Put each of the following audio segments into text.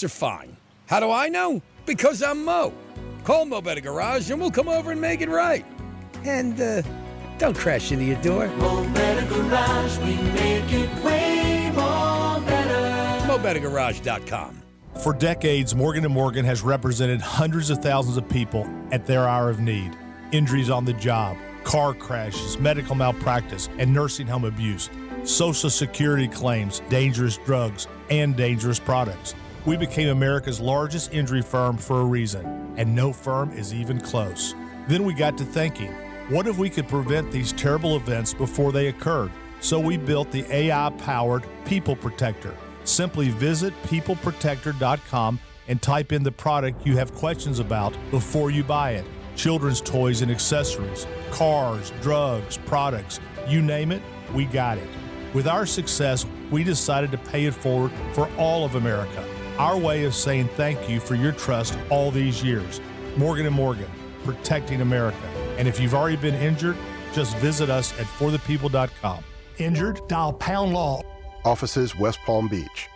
are fine. How do I know? Because I'm Mo. Call Mo Better Garage and we'll come over and make it right. And, don't crash into your door. Mo Better Garage, we make it way more better. MoBetterGarage.com. For decades, Morgan & Morgan has represented hundreds of thousands of people at their hour of need. Injuries on the job, car crashes, medical malpractice, and nursing home abuse, Social Security claims, dangerous drugs, and dangerous products. We became America's largest injury firm for a reason, and no firm is even close. Then we got to thinking, what if we could prevent these terrible events before they occurred? So we built the AI-powered People Protector. Simply visit peopleprotector.com and type in the product you have questions about before you buy it. Children's toys and accessories, cars, drugs, products, you name it, we got it. With our success, we decided to pay it forward for all of America. Our way of saying thank you for your trust all these years. Morgan & Morgan, protecting America. And if you've already been injured, just visit us at forthepeople.com. Injured? Dial #law. Offices West Palm Beach.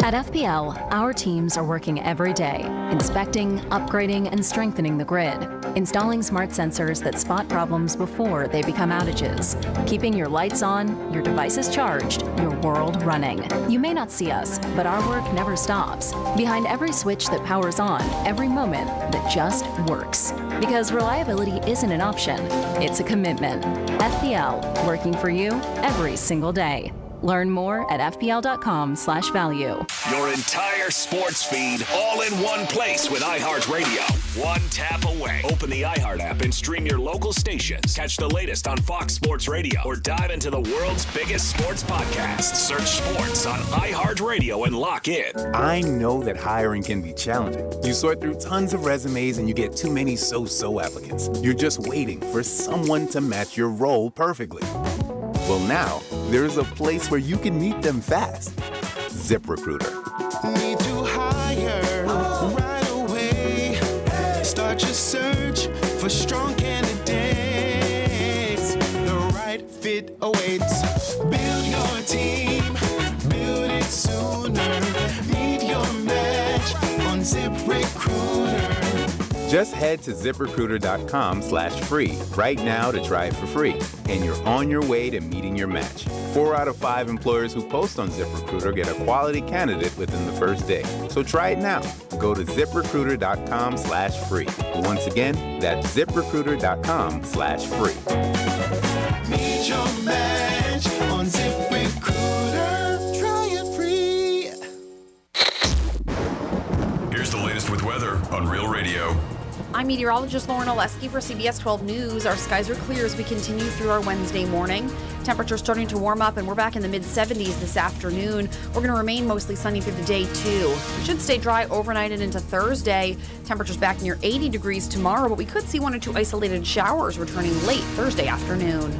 At FPL, our teams are working every day, inspecting, upgrading, and strengthening the grid, installing smart sensors that spot problems before they become outages, keeping your lights on, your devices charged, your world running. You may not see us, but our work never stops. Behind every switch that powers on, every moment that just works. Because reliability isn't an option, it's a commitment. FPL, working for you every single day. Learn more at fpl.com/value. Your entire sports feed all in one place with iHeartRadio. One tap away. Open the iHeart app and stream your local stations. Catch the latest on Fox Sports Radio or dive into the world's biggest sports podcast. Search sports on iHeartRadio and lock in. I know that hiring can be challenging. You sort through tons of resumes and you get too many so-so applicants. You're just waiting for someone to match your role perfectly. Well, now, there's a place where you can meet them fast. ZipRecruiter. Need to hire right away. Start your search for strong candidates. The right fit awaits. Build your team. Build it sooner. Meet your match on ZipRecruiter. Just head to ZipRecruiter.com/free right now to try it for free. And you're on your way to meeting your match. 4 out of 5 employers who post on ZipRecruiter get a quality candidate within the first day. So try it now. Go to ZipRecruiter.com/free. Once again, that's ZipRecruiter.com/free. Meet your match on ZipRecruiter. Try it free. Here's the latest with weather on Real Radio. I'm meteorologist Lauren Oleski for CBS 12 News. Our skies are clear as we continue through our Wednesday morning. Temperatures starting to warm up, and we're back in the mid-70s this afternoon. We're going to remain mostly sunny through the day, too. It should stay dry overnight and into Thursday. Temperatures back near 80 degrees tomorrow, but we could see 1 or 2 isolated showers returning late Thursday afternoon.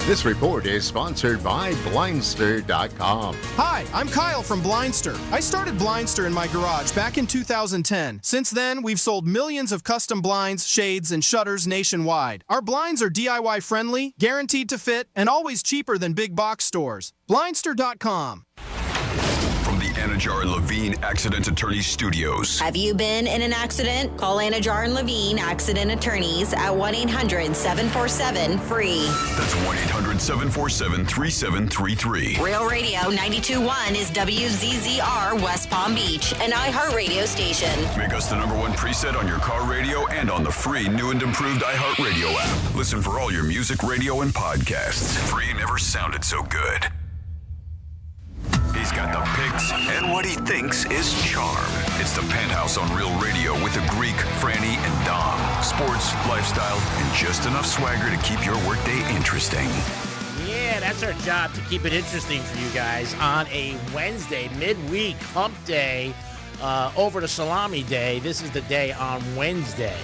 This report is sponsored by Blindster.com. Hi, I'm Kyle from Blindster. I started Blindster in my garage back in 2010. Since then, we've sold millions of custom blinds, shades, and shutters nationwide. Our blinds are DIY friendly, guaranteed to fit, and always cheaper than big box stores. Blindster.com. From the Anajar and Levine Accident Attorneys Studios. Have you been in an accident? Call Anajar and Levine Accident Attorneys at 1-800-747-FREE. That's 1-800-747-3733. Real Radio 92.1 is WZZR West Palm Beach, an iHeartRadio station. Make us the #1 preset on your car radio and on the free new and improved iHeartRadio app. Listen for all your music, radio, and podcasts. Free never sounded so good. He's got the picks and what he thinks is charm. It's the Penthouse on Real Radio with the Greek, Franny, and Dom. Sports, lifestyle, and just enough swagger to keep your workday interesting. Yeah, that's our job, to keep it interesting for you guys on a Wednesday, midweek, hump day, over to Salami Day. This is the day on Wednesday.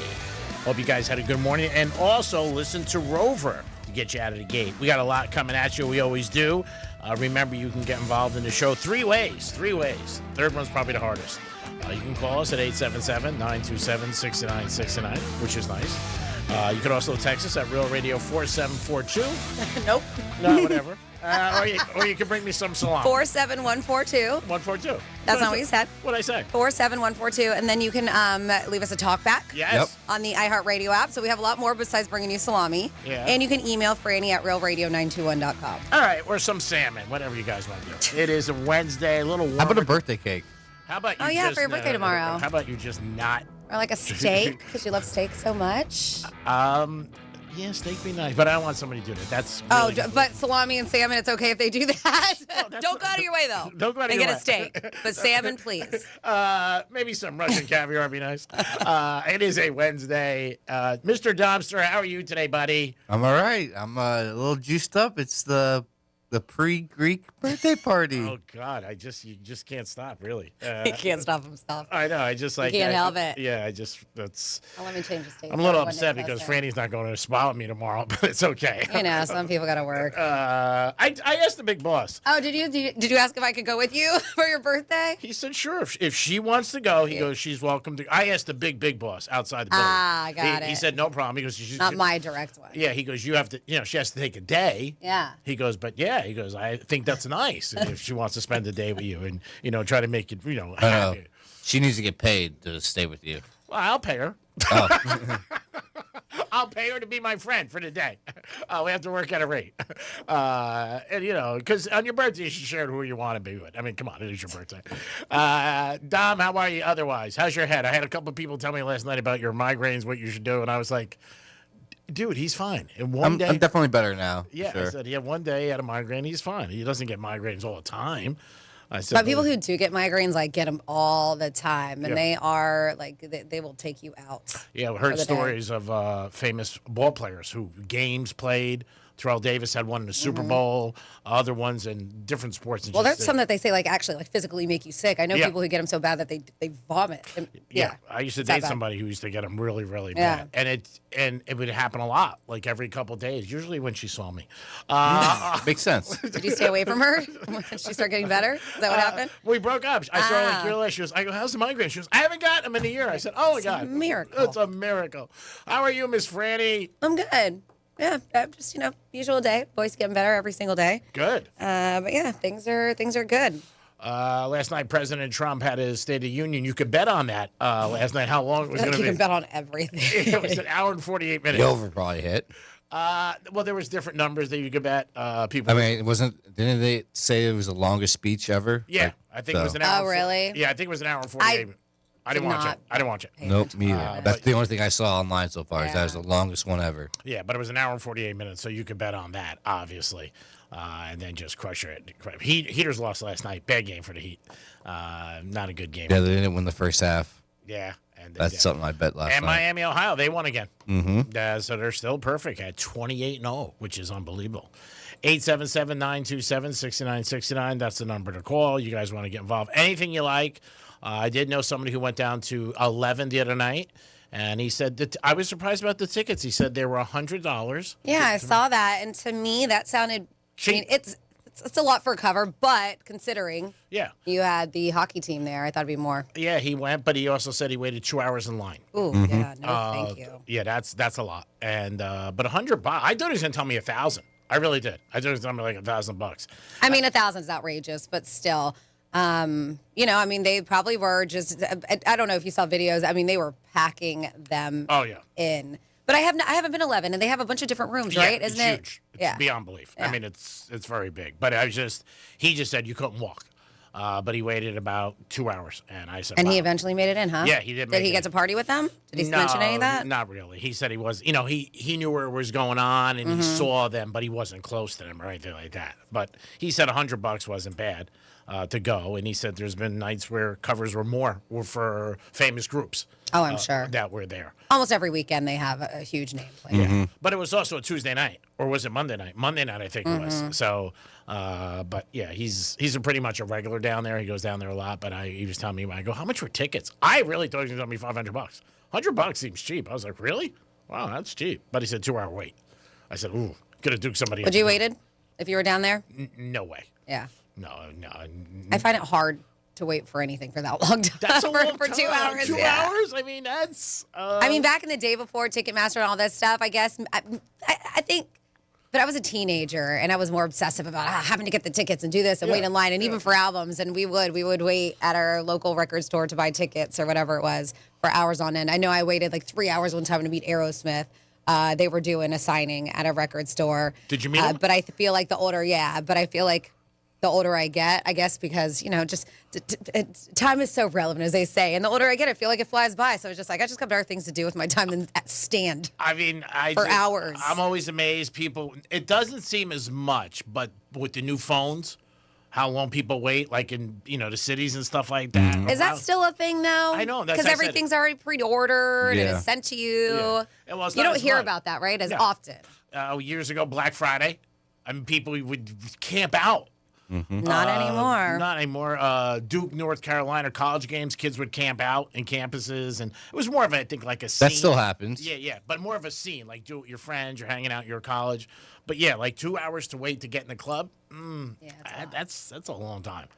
Hope you guys had a good morning. And also listen to Rover to get you out of the gate. We got a lot coming at you. We always do. Remember, you can get involved in the show 3 ways. 3 ways. Third one's probably the hardest. You can call us at 877-927-6969, which is nice. You can also text us at Real Radio 4742. Nope. No, whatever. Or you can bring me some salami. 47142. 142. That's not what you said. What'd I say? 47142. And then you can leave us a talkback. Yes. On the iHeartRadio app. So we have a lot more besides bringing you salami. Yeah. And you can email Franny at realradio921.com. All right, or some salmon, whatever you guys want to do. It is a Wednesday, a little warmer. How about a birthday cake? How about you Oh, yeah, for your birthday tomorrow. How about you just not? Or like a steak, because you love steak so much. Yeah, steak be nice, but I don't want somebody to do that. That's really But salami and salmon, it's okay if they do that. Don't go out of your way, though. Don't go out of and your get way. a steak. But salmon, please. Maybe some Russian caviar would be nice. It is a Wednesday. Mr. Domster, how are you today, buddy? I'm all right. I'm a little juiced up. It's the pre-Greek birthday party. Oh God, you just can't stop, really. He can't stop himself. I know. I just like. He can't help it. Yeah, that's. Let me change the state. I'm a little upset because Franny's not going to a spa with me tomorrow, but it's okay. You know, some people got to work. I asked the big boss. Oh, did you ask if I could go with you for your birthday? He said sure. If she wants to go, he goes. She's welcome to. I asked the big boss outside the building. Ah, got it. He said no problem. He goes. She's Not my direct one. Yeah, he goes. You have to. She has to take a day. Yeah. He goes, but yeah, he goes. I think that's nice if she wants to spend the day with you and try to make it happy. She needs to get paid to stay with you. Well, I'll pay her. Oh. I'll pay her to be my friend for the day. We have to work at a rate. And, because on your birthday, you should share who you want to be with. I mean, come on, it is your birthday. Dom, how are you otherwise? How's your head? I had a couple of people tell me last night about your migraines, what you should do, and I was like, dude, he's fine. In one day, I'm definitely better now. Yeah, sure. I said he had one day he had a migraine. He's fine. He doesn't get migraines all the time. I said, But people who do get migraines get them all the time, and Yeah. they are they will take you out. Yeah, we for heard the day. stories of famous ball players who games played. Terrell Davis had one in the Super Bowl, other ones in different sports. Well, there's some that they say actually physically make you sick. I know Yeah. people who get them so bad that they vomit. And- Yeah, I used to it's that date bad. somebody who used to get them really, really Yeah. bad, and it would happen a lot, like every couple of days. Usually when she saw me. Makes sense. Did you stay away from her? Did she start getting better? Is that what happened? We broke up. I saw her like She goes, I go, how's the migraine? She goes, I haven't gotten them in a year. I said, oh my It's God. a miracle. It's a miracle. How are you, Miss Franny? I'm good. Yeah, just usual day. Boys getting better every single day. Good. But yeah, things are good. Last night, President Trump had his State of the Union. You could bet on that last night, how long it was going to You be. can bet on everything. It was an hour and 48 minutes. The over probably hit. Well, there was different numbers that you could bet. People. I mean, didn't they say it was the longest speech ever? Yeah, I think it was an hour. Oh, really? Yeah, I think it was an hour and 48 minutes. I didn't watch it. I didn't watch it. Nope, me either. That's the only thing I saw online so far. Is that was the longest one ever. Yeah, but it was an hour and 48 minutes, so you could bet on that, obviously, and then just crush it. Heaters lost last night. Bad game for the Heat. Not a good game. Yeah, they didn't win the first half. Yeah. And That's something I bet last And night. Miami, Ohio, they won again. Mm-hmm. So they're still perfect at 28-0, which is unbelievable. 877-927-6969. That's the number to call. You guys want to get involved. Anything you like. I did know somebody who went down to 11 the other night, and he said that I was surprised about the tickets. He said they were $100. Yeah, I saw that, and to me, that sounded. I mean, it's a lot for a cover, but considering you had the hockey team there, I thought it'd be more. Yeah, he went, but he also said he waited 2 hours in line. Ooh, yeah, no, thank you. Yeah, that's a lot. And but $100. I thought he was gonna tell me 1,000. I really did. I thought he was gonna tell me like $1,000. I mean, 1,000 is outrageous, but still. I mean, they probably were just. I don't know if you saw videos. I mean, they were packing them. Oh yeah. In, but I haven't been 11, and they have a bunch of different rooms, right? It's Isn't it? huge. It's beyond belief. I mean, it's very big. But he just said you couldn't walk. But he waited about 2 hours, and I said, And he wow. eventually made it in, huh? Yeah, he did. Did he get to party with them? Did he mention any of that? Not really. He said he was. He knew where it was going on, and he saw them, but he wasn't close to them or anything like that. But he said $100 wasn't bad to go, and he said there's been nights where covers were for famous groups. Oh, I'm sure that were there. Almost every weekend they have a huge name play. Yeah. But it was also a Tuesday night, or was it Monday night? Monday night, I think it was. So, but yeah, he's pretty much a regular down there. He goes down there a lot. But he was telling me, I go, how much were tickets? I really thought he was going to be $500. $100 seems cheap. I was like, really? Wow, that's cheap. But he said 2 hour wait. I said, ooh, could have duked somebody. Would you waited if you were down there? No way. Yeah. No. I find it hard to wait for anything for that long time. That's a long for 2 time. hours. 2 yeah. hours? I mean, that's. I mean, back in the day before Ticketmaster and all that stuff, I guess I think But I was a teenager, and I was more obsessive about having to get the tickets and do this and wait in line, and even for albums. And we would wait at our local record store to buy tickets or whatever it was for hours on end. I know I waited like 3 hours one time to meet Aerosmith. They were doing a signing at a record store. Did you meet him? But I feel like the older I get, I guess, because, just time is so relevant, as they say. And the older I get, I feel like it flies by. So it's just like, I just have better things to do with my time than stand. I mean, for hours. I'm always amazed. People, it doesn't seem as much, but with the new phones, how long people wait, like in, the cities and stuff like that. Is that still a thing, though? I know. Because everything's already pre-ordered and it's sent to you. Yeah. Well, You don't hear about that, right, as often. Years ago, Black Friday, people would camp out. Not anymore. Not anymore. Duke, North Carolina college games, kids would camp out in campuses, and it was more of, I think, like a scene. That still happens. Yeah, but more of a scene, like do it with your friends, you're hanging out in your college. But yeah, like 2 hours to wait to get in the club, that's a long time.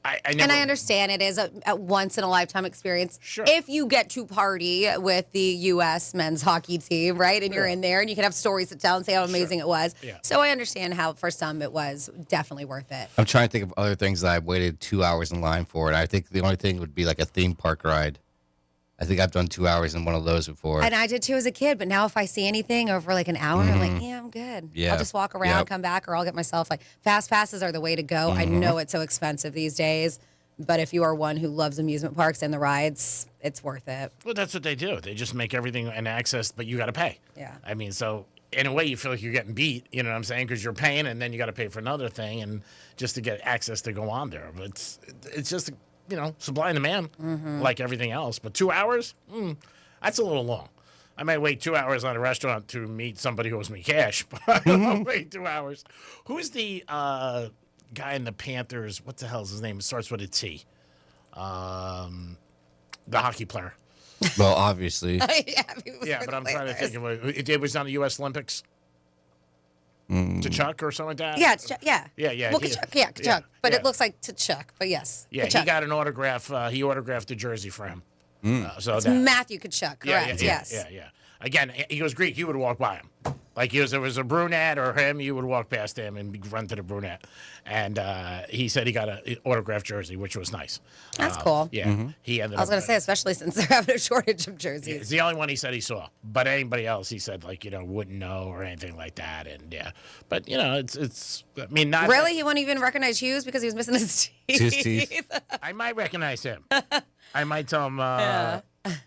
I never, and I understand it is a once-in-a-lifetime experience. Sure. If you get to party with the U.S. men's hockey team, right, and you're in there, and you can have stories to tell and say how amazing it was. Yeah. So I understand how, for some, it was definitely worth it. I'm trying to think of other things that I waited 2 hours in line for, and I think the only thing would be like a theme park ride. I think I've done 2 hours in one of those before. And I did, too, as a kid. But now if I see anything over, like, an hour, I'm like, yeah, I'm good. Yeah. I'll just walk around, come back, or I'll get myself, like, fast passes are the way to go. I know it's so expensive these days. But if you are one who loves amusement parks and the rides, it's worth it. Well, that's what they do. They just make everything an access, but you got to pay. Yeah. I mean, so in a way, you feel like you're getting beat. You know what I'm saying? Because you're paying, and then you got to pay for another thing, and just to get access to go on there. But it's just supply and demand, like everything else. But 2 hours, that's a little long. I might wait 2 hours on a restaurant to meet somebody who owes me cash, but I don't wait 2 hours. Who's the guy in the Panthers? What the hell is his name? It starts with a T. The hockey player. Well, obviously. Yeah, but I'm trying to think of it was on the U.S. Olympics. Kachuk or something like that? Yeah, it's yeah. Yeah. Well, Kachuk. But it looks like Kachuk, but yes. Yeah, Kachuk. he got an autograph. He autographed the jersey for him. So It's that, Matthew Kachuk, correct? Yes. Yeah. Again, he was Greek. You would walk by him. Like there was a brunette or him, you would walk past him and run to the brunette. And he said he got an autographed jersey, which was nice. That's cool. Yeah. He ended I was up. going to say, especially since they're having a shortage of jerseys. It's the only one he said he saw. But anybody else, he said, wouldn't know or anything like that. And yeah. But, it's I mean, not. Really? He wouldn't even recognize Hughes because he was missing his teeth? I might recognize him. I might tell him.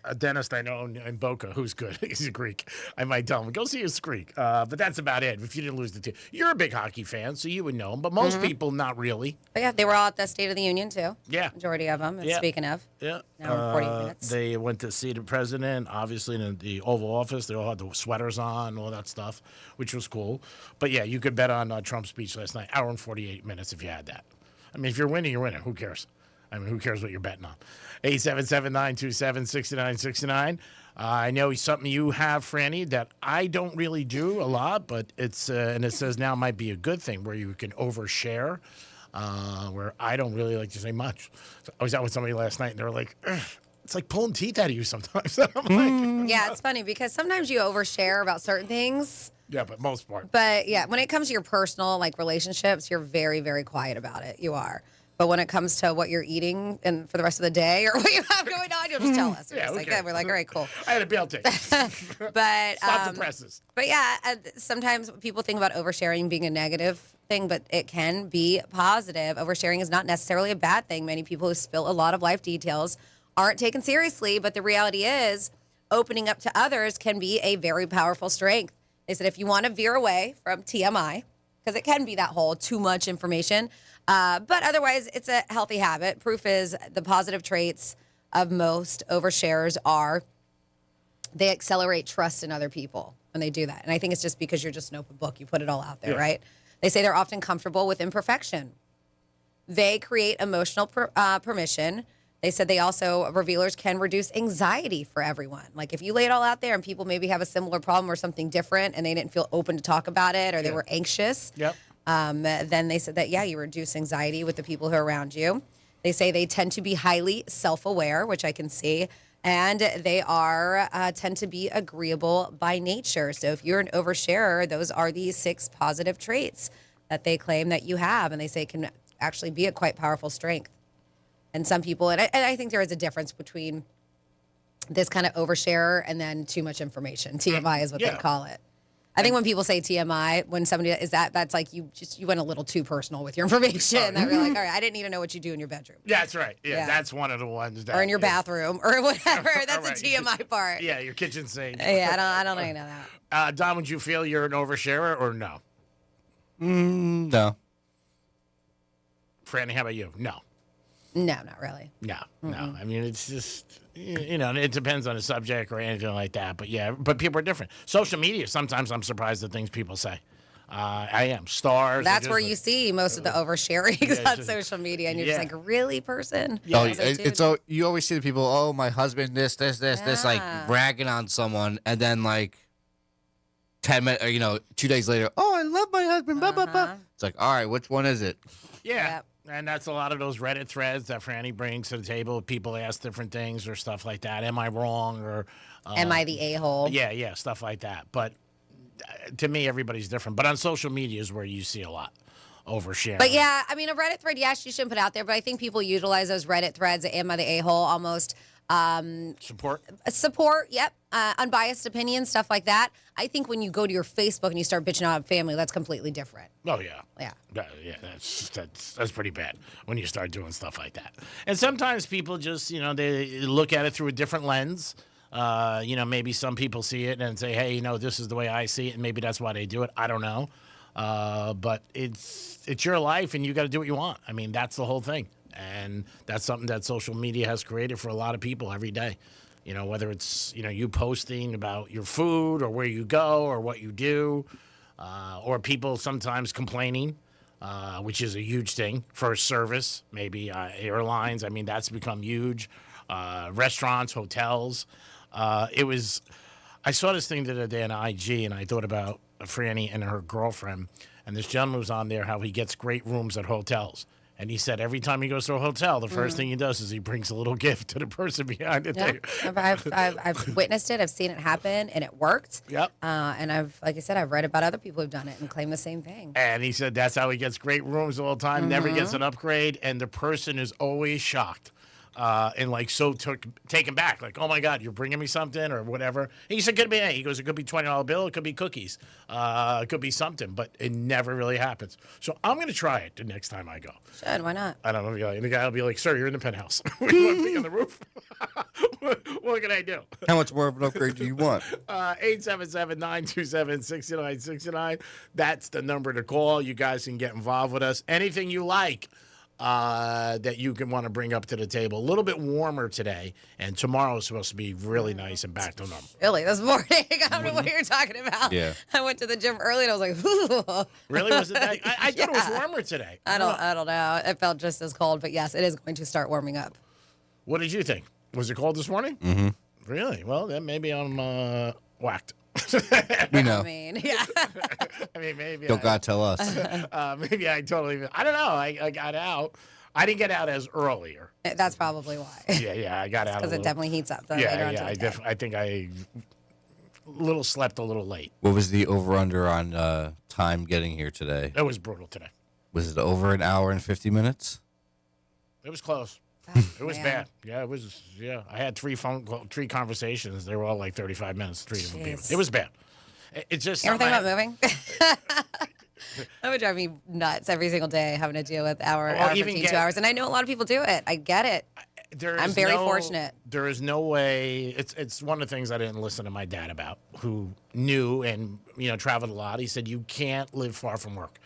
A dentist I know in Boca who's good. He's a Greek. I might tell him, go see his Greek. But that's about it. If you didn't lose the team. You're a big hockey fan, so you would know him. But most people, not really. But yeah, they were all at the State of the Union, too. Yeah. Majority of them. And speaking of. Yeah. Now 40 minutes. They went to see the president, obviously, in the Oval Office. They all had the sweaters on, all that stuff, which was cool. But yeah, you could bet on Trump's speech last night. Hour and 48 minutes if you had that. I mean, if you're winning, you're winning. Who cares? I mean, who cares what you're betting on? 877-927-6969. I know it's something you have, Franny, that I don't really do a lot, but it's and it says now might be a good thing where you can overshare, where I don't really like to say much. So I was out with somebody last night, and they were like, it's like pulling teeth out of you sometimes. I'm like, Yeah, it's funny because sometimes you overshare about certain things. yeah, but most part. But yeah, when it comes to your personal relationships, you're very, very quiet about it. You are. But when it comes to what you're eating and for the rest of the day or what you have going on, you'll just tell us. We're just okay. We're like, all right, cool. I had a bail ticket. But Stop the presses. But yeah, sometimes people think about oversharing being a negative thing, but it can be positive. Oversharing is not necessarily a bad thing. Many people who spill a lot of life details aren't taken seriously, but the reality is opening up to others can be a very powerful strength. They said if you want to veer away from TMI, because it can be that whole too much information, but otherwise it's a healthy habit. Proof is the positive traits of most oversharers are they accelerate trust in other people when they do that. And I think it's just because you're just an open book. You put it all out there, right? They say they're often comfortable with imperfection. They create emotional permission. They said they also, revealers can reduce anxiety for everyone. Like if you lay it all out there and people maybe have a similar problem or something different and they didn't feel open to talk about it or they were anxious, then they said that, you reduce anxiety with the people who are around you. They say they tend to be highly self-aware, which I can see. And they are tend to be agreeable by nature. So if you're an oversharer, those are the 6 positive traits that they claim that you have, and they say can actually be a quite powerful strength. And some people, and I think there is a difference between this kind of oversharer and then too much information. TMI is what they call it. I think when people say TMI, when somebody is that's like you went a little too personal with your information. That you're like, all right, I didn't need to know what you do in your bedroom. That's right. Yeah, that's one of the ones that. Or in your bathroom or whatever. That's a TMI part. Yeah, your kitchen sink. Yeah, I don't even know that. Don, would you feel you're an oversharer or no? No. Franny, how about you? No. No, not really. No. I mean, it's just, it depends on the subject or anything like that. But yeah, but people are different. Social media, sometimes I'm surprised at things people say. I am. Stars. That's where you see most of the oversharing on social media. And you're just like, really, person? Yeah. You always see the people, oh, my husband, this, like bragging on someone. And then like 10 minutes, or, 2 days later, oh, I love my husband, blah, blah, blah. It's like, all right, which one is it? Yeah. Yep. And that's a lot of those Reddit threads that Franny brings to the table. People ask different things or stuff like that. Am I wrong? Or am I the a-hole? Yeah, stuff like that. But to me, everybody's different. But on social media is where you see a lot oversharing. But yeah, I mean, a Reddit thread, yes, you shouldn't put out there. But I think people utilize those Reddit threads, am I the a-hole, almost. Support, yep. Unbiased opinions, stuff like that. I think when you go to your Facebook and you start bitching out family, that's completely different. Oh yeah, yeah. That's pretty bad when you start doing stuff like that. And sometimes people just, they look at it through a different lens. Maybe some people see it and say, hey, this is the way I see it, and maybe that's why they do it. I don't know, but it's your life, and you got to do what you want. I mean, that's the whole thing. And that's something that social media has created for a lot of people every day. Whether it's, you posting about your food or where you go or what you do, or people sometimes complaining, which is a huge thing for service, maybe airlines. I mean, that's become huge. Restaurants, hotels. I saw this thing the other day on IG, and I thought about Franny and her girlfriend. And this gentleman was on there, how he gets great rooms at hotels. And he said every time he goes to a hotel, the first thing he does is he brings a little gift to the person behind the table. I've witnessed it. I've seen it happen, and it worked. Yep. And like I said, I've read about other people who've done it and claim the same thing. And he said that's how he gets great rooms all the time, never gets an upgrade, and the person is always shocked. And like so taken back, like, oh my God, you're bringing me something or whatever. And he said, could be. He goes, it could be $20 bill, it could be cookies, it could be something, but it never really happens. So I'm gonna try it the next time I go. Should, why not? I don't know. And the guy will be like, sir, you're in the penthouse. You want me on the roof? What can I do? How much more of an upgrade do you want? 877-927-6969. That's the number to call. You guys can get involved with us. Anything you like. That you can want to bring up to the table. A little bit warmer today, and tomorrow is supposed to be really nice and back to normal. Really, this morning? I don't know what you're talking about. Yeah. I went to the gym early, and I was like, ooh. Really? Was it that? I thought it was warmer today. I don't know. It felt just as cold, but yes, it is going to start warming up. What did you think? Was it cold this morning? Mm-hmm. Really? Well, then maybe I'm whacked. We know. I mean, yeah. I mean, maybe. Don't God tell us. Maybe I totally. I don't know. I got out. I didn't get out as earlier. That's probably why. Yeah. I got out because it definitely heats up. Later on I think I slept a little late. What was the over/under on time getting here today? It was brutal today. Was it over an hour and 50 minutes? It was close. It was bad. Yeah, it was. Yeah, I had 3 conversations. They were all like 35 minutes. 3 different people. It was bad. It's just. You ever think about moving? That would drive me nuts every single day, having to deal with hour 15, 2 hours. And I know a lot of people do it. I get it. I'm very fortunate. There is no way. It's one of the things I didn't listen to my dad about, who knew and traveled a lot. He said you can't live far from work.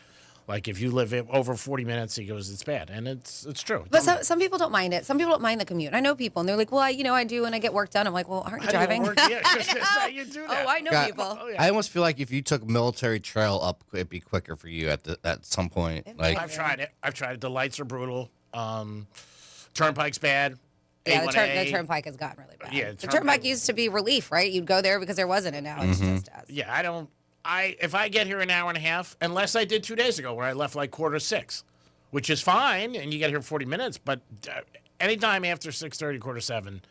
Like if you live over 40 minutes, he goes, it's bad, and it's true. But some people don't mind it. Some people don't mind the commute. I know people, and they're like, well, I do, and I get work done. I'm like, well, aren't you driving? Yeah, you do that. Oh, I know people. Oh, yeah. I almost feel like if you took military trail up, it'd be quicker for you at some point. I've tried it. The lights are brutal. Turnpike's bad. Yeah, the turnpike has gotten really bad. Yeah, the turnpike used to be relief, right? You'd go there because there wasn't, and now it's just as. Yeah, if I get here an hour and a half, unless I did 2 days ago where I left like 5:45, which is fine, and you get here 40 minutes, but anytime after 6:30, 6:45,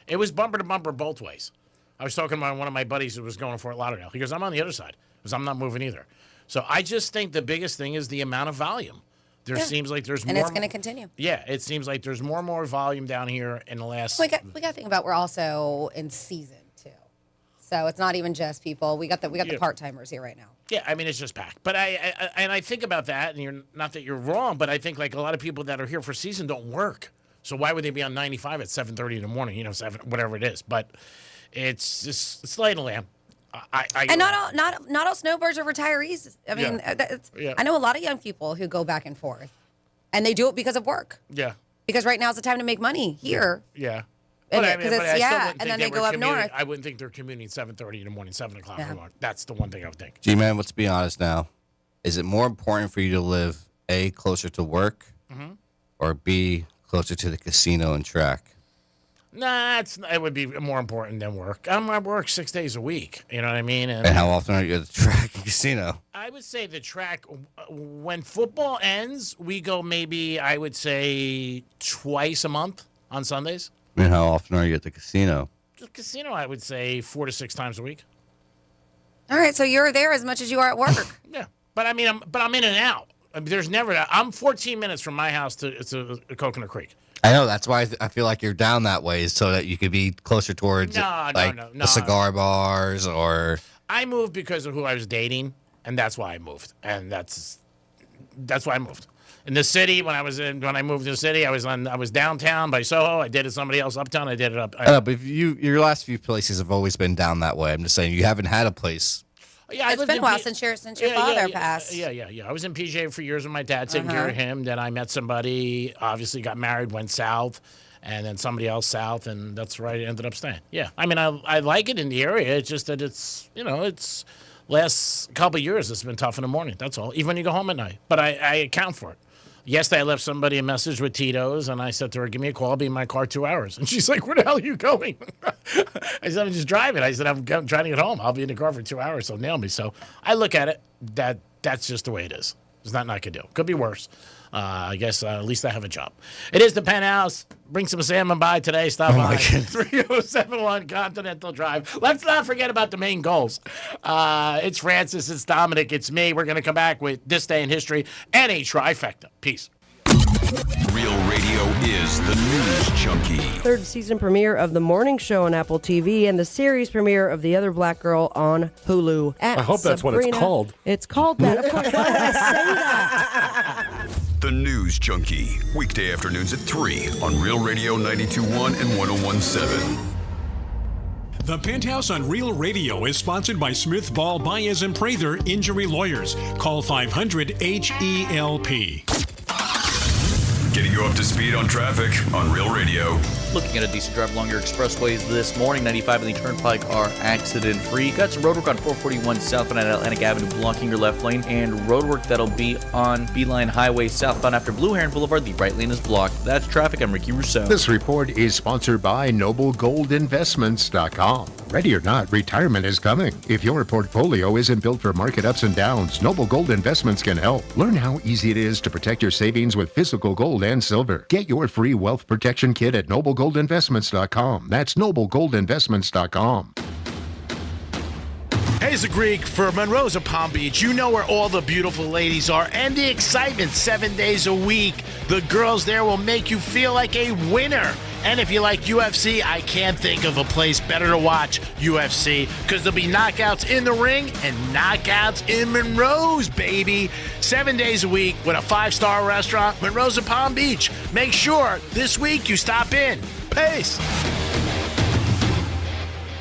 It was bumper to bumper both ways. I was talking to one of my buddies who was going to Fort Lauderdale. He goes, I'm on the other side because I'm not moving either. So I just think the biggest thing is the amount of volume. There seems like there's more. And it's going to continue. Yeah, it seems like there's more and more volume down here in the last. We got to think about we're also in season too, so it's not even just people. We got the part timers here right now. Yeah, I mean it's just packed. But I think about that, and you're not that you're wrong, but I think like a lot of people that are here for season don't work. So why would they be on 95 at 7:30 in the morning? 7 whatever it is. But it's light of lamb. And not all snowbirds are retirees. I mean, I know a lot of young people who go back and forth, and they do it because of work. Yeah. Because right now is the time to make money here. Yeah. And And then they go up north. I wouldn't think they're commuting 7:30 in the morning, 7 o'clock in the morning. That's the one thing I would think. G-Man, let's be honest now. Is it more important for you to live, A, closer to work, or B, closer to the casino and track? Nah, it would be more important than work. I work 6 days a week. You know what I mean? And how often are you at the track and casino? I would say the track, when football ends, we go maybe, I would say, twice a month on Sundays. I mean, how often are you at the casino? The casino, I would say 4 to 6 times a week. All right, so you're there as much as you are at work. Yeah, but I mean, I'm in and out. I mean, I'm 14 minutes from my house to Coconut Creek. I know. That's why I feel like you're down that way, so that you could be closer towards the cigar bars or. I moved because of who I was dating, and that's why I moved. And that's why I moved. In the city, when I moved to the city, I was downtown by Soho. I dated somebody else uptown. I did it up. I know, but your last few places have always been down that way. I'm just saying you haven't had a place. Yeah, it's been a while since your father passed. Yeah. I was in PJ for years with my dad, taking care of him. Then I met somebody, obviously got married, went south, and then somebody else south, and that's where I ended up staying. Yeah, I mean, I like it in the area. It's just that it's last couple of years it's been tough in the morning. That's all. Even when you go home at night. But I account for it. Yesterday, I left somebody a message with Tito's, and I said to her, give me a call. I'll be in my car 2 hours. And she's like, where the hell are you going? I said, I'm just driving. I said, I'm trying to get home. I'll be in the car for 2 hours, so nail me. So I look at it, that's just the way it is. There's nothing I could do. Could be worse. I guess at least I have a job. It is the Penthouse. Bring some salmon by today. Stop by 3071 Continental Drive. Let's not forget about the main goals. It's Francis. It's Dominic. It's me. We're going to come back with This Day in History and a trifecta. Peace. Real Radio is the News Junkie. Third season premiere of The Morning Show on Apple TV and the series premiere of The Other Black Girl on Hulu. I hope that's what it's called. It's called that. Of course, why would I say that? The News Junkie. Weekday afternoons at 3 on Real Radio 92.1 and 101.7. The Penthouse on Real Radio is sponsored by Smith Ball Baez and Prather Injury Lawyers. Call 500-HELP. Getting you up to speed on traffic on Real Radio. Looking at a decent drive along your expressways this morning. 95 and the Turnpike are accident-free. Got some roadwork on 441 southbound at Atlantic Avenue blocking your left lane, and roadwork that'll be on Beeline Highway southbound after Blue Heron Boulevard. The right lane is blocked. That's traffic. I'm Ricky Rousseau. This report is sponsored by NobleGoldInvestments.com. Ready or not, retirement is coming. If your portfolio isn't built for market ups and downs, Noble Gold Investments can help. Learn how easy it is to protect your savings with physical gold and silver. Get your free wealth protection kit at NobleGoldInvestments.com. That's NobleGoldInvestments.com. Hey, it's the Greek for Monroe's of Palm Beach. You know where all the beautiful ladies are and the excitement 7 days a week. The girls there will make you feel like a winner. And if you like UFC, I can't think of a place better to watch UFC because there'll be knockouts in the ring and knockouts in Monroe's, baby. 7 days a week with a 5-star restaurant, Monroe's of Palm Beach. Make sure this week you stop in. Peace.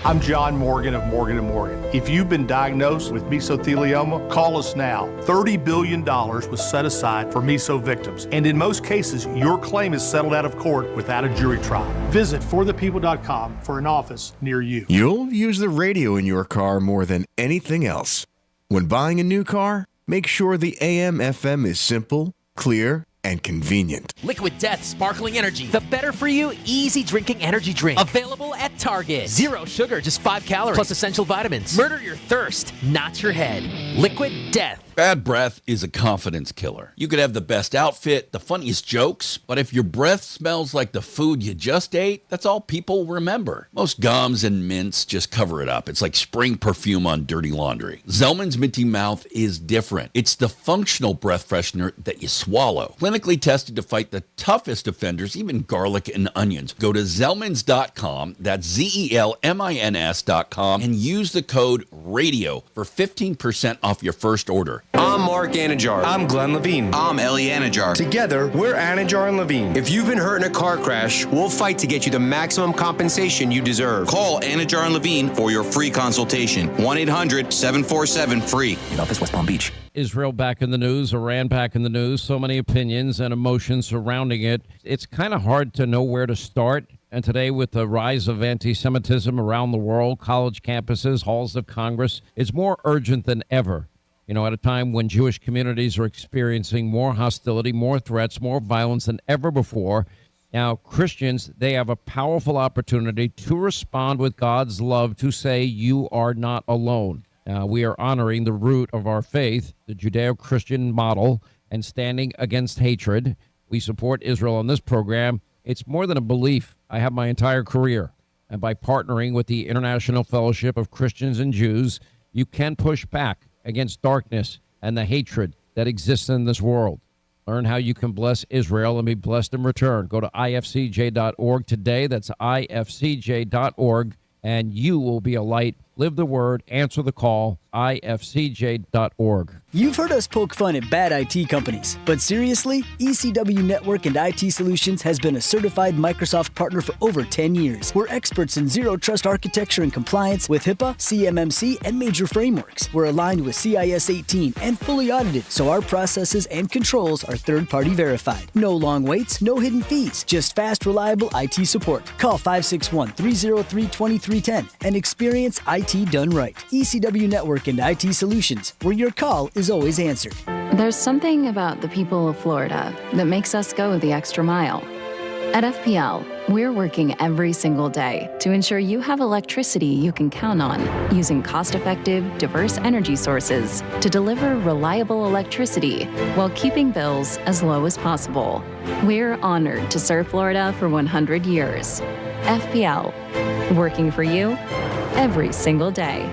I'm John Morgan of Morgan & Morgan. If you've been diagnosed with mesothelioma, call us now. $30 billion was set aside for meso victims, and in most cases, your claim is settled out of court without a jury trial. Visit forthepeople.com for an office near you. You'll use the radio in your car more than anything else. When buying a new car, make sure the AM/FM is simple, clear, and convenient. Liquid Death Sparkling Energy. The better for you, easy drinking energy drink. Available at Target. 0 sugar, just 5 calories. Plus essential vitamins. Murder your thirst, not your head. Liquid Death. Bad breath is a confidence killer. You could have the best outfit, the funniest jokes, but if your breath smells like the food you just ate, that's all people remember. Most gums and mints just cover it up. It's like spring perfume on dirty laundry. Zellman's Minty Mouth is different. It's the functional breath freshener that you swallow. Clinically tested to fight the toughest offenders, even garlic and onions. Go to Zellmans.com, that's Zellmins.com, and use the code RADIO for 15% off your first order. I'm Mark Anajar. I'm Glenn Levine. I'm Ellie Anajar. Together, we're Anajar and Levine. If you've been hurt in a car crash, we'll fight to get you the maximum compensation you deserve. Call Anajar and Levine for your free consultation. 1-800-747-FREE. In office, West Palm Beach. Israel back in the news, Iran back in the news, so many opinions and emotions surrounding it. It's kind of hard to know where to start. And today, with the rise of anti-Semitism around the world, college campuses, halls of Congress, it's more urgent than ever. You know, at a time when Jewish communities are experiencing more hostility, more threats, more violence than ever before. Now, Christians, they have a powerful opportunity to respond with God's love, to say, you are not alone. We are honoring the root of our faith, the Judeo-Christian model, and standing against hatred. We support Israel on this program. It's more than a belief. I have my entire career. And by partnering with the International Fellowship of Christians and Jews, you can push back against darkness and the hatred that exists in this world. Learn how you can bless Israel and be blessed in return. Go to ifcj.org today. That's ifcj.org, and you will be a light. Live the word, answer the call, ifcj.org. You've heard us poke fun at bad IT companies, but seriously, ECW Network and IT Solutions has been a certified Microsoft partner for over 10 years. We're experts in zero trust architecture and compliance with HIPAA, CMMC, and major frameworks. We're aligned with CIS 18 and fully audited, so our processes and controls are third-party verified. No long waits, no hidden fees, just fast, reliable IT support. Call 561-303-2310 and experience IT done right. ECW Network and IT Solutions, where your call is always answered. There's something about the people of Florida that makes us go the extra mile. At FPL, we're working every single day to ensure you have electricity you can count on, using cost-effective, diverse energy sources to deliver reliable electricity while keeping bills as low as possible. We're honored to serve Florida for 100 years. FPL, working for you every single day.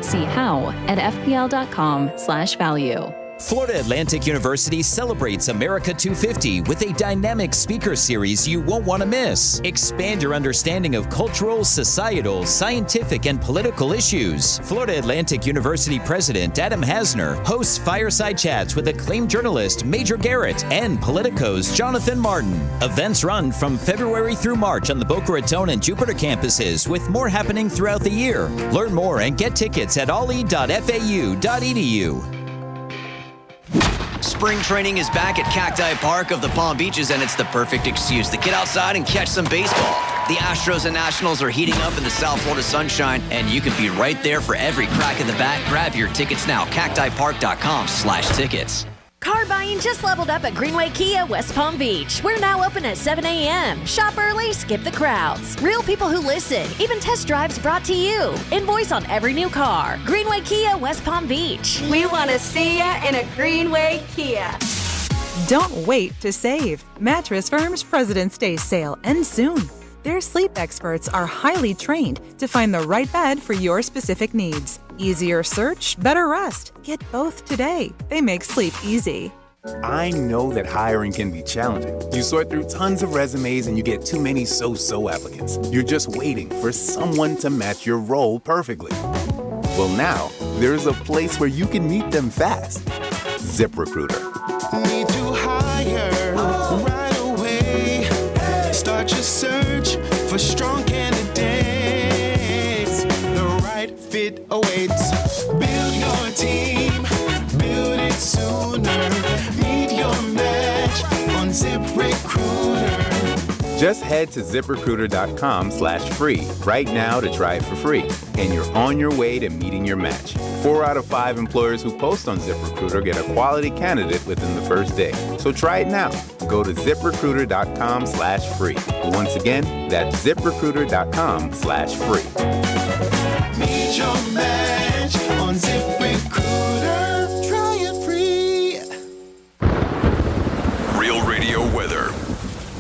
See how at fpl.com/value. Florida Atlantic University celebrates America 250 with a dynamic speaker series you won't want to miss. Expand your understanding of cultural, societal, scientific, and political issues. Florida Atlantic University President Adam Hasner hosts fireside chats with acclaimed journalist Major Garrett and Politico's Jonathan Martin. Events run from February through March on the Boca Raton and Jupiter campuses, with more happening throughout the year. Learn more and get tickets at ole.fau.edu. Spring training is back at Cacti Park of the Palm Beaches, and it's the perfect excuse to get outside and catch some baseball. The Astros and Nationals are heating up in the South Florida sunshine, and you can be right there for every crack in the bat. Grab your tickets now, cactipark.com/tickets. Car buying just leveled up at Greenway Kia, West Palm Beach. We're now open at 7 a.m. Shop early, skip the crowds. Real people who listen, even test drives brought to you. Invoice on every new car. Greenway Kia, West Palm Beach. We want to see ya in a Greenway Kia. Don't wait to save. Mattress Firm's President's Day sale ends soon. Their sleep experts are highly trained to find the right bed for your specific needs. Easier search, better rest. Get both today. They make sleep easy. I know that hiring can be challenging. You sort through tons of resumes and you get too many so-so applicants. You're just waiting for someone to match your role perfectly. Well, now, there's a place where you can meet them fast. ZipRecruiter. Need to hire right away. Start your search for strong candidates. The right fit awaits. Build your team. Build it sooner. Meet your match on ZipRecruiter. Just head to ZipRecruiter.com/free right now to try it for free. And you're on your way to meeting your match. 4 out of 5 employers who post on ZipRecruiter get a quality candidate within the first day. So try it now. Go to ZipRecruiter.com/free. Once again, that's ZipRecruiter.com/free. Meet your match on ZipRecruiter.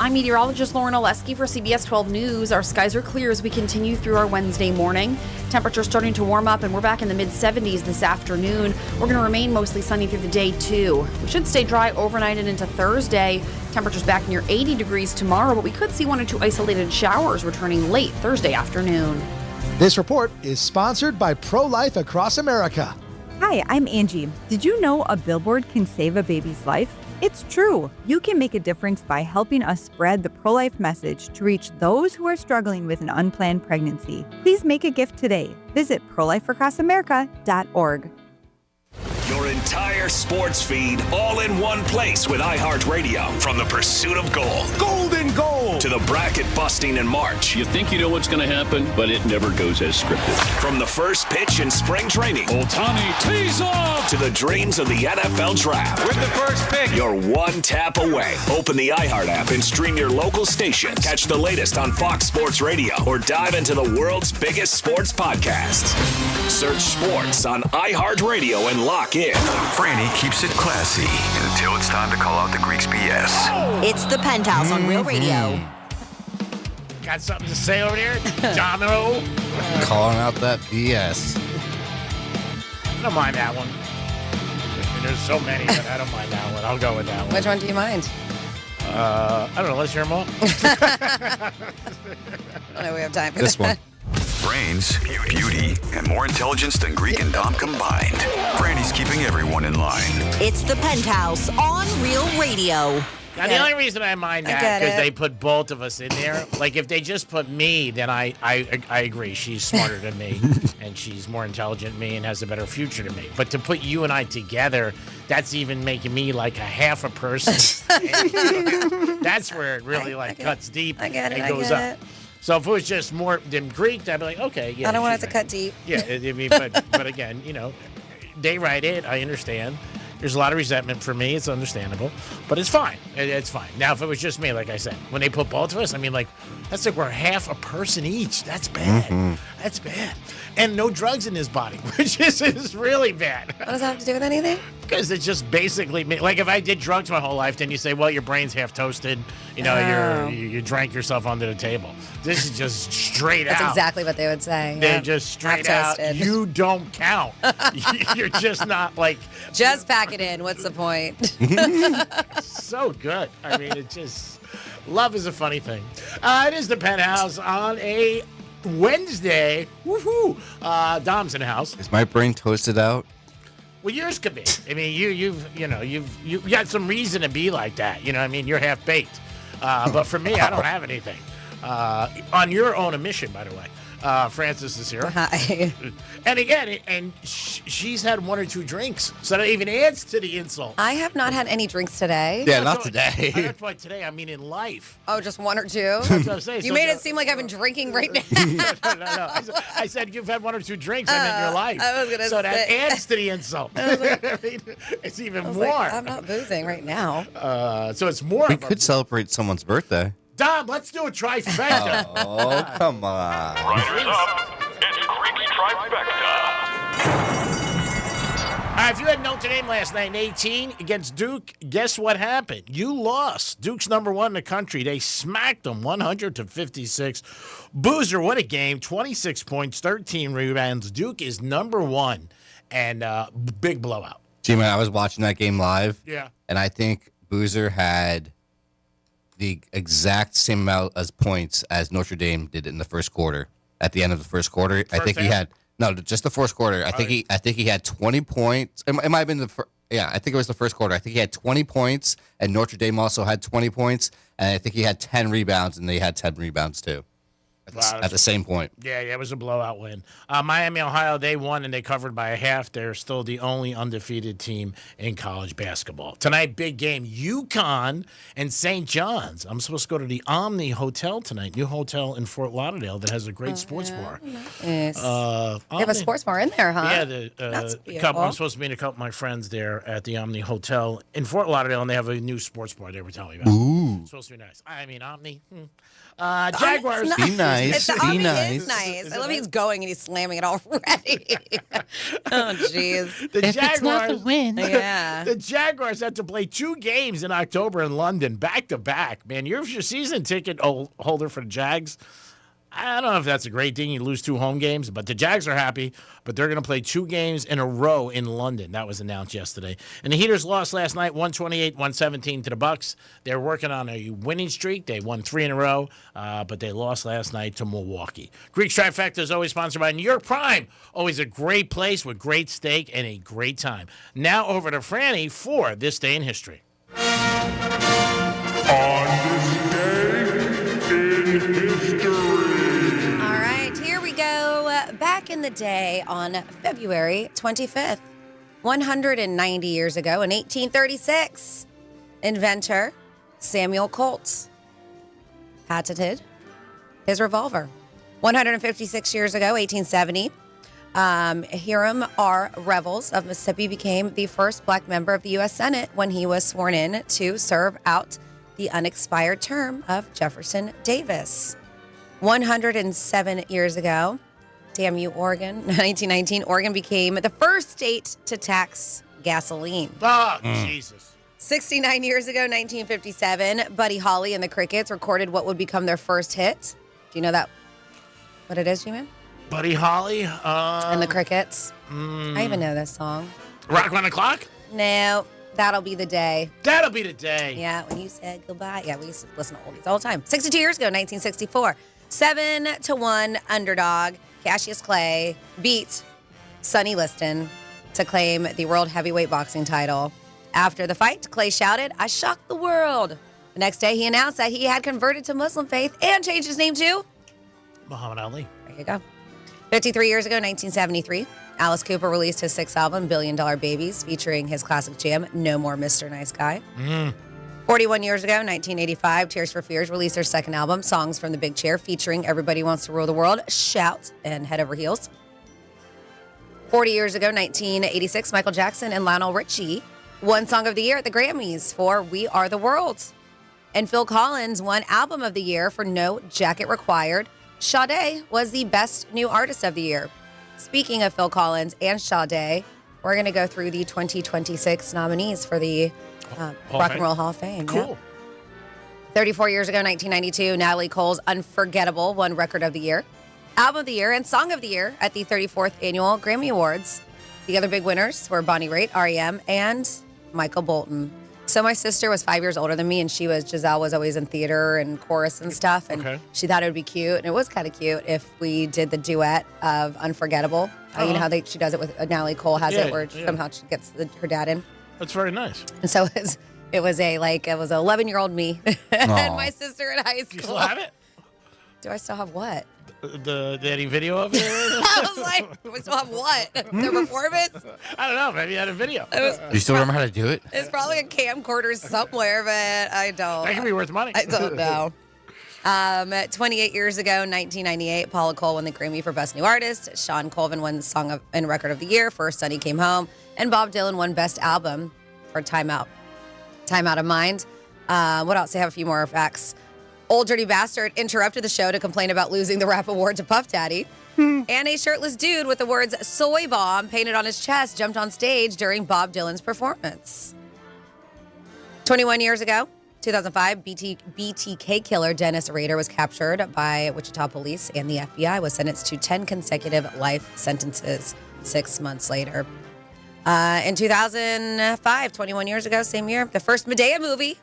I'm meteorologist Lauren Oleski for CBS 12 News. Our skies are clear as we continue through our Wednesday morning. Temperatures starting to warm up, and we're back in the mid-70s this afternoon. We're going to remain mostly sunny through the day, too. We should stay dry overnight and into Thursday. Temperatures back near 80 degrees tomorrow, but we could see 1 or 2 isolated showers returning late Thursday afternoon. This report is sponsored by Pro-Life Across America. Hi, I'm Angie. Did you know a billboard can save a baby's life? It's true. You can make a difference by helping us spread the pro-life message to reach those who are struggling with an unplanned pregnancy. Please make a gift today. Visit prolifeacrossamerica.org. Your entire sports feed all in one place with iHeartRadio. From the pursuit of gold, golden goal, to the bracket busting in March. You think you know what's going to happen, but it never goes as scripted. From the first pitch in spring training, Ohtani tees off, to the dreams of the NFL draft. with the first pick. You're one tap away. Open the iHeart app and stream your local stations. Catch the latest on Fox Sports Radio or dive into the world's biggest sports podcasts. Search sports on iHeartRadio and lock in. Franny keeps it classy until it's time to call out the Greeks BS. It's the Penthouse on Real Radio. Got something to say over there, Domino? Calling out that BS. I don't mind that one. I mean, there's so many, but I don't mind that one. I'll go with that one. Which one do you mind? I don't know. Let's hear them all. I don't know. We have time for This that. one. Brains, beauty, and more intelligence than Greek and Dom combined. Franny's keeping everyone in line. It's the Penthouse on Real Radio. Now, the only reason I mind that get because it. they put both of us in there. Like, if they just put me, then I agree. She's smarter than me, and she's more intelligent than me, and has a better future than me. But to put you and I together, that's even making me like a half a person. And, that's where it really cuts deep and goes up. So if it was just more than Greek, I'd be like, okay, yeah. I don't want it she's to cut deep. Yeah, I mean, but again, they write it. I understand. There's a lot of resentment for me. It's understandable, but it's fine. It's fine. Now, if it was just me, like I said, when they put both of us, I mean, like, that's like we're half a person each. That's bad. Mm-hmm. That's bad. And no drugs in his body, which is really bad. What does that have to do with anything? Because it's just basically me. Like, if I did drugs my whole life, then you say, well, your brain's half toasted. You drank yourself under the table. This is just straight That's out. exactly what they would say. They're yeah. just straight Half out. toasted. You don't count. You're just not like. Just pack it in. What's the point? So good. I mean, it's just. Love is a funny thing. It is the Penthouse on a Wednesday. Woohoo! Dom's in the house. Is my brain toasted out? Well, yours could be. I mean, you've got some reason to be like that. You know what I mean? You're half baked. But for me, I don't have anything. On your own admission, by the way. Francis is here. Hi. And again, she's had 1 or 2 drinks, so that even adds to the insult. I have not had any drinks today. Yeah, not today. Not by today. I mean, in life. Oh, just 1 or 2? That's what I'm saying. You So made the- it seem like I've been drinking right now. No. I said you've had 1 or 2 drinks. I meant your life. I was gonna so that say- adds to the insult. I mean, it's even I was more. like, I'm not boozing right now. So it's more. We of a- could celebrate someone's birthday. Dom, let's do a trifecta. Oh, come on. Riders up. It's Greek Trifecta. If you had Notre Dame last night in 18 against Duke, guess what happened? You lost. Duke's number 1 in the country. They smacked them 100-56. Boozer, what a game. 26 points, 13 rebounds. Duke is number 1. And big blowout. G-Man, I was watching that game live. Yeah. And I think Boozer had the exact same amount of points as Notre Dame did in the first quarter. At the end of the first quarter, I think he had just the first quarter. I think he had 20 points. It might have been I think it was the first quarter. I think he had 20 points, and Notre Dame also had 20 points, and I think he had 10 rebounds, and they had 10 rebounds too. At the same point. Yeah, it was a blowout win. Miami, Ohio, they won and they covered by a half. They're still the only undefeated team in college basketball. Tonight, big game, UConn and St. John's. I'm supposed to go to the Omni Hotel tonight, new hotel in Fort Lauderdale that has a great sports bar. Nice. They have a sports bar in there, huh? Yeah, That's I'm supposed to meet a couple of my friends there at the Omni Hotel in Fort Lauderdale, and they have a new sports bar they were telling me about. Ooh. It's supposed to be nice. I mean, Omni. Jaguars. It's Be nice. The Be Omni nice. is nice. I love he's going and he's slamming it already. Oh, jeez. The Jaguars. win. Yeah. The Jaguars had to play 2 games in October in London, back to back. Man, you're your season ticket holder for the Jags. I don't know if that's a great thing. You lose 2 home games, but the Jags are happy. But they're going to play 2 games in a row in London. That was announced yesterday. And the Heaters lost last night, 128-117 to the Bucks. They're working on a winning streak. They won 3 in a row, but they lost last night to Milwaukee. Greek Trifecta is always sponsored by New York Prime. Always a great place with great steak and a great time. Now over to Franny for This Day in History. On this day in history. All right, here we go. Back in the day on February 25th, 190 years ago in 1836, inventor Samuel Colt patented his revolver. 156 years ago, 1870, Hiram R. Revels of Mississippi became the first black member of the U.S. Senate when he was sworn in to serve out the unexpired term of Jefferson Davis. 107 years ago, damn you, Oregon, 1919, Oregon became the first state to tax gasoline. Oh, Jesus. 69 years ago, 1957, Buddy Holly and the Crickets recorded what would become their first hit. Do you know that? What it is, G-Man? Buddy Holly. And the Crickets. I even know this song. Rock Around the Clock? No, That'll Be the Day. That'll Be the Day. Yeah, when you said goodbye. Yeah, we used to listen to oldies all the time. 62 years ago, 1964. 7-1 underdog, Cassius Clay beat Sonny Liston to claim the World Heavyweight Boxing title. After the fight, Clay shouted, "I shocked the world." The next day, he announced that he had converted to Muslim faith and changed his name to Muhammad Ali. There you go. 53 years ago, 1973, Alice Cooper released his 6th album, Billion Dollar Babies, featuring his classic jam, No More Mr. Nice Guy. 41 years ago, 1985, Tears for Fears released their 2nd album, Songs from the Big Chair, featuring Everybody Wants to Rule the World, Shout, and Head Over Heels. 40 years ago, 1986, Michael Jackson and Lionel Richie won Song of the Year at the Grammys for We Are the World. And Phil Collins won Album of the Year for No Jacket Required. Sade was the Best New Artist of the Year. Speaking of Phil Collins and Sade, we're going to go through the 2026 nominees for the Rock and Roll Hall of Fame. Cool. Yeah. 34 years ago, 1992, Natalie Cole's Unforgettable won Record of the Year, Album of the Year, and Song of the Year at the 34th Annual Grammy Awards. The other big winners were Bonnie Raitt, R.E.M., and Michael Bolton. So my sister was 5 years older than me, and Giselle was always in theater and chorus and stuff, and she thought it would be cute, and it was kind of cute if we did the duet of Unforgettable. You know how she does it with Natalie Cole has it, where somehow she gets her dad in. That's very nice. And so it was a 11-year-old me and my sister in high school. Do you still have it? Do I still have what? Any video of it? I was like, do we still have what? The performance? I don't know. Maybe you had a video. Do you still remember how to do it? It's probably a camcorder somewhere, but I don't. That could be worth money. I don't know. 28 years ago, 1998, Paula Cole won the Grammy for Best New Artist. Sean Colvin won the Song and Record of the Year for Sunny Came Home. And Bob Dylan won Best Album for Time Out of Mind. What else? I have a few more facts. Old Dirty Bastard interrupted the show to complain about losing the rap award to Puff Daddy. And a shirtless dude with the words "Soy Bomb" painted on his chest jumped on stage during Bob Dylan's performance. 21 years ago, 2005, BTK killer Dennis Rader was captured by Wichita police, and the FBI was sentenced to 10 consecutive life sentences 6 months later. In 2005, 21 years ago, same year, the first Medea movie,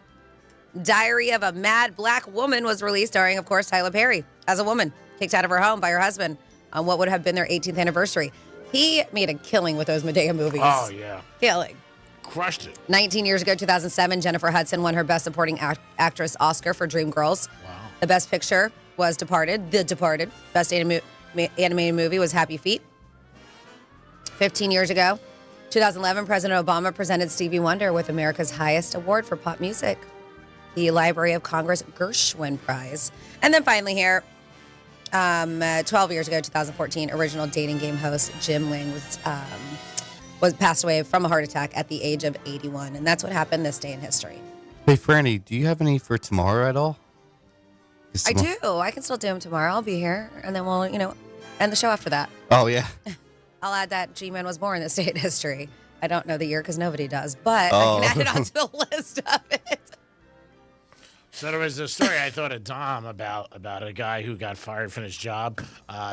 Diary of a Mad Black Woman, was released, starring, of course, Tyler Perry as a woman kicked out of her home by her husband on what would have been their 18th anniversary. He made a killing with those Medea movies. Oh, yeah. Killing. Crushed it. 19 years ago, 2007, Jennifer Hudson won her Best Supporting Actress Oscar for Dreamgirls. Wow. The Best Picture was Departed, The Departed. Best animated movie was Happy Feet. 15 years ago, 2011, President Obama presented Stevie Wonder with America's highest award for pop music, the Library of Congress Gershwin Prize. And then finally here, 12 years ago, 2014, original dating game host Jim Lang was passed away from a heart attack at the age of 81. And that's what happened this day in history. Hey, Franny, do you have any for tomorrow at all? I do. I can still do them tomorrow. I'll be here, and then we'll, end the show after that. Oh, yeah. I'll add that G-Man was born in this day in history. I don't know the year because nobody does, but Oh. I can add it onto the list of it. So there was a story I thought of Dom about a guy who got fired from his job.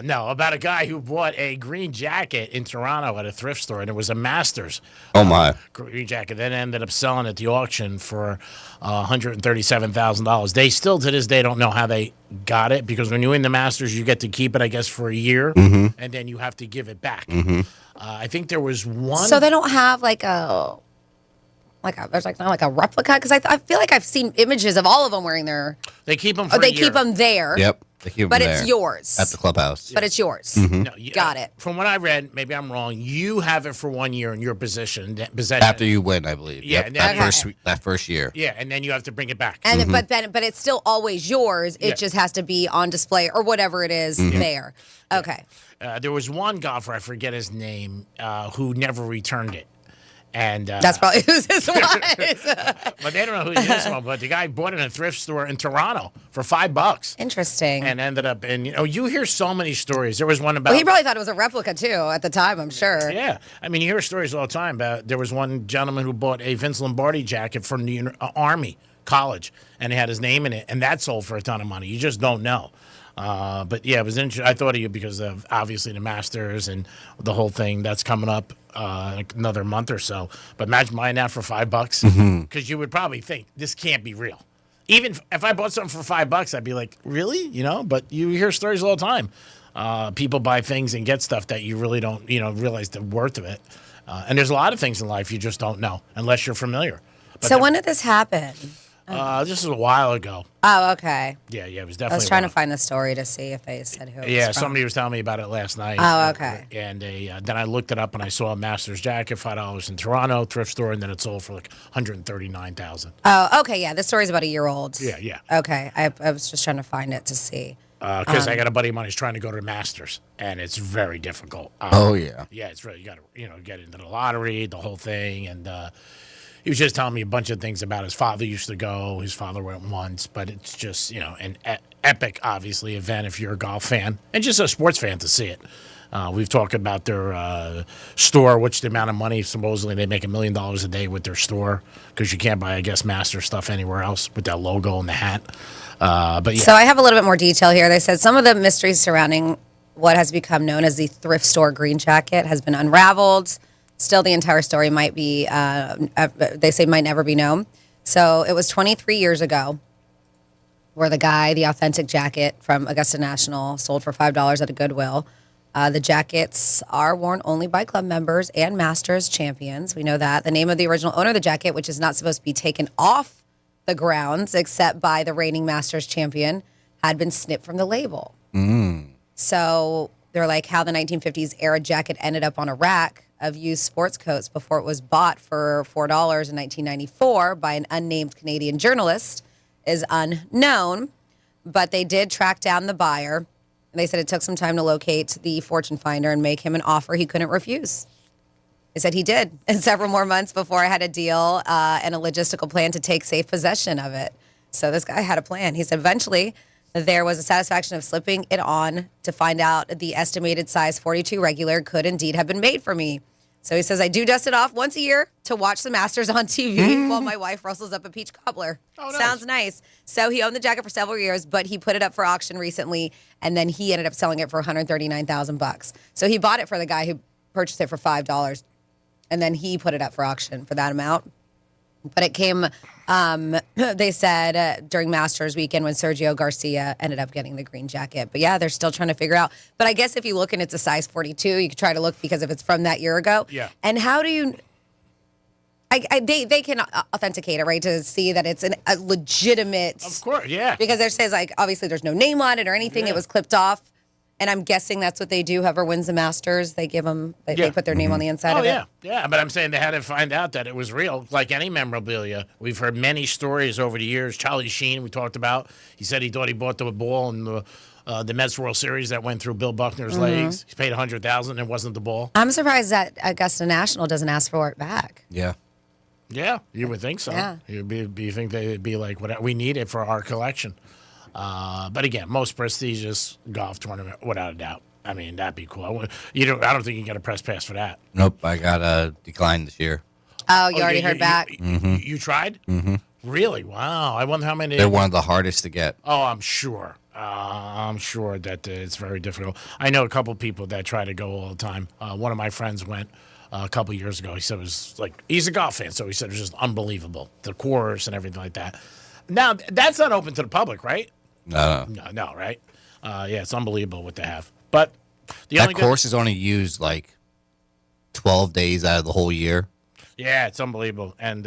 No, about a guy who bought a green jacket in Toronto at a thrift store, and it was a Masters. Oh, my. Green jacket. Then ended up selling at the auction for $137,000. They still, to this day, don't know how they got it, because when you win the Masters, you get to keep it, I guess, for a year, Mhm. and then you have to give it back. Mhm. I think there was one. So they don't have there's not like a replica, because I feel like I've seen images of all of them wearing their. They keep them for Oh, they a year. keep them there. Yep. They keep 'em But it's there yours. at the clubhouse. But it's yours. Mhm. No, Got it. From what I read, maybe I'm wrong, you have it for 1 year in your possession. After you win, I believe. Yeah, Yep, and that then- first year. Yeah, and then you have to bring it back. And but it's still always yours. It Yeah. just has to be on display or whatever it is there. Okay. There was one golfer, I forget his name, who never returned it. And That's probably who this was. but they don't know who this one. But the guy bought it in a thrift store in Toronto for $5. Interesting. And ended up in, you hear so many stories. There was one about. Well, he probably thought it was a replica too at the time, I'm sure. Yeah, I mean, you hear stories all the time about. There was one gentleman who bought a Vince Lombardi jacket from the Army college, and it had his name in it, and that sold for a ton of money. You just don't know. But yeah, it was interesting. I thought of you because of obviously the Masters and the whole thing that's coming up another month or so. But imagine buying that for $5, because you would probably think this can't be real. Even if I bought something for $5, I'd be like, really? But you hear stories all the time. People buy things and get stuff that you really don't, realize the worth of it. And there's a lot of things in life you just don't know unless you're familiar. But So when did this happen? this was a while ago. Oh, okay. Yeah, it was I definitely. was trying to find the story to see if they said who. It was from. Somebody was telling me about it last night. Oh, okay. And then I looked it up and I saw a Masters jacket, $5 in Toronto thrift store, and then it sold for like $139,000. Oh, okay. Yeah, this story's about a year old. Yeah. Okay, I was just trying to find it to see. Because I got a buddy of mine who's trying to go to the Masters, and it's very difficult. Oh, yeah. Yeah, it's really, you got to get into the lottery, the whole thing, and he was just telling me a bunch of things about his father used to go. His father went once, but it's just, an epic, obviously, event if you're a golf fan and just a sports fan to see it. We've talked about their store, which the amount of money, supposedly they make $1 million a day with their store, because you can't buy, I guess, Master stuff anywhere else with that logo and the hat. But yeah. So I have a little bit more detail here. They said some of the mysteries surrounding what has become known as the thrift store green jacket has been unraveled. Still, the entire story might be, they say, might never be known. So it was 23 years ago where the authentic jacket from Augusta National, sold for $5 at a Goodwill. The jackets are worn only by club members and Masters champions. We know that. The name of the original owner of the jacket, which is not supposed to be taken off the grounds except by the reigning Masters champion, had been snipped from the label. So they're like how the 1950s era jacket ended up on a rack of used sports coats before it was bought for $4 in 1994 by an unnamed Canadian journalist is unknown. But they did track down the buyer. They said it took some time to locate the fortune finder and make him an offer he couldn't refuse. They said he did, and several more months before I had a deal and a logistical plan to take safe possession of it. So this guy had a plan. He said eventually there was a satisfaction of slipping it on to find out the estimated size 42 regular could indeed have been made for me. So he says, I do dust it off once a year to watch the Masters on TV while my wife rustles up a peach cobbler. Oh, nice. Sounds nice. So he owned the jacket for several years, but he put it up for auction recently, and then he ended up selling it for $139,000. So he bought it for the guy who purchased it for $5, and then he put it up for auction for that amount. But it came, they said, during Masters weekend when Sergio Garcia ended up getting the green jacket. But yeah, they're still trying to figure out. But I guess if you look and it's a size 42, you could try to look because if it's from that year ago. Yeah. And how do you, they can authenticate it, right, to see that it's a legitimate. Of course, yeah. Because there says, like, obviously there's no name on it or anything. Yeah. It was clipped off. And I'm guessing that's what they do. Whoever wins the Masters, they give them, they put their name on the inside of it. Yeah, but I'm saying they had to find out that it was real, like any memorabilia. We've heard many stories over the years. Charlie Sheen, we talked about. He said he thought he bought the ball in the Mets World Series that went through Bill Buckner's legs. He paid $100,000 and it wasn't the ball. I'm surprised that Augusta National doesn't ask for it back. Yeah. Yeah, you would think so. Yeah. You think they'd be like, what we need it for our collection. But again, most prestigious golf tournament, without a doubt. I mean, that'd be cool. I don't think you can get a press pass for that. Nope, I got a decline this year. Oh, you already heard back? You tried? Mm-hmm. Really? Wow. I wonder how many. They're one of the hardest to get. Oh, I'm sure. I'm sure that it's very difficult. I know a couple people that try to go all the time. One of my friends went a couple years ago. He said it was like, he's a golf fan, so he said it was just unbelievable. The course and everything like that. Now, that's not open to the public, right? No, right? Yeah, it's unbelievable what they have. But that course is only used like 12 days out of the whole year. Yeah, it's unbelievable. And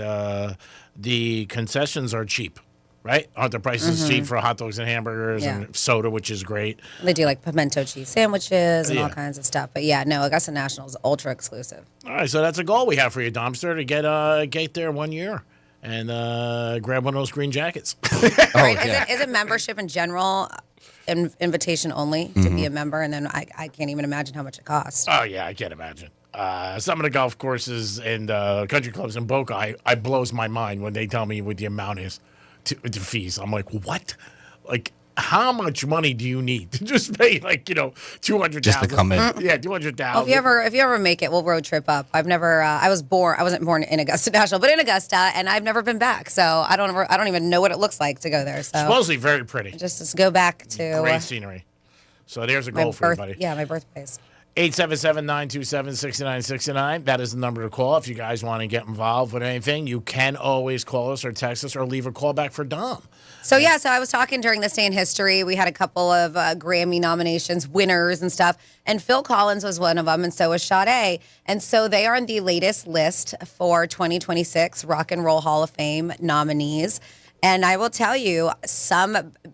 the concessions are cheap, right? Aren't the prices cheap for hot dogs and hamburgers and soda, which is great? They do like pimento cheese sandwiches and all kinds of stuff. But yeah, no, Augusta National is ultra exclusive. All right, so that's a goal we have for you, Domster, to get there 1 year and grab one of those green jackets. Right? Is it membership in general? Invitation only to be a member, and then I can't even imagine how much it costs. Oh yeah, I can't imagine. Some of the golf courses and country clubs in Boca, I blows my mind when they tell me what the amount is to fees. I'm like, what? Like, how much money do you need to just pay $200,000 just to come in? Yeah, $200,000. Well, if you ever make it, we'll road trip up. I've never. I wasn't born in Augusta National, but in Augusta, and I've never been back. So I don't even know what it looks like to go there. So supposedly very pretty. Just go back to great scenery. So there's a goal for you, buddy. Yeah, my birthplace. 877-927-6969. That is the number to call if you guys want to get involved with anything. You can always call us or text us or leave a call back for Dom. So I was talking during this day in history. We had a couple of Grammy nominations, winners and stuff, and Phil Collins was one of them, and so was Sade. And so they are on the latest list for 2026 Rock and Roll Hall of Fame nominees. And I will tell you,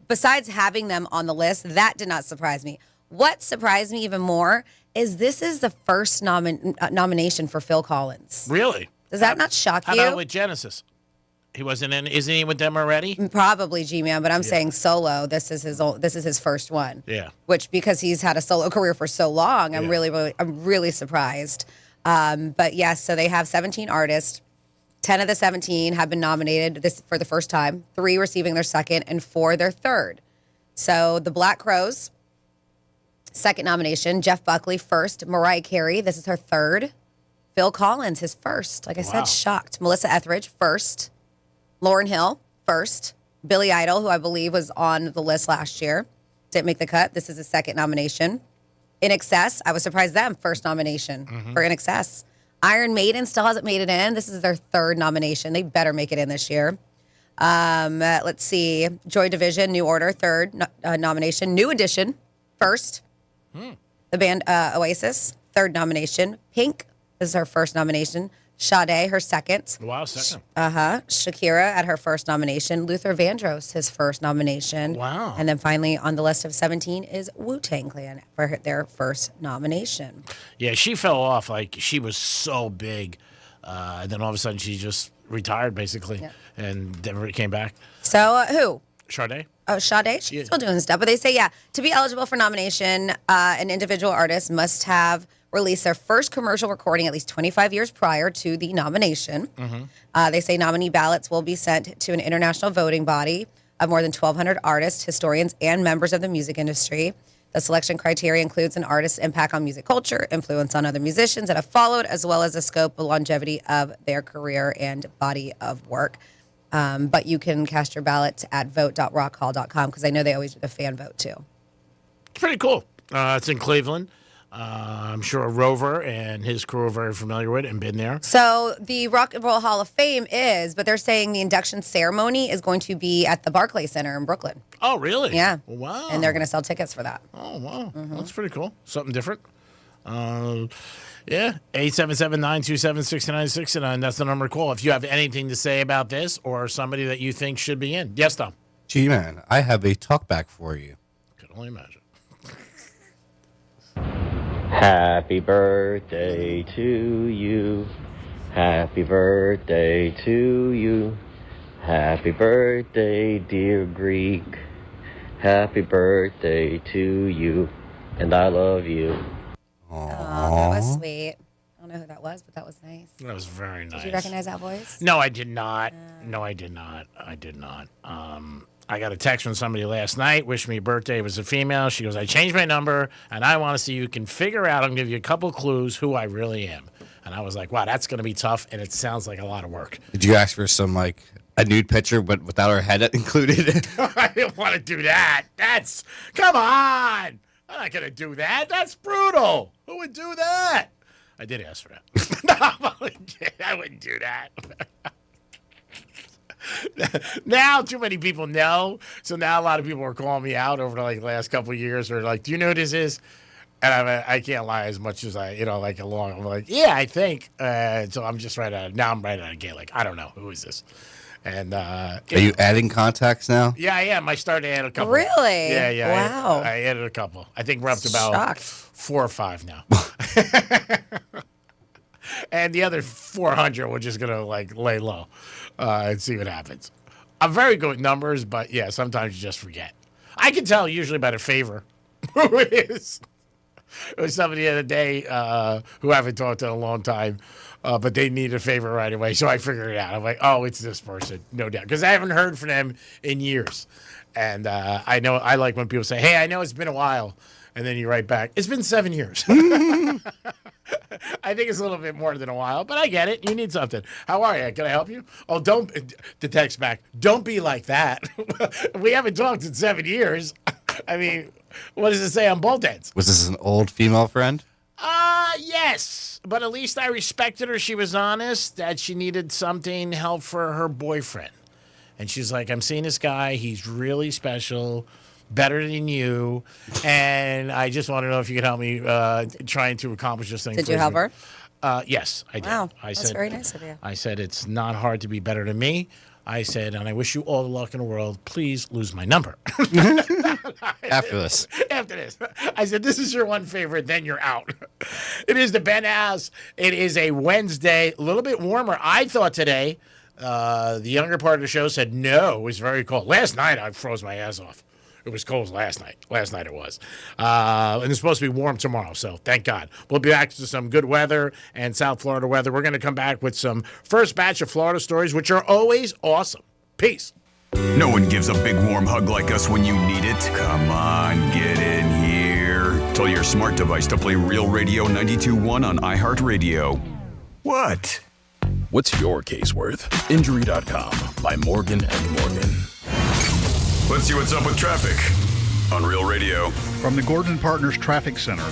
besides having them on the list, that did not surprise me. What surprised me even more is this is the first nomination for Phil Collins. Really? Does that not shock you? How about with Genesis? He wasn't in. Isn't he with them already? Probably G-Man, but I'm saying solo. This is his first one. Yeah. Which, because he's had a solo career for so long, I'm really surprised. But yes, so they have 17 artists. 10 of the 17 have been nominated for the first time. 3 receiving their second, and 4 their third. So the Black Crowes, second nomination. Jeff Buckley, first. Mariah Carey, this is her third. Phil Collins, his first. Like I said, shocked. Melissa Etheridge, first. Lauryn Hill, first. Billy Idol, who I believe was on the list last year, didn't make the cut. This is his second nomination. In Excess, I was surprised them, first nomination for In Excess. Iron Maiden still hasn't made it in. This is their third nomination. They better make it in this year. Let's see. Joy Division, New Order, third nomination. New Edition, first. The band Oasis, third nomination. Pink, this is her first nomination. Sade, her second. Wow, second. Shakira at her first nomination. Luther Vandross, his first nomination. Wow. And then finally on the list of 17 is Wu-Tang Clan for their first nomination. Yeah, she fell off. Like, she was so big. And then all of a sudden she just retired, basically, and never came back. So who? Sade. Oh, Sade? She's still doing stuff. But they say, to be eligible for nomination, an individual artist must have released their first commercial recording at least 25 years prior to the nomination. They say nominee ballots will be sent to an international voting body of more than 1,200 artists, historians, and members of the music industry. The selection criteria includes an artist's impact on music culture, influence on other musicians that have followed, as well as the scope and longevity of their career and body of work. But you can cast your ballot at vote.rockhall.com because I know they always do the fan vote too. It's pretty cool. It's in Cleveland. I'm sure Rover and his crew are very familiar with it and been there. So the Rock and Roll Hall of Fame but they're saying the induction ceremony is going to be at the Barclays Center in Brooklyn. Oh, really? Yeah. Wow. And they're going to sell tickets for that. Oh, wow. That's pretty cool. Something different. 877-927-6969. That's the number to call if you have anything to say about this or somebody that you think should be in. Yes, Tom. G-Man, I have a talkback for you. Can only imagine. Happy birthday to you. Happy birthday to you. Happy birthday, dear Greek. Happy birthday to you. And I love you. Oh, that was sweet. don't know who that was, but that was nice. That was very nice. Did you recognize that voice? No, I did not. No, I did not. I got a text from somebody last night, wished me birthday. It was a female. She goes, I changed my number, and I want to see you can figure out, I'm going to give you a couple clues who I really am. And I was like, wow, that's going to be tough, and it sounds like a lot of work. Did you ask for some, like, a nude picture, but without her head included? I didn't want to do that. Come on. I'm not going to do that. That's brutal. Who would do that? I did ask for that. No, I wouldn't do that. Now too many people know, so now a lot of people are calling me out over the last couple of years. They're like, "Do you know who this is?" And I can't lie as much as I'm like, "Yeah, I think." So I'm just right out of gate. Like, I don't know who is this. And are you adding contacts now? Yeah, I am. I started to add a couple. Really? Yeah. Wow. I added a couple. I think we're up to about Shocked. 4 or 5 now. And the other 400, we're just gonna lay low and see what happens. I'm very good with numbers, but yeah, sometimes you just forget. I can tell usually by the favor who it is. It was somebody the other day who I haven't talked to in a long time, but they need a favor right away, so I figured it out. I'm like, oh, it's this person, no doubt, because I haven't heard from them in years. And I know I like when people say, hey, I know it's been a while. And then you write back, it's been 7 years. I think it's a little bit more than a while, but I get it. You need something. How are you? Can I help you? Oh, don't, the text back, don't be like that. We haven't talked in 7 years. I mean, what does it say on both ends? Was this an old female friend? Yes. But at least I respected her. She was honest that she needed something, help for her boyfriend. And she's like, I'm seeing this guy. He's really special. Better than you, and I just want to know if you could help me trying to accomplish this thing. Did you help her? Yes, I did. Wow, I that's said, very nice of you. I said, it's not hard to be better than me. I said, and I wish you all the luck in the world. Please lose my number. After this. After this. I said, this is your one favorite, then you're out. It is the Penthouse. It is a Wednesday, a little bit warmer. I thought today, the younger part of the show said, no, it was very cold. Last night, I froze my ass off. It was cold last night. Last night it was. And it's supposed to be warm tomorrow, so thank God. We'll be back to some good weather and South Florida weather. We're going to come back with some first batch of Florida stories, which are always awesome. Peace. No one gives a big warm hug like us when you need it. Come on, get in here. Tell your smart device to play Real Radio 92.1 on iHeartRadio. What? What's your case worth? Injury.com by Morgan & Morgan. Let's see what's up with traffic on Real Radio. From the Gordon Partners Traffic Center.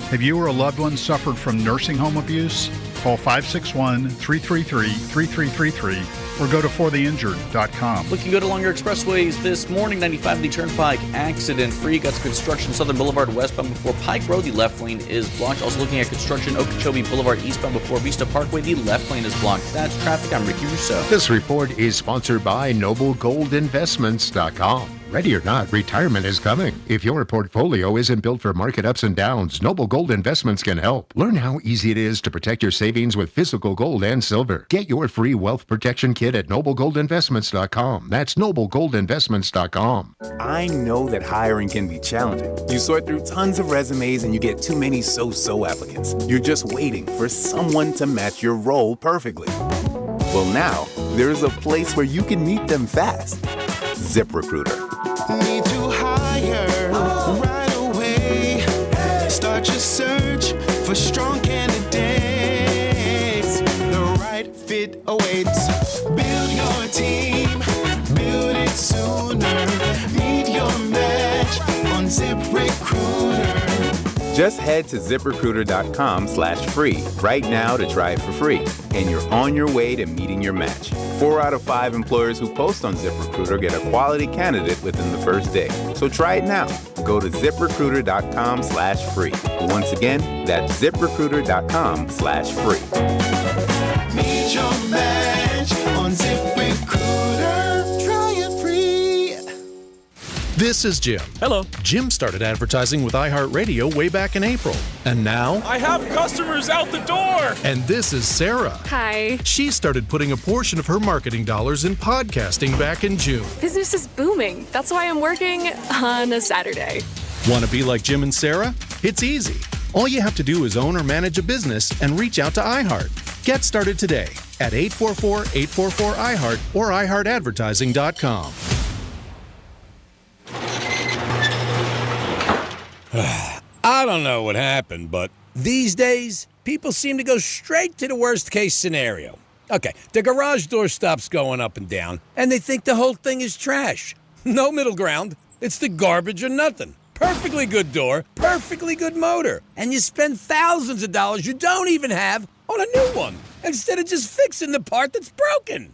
Have you or a loved one suffered from nursing home abuse? Call 561-333-3333 or go to fortheinjured.com. Looking good along your expressways this morning. 95 the Turnpike, accident-free. Got some construction Southern Boulevard westbound before Pike Road. The left lane is blocked. Also looking at construction Okeechobee Boulevard eastbound before Vista Parkway. The left lane is blocked. That's traffic. I'm Ricky Rousseau. This report is sponsored by NobleGoldInvestments.com. Ready or not, retirement is coming. If your portfolio isn't built for market ups and downs, Noble Gold Investments can help. Learn how easy it is to protect your savings with physical gold and silver. Get your free wealth protection kit at NobleGoldInvestments.com. That's NobleGoldInvestments.com. I know that hiring can be challenging. You sort through tons of resumes and you get too many so-so applicants. You're just waiting for someone to match your role perfectly. Well, now, there's a place where you can meet them fast. ZipRecruiter. Need to hire right away. Start your search for strong candidates. The right fit awaits. Build your team. Build it sooner. Meet your match on ZipRecruiter. Just head to ZipRecruiter.com/free right now to try it for free. And you're on your way to meeting your match. 4 out of 5 employers who post on ZipRecruiter get a quality candidate within the first day. So try it now. Go to ZipRecruiter.com/free. Once again, that's ZipRecruiter.com/free. Meet your match on ZipRecruiter. Try it free. This is Jim. Hello. Jim started advertising with iHeartRadio way back in April. And now... I have customers out the door. And this is Sarah. Hi. She started putting a portion of her marketing dollars in podcasting back in June. Business is booming. That's why I'm working on a Saturday. Want to be like Jim and Sarah? It's easy. All you have to do is own or manage a business and reach out to iHeart. Get started today at 844-844-iHeart or iHeartAdvertising.com. I don't know what happened, but these days, people seem to go straight to the worst-case scenario. Okay, the garage door stops going up and down, and they think the whole thing is trash. No middle ground. It's the garbage or nothing. Perfectly good door, perfectly good motor, and you spend thousands of dollars you don't even have on a new one, instead of just fixing the part that's broken.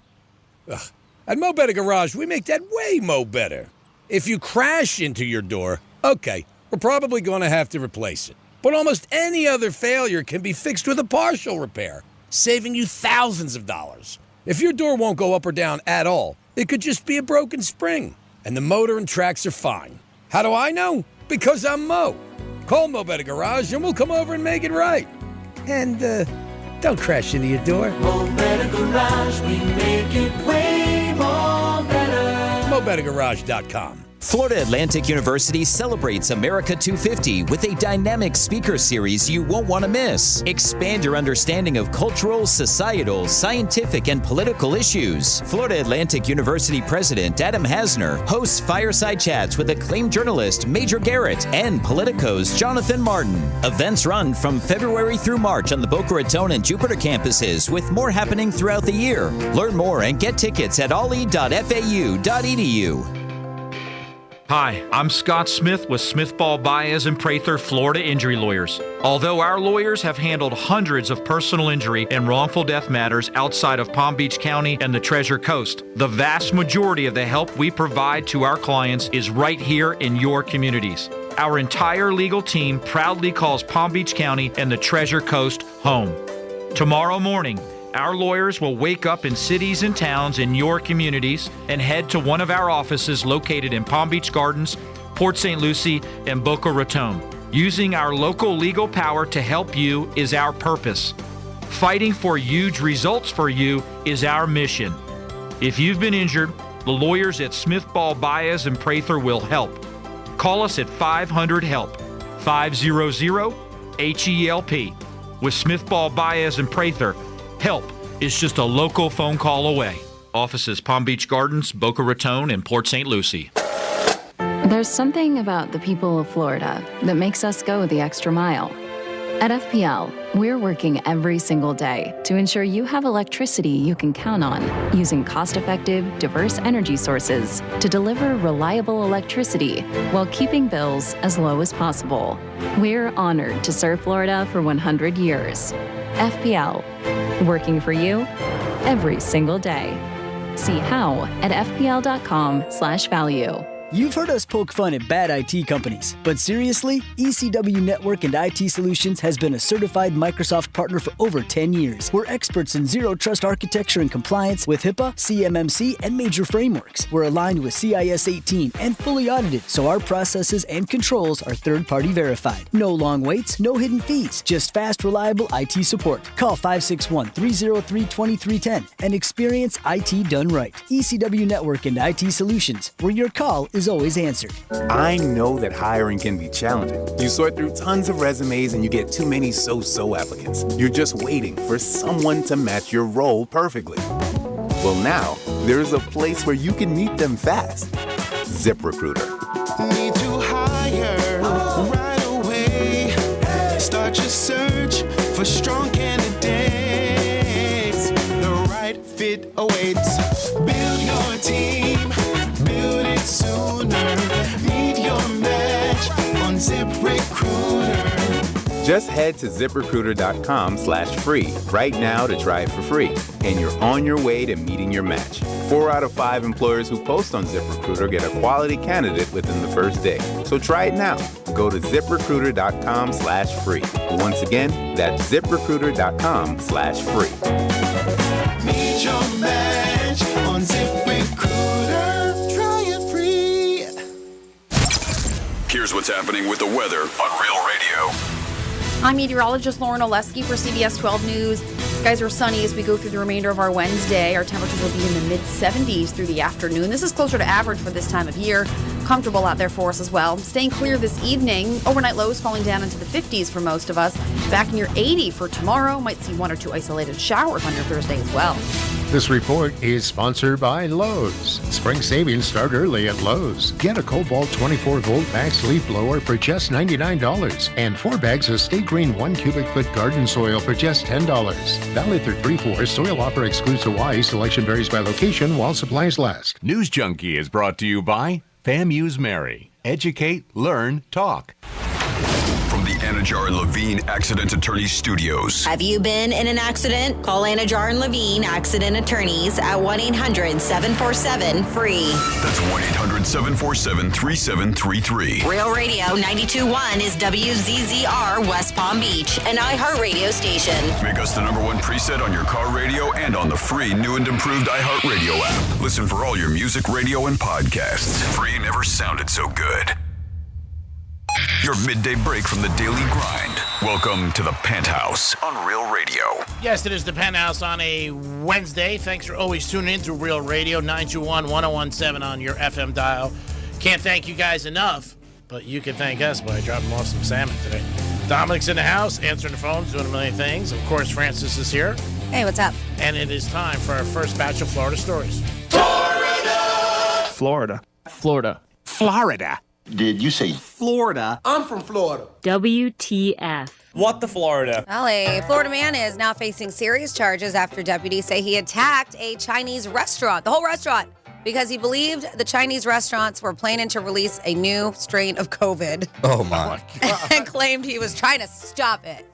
Ugh. At Mo Better Garage, we make that way mo better. If you crash into your door, okay, we're probably going to have to replace it. But almost any other failure can be fixed with a partial repair, saving you thousands of dollars. If your door won't go up or down at all, it could just be a broken spring, and the motor and tracks are fine. How do I know? Because I'm Mo. Call Mo Better Garage and we'll come over and make it right. And, don't crash into your door. Mo Better Garage, we make it way more better. MoBetterGarage.com. Florida Atlantic University celebrates America 250 with a dynamic speaker series you won't want to miss. Expand your understanding of cultural, societal, scientific, and political issues. Florida Atlantic University President Adam Hasner hosts fireside chats with acclaimed journalist Major Garrett and Politico's Jonathan Martin. Events run from February through March on the Boca Raton and Jupiter campuses, with more happening throughout the year. Learn more and get tickets at ole.fau.edu. Hi, I'm Scott Smith with Smith Ball Baez and Prather Florida Injury Lawyers. Although our lawyers have handled hundreds of personal injury and wrongful death matters outside of Palm Beach County and the Treasure Coast, the vast majority of the help we provide to our clients is right here in your communities. Our entire legal team proudly calls Palm Beach County and the Treasure Coast home. Tomorrow morning, our lawyers will wake up in cities and towns in your communities and head to one of our offices located in Palm Beach Gardens, Port St. Lucie, and Boca Raton. Using our local legal power to help you is our purpose. Fighting for huge results for you is our mission. If you've been injured, the lawyers at Smith Ball Baez and Prather will help. Call us at 500-HELP, 500-HELP. With Smith Ball Baez and Prather, help is just a local phone call away. Offices Palm Beach Gardens, Boca Raton, and Port St. Lucie. There's something about the people of Florida that makes us go the extra mile. At FPL, we're working every single day to ensure you have electricity you can count on, using cost-effective, diverse energy sources to deliver reliable electricity while keeping bills as low as possible. We're honored to serve Florida for 100 years. FPL, working for you every single day. See how at fpl.com/value. You've heard us poke fun at bad IT companies, but seriously, ECW Network and IT Solutions has been a certified Microsoft partner for over 10 years. We're experts in zero trust architecture and compliance with HIPAA, CMMC, and major frameworks. We're aligned with CIS 18 and fully audited, so our processes and controls are third-party verified. No long waits, no hidden fees, just fast, reliable IT support. Call 561-303-2310 and experience IT done right. ECW Network and IT Solutions, where your call is always answered. I know that hiring can be challenging. You sort through tons of resumes and you get too many so-so applicants. You're just waiting for someone to match your role perfectly. Well, now there's a place where you can meet them fast. ZipRecruiter. Need to hire right away. Start your search for strong candidates. The right fit awaits. Build your team. Build it sooner. Meet your match on ZipRecruiter. Just head to ZipRecruiter.com/free right now to try it for free. And you're on your way to meeting your match. 4 out of 5 employers who post on ZipRecruiter get a quality candidate within the first day. So try it now. Go to ZipRecruiter.com/free. Once again, that's ZipRecruiter.com/free. Meet your match on ZipRecruiter. Try it free. Here's what's happening with the weather on Real Radio. I'm meteorologist Lauren Oleski for CBS 12 News. Skies are sunny as we go through the remainder of our Wednesday. Our temperatures will be in the mid-70s through the afternoon. This is closer to average for this time of year. Comfortable out there for us as well. Staying clear this evening. Overnight lows falling down into the 50s for most of us. Back near 80 for tomorrow. Might see 1 or 2 isolated showers on your Thursday as well. This report is sponsored by Lowe's. Spring savings start early at Lowe's. Get a Cobalt 24-volt max leaf blower for just $99 and 4 bags of Stay Green 1 cubic foot garden soil for just $10. Valid through 3/4. Soil offer excludes Hawaii. Selection varies by location while supplies last. News Junkie is brought to you by FAMU's Mary. Educate, learn, talk. From the Anajar and Levine Accident Attorneys Studios. Have you been in an accident? Call Anajar and Levine Accident Attorneys at 1-800-747-FREE. That's 1-800-747-3733. Real Radio 92.1 is WZZR West Palm Beach, an iHeartRadio station. Make us the #1 preset on your car radio and on the free new and improved iHeartRadio app. Listen for all your music, radio, and podcasts. Free never sounded so good. Your midday break from the daily grind. Welcome to the Penthouse on Real Radio. Yes, it is the Penthouse on a Wednesday. Thanks for always tuning in through Real Radio 921-1017 on your FM dial. Can't thank you guys enough, but you can thank us by dropping off some salmon today. Dominic's in the house, answering the phones, doing a million things. Of course, Francis is here. Hey, what's up? And it is time for our first batch of Florida stories. Florida. Florida. Did you say Florida? I'm from Florida. WTF. What the Florida? Well, a Florida man is now facing serious charges after deputies say he attacked a Chinese restaurant, the whole restaurant, because he believed the Chinese restaurants were planning to release a new strain of COVID. Oh, my. And claimed he was trying to stop it.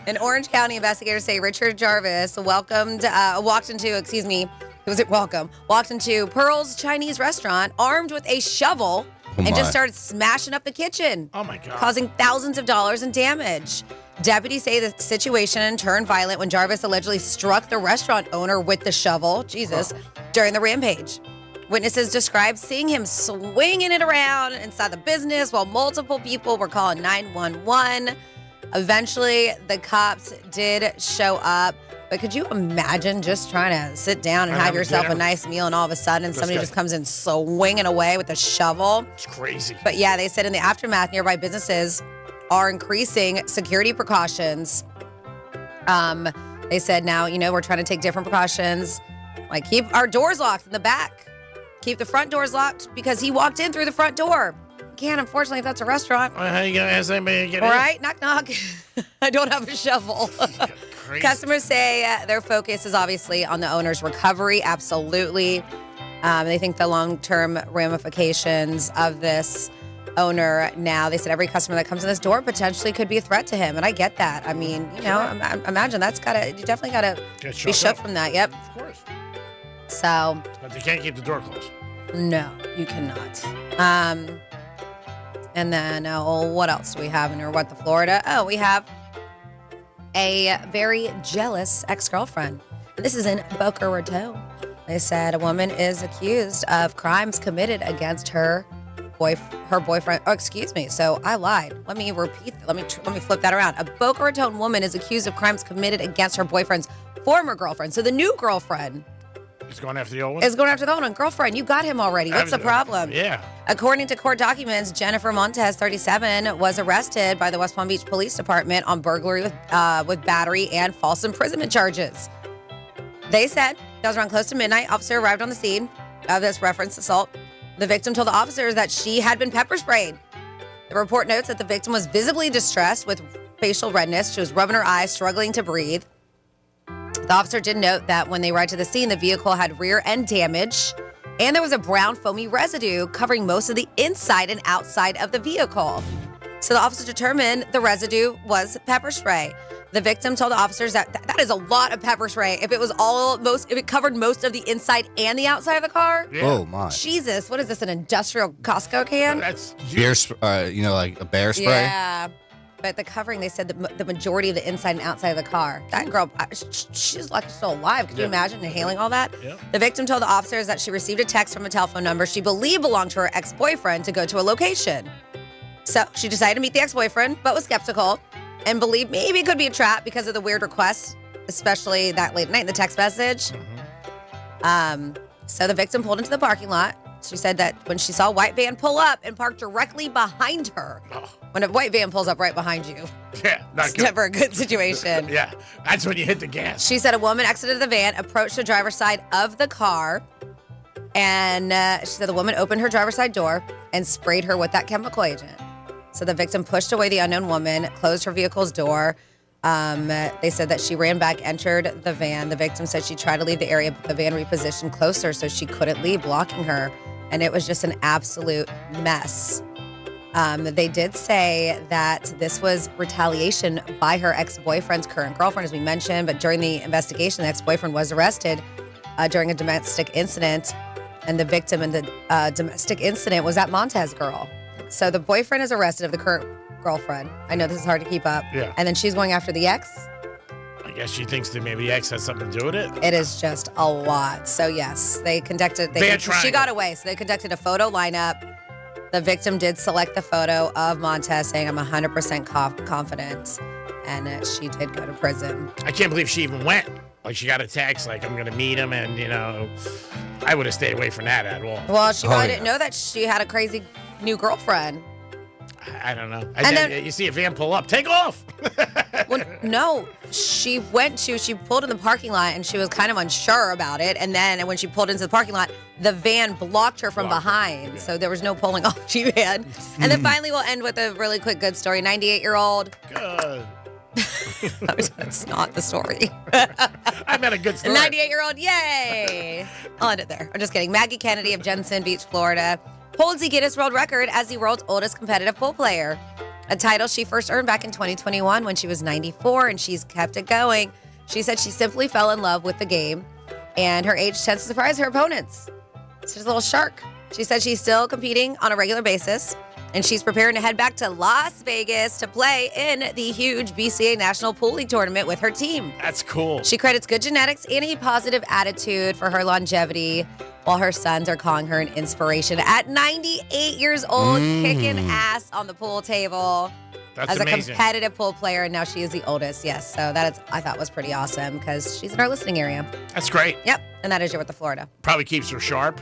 In Orange County, investigators say Richard Jarvis walked into Pearl's Chinese restaurant armed with a shovel and just started smashing up the kitchen. Oh, my God. Causing thousands of dollars in damage. Deputies say the situation turned violent when Jarvis allegedly struck the restaurant owner with the shovel, during the rampage. Witnesses described seeing him swinging it around inside the business while multiple people were calling 911. Eventually, the cops did show up. But could you imagine just trying to sit down and have yourself a nice meal and all of a sudden somebody just comes in swinging away with a shovel? It's crazy. But yeah, they said in the aftermath, nearby businesses are increasing security precautions. They said now, we're trying to take different precautions, like keep our doors locked in the back. Keep the front doors locked because he walked in through the front door. You can't, unfortunately, if that's a restaurant. How are you going to ask anybody to get in? All right, knock, knock. I don't have a shovel. Customers say their focus is obviously on the owner's recovery. Absolutely. They think the long-term ramifications of this owner now. They said every customer that comes in this door potentially could be a threat to him. And I get that. I mean, imagine you definitely got to be shook from that. Yep. Of course. So. But they can't keep the door closed. No, you cannot. And then what else do we have in here? What the Florida? Oh, we have a very jealous ex-girlfriend. This is in Boca Raton. They said a woman is accused of crimes committed against her boyfriend. Oh, excuse me. So I lied. Let me repeat. Let me flip that around. A Boca Raton woman is accused of crimes committed against her boyfriend's former girlfriend. So the new girlfriend is going after the old one? Is going after the old one. Girlfriend, you got him already. What's the problem? Yeah. According to court documents, Jennifer Montez, 37, was arrested by the West Palm Beach Police Department on burglary with battery and false imprisonment charges. They said that was around close to midnight. Officer arrived on the scene of this referenced assault. The victim told the officers that she had been pepper sprayed. The report notes that the victim was visibly distressed with facial redness. She was rubbing her eyes, struggling to breathe. The officer did note that when they arrived to the scene, the vehicle had rear end damage, and there was a brown foamy residue covering most of the inside and outside of the vehicle. So the officer determined the residue was pepper spray. The victim told the officers that is a lot of pepper spray. If it covered most of the inside and the outside of the car. Yeah. Oh my! Jesus, what is this? An industrial Costco can? That's beer, like a bear spray. Yeah. But the covering, they said the majority of the inside and outside of the car. That girl, she's lucky she's still alive. Could you imagine inhaling all that? Yeah. The victim told the officers that she received a text from a telephone number she believed belonged to her ex-boyfriend to go to a location. So she decided to meet the ex-boyfriend, but was skeptical and believed maybe it could be a trap because of the weird request especially that late at night in the text message. So the victim pulled into the parking lot. She said that when she saw a white van pull up and park directly behind her, when a white van pulls up right behind you, not it's good. never a good situation. Yeah, that's when you hit the gas. She said a woman exited the van, approached the driver's side of the car, and she said the woman opened her driver's side door and sprayed her with that chemical agent. So the victim pushed away the unknown woman, closed her vehicle's door. They said that she ran back, entered the van. The victim said she tried to leave the area, but the van repositioned closer so she couldn't leave, blocking her. And it was just an absolute mess. They did say that this was retaliation by her ex-boyfriend's current girlfriend, as we mentioned. But during the investigation, the ex-boyfriend was arrested during a domestic incident. And the victim in the domestic incident was that Montez girl. So the boyfriend is arrested of the current girlfriend. I know this is hard to keep up. Yeah. And then she's going after the ex. I guess she thinks that maybe the ex has something to do with it. It is just a lot. So yes, they conducted. She got away. So they conducted a photo lineup. The victim did select the photo of Montez, saying, "I'm 100% confident," and she did go to prison. I can't believe she even went. Like, she got a text, like, I'm going to meet him, and, I would have stayed away from that at all. Well, she probably didn't know that she had a crazy new girlfriend. I don't know. And then you see a van pull up, take off. Well, no, she pulled in the parking lot and she was kind of unsure about it. And then when she pulled into the parking lot, the van blocked her from behind. Yeah. So there was no pulling off she had. And then finally we'll end with a really quick good story. 98-year-old. Good. That's not the story. I meant a good story. 98-year-old, yay. I'll end it there. I'm just kidding. Maggie Kennedy of Jensen Beach, Florida, holds the Guinness World Record as the world's oldest competitive pool player. A title she first earned back in 2021 when she was 94, and she's kept it going. She said she simply fell in love with the game, and her age tends to surprise her opponents. She's a little shark. She said she's still competing on a regular basis, and she's preparing to head back to Las Vegas to play in the huge BCA National Pool League tournament with her team. That's cool. She credits good genetics and a positive attitude for her longevity, while her sons are calling her an inspiration. At 98 years old, kicking ass on the pool table. That's as amazing. A competitive pool player, and now she is the oldest. Yes, so I thought was pretty awesome because she's in our listening area. That's great. Yep, and that is your With the Florida. Probably keeps her sharp.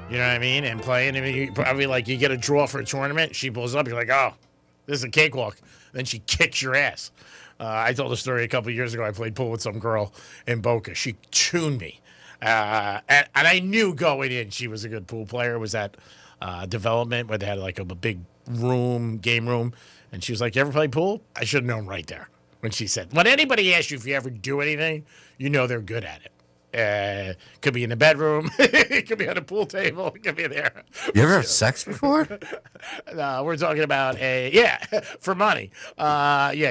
You know what I mean? And playing. I mean, you probably you get a draw for a tournament. She pulls up. You're like, oh, this is a cakewalk. Then she kicks your ass. I told a story a couple of years ago. I played pool with some girl in Boca. She tuned me. And I knew going in she was a good pool player. It was at development where they had like a big room, game room. And she was like, you ever play pool? I should have known right there when she said, when anybody asks you if you ever do anything, you know they're good at it. Could be in the bedroom. It could be on a pool table. It could be there. You ever have sex before? No, we're talking about for money.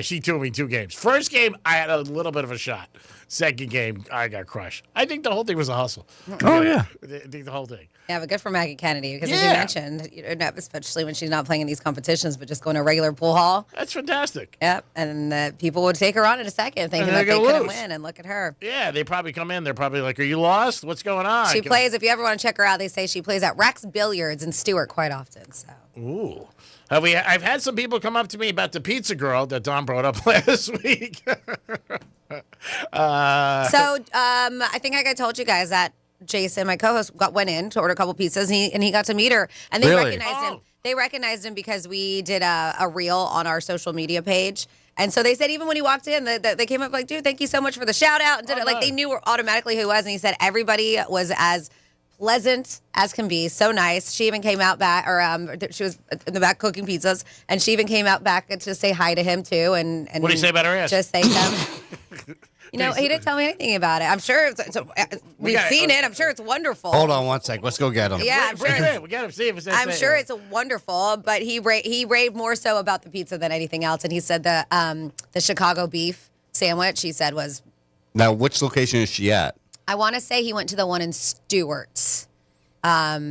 She tuned me 2 games. First game, I had a little bit of a shot. Second game, I got crushed. I think the whole thing was a hustle. Oh, yeah. I think the whole thing. Yeah, but good for Maggie Kennedy because as you mentioned, especially when she's not playing in these competitions, but just going to a regular pool hall. That's fantastic. Yep, and people would take her on in a second thinking that they couldn't win, and look at her. Yeah, they probably come in. They're probably like, are you lost? What's going on? She plays, if you ever want to check her out, they say she plays at Rex Billiards in Stewart quite often. So. Ooh. I've had some people come up to me about the pizza girl that Don brought up last week. I think I told you guys that Jason, my co-host, went in to order a couple pizzas, and he got to meet her, and they recognized him. They recognized him because we did a reel on our social media page. And so they said even when he walked in, they came up like, dude, thank you so much for the shout out. And did it. Like they knew automatically who he was. And he said everybody was as pleasant as can be. So nice. She even came out back, she was in the back cooking pizzas. And she even came out back to say hi to him too. And what did he say about her ass? Just thank him. He didn't tell me anything about it. I'm sure we've seen it. I'm sure it's wonderful. Hold on one sec. Let's go get him. Yeah, I'm sure. We got to see if it's. I'm sure it's wonderful, but he raved more so about the pizza than anything else. And he said the Chicago beef sandwich, he said, was. Now, which location is she at? I want to say he went to the one in Stewart.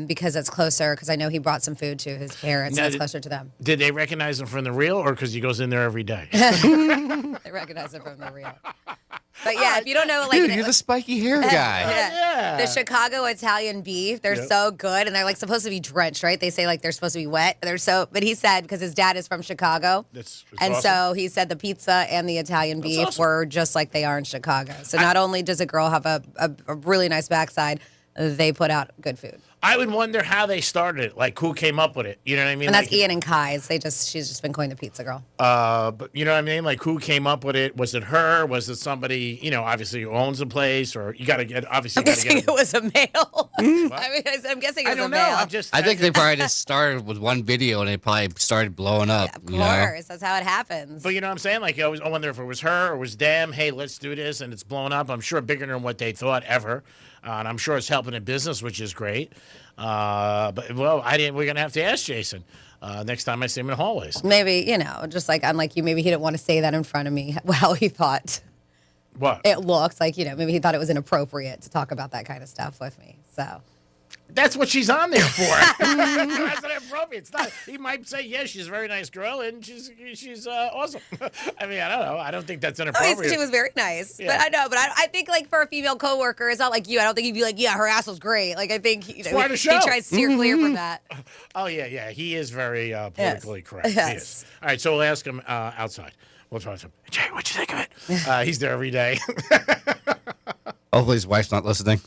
because it's closer. Because I know he brought some food to his parents, Now, and it's closer to them. Did they recognize him from the reel, or because he goes in there every day? They recognize it from the reel. But yeah, if you don't know, like, Dude, you're the spiky hair guy. Yeah. The Chicago Italian beef, they're so good, and they're like supposed to be drenched, right? They say like they're supposed to be wet. But he said because his dad is from Chicago, and so he said the pizza and the Italian beef were just like they are in Chicago. So not only does a girl have a really nice backside, they put out good food. I would wonder how they started it, like who came up with it. You know what I mean? And that's Like, Ian and Kai's. She's just been calling the pizza girl. but you know what I mean? Like who came up with it? Was it her? Was it somebody, obviously who owns the place? Or you got to get, obviously, I'm guessing it was a male. I'm guessing it was a male. I think they probably just started with one video and it probably started blowing up. Of course. That's how it happens. But you know what I'm saying? Like I wonder if it was her or was them. Hey, let's do this, and it's blown up. I'm sure bigger than what they thought ever, and I'm sure it's helping in business, which is great. But we're gonna have to ask Jason next time I see him in the hallways. Maybe just like unlike you, maybe he didn't want to say that in front of me. Well, he thought what it looks like. Maybe he thought it was inappropriate to talk about that kind of stuff with me. So. That's what she's on there for. That's not appropriate. It's not. He might say, "Yes, she's a very nice girl, and she's awesome." I mean, I don't know. I don't think that's inappropriate. She was very nice, Yeah. but I know. But I think like for a female coworker, it's not like you. I don't think you'd be like, "Yeah, her ass was great." Like I think he part of the show. tries to steer clear from that. Oh yeah. He is very politically correct. Yes. He is. All right, so we'll ask him outside. We'll talk to him. Jay, what'd you think of it? He's there every day. Hopefully his wife's not listening.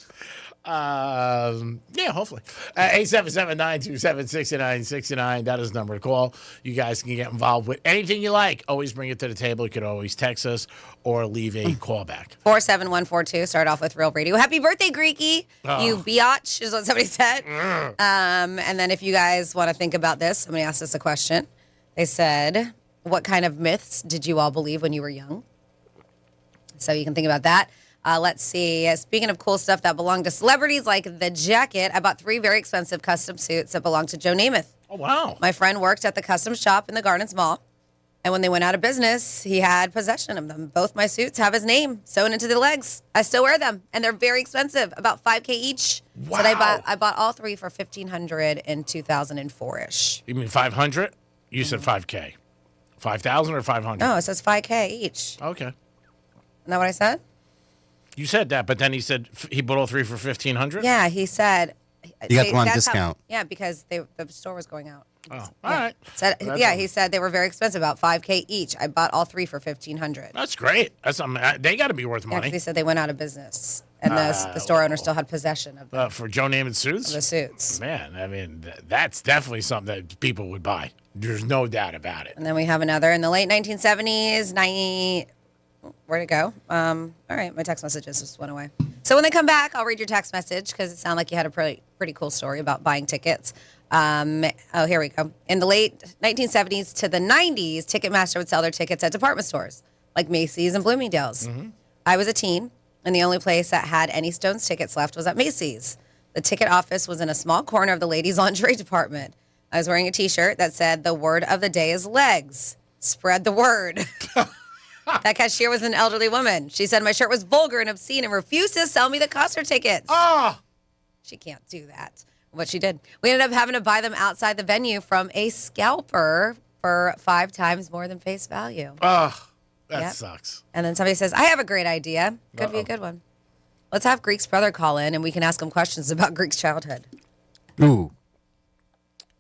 Yeah, hopefully. 877-927-6969. That is the number to call. You guys can get involved with anything you like. Always bring it to the table. You can always text us or leave a callback. 47142. Start off with Real Radio. Happy birthday, Greeky. Oh. You biatch is what somebody said. And then if you guys want to think about this, somebody asked us a question. They said, "What kind of myths did you all believe when you were young?" So you can think about that. Let's see. Speaking of cool stuff that belonged to celebrities, like the jacket, I bought 3 very expensive custom suits that belonged to Joe Namath. Oh, wow. My friend worked at the custom shop in the Gardens Mall, and when they went out of business, he had possession of them. Both my suits have his name sewn into the legs. I still wear them, and they're very expensive, about $5K each. Wow. So I bought all 3 for $1,500 in 2004-ish. You mean 500? You said 5K. 5,000 or 500? No, it says $5K each. Okay. Isn't that what I said? You said that, but then he said he bought all 3 for 1,500? Yeah, he said. You got them on that's discount. Because the store was going out. Oh, all right. He said they were very expensive, about $5K each. I bought all 3 for $1,500. That's great. That's they got to be worth Yeah, money. 'cause they said they went out of business, and the store owner still had possession of For Joe Namath suits? the suits. Man, I mean, that's definitely something that people would buy. There's no doubt about it. And then we have another in the late 1970s. Where'd it go? All right, my text messages just went away. So when they come back, I'll read your text message because it sounded like you had a pretty cool story about buying tickets. Here we go. In the late 1970s to the 90s, Ticketmaster would sell their tickets at department stores like Macy's and Bloomingdale's. I was a teen, and the only place that had any Stones tickets left was at Macy's. The ticket office was in a small corner of the ladies' lingerie department. I was wearing a T-shirt that said, "The word of the day is legs. Spread the word." That cashier was an elderly woman. She said my shirt was vulgar and obscene and refused to sell me the concert tickets. Oh! She can't do that. But she did. We ended up having to buy them outside the venue from a scalper for 5 times more than face value. Oh, that Yep. sucks. And then somebody says, "I have a great idea." Could be a good one. Let's have Greek's brother call in and we can ask him questions about Greek's childhood. Ooh.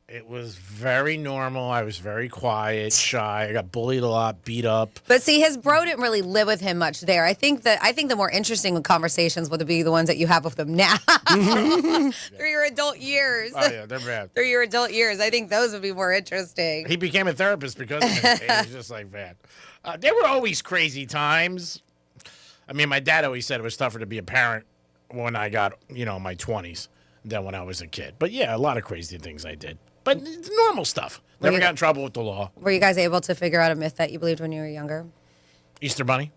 It was very normal. I was very quiet, shy. I got bullied a lot, beat up. But see, his bro didn't really live with him much there. I think the more interesting conversations would be the ones that you have with him now through your adult years. Oh, yeah, they're bad. Through your adult years, I think those would be more interesting. He became a therapist because of it. It was just like that. There were always crazy times. I mean, my dad always said it was tougher to be a parent when I got, my 20s than when I was a kid. But yeah, a lot of crazy things I did. But it's normal stuff. Never got in trouble with the law. Were you guys able to figure out a myth that you believed when you were younger? Easter Bunny?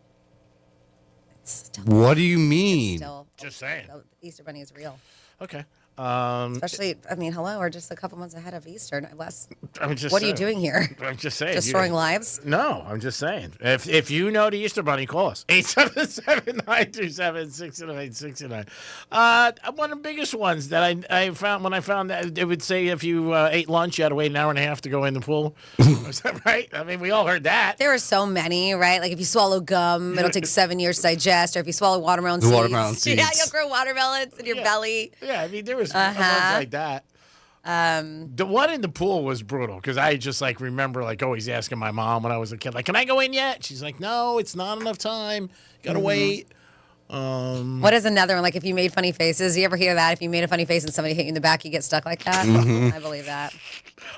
What do you mean? Still, just saying. The Easter Bunny is real. Okay. Especially, I mean, hello, we're just a couple months ahead of Easter. I'm just what saying. are you doing here? I'm just saying. Destroying lives? No, I'm just saying. If you know the Easter Bunny, call us. 877-927-6969. One of the biggest ones that I found when I found that it would say if you ate lunch, you had to wait an hour and a half to go in the pool. Is that right? I mean, we all heard that. There are so many, right? Like if you swallow gum, it'll take 7 years to digest. Or if you swallow watermelon seeds. Yeah, you'll grow watermelons in your belly. Yeah, I mean, there was ones like that. The one in the pool was brutal because I just like remember like always asking my mom when I was a kid, like, can I go in yet? She's like, no, it's not enough time. You gotta wait. What is another one? Like if you made funny faces, you ever hear that? If you made a funny face and somebody hit you in the back, you get stuck like that? I believe that.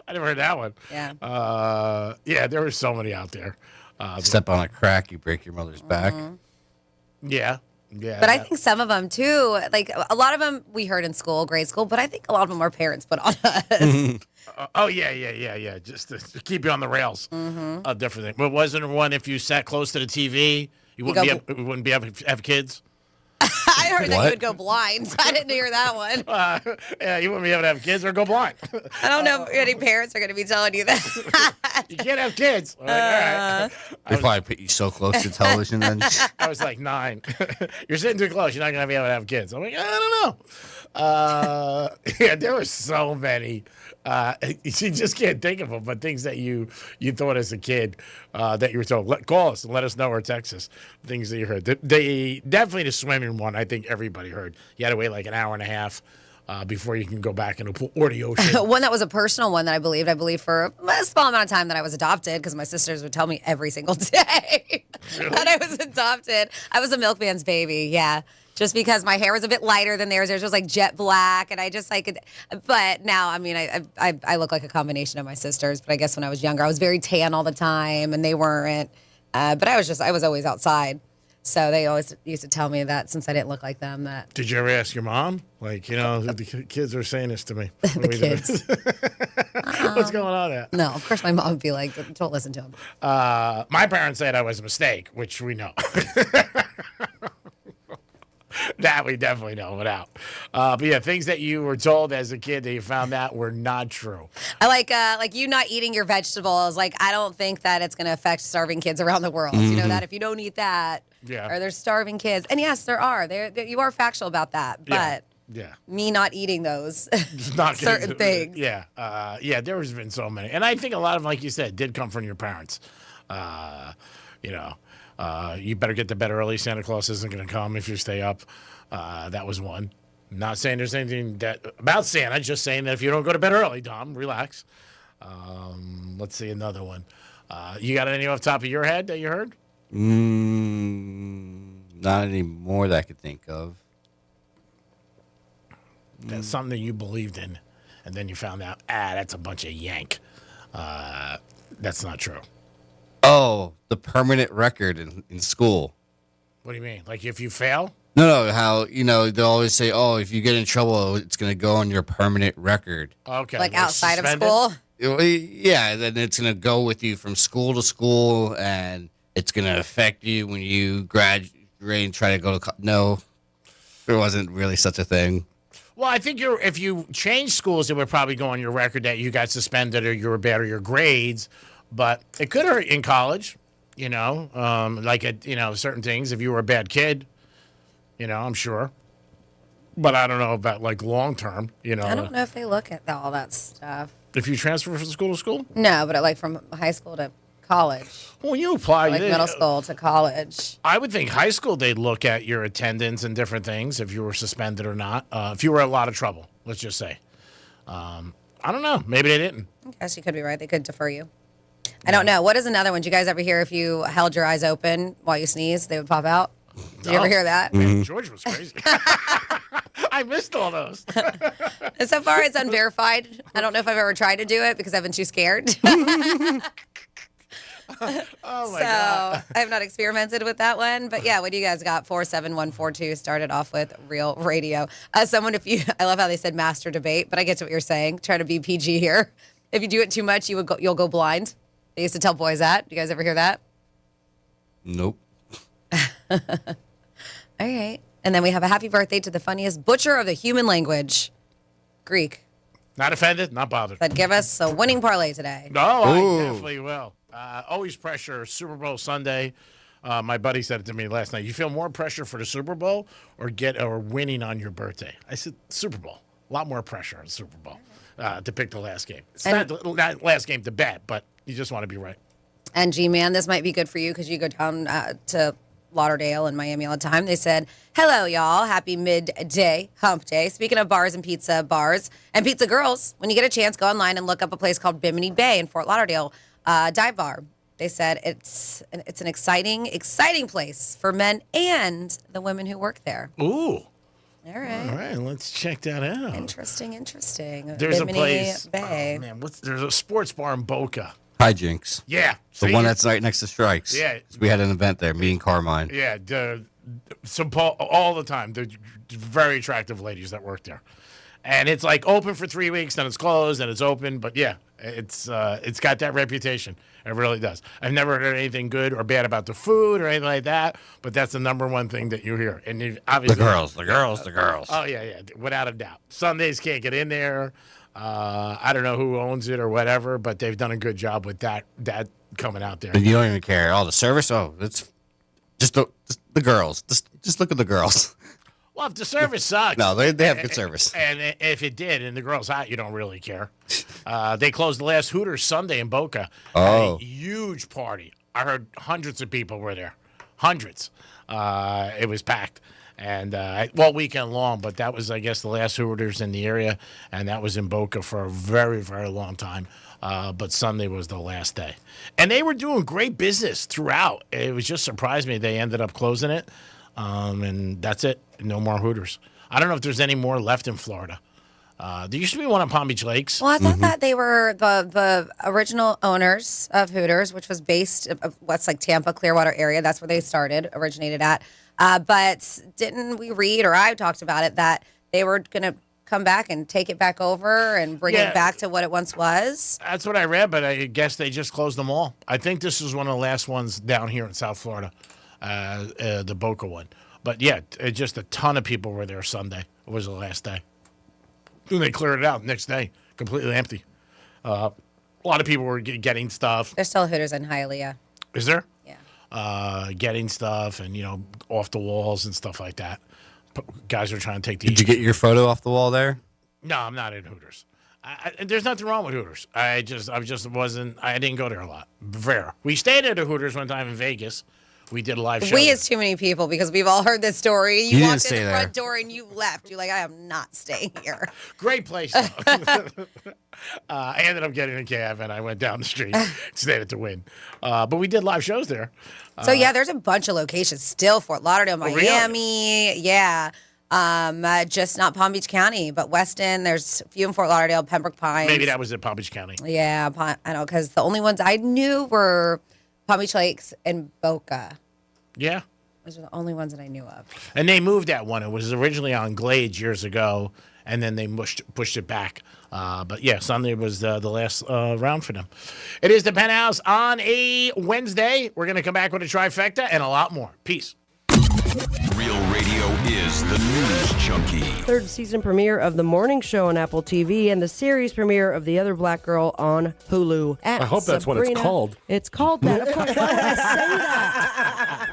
I never heard that one. Yeah. Yeah, there were so many out there. Step on a crack, you break your mother's back. Yeah. Yeah. But I think some of them too, like a lot of them we heard in school, grade school, but I think a lot of them our parents put on us. Oh, yeah. Just to keep you on the rails. A different thing. But wasn't there one if you sat close to the TV, you wouldn't be able to have kids? I heard that you would go blind. I didn't hear that one. Yeah, you wouldn't be able to have kids or go blind. I don't know if any parents are going to be telling you that. You can't have kids. All right. They probably put you so close to television then. I was like 9. You're sitting too close. You're not going to be able to have kids. I'm like, I don't know. Yeah, there were so many. You just can't think of them, but things that you thought as a kid that you were told. Call us and let us know or text us things that you heard. Definitely the swimming one, I think everybody heard. You had to wait like an hour and a half before you can go back in the pool or the ocean. One that was a personal one that I believe for a small amount of time that I was adopted because my sisters would tell me every single day that I was adopted. I was a milkman's baby, yeah. Just because my hair was a bit lighter than theirs. Theirs was like jet black. And I just like, but now, I mean, I look like a combination of my sisters. But I guess when I was younger, I was very tan all the time and they weren't. But I was always outside. So they always used to tell me that since I didn't look like them. That Did you ever ask your mom? Like, the kids are saying this to me. the kids. What's going on there? No, of course my mom would be like, don't listen to him. My parents said I was a mistake, which we know. That we definitely know without. But yeah, things that you were told as a kid that you found out were not true. I like you not eating your vegetables. Like I don't think that it's going to affect starving kids around the world. You know that if you don't eat that, or there's starving kids. And yes, there are. You are factual about that. But yeah, me not eating those not certain things. Yeah, there has been so many, and I think a lot of them, like you said, did come from your parents. You better get to bed early. Santa Claus isn't going to come if you stay up. That was one. Not saying there's anything about Santa, just saying that if you don't go to bed early, Dom, relax. Let's see another one. You got any off the top of your head that you heard? Not any more that I could think of. That's something that you believed in, and then you found out, that's a bunch of yank. That's not true. Oh, the permanent record in school. What do you mean? Like if you fail? No, how, they'll always say, oh, if you get in trouble, it's going to go on your permanent record. Okay. Like outside suspended? of school? Yeah, then it's going to go with you from school to school, and it's going to affect you when you graduate and try to go to No, there wasn't really such a thing. Well, I think if you change schools, it would probably go on your record that you got suspended or you were bad or your grades. But it could hurt in college, like at, certain things. If you were a bad kid, I'm sure. But I don't know about like long term, I don't know if they look at all that stuff. If you transfer from school to school? No, but like from high school to college. Well, you apply. Like middle school to college. I would think high school, they'd look at your attendance and different things, if you were suspended or not. If you were in a lot of trouble, let's just say. I don't know. Maybe they didn't. I guess you could be right. They could defer you. I don't know. What is another one? Did you guys ever hear if you held your eyes open while you sneeze, they would pop out? Did you ever hear that? George was crazy. I missed all those. And so far, it's unverified. I don't know if I've ever tried to do it because I've been too scared. Oh, my God. I have not experimented with that one. But yeah, what do you guys got? 47142 started off with Real Radio. I love how they said master debate, but I get to what you're saying. Trying to be PG here. If you do it too much, you'll go blind. They used to tell boys that. Do you guys ever hear that? Nope. All right. And then we have a happy birthday to the funniest butcher of the human language. Greek. Not offended, not bothered. Said, give us a winning parlay today. No, I definitely will. Always pressure, Super Bowl Sunday. My buddy said it to me last night. You feel more pressure for the Super Bowl or winning on your birthday? I said, Super Bowl. A lot more pressure on the Super Bowl to pick the last game. It's not last game to bet, but you just want to be right. And G-Man, this might be good for you because you go down to Lauderdale and Miami all the time. They said, hello, y'all. Happy midday hump day. Speaking of bars and pizza bars and pizza girls, when you get a chance, go online and look up a place called Bimini Bay in Fort Lauderdale, dive bar. They said it's an exciting place for men and the women who work there. Ooh. All right. Let's check that out. Interesting. There's Bimini a place. Bay. Oh, man, there's a sports bar in Boca. Hijinks. Yeah. The one that's right next to Strikes. Yeah. We had an event there, me and Carmine. Yeah, all the time. They're very attractive ladies that work there. And it's like open for 3 weeks, then it's closed, then it's open. But yeah, it's got that reputation. It really does. I've never heard anything good or bad about the food or anything like that, but that's the number one thing that you hear. And obviously, the girls. Oh, yeah, without a doubt. Sundays can't get in there. I don't know who owns it or whatever, but they've done a good job with that coming out there. And you don't even care. The service, it's just the girls. Just look at the girls. Well, if the service sucks. No, they have good service. And if it did and the girl's hot, you don't really care. They closed the last Hooters Sunday in Boca. Oh. A huge party. I heard hundreds of people were there. Hundreds. It was packed. And, weekend long, but that was, I guess, the last Hooters in the area, and that was in Boca for a very, very long time. But Sunday was the last day. And they were doing great business throughout. It was just surprised me they ended up closing it, and that's it. No more Hooters. I don't know if there's any more left in Florida. There used to be one on Palm Beach Lakes. Well, I thought that they were the original owners of Hooters, which was based what's like Tampa, Clearwater area. That's where they originated at. But didn't we read, or I talked about it, that they were going to come back and take it back over and bring it back to what it once was? That's what I read, but I guess they just closed them all. I think this is one of the last ones down here in South Florida, the Boca one. But yeah, just a ton of people were there Sunday. It was the last day. And they cleared it out next day, completely empty. A lot of people were getting stuff. There's still Hooters in Hialeah. Is there? Yeah. Getting stuff and, off the walls and stuff like that. Guys are trying to take the... Did you get your photo off the wall there? No, I'm not in Hooters. There's nothing wrong with Hooters. I didn't go there a lot. Fair. We stayed at a Hooters one time in Vegas. We did a live show. We is too many people because we've all heard this story. You walked in the there. front door and you left. You're like, I am not staying here. Great place, though. I ended up getting a cab and I went down the street, stayed at the Wynn. But we did live shows there. So, there's a bunch of locations still. Fort Lauderdale, Miami. Really? Yeah. Just not Palm Beach County, but Weston. There's a few in Fort Lauderdale, Pembroke Pines. Maybe that was in Palm Beach County. Yeah, I know, because the only ones I knew were Palm Beach Lakes and Boca. Yeah. Those are the only ones that I knew of. And they moved that one. It was originally on Glades years ago, and then they pushed it back. But yeah, Sunday was the last round for them. It is the Penthouse on a Wednesday. We're going to come back with a trifecta and a lot more. Peace. Real Radio is the news junkie. Third season premiere of The Morning Show on Apple TV and the series premiere of The Other Black Girl on Hulu. I hope that's what it's called. It's called that. Of course, why would I say that?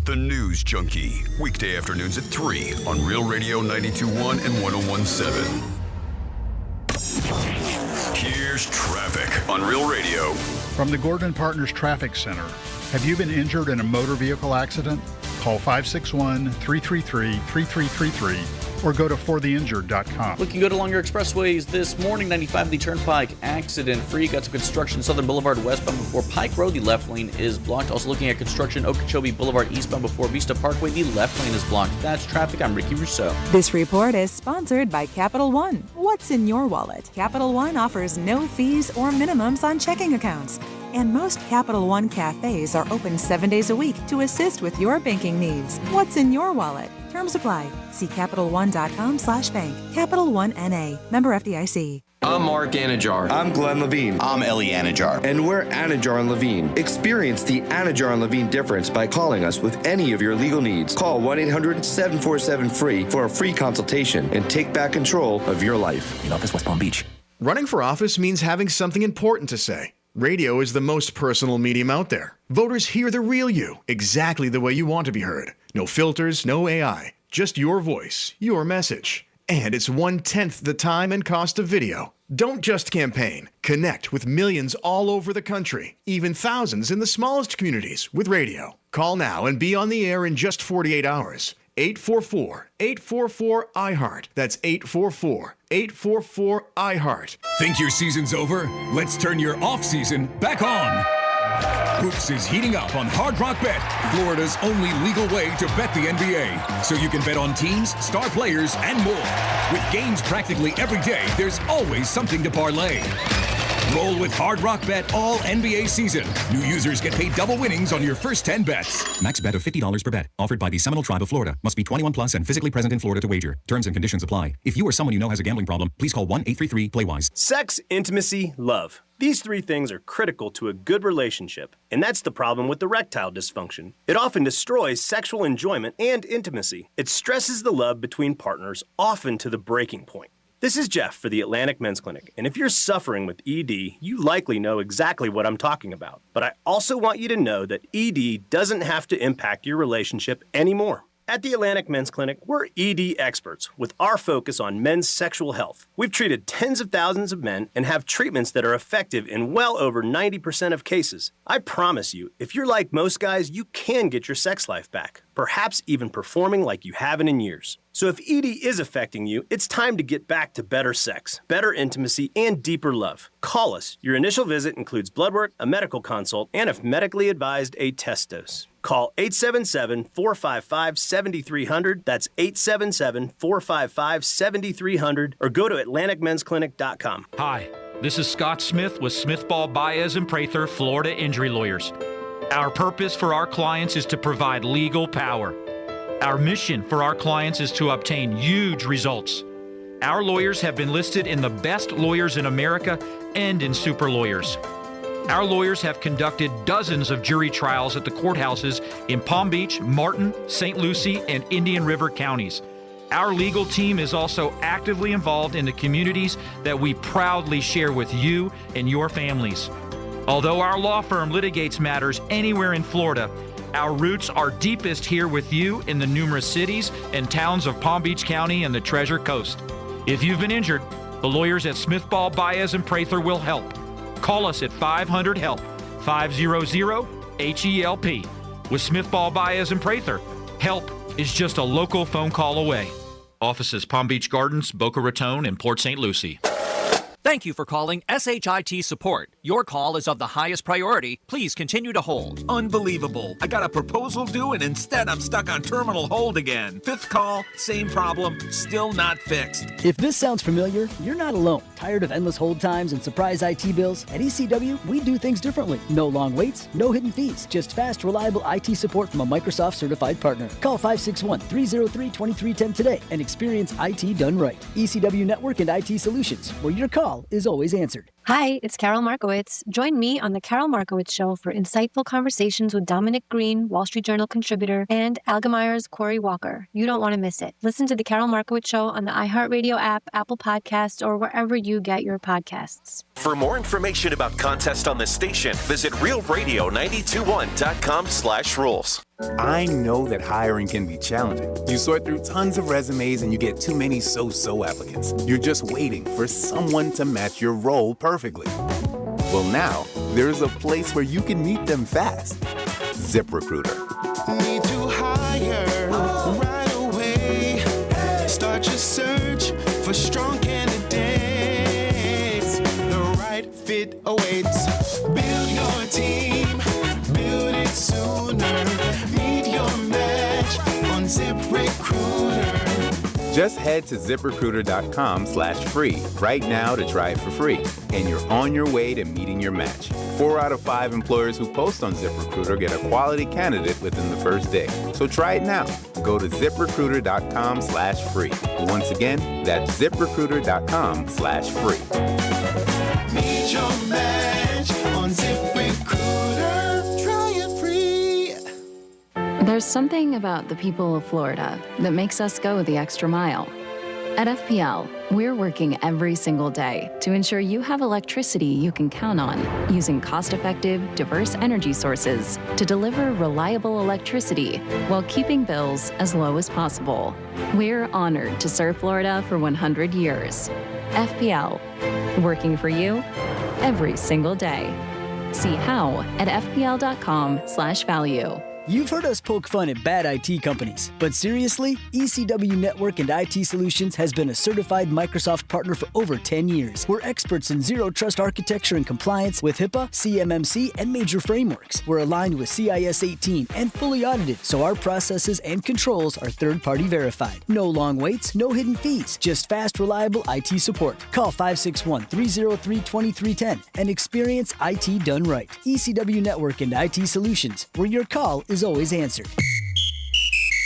The News Junkie. Weekday afternoons at 3 on Real Radio 92.1 and 101.7. Here's traffic on Real Radio. From the Gordon Partners Traffic Center. Have you been injured in a motor vehicle accident? Call 561-333-3333 or go to fortheinjured.com. Looking good along your expressways this morning. 95 the Turnpike, accident-free. Got some construction Southern Boulevard westbound before Pike Road. The left lane is blocked. Also looking at construction Okeechobee Boulevard eastbound before Vista Parkway. The left lane is blocked. That's traffic. I'm Ricky Rousseau. This report is sponsored by Capital One. What's in your wallet? Capital One offers no fees or minimums on checking accounts. And most Capital One cafes are open 7 days a week to assist with your banking needs. What's in your wallet? Terms apply. See CapitalOne.com/bank. Capital One N.A. Member FDIC. I'm Mark Anajar. I'm Glenn Levine. I'm Ellie Anajar. And we're Anajar and Levine. Experience the Anajar and Levine difference by calling us with any of your legal needs. Call 1-800-747-FREE for a free consultation and take back control of your life. In office, West Palm Beach. Running for office means having something important to say. Radio is the most personal medium out there. Voters hear the real you, exactly the way you want to be heard. No filters, no AI. Just your voice, your message. And it's 1/10 the time and cost of video. Don't just campaign. Connect with millions all over the country, even thousands in the smallest communities with radio. Call now and be on the air in just 48 hours. 844-844-iHeart. That's 844-844-iHeart. Think your season's over? Let's turn your off season back on. Hoops is heating up on Hard Rock Bet, Florida's only legal way to bet the NBA. So you can bet on teams, star players, and more. With games practically every day, there's always something to parlay. Roll with Hard Rock Bet all NBA season. New users get paid double winnings on your first 10 bets. Max bet of $50 per bet. Offered by the Seminole Tribe of Florida. Must be 21 plus and physically present in Florida to wager. Terms and conditions apply. If you or someone you know has a gambling problem, please call 1-833-PLAY-WISE. Sex, intimacy, love. These three things are critical to a good relationship, and that's the problem with erectile dysfunction. It often destroys sexual enjoyment and intimacy. It stresses the love between partners, often to the breaking point. This is Jeff for the Atlantic Men's Clinic, and if you're suffering with ED, you likely know exactly what I'm talking about. But I also want you to know that ED doesn't have to impact your relationship anymore. At the Atlantic Men's Clinic, we're ED experts with our focus on men's sexual health. We've treated tens of thousands of men and have treatments that are effective in well over 90% of cases. I promise you, if you're like most guys, you can get your sex life back, perhaps even performing like you haven't in years. So if ED is affecting you, it's time to get back to better sex, better intimacy, and deeper love. Call us. Your initial visit includes blood work, a medical consult, and if medically advised, a test dose. Call 877-455-7300. That's 877-455-7300. Or go to AtlanticMen'sClinic.com. Hi, this is Scott Smith with Smith Ball Baez and Prather, Florida Injury Lawyers. Our purpose for our clients is to provide legal power. Our mission for our clients is to obtain huge results. Our lawyers have been listed in the best lawyers in America and in super lawyers. Our lawyers have conducted dozens of jury trials at the courthouses in Palm Beach, Martin, St. Lucie, and Indian River counties. Our legal team is also actively involved in the communities that we proudly share with you and your families. Although our law firm litigates matters anywhere in Florida, our roots are deepest here with you in the numerous cities and towns of Palm Beach County and the Treasure Coast. If you've been injured, the lawyers at Smith Ball Baez and Prather will help. Call us at 500-HELP, 500-HELP. With Smith Ball Baez and Prather, help is just a local phone call away. Offices Palm Beach Gardens, Boca Raton, and Port St. Lucie. Thank you for calling SHIT Support. Your call is of the highest priority. Please continue to hold. Unbelievable. I got a proposal due and instead I'm stuck on terminal hold again. Fifth call, same problem, still not fixed. If this sounds familiar, you're not alone. Tired of endless hold times and surprise IT bills? At ECW, we do things differently. No long waits, no hidden fees. Just fast, reliable IT support from a Microsoft certified partner. Call 561-303-2310 today and experience IT done right. ECW Network and IT Solutions, where your call is always answered. Hi, it's Carol Markowitz. Join me on The Carol Markowitz Show for insightful conversations with Dominic Green, Wall Street Journal contributor, and Algemire's Corey Walker. You don't want to miss it. Listen to The Carol Markowitz Show on the iHeartRadio app, Apple Podcasts, or wherever you get your podcasts. For more information about contests on this station, visit realradio921.com/rules. I know that hiring can be challenging. You sort through tons of resumes and you get too many so-so applicants. You're just waiting for someone to match your role perfectly. Well, now there's a place where you can meet them fast. ZipRecruiter. Need to hire right away. Start your search for strong candidates. The right fit awaits. Build your team. Build it sooner. Meet your match on ZipRecruiter. Just head to ZipRecruiter.com/free right now to try it for free. And you're on your way to meeting your match. 4 out of 5 employers who post on ZipRecruiter get a quality candidate within the first day. So try it now. Go to ziprecruiter.com/free. Once again, that's ziprecruiter.com/free. Meet your match on ZipRecruiter. Try it free. There's something about the people of Florida that makes us go the extra mile. At FPL, we're working every single day to ensure you have electricity you can count on, using cost-effective, diverse energy sources to deliver reliable electricity while keeping bills as low as possible. We're honored to serve Florida for 100 years. FPL, working for you every single day. See how at fpl.com/value. You've heard us poke fun at bad IT companies, but seriously, ECW Network and IT Solutions has been a certified Microsoft partner for over 10 years. We're experts in zero trust architecture and compliance with HIPAA, CMMC, and major frameworks. We're aligned with CIS 18 and fully audited, so our processes and controls are third-party verified. No long waits, no hidden fees, just fast, reliable IT support. Call 561-303-2310 and experience IT done right. ECW Network and IT Solutions, where your call is always answered.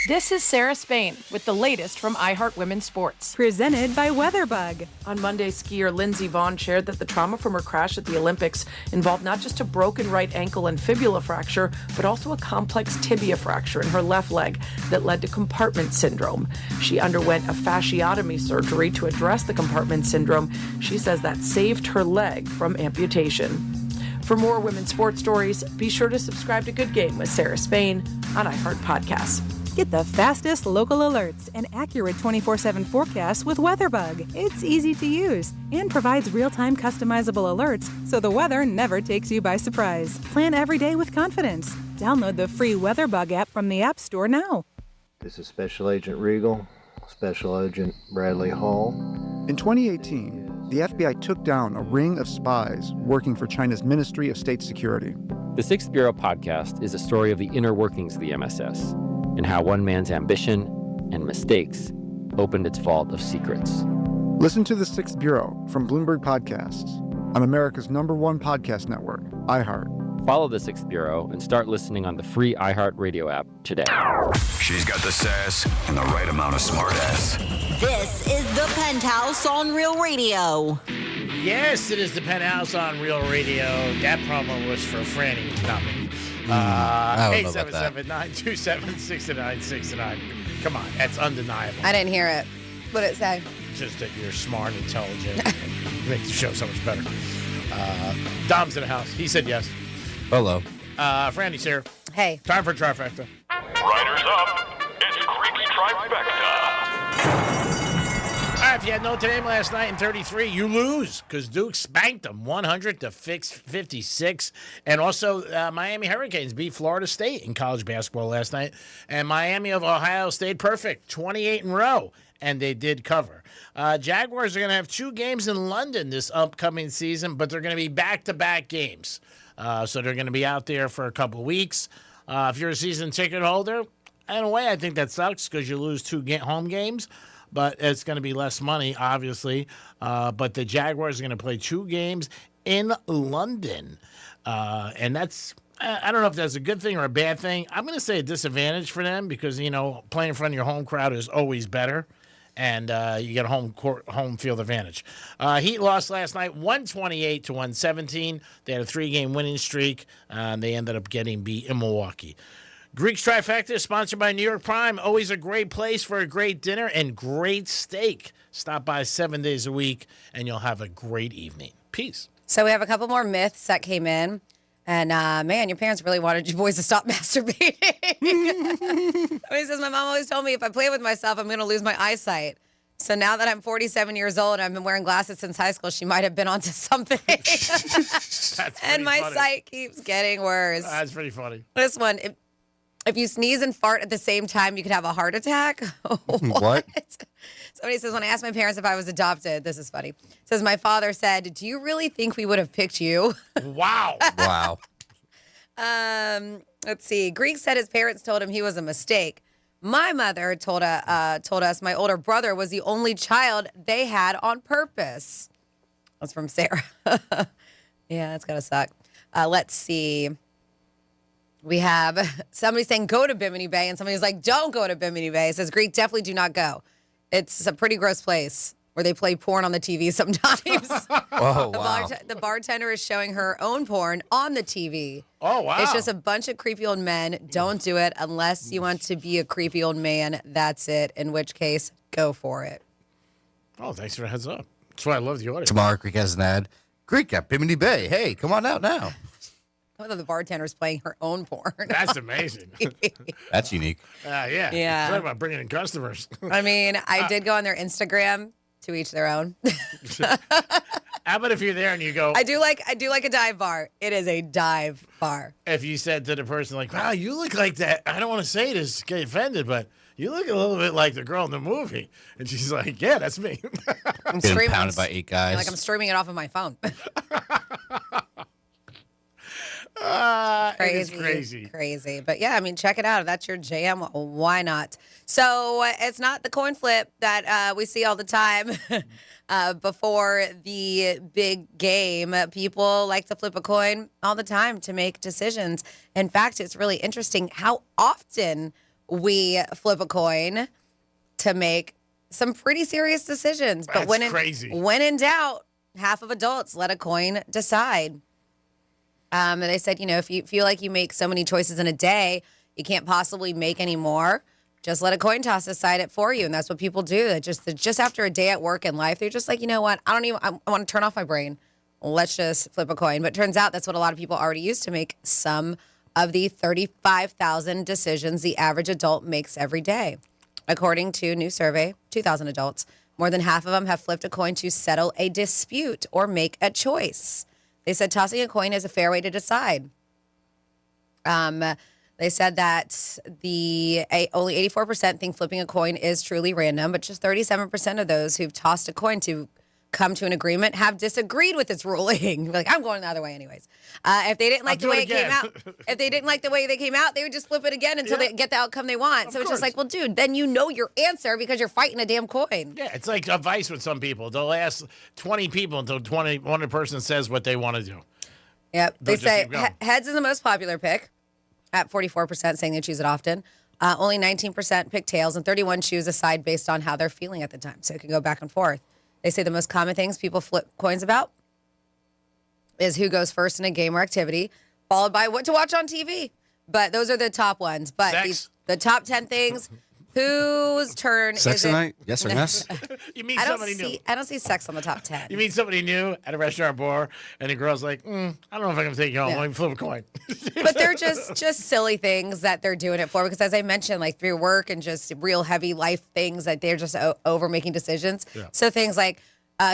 This is Sarah Spain with the latest from iHeart Women's Sports. Presented by Weatherbug. On Monday, skier Lindsey Vonn shared that the trauma from her crash at the Olympics involved not just a broken right ankle and fibula fracture, but also a complex tibia fracture in her left leg that led to compartment syndrome. She underwent a fasciotomy surgery to address the compartment syndrome. She says that saved her leg from amputation. For more women's sports stories, be sure to subscribe to Good Game with Sarah Spain on iHeart Podcasts. Get the fastest local alerts and accurate 24/7 forecasts with Weatherbug. It's easy to use and provides real-time customizable alerts so the weather never takes you by surprise. Plan every day with confidence. Download the free Weatherbug app from the App Store now. This is Special Agent Regal, Special Agent Bradley Hall. In 2018, the FBI took down a ring of spies working for China's Ministry of State Security. The Sixth Bureau podcast is a story of the inner workings of the MSS and how one man's ambition and mistakes opened its vault of secrets. Listen to The Sixth Bureau from Bloomberg Podcasts on America's #1 podcast network, iHeart. Follow The Sixth Bureau and start listening on the free iHeart Radio app today. She's got the sass and the right amount of smartass. This is the Penthouse on Real Radio. Yes, it is the Penthouse on Real Radio. That promo was for Franny, not me. I don't know about that. 877-927-6969. Come on, that's undeniable. I didn't hear it. What did it say? Just that you're smart, intelligent, and makes the show so much better. Dom's in the house. He said yes. Hello. Franny's here. Hey. Time for Trifecta. Riders up. It's Creaky Trifecta. All right, if you had Notre Dame last night in 33, you lose because Duke spanked them 100-56. And also, Miami Hurricanes beat Florida State in college basketball last night. And Miami of Ohio stayed perfect, 28 in a row. And they did cover. Jaguars are going to have 2 games in London this upcoming season, but they're going to be back-to-back games. So they're going to be out there for a couple of weeks. If you're a season ticket holder, in a way, I think that sucks because you lose 2 home games. But it's going to be less money, obviously. But the Jaguars are going to play 2 games in London. And that's, I don't know if that's a good thing or a bad thing. I'm going to say a disadvantage for them because, playing in front of your home crowd is always better. And you get a home field advantage. Heat lost last night, 128-117. They had a 3-game winning streak. They ended up getting beat in Milwaukee. Greek's Trifecta is sponsored by New York Prime. Always a great place for a great dinner and great steak. Stop by 7 days a week, and you'll have a great evening. Peace. So we have a couple more myths that came in. And, man, your parents really wanted you boys to stop masturbating. He says, my mom always told me if I play with myself, I'm going to lose my eyesight. So now that I'm 47 years old and I've been wearing glasses since high school, she might have been onto something. And my sight keeps getting worse. That's pretty funny. This one, if you sneeze and fart at the same time, you could have a heart attack. What? Somebody says, when I asked my parents if I was adopted, this is funny. It says, my father said, do you really think we would have picked you? Wow. Wow. Let's see. Greek said his parents told him he was a mistake. My mother told us my older brother was the only child they had on purpose. That's from Sarah. Yeah, that's got to suck. Let's see. We have somebody saying go to Bimini Bay, and somebody's like, don't go to Bimini Bay. It says, Greek, definitely do not go. It's a pretty gross place where they play porn on the TV sometimes. Oh, wow. The bartender is showing her own porn on the TV. Oh, wow. It's just a bunch of creepy old men. Don't do it unless you want to be a creepy old man. That's it. In which case, go for it. Oh, thanks for the heads up. That's why I love the audio. Tomorrow, Greek has an ad. Greek at Bimini Bay. Hey, come on out now. I thought the bartender's playing her own porn. That's amazing. That's unique. Yeah. Yeah. Talk about bringing in customers. I mean, I did go on their Instagram. To each their own. How about if you're there and you go? I do like a dive bar. It is a dive bar. If you said to the person like, "Wow, you look like that," I don't want to say this, get offended, but you look a little bit like the girl in the movie, and she's like, "Yeah, that's me." I'm Getting pounded by 8 guys. Like I'm streaming it off of my phone. Crazy. But yeah, I mean, check it out. If that's your jam, why not? So it's not the coin flip that we see all the time before the big game. People like to flip a coin all the time to make decisions. In fact, it's really interesting how often we flip a coin to make some pretty serious decisions. But crazy. When in doubt, half of adults let a coin decide. And they said, if you feel like you make so many choices in a day, you can't possibly make any more. Just let a coin toss decide it for you. And that's what people do. Just after a day at work and life, they're just like, you know what? I want to turn off my brain. Let's just flip a coin. But it turns out that's what a lot of people already use to make some of the 35,000 decisions the average adult makes every day. According to a new survey, 2,000 adults, more than half of them have flipped a coin to settle a dispute or make a choice. They said tossing a coin is a fair way to decide. They said that only 84% think flipping a coin is truly random, but just 37% of those who've tossed a coin to come to an agreement have disagreed with its ruling. Like, I'm going the other way anyways. If they didn't like the way it came out, they would just flip it again until they get the outcome they want. So it's just like, well, dude, then you know your answer because you're fighting a damn coin. Yeah, it's like advice with some people. They'll ask 20 people until one person says what they want to do. Yep. They say heads is the most popular pick at 44% saying they choose it often. Only 19% pick tails and 31% choose a side based on how they're feeling at the time. So it can go back and forth. They say the most common things people flip coins about is who goes first in a game or activity, followed by what to watch on TV. But those are the top ones. But the top 10 things, whose turn sex is it? tonight? Yes or yes? You mean somebody new? I don't see sex on the top 10. You mean somebody new at a restaurant bar, and the girl's like, I don't know if I can take you home. Yeah. Let me flip a coin. But they're just silly things that they're doing it for. Because as I mentioned, like through work and just real heavy life things that they're just over making decisions. Yeah. So things like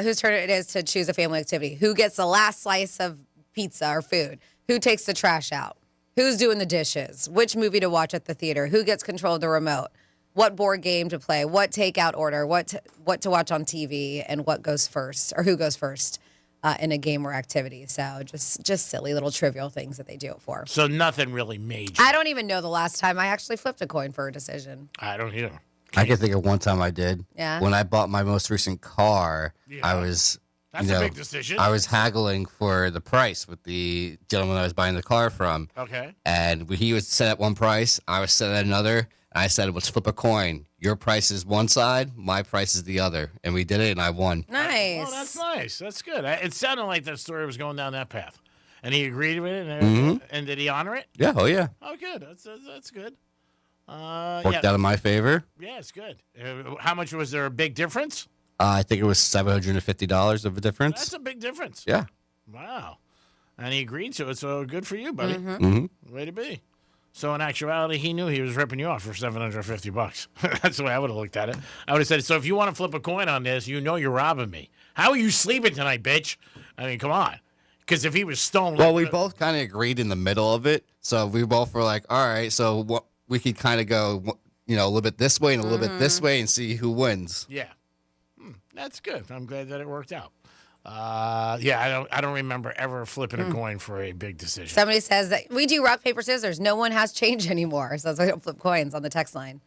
whose turn it is to choose a family activity. Who gets the last slice of pizza or food? Who takes the trash out? Who's doing the dishes? Which movie to watch at the theater? Who gets control of the remote? What board game to play? What takeout order? What to watch on TV? And what goes first or who goes first in a game or activity? So just silly little trivial things that they do it for. So nothing really major. I don't even know the last time I actually flipped a coin for a decision. I don't either. I can think of one time I did. Yeah. When I bought my most recent car, I was, That's a big decision. I was haggling for the price with the gentleman I was buying the car from. Okay. And he was set at one price, I was set at another. And I said, let's flip a coin. Your price is one side, my price is the other. And we did it, and I won. Nice. Oh, that's nice. That's good. It sounded like that story was going down that path. And he agreed with it, and did he honor it? Yeah, oh yeah. Oh, good. That's good. Worked out in my favor. Yeah, it's good. How much was there a big difference? I think it was $750 of a difference. That's a big difference. Yeah. Wow. And he agreed to it, so good for you, buddy. Mm-hmm. Way to be. So in actuality, he knew he was ripping you off for $750. That's the way I would have looked at it. I would have said, so if you want to flip a coin on this, you know you're robbing me. How are you sleeping tonight, bitch? I mean, come on. Because if he was stoned... Well, we both kind of agreed in the middle of it. So we both were like, all right, so what we could kind of go, a little bit this way and a little bit this way and see who wins. Yeah. That's good. I'm glad that it worked out. I don't remember ever flipping a coin for a big decision. Somebody says that we do rock, paper, scissors. No one has change anymore. So that's why we don't flip coins on the text line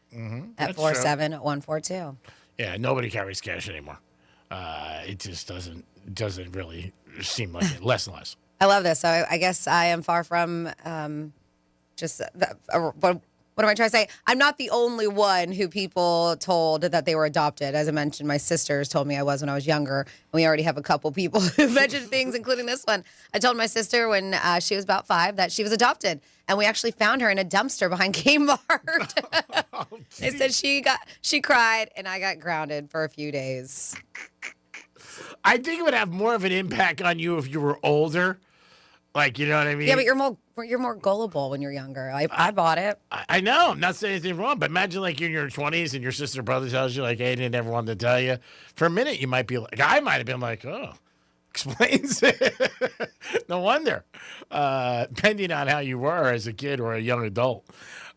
at 47142. Yeah, nobody carries cash anymore. It just doesn't really seem like it. Less and less. I love this. So I guess I am far from what am I trying to say? I'm not the only one who people told that they were adopted. As I mentioned, my sisters told me I was when I was younger. And we already have a couple people who mentioned things, including this one. I told my sister when she was about 5 that she was adopted. And we actually found her in a dumpster behind Kmart. They said she cried, and I got grounded for a few days. I think it would have more of an impact on you if you were older. Like, you know what I mean? Yeah, but you're more gullible when you're younger. I bought it. I know. I'm not saying anything wrong, but imagine like you're in your 20s and your sister or brother tells you, like, hey, they never wanted to tell you. For a minute, you might be like, I might have been like, oh, explains it. No wonder. Depending on how you were as a kid or a young adult.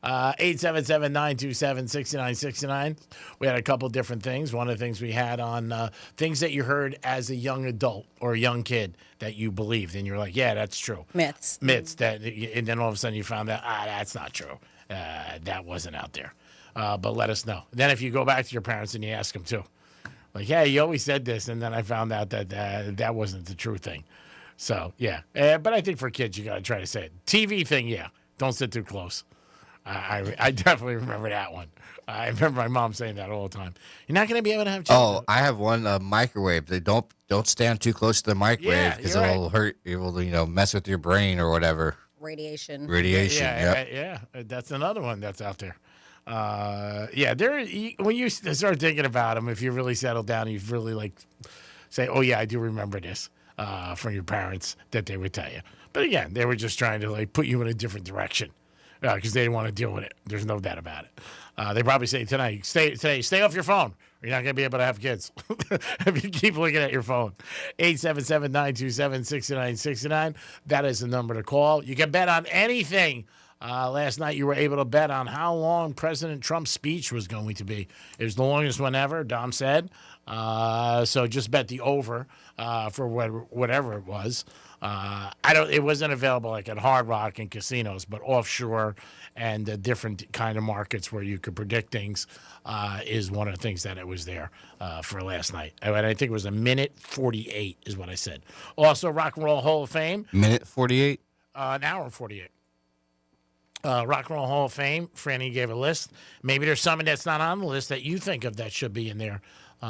877-927-6969. We had a couple different things. One of the things we had on things that you heard as a young adult or a young kid that you believed. And you're like, yeah, that's true. Myths. And then all of a sudden you found out, that's not true. That wasn't out there. But let us know. Then if you go back to your parents and you ask them too. Like, hey, you always said this. And then I found out that that wasn't the true thing. So, yeah. But I think for kids, you got to try to say it. TV thing, yeah. Don't sit too close. I definitely remember that one. I remember my mom saying that all the time. You're not going to be able to have children. Oh, I have one microwave. They don't stand too close to the microwave because it'll hurt. It will mess with your brain or whatever. Radiation. Yeah. That's another one that's out there. When you start thinking about them, if you really settle down, you really like say, oh yeah, I do remember this from your parents that they would tell you. But again, they were just trying to like put you in a different direction. Because they didn't want to deal with it. There's no doubt about it. They probably say tonight, stay off your phone. Or you're not going to be able to have kids if you keep looking at your phone. 877-927-6969. That is the number to call. You can bet on anything. Last night you were able to bet on how long President Trump's speech was going to be. It was the longest one ever, Dom said. So just bet the over for whatever it was. It wasn't available like at Hard Rock and casinos, but offshore and different kind of markets where you could predict things is one of the things that it was there for last night. And I think it was a minute 48 is what I said. Also, Rock and Roll Hall of Fame. Minute 48? An hour and 48. Rock and Roll Hall of Fame. Franny gave a list. Maybe there's something that's not on the list that you think of that should be in there.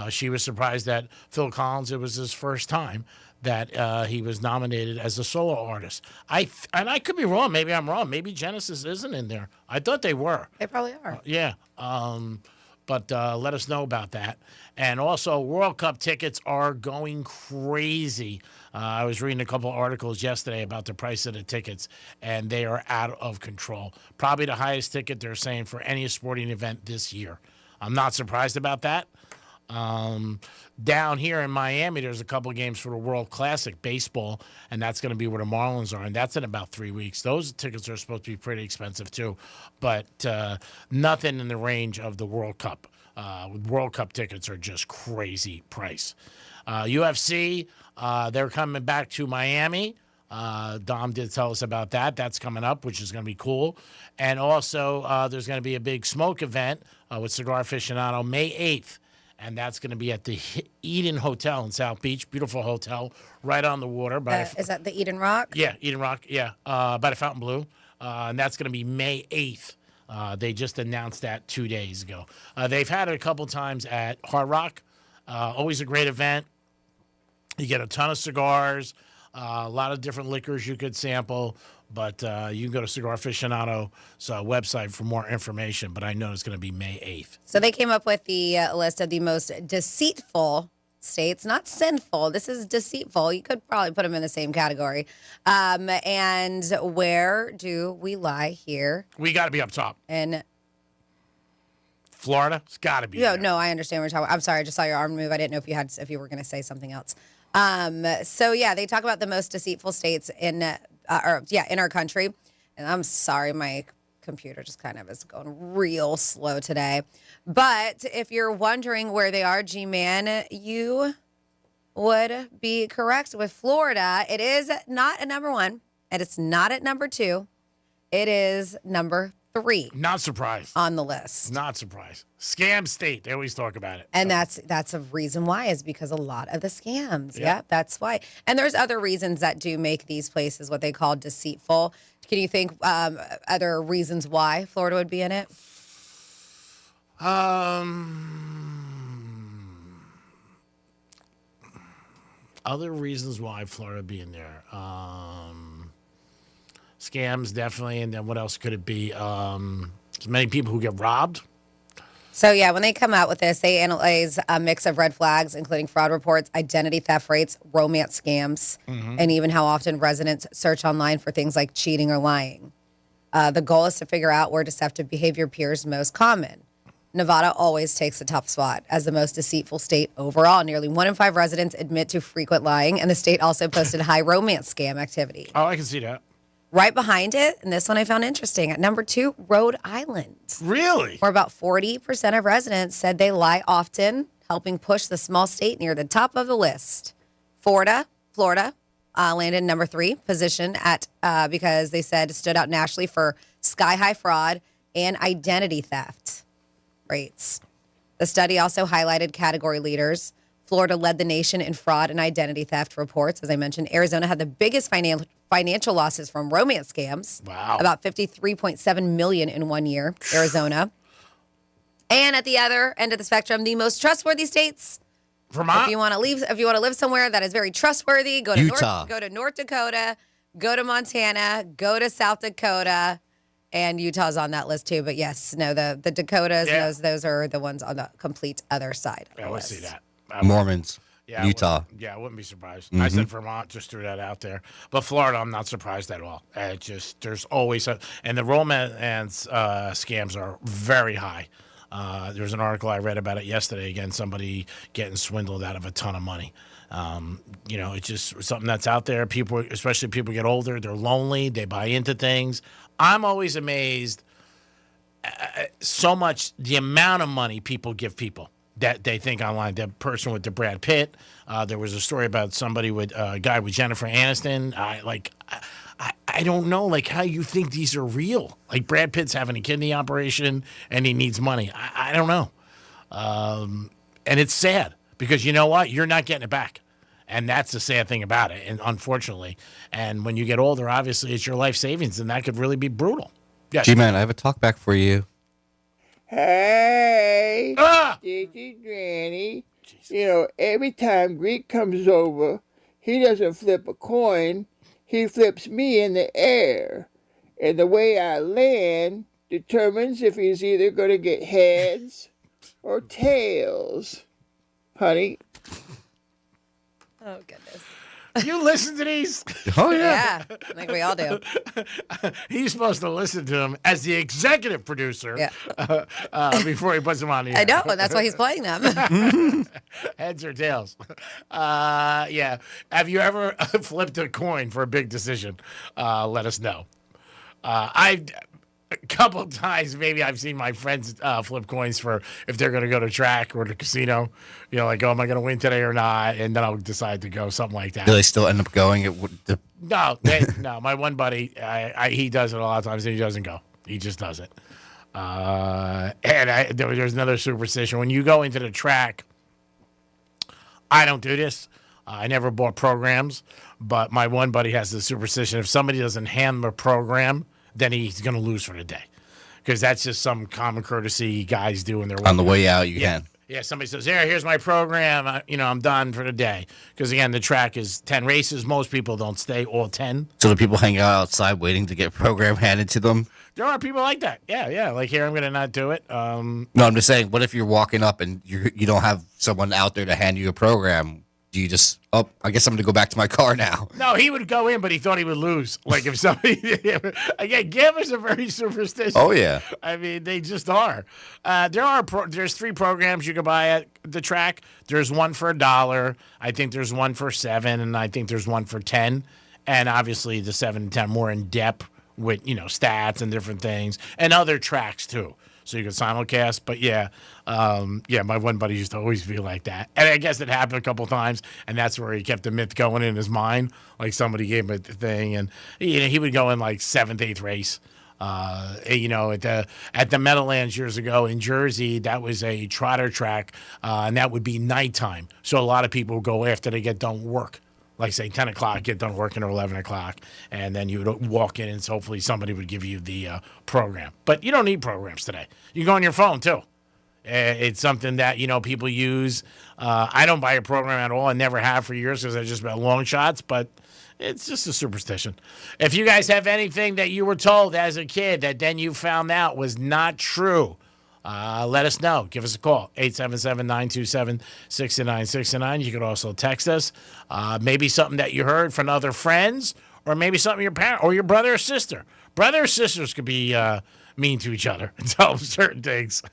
She was surprised that Phil Collins, it was his first time that he was nominated as a solo artist. I could be wrong. Maybe I'm wrong. Maybe Genesis isn't in there. I thought they were. They probably are. Yeah. But let us know about that. And also, World Cup tickets are going crazy. I was reading a couple articles yesterday about the price of the tickets, and they are out of control. Probably the highest ticket they're saying for any sporting event this year. I'm not surprised about that. Down here in Miami, there's a couple of games for the World Classic baseball, and that's going to be where the Marlins are, and that's in about 3 weeks. Those tickets are supposed to be pretty expensive too, but nothing in the range of the World Cup. World Cup tickets are just crazy price. UFC, they're coming back to Miami. Dom did tell us about that. That's coming up, which is going to be cool. And also, there's going to be a big smoke event with Cigar Aficionado May 8th. And that's going to be at the Eden Hotel in South Beach. Beautiful hotel, right on the water. Is that the Eden Rock? Yeah, Eden Rock, yeah. By the Fontainebleau. And that's going to be May 8th. They just announced that 2 days ago. They've had it a couple times at Hard Rock. Always a great event. You get a ton of cigars, a lot of different liquors you could sample. But you can go to Cigar Aficionado's website for more information. But I know it's going to be May 8th. So they came up with the list of the most deceitful states, not sinful. This is deceitful. You could probably put them in the same category. And where do we lie here? We got to be up top. In Florida? It's got to be. No, I understand what you're talking about. I'm sorry. I just saw your arm move. I didn't know if you were going to say something else. They talk about the most deceitful states in our country. And I'm sorry, my computer just kind of is going real slow today. But if you're wondering where they are, G-Man, you would be correct with Florida. It is not at number 1, and it's not at number 2. It is number 3 Not surprised. on the list. Not surprised. Scam state. They always talk about it. And that's a reason why, is because a lot of the scams. Yeah, that's why. And there's other reasons that do make these places what they call deceitful. Can you think other reasons why Florida would be in it? Other reasons why Florida be in there. Scams, definitely. And then what else could it be? There's many people who get robbed. So, yeah, when they come out with this, they analyze a mix of red flags, including fraud reports, identity theft rates, romance scams, and even how often residents search online for things like cheating or lying. The goal is to figure out where deceptive behavior appears most common. Nevada always takes the top spot as the most deceitful state overall. Nearly 1 in 5 residents admit to frequent lying, and the state also posted high romance scam activity. Oh, I can see that. Right behind it, and this one I found interesting, at number 2, Rhode Island. Really? Where about 40% of residents said they lie often, helping push the small state near the top of the list. Florida landed number 3 position at because they said it stood out nationally for sky-high fraud and identity theft rates. The study also highlighted category leaders. Florida led the nation in fraud and identity theft reports. As I mentioned, Arizona had the biggest financial losses from romance scams. Wow. About $53.7 million in 1 year, Arizona. And at the other end of the spectrum, the most trustworthy states. Vermont. If you want to live somewhere that is very trustworthy, go to Utah. Go to North Dakota, go to Montana, go to South Dakota, and Utah's on that list too. But yes, no, the Dakotas, those are the ones on the complete other side. I always see that. Mormons. Yeah, Utah. I wouldn't be surprised. I said Vermont, just threw that out there. But Florida, I'm not surprised at all. There's always and the romance scams are very high. There's an article I read about it yesterday. Again, somebody getting swindled out of a ton of money. It's just something that's out there. People, especially people get older, they're lonely. They buy into things. I'm always amazed so much the amount of money people give people that they think online. That person with the Brad Pitt. There was a story about somebody with a guy with Jennifer Aniston. I don't know, how you think these are real. Like Brad Pitt's having a kidney operation and he needs money. I don't know. And it's sad because you know what? You're not getting it back. And that's the sad thing about it, and unfortunately. And when you get older, obviously, it's your life savings, and that could really be brutal. Yes. G-Man, I have a talk back for you. Hey, this is Granny. Every time Greek comes over, he doesn't flip a coin. He flips me in the air. And the way I land determines if he's either going to get heads or tails. Honey. Oh, goodness. You listen to these? Oh, yeah. Yeah, I think we all do. He's supposed to listen to them as the executive producer before he puts them on the air. I know, and that's why he's playing them. Heads or tails? Yeah. Have you ever flipped a coin for a big decision? Let us know. A couple of times, maybe I've seen my friends flip coins for if they're going to go to track or the casino. Am I going to win today or not? And then I'll decide to go, something like that. Do they still end up going? No. My one buddy, he does it a lot of times, and he doesn't go. He just does it. There's another superstition. When you go into the track, I don't do this. I never bought programs, but my one buddy has the superstition. If somebody doesn't hand the program, then he's going to lose for the day. Because that's just some common courtesy guys do in their on the way out, you can. Yeah, somebody says, here's my program. I'm done for the day. Because, again, the track is 10 races. Most people don't stay all 10. So do people hang out outside waiting to get a program handed to them? There are people like that. Yeah. Like, here, I'm going to not do it. No, I'm just saying, what if you're walking up and you don't have someone out there to hand you a program? Do you just, I guess I'm going to go back to my car now? No, he would go in, but he thought he would lose. Like if somebody, again, gamblers are very superstitious. Oh, yeah. I mean, they just are. There's 3 programs you can buy at the track. There's one for $1. I think there's one for $7, and I think there's one for $10. And obviously the 7 and 10 more in depth with, stats and different things and other tracks too. So you can simulcast, but my one buddy used to always be like that. And I guess it happened a couple times, and that's where he kept the myth going in his mind. Like somebody gave him a thing, and he would go in like 7th, 8th race. At the Meadowlands years ago in Jersey, that was a trotter track, and that would be nighttime. So a lot of people would go after they get done work. Like, say, 10 o'clock, get done working, or 11 o'clock, and then you would walk in, and so hopefully somebody would give you the program. But you don't need programs today. You can go on your phone, too. It's something that, people use. I don't buy a program at all. I never have for years because I just bought long shots, but it's just a superstition. If you guys have anything that you were told as a kid that then you found out was not true, let us know. Give us a call, 877-927-6969. You could also text us. Maybe something that you heard from other friends, or maybe something your parent or your brother or sister. Brother or sisters could be mean to each other and tell them certain things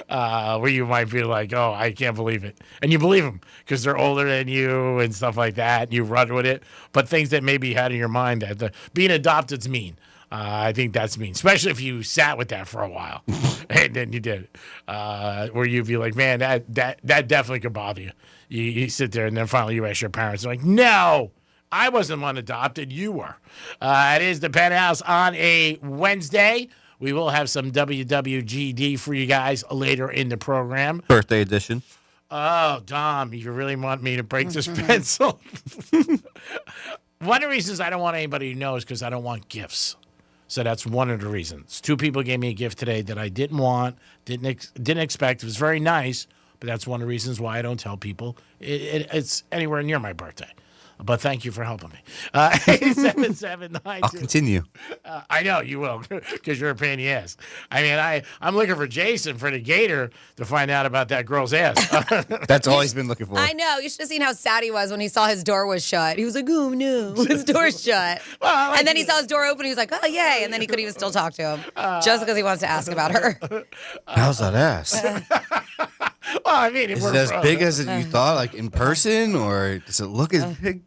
where you might be like, oh, I can't believe it. And you believe them because they're older than you and stuff like that, and you run with it. But things that maybe you had in your mind that being adopted's mean. I think that's mean, especially if you sat with that for a while and then you did it. Where you'd be like, man, that definitely could bother you. You sit there and then finally you ask your parents, like, no, I wasn't one adopted. You were. It is the Penthouse on a Wednesday. We will have some WWGD for you guys later in the program. Birthday edition. Oh, Dom, you really want me to break this pencil? One of the reasons I don't want anybody to know is because I don't want gifts. So that's one of the reasons. 2 people gave me a gift today that I didn't want, didn't expect. It was very nice, but that's one of the reasons why I don't tell people it's anywhere near my birthday. But thank you for helping me. 877-922. I'll continue. I know you will, because you're a pain in the ass. I mean, I'm looking for Jason for the Gator to find out about that girl's ass. That's all he's been looking for. I know. You should have seen how sad he was when he saw his door was shut. He was like, oh, no, his door's shut. And then he saw his door open. He was like, oh, yay. And then he couldn't even still talk to him just because he wants to ask about her. How's that ass? Well, I mean, is it as big as you thought, like in person, or does it look as big?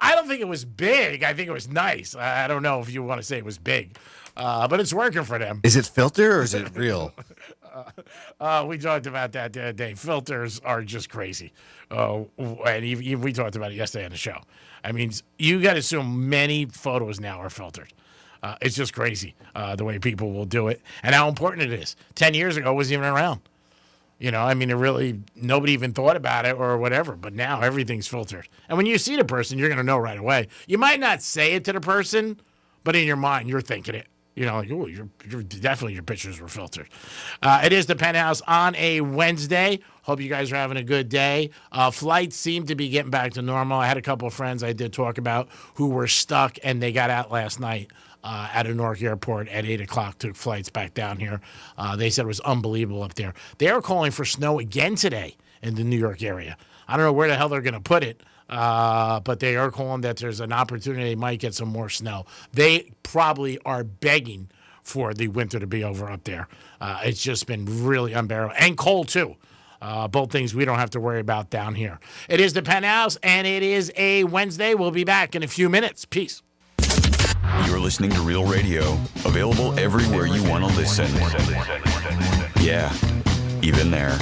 I don't think it was big. I think it was nice. I don't know if you want to say it was big, but it's working for them. Is it filter or is it real? We talked about that the other day. Filters are just crazy. And even we talked about it yesterday on the show. I mean, you got to assume many photos now are filtered. It's just crazy the way people will do it and how important it is. 10 years ago, it wasn't even around. I mean, nobody even thought about it or whatever, but now everything's filtered. And when you see the person, you're going to know right away. You might not say it to the person, but in your mind, you're thinking it. Like, oh, you're definitely your pictures were filtered. It is the Penthouse on a Wednesday. Hope you guys are having a good day. Flights seem to be getting back to normal. I had a couple of friends I did talk about who were stuck, and they got out last night. At a Newark airport at 8 o'clock, took flights back down here. They said it was unbelievable up there. They are calling for snow again today in the New York area. I don't know where the hell they're going to put it, but they are calling that there's an opportunity they might get some more snow. They probably are begging for the winter to be over up there. It's just been really unbearable. And cold, too. Both things we don't have to worry about down here. It is the Penthouse, and it is a Wednesday. We'll be back in a few minutes. Peace. You're listening to Real Radio, available everywhere you want to listen. Yeah, even there,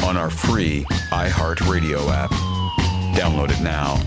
on our free iHeartRadio app. Download it now.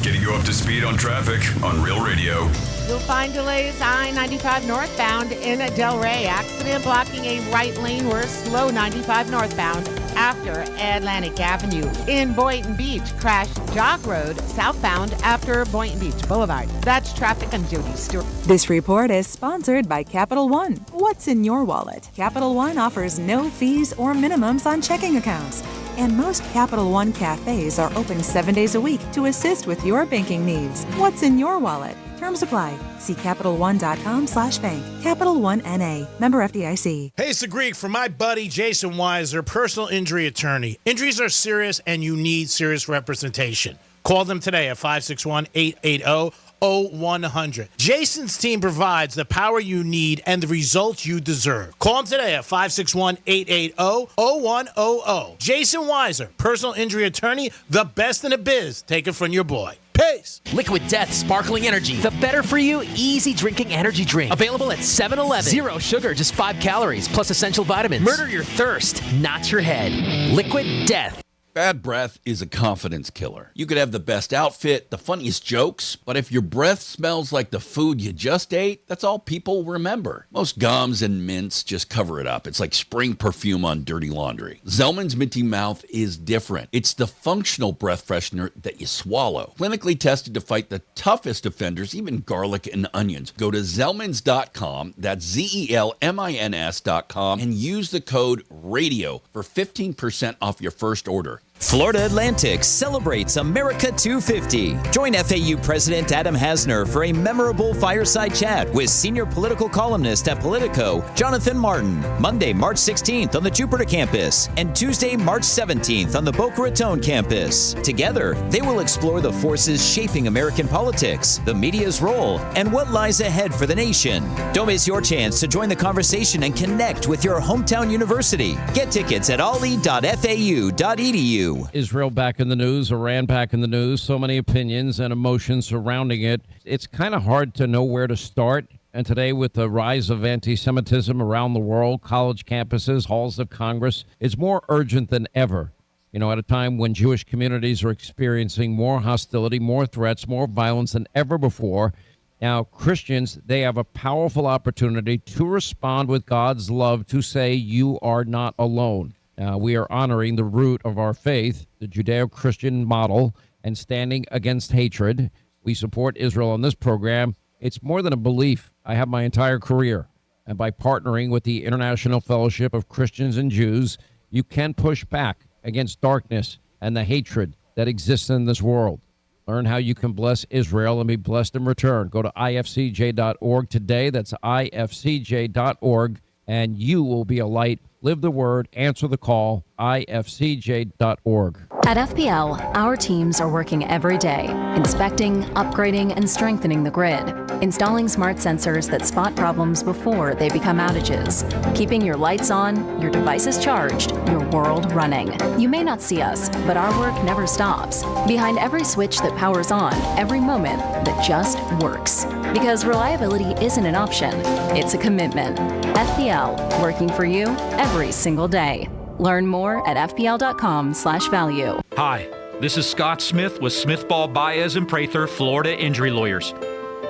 Getting you up to speed on traffic on Real Radio. You'll find delays I-95 northbound in Delray. Accident blocking a right lane. We're slow 95 northbound after Atlantic Avenue. In Boynton Beach, crash Jock Road southbound after Boynton Beach Boulevard. That's traffic on Jody Stewart. This report is sponsored by Capital One. What's in your wallet? Capital One offers no fees or minimums on checking accounts. And most Capital One cafes are open 7 days a week to assist with your banking needs. What's in your wallet? Terms apply. See CapitalOne.com/bank. Capital One N.A. Member FDIC. Hey, it's the Greek from my buddy Jason Weiser, personal injury attorney. Injuries are serious and you need serious representation. Call them today at 561-880-0100. Jason's team provides the power you need and the results you deserve. Call them today at 561-880-0100. Jason Weiser, personal injury attorney, the best in the biz. Take it from your boy. Peace. Liquid Death Sparkling Energy. The better for you, easy drinking energy drink. Available at 7-Eleven. 0 sugar, just 5 calories, plus essential vitamins. Murder your thirst, not your head. Liquid Death. Bad breath is a confidence killer. You could have the best outfit, the funniest jokes, but if your breath smells like the food you just ate, that's all people remember. Most gums and mints just cover it up. It's like spring perfume on dirty laundry. Zellman's Minty Mouth is different. It's the functional breath freshener that you swallow. Clinically tested to fight the toughest offenders, even garlic and onions. Go to Zellmans.com, that's ZELMINS.com, and use the code RADIO for 15% off your first order. Florida Atlantic celebrates America 250. Join FAU President Adam Hasner for a memorable fireside chat with senior political columnist at Politico, Jonathan Martin, Monday, March 16th on the Jupiter campus and Tuesday, March 17th on the Boca Raton campus. Together, they will explore the forces shaping American politics, the media's role, and what lies ahead for the nation. Don't miss your chance to join the conversation and connect with your hometown university. Get tickets at ali.fau.edu. Israel back in the news, Iran back in the news, so many opinions and emotions surrounding it. It's kind of hard to know where to start. And today, with the rise of anti-Semitism around the world, college campuses, halls of Congress, it's more urgent than ever. You know, at a time when Jewish communities are experiencing more hostility, more threats, more violence than ever before. Now, Christians, they have a powerful opportunity to respond with God's love to say, you are not alone. We are honoring the root of our faith, the Judeo-Christian model, and standing against hatred. We support Israel on this program. It's more than a belief. I have my entire career. And by partnering with the International Fellowship of Christians and Jews, you can push back against darkness and the hatred that exists in this world. Learn how you can bless Israel and be blessed in return. Go to ifcj.org today. That's ifcj.org, and you will be a light. Live the word, answer the call, ifcj.org. At FPL, our teams are working every day, inspecting, upgrading, and strengthening the grid, installing smart sensors that spot problems before they become outages, keeping your lights on, your devices charged, your world running. You may not see us, but our work never stops. Behind every switch that powers on, every moment that just works. Because reliability isn't an option, it's a commitment. FPL, working for you every single day. Learn more at fpl.com/value. Hi, this is Scott Smith with Smith Ball Baez and Prather, Florida Injury Lawyers.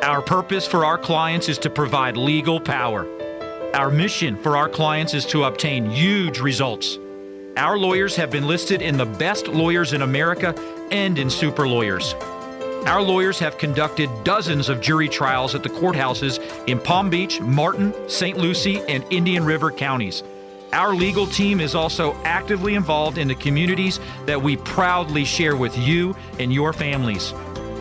Our purpose for our clients is to provide legal power. Our mission for our clients is to obtain huge results. Our lawyers have been listed in the best lawyers in America and in super lawyers. Our lawyers have conducted dozens of jury trials at the courthouses in Palm Beach, Martin, St. Lucie, and Indian River counties. Our legal team is also actively involved in the communities that we proudly share with you and your families.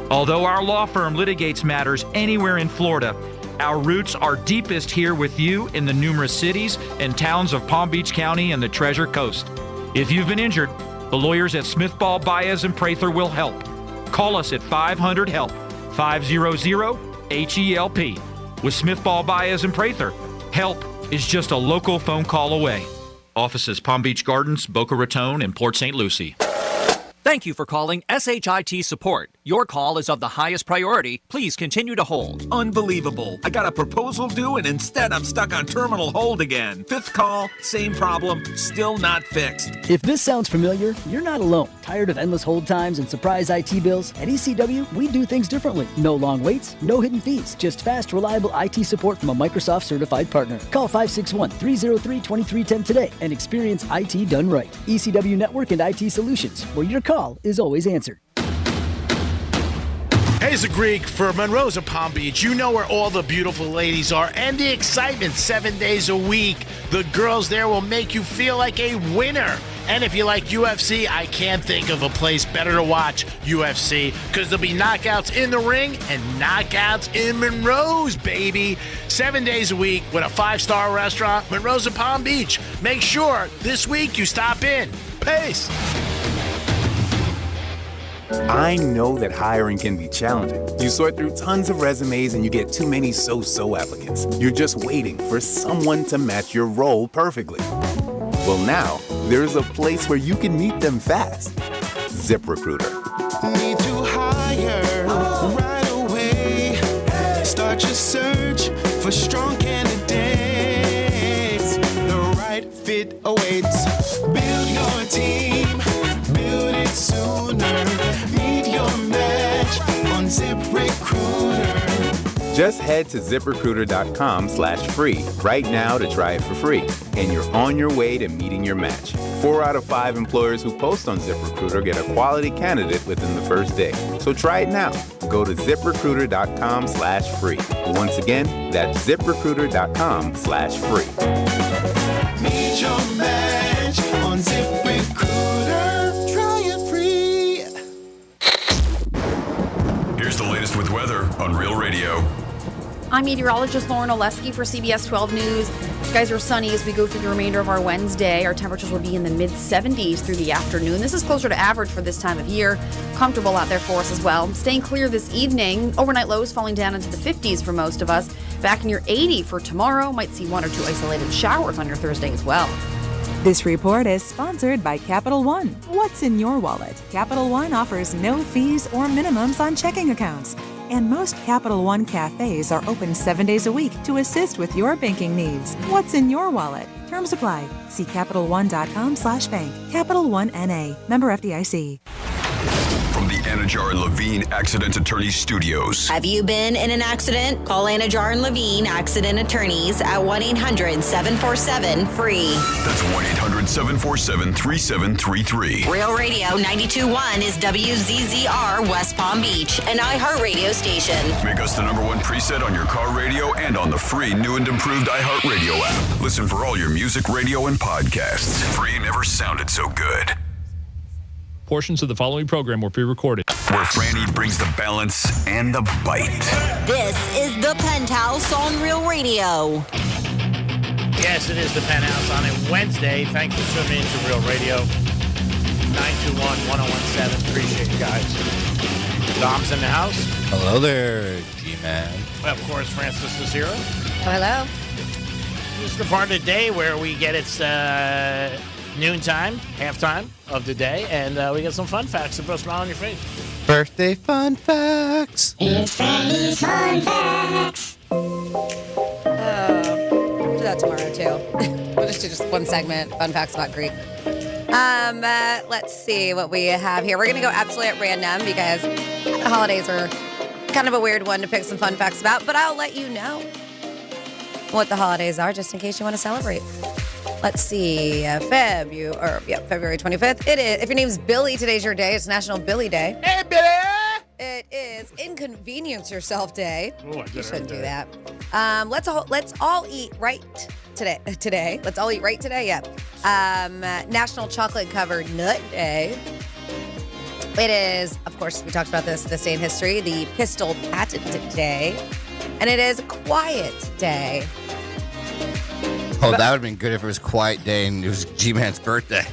Although our law firm litigates matters anywhere in Florida, our roots are deepest here with you in the numerous cities and towns of Palm Beach County and the Treasure Coast. If you've been injured, the lawyers at Smith Ball Baez and Prather will help. Call us at 500-HELP, 500-HELP. With Smith Ball Baez and Prather, help is just a local phone call away. Offices Palm Beach Gardens, Boca Raton, and Port St. Lucie. Thank you for calling SHIT Support. Your call is of the highest priority. Please continue to hold. Unbelievable. I got a proposal due and instead I'm stuck on terminal hold again. Fifth call, same problem, still not fixed. If this sounds familiar, you're not alone. Tired of endless hold times and surprise IT bills? At ECW, we do things differently. No long waits, no hidden fees. Just fast, reliable IT support from a Microsoft certified partner. Call 561-303-2310 today and experience IT done right. ECW Network and IT Solutions, where your call is always answered. Hey, the Greek for Monroe's of Palm Beach. You know where all the beautiful ladies are and the excitement 7 days a week. The girls there will make you feel like a winner. And if you like UFC, I can't think of a place better to watch UFC because there'll be knockouts in the ring and knockouts in Monroe's, baby. 7 days a week with a 5-star restaurant, Monroe's of Palm Beach. Make sure this week you stop in. Peace. I know that hiring can be challenging. You sort through tons of resumes and you get too many so-so applicants. You're just waiting for someone to match your role perfectly. Well, now, there's a place where you can meet them fast. ZipRecruiter. Need to hire right away. Start your search for strong candidates. The right fit awaits. Build your team. Build Just head to ZipRecruiter.com/free right now to try it for free, and you're on your way to meeting your match. 4 out of 5 employers who post on ZipRecruiter get a quality candidate within the first day. So try it now. Go to ZipRecruiter.com/free. Once again, that's ZipRecruiter.com/free. Meet your match on ZipRecruiter. Try it free. Here's the latest with weather on Real Radio. I'm meteorologist Lauren Oleski for CBS 12 News. Skies are sunny as we go through the remainder of our Wednesday. Our temperatures will be in the mid-70s through the afternoon. This is closer to average for this time of year. Comfortable out there for us as well. Staying clear this evening. Overnight lows falling down into the 50s for most of us. Back near 80 for tomorrow. Might see 1 or 2 isolated showers on your Thursday as well. This report is sponsored by Capital One. What's in your wallet? Capital One offers no fees or minimums on checking accounts. And most Capital One cafes are open 7 days a week to assist with your banking needs. What's in your wallet? Terms apply. See CapitalOne.com/bank. Capital One N.A. Member FDIC. From the Anajar and Levine Accident Attorneys Studios. Have you been in an accident? Call Anajar and Levine Accident Attorneys at 1-800-747-FREE. That's 1-800-747-3733. Real Radio 92.1 is WZZR West Palm Beach, an iHeartRadio station. Make us the #1 preset on your car radio and on the free new and improved iHeartRadio app. Listen for all your music, radio, and podcasts. Free never sounded so good. Portions of the following program were pre-recorded. Where Franny brings the balance and the bite. This is the Penthouse on Real Radio. Yes, it is the Penthouse on a Wednesday. Thanks for tuning in to Real Radio. 921-1017. Appreciate you guys. Dom's in the house. Hello there, G-Man. Of course, Francis is here. Hello. This is the part of the day where we get its noontime, halftime of the day, and we get some fun facts to put a smile on your face. Birthday fun facts. It's Freddy's Fun Facts. We'll do that tomorrow, too. We'll just do one segment, fun facts about Greek. Let's see what we have here. We're going to go absolutely at random because the holidays are kind of a weird one to pick some fun facts about, but I'll let you know what the holidays are just in case you want to celebrate. Let's see, February 25th. It is. If your name's Billy, today's your day. It's National Billy Day. Hey, Billy! It is Inconvenience Yourself Day. Ooh, You shouldn't do that. Let's all eat right today. Let's all eat right today. Yeah. National Chocolate Covered Nut Day. It is, of course, we talked about this day in history. The Pistol Patent Day, and it is Quiet Day. Oh, that would have been good if it was Quiet Day and it was G-Man's birthday.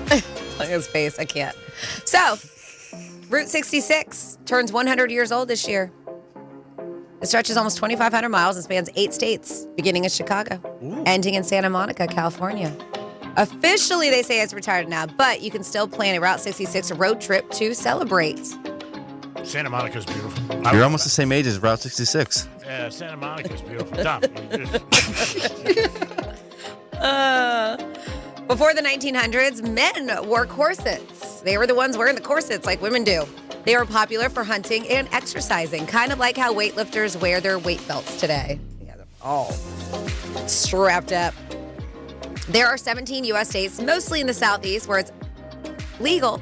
Look at his face. I can't. So, Route 66 turns 100 years old this year. It stretches almost 2,500 miles and spans 8 states, beginning in Chicago, ending in Santa Monica, California. Officially, they say it's retired now, but you can still plan a Route 66 road trip to celebrate. Santa Monica's beautiful. You're almost the same age as Route 66. Yeah, Santa Monica's beautiful. Dumb. Before the 1900s, men wore corsets. They were the ones wearing the corsets like women do. They were popular for hunting and exercising, kind of like how weightlifters wear their weight belts today. You guys are all strapped up. There are 17 U.S. states, mostly in the Southeast, where it's legal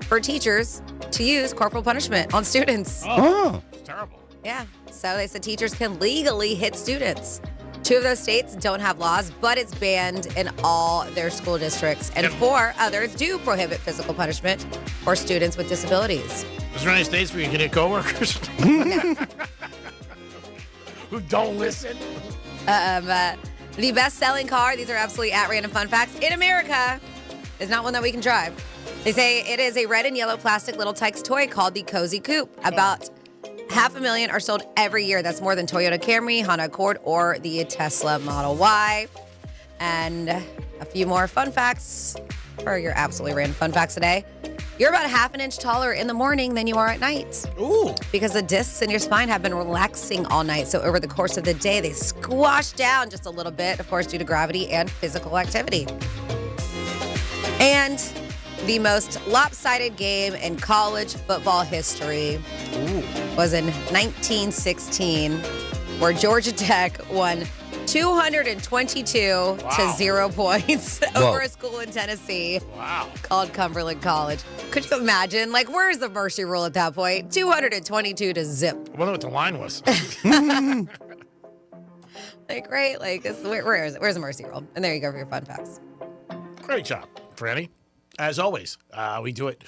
for teachers to use corporal punishment on students. Oh, it's terrible. Yeah. So they said teachers can legally hit students. 2 of those states don't have laws, but it's banned in all their school districts. And 4 others do prohibit physical punishment for students with disabilities. Is there any states where you can hit coworkers? Who don't listen? The best-selling car, these are absolutely at-random fun facts, in America is not one that we can drive. They say it is a red and yellow plastic Little Tikes toy called the Cozy Coupe. About 500,000 are sold every year. That's more than Toyota Camry, Honda Accord, or the Tesla Model Y. And a few more fun facts for your absolutely random fun facts today. You're about 1/2 inch taller in the morning than you are at night. Ooh. Because the discs in your spine have been relaxing all night. So over the course of the day, they squash down just a little bit, of course, due to gravity and physical activity. And The most lopsided game in college football history was in 1916, where Georgia Tech won 222 to 0 points over a school in Tennessee called Cumberland College. Could you imagine? Like, where's the mercy rule at that point? 222 to zip. I wonder what the line was. Like, right? Like, where is it? Where's the mercy rule? And there you go for your fun facts. Great job, Franny. As always, we do it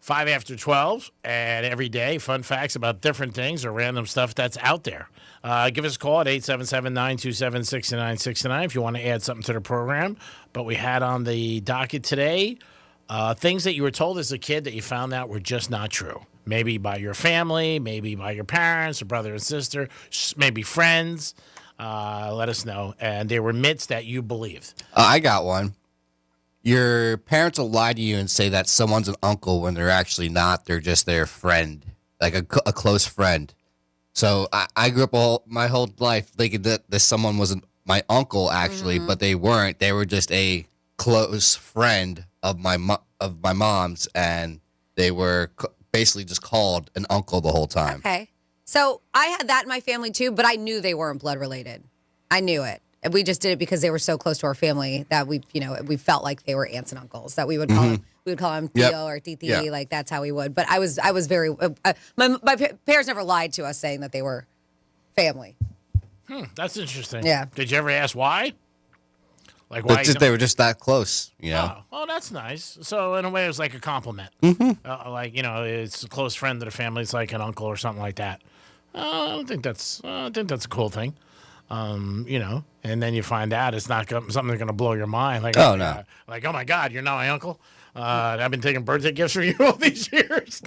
5 after 12, and every day, fun facts about different things or random stuff that's out there. Give us a call at 877-927-6969 if you want to add something to the program. But we had on the docket today things that you were told as a kid that you found out were just not true. Maybe by your family, maybe by your parents or brother and sister, maybe friends. Let us know. And they were myths that you believed. I got one. Your parents will lie to you and say that someone's an uncle when they're actually not. They're just their friend, like a close friend. So I grew up my whole life thinking that someone was my uncle, actually, but they weren't. They were just a close friend of my mom's, and they were basically just called an uncle the whole time. Okay. So I had that in my family, too, but I knew they weren't blood related. I knew it. And we just did it because they were so close to our family that we felt like they were aunts and uncles, that we would call them. We would call them Theo or Titi, like that's how we would. But I was very. My parents never lied to us saying that they were family. That's interesting. Yeah. Did you ever ask why? Like why? They were just that close, you know. Oh, that's nice. So in a way, it was like a compliment. Like it's a close friend of the family. It's like an uncle or something like that. I think that's a cool thing. And then you find out it's not something that's going to blow your mind. Like, oh, no. Like, oh, my God, you're not my uncle? I've been taking birthday gifts from you all these years.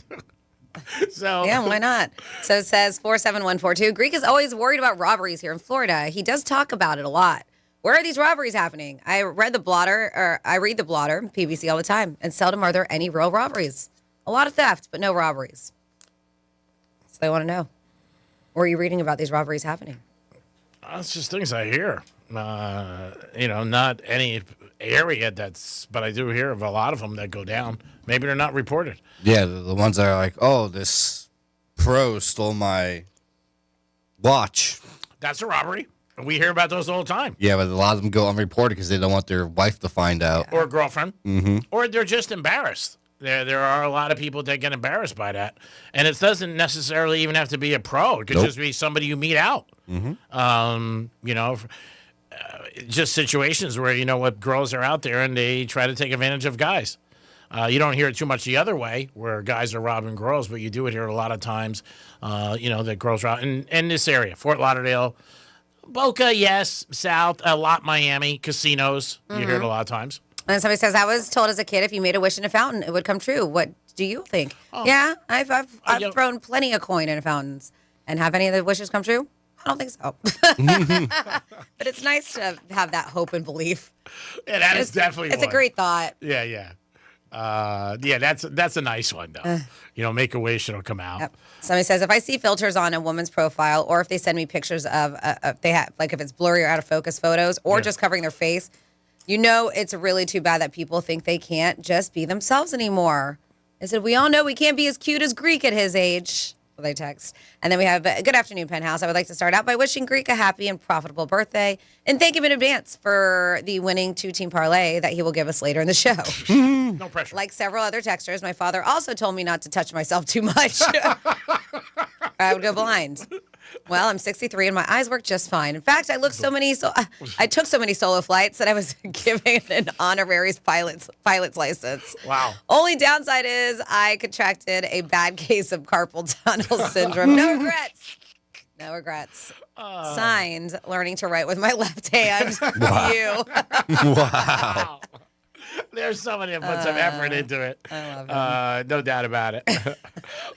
So yeah, why not? So it says 47142. Greek is always worried about robberies here in Florida. He does talk about it a lot. Where are these robberies happening? I read the blotter, PBC all the time, and seldom are there any real robberies. A lot of theft, but no robberies. So they want to know. Where are you reading about these robberies happening? It's just things I hear. Not any area but I do hear of a lot of them that go down. Maybe they're not reported. Yeah, the ones that are like, oh, this pro stole my watch. That's a robbery. We hear about those all the time. Yeah, but a lot of them go unreported because they don't want their wife to find out. Or girlfriend. Mm-hmm. Or they're just embarrassed. There are a lot of people that get embarrassed by that. And it doesn't necessarily even have to be a pro. It could just be somebody you meet out. Just situations where, what girls are out there and they try to take advantage of guys. You don't hear it too much the other way where guys are robbing girls, but you do it here a lot of times, that girls are out in this area, Fort Lauderdale, Boca, yes, South, a lot Miami, casinos. You hear it a lot of times. And somebody says, I was told as a kid if you made a wish in a fountain, it would come true. What do you think? Oh. Yeah, I've thrown plenty of coin in fountains. And have any of the wishes come true? I don't think so. But it's nice to have that hope and belief. Yeah, that is definitely It's one. a great thought. Yeah. That's a nice one, though. Make a wish, it'll come out. Yep. Somebody says, if I see filters on a woman's profile, or if they send me pictures of, they have, like if it's blurry or out of focus photos, or just covering their face, it's really too bad that people think they can't just be themselves anymore. I said, we all know we can't be as cute as Greek at his age. Well, they text. And then we have, good afternoon, Penthouse. I would like to start out by wishing Greek a happy and profitable birthday and thank him in advance for the winning 2-team parlay that he will give us later in the show. No pressure. Like several other texters, my father also told me not to touch myself too much. I would go blind. Well, I'm 63 and my eyes work just fine. In fact, I took so many solo flights that I was given an honorary pilot's license. Wow. Only downside is I contracted a bad case of carpal tunnel syndrome. No regrets. No regrets. Signed, learning to write with my left hand. Wow. You. Wow. There's somebody that put some effort into it. I love no doubt about it.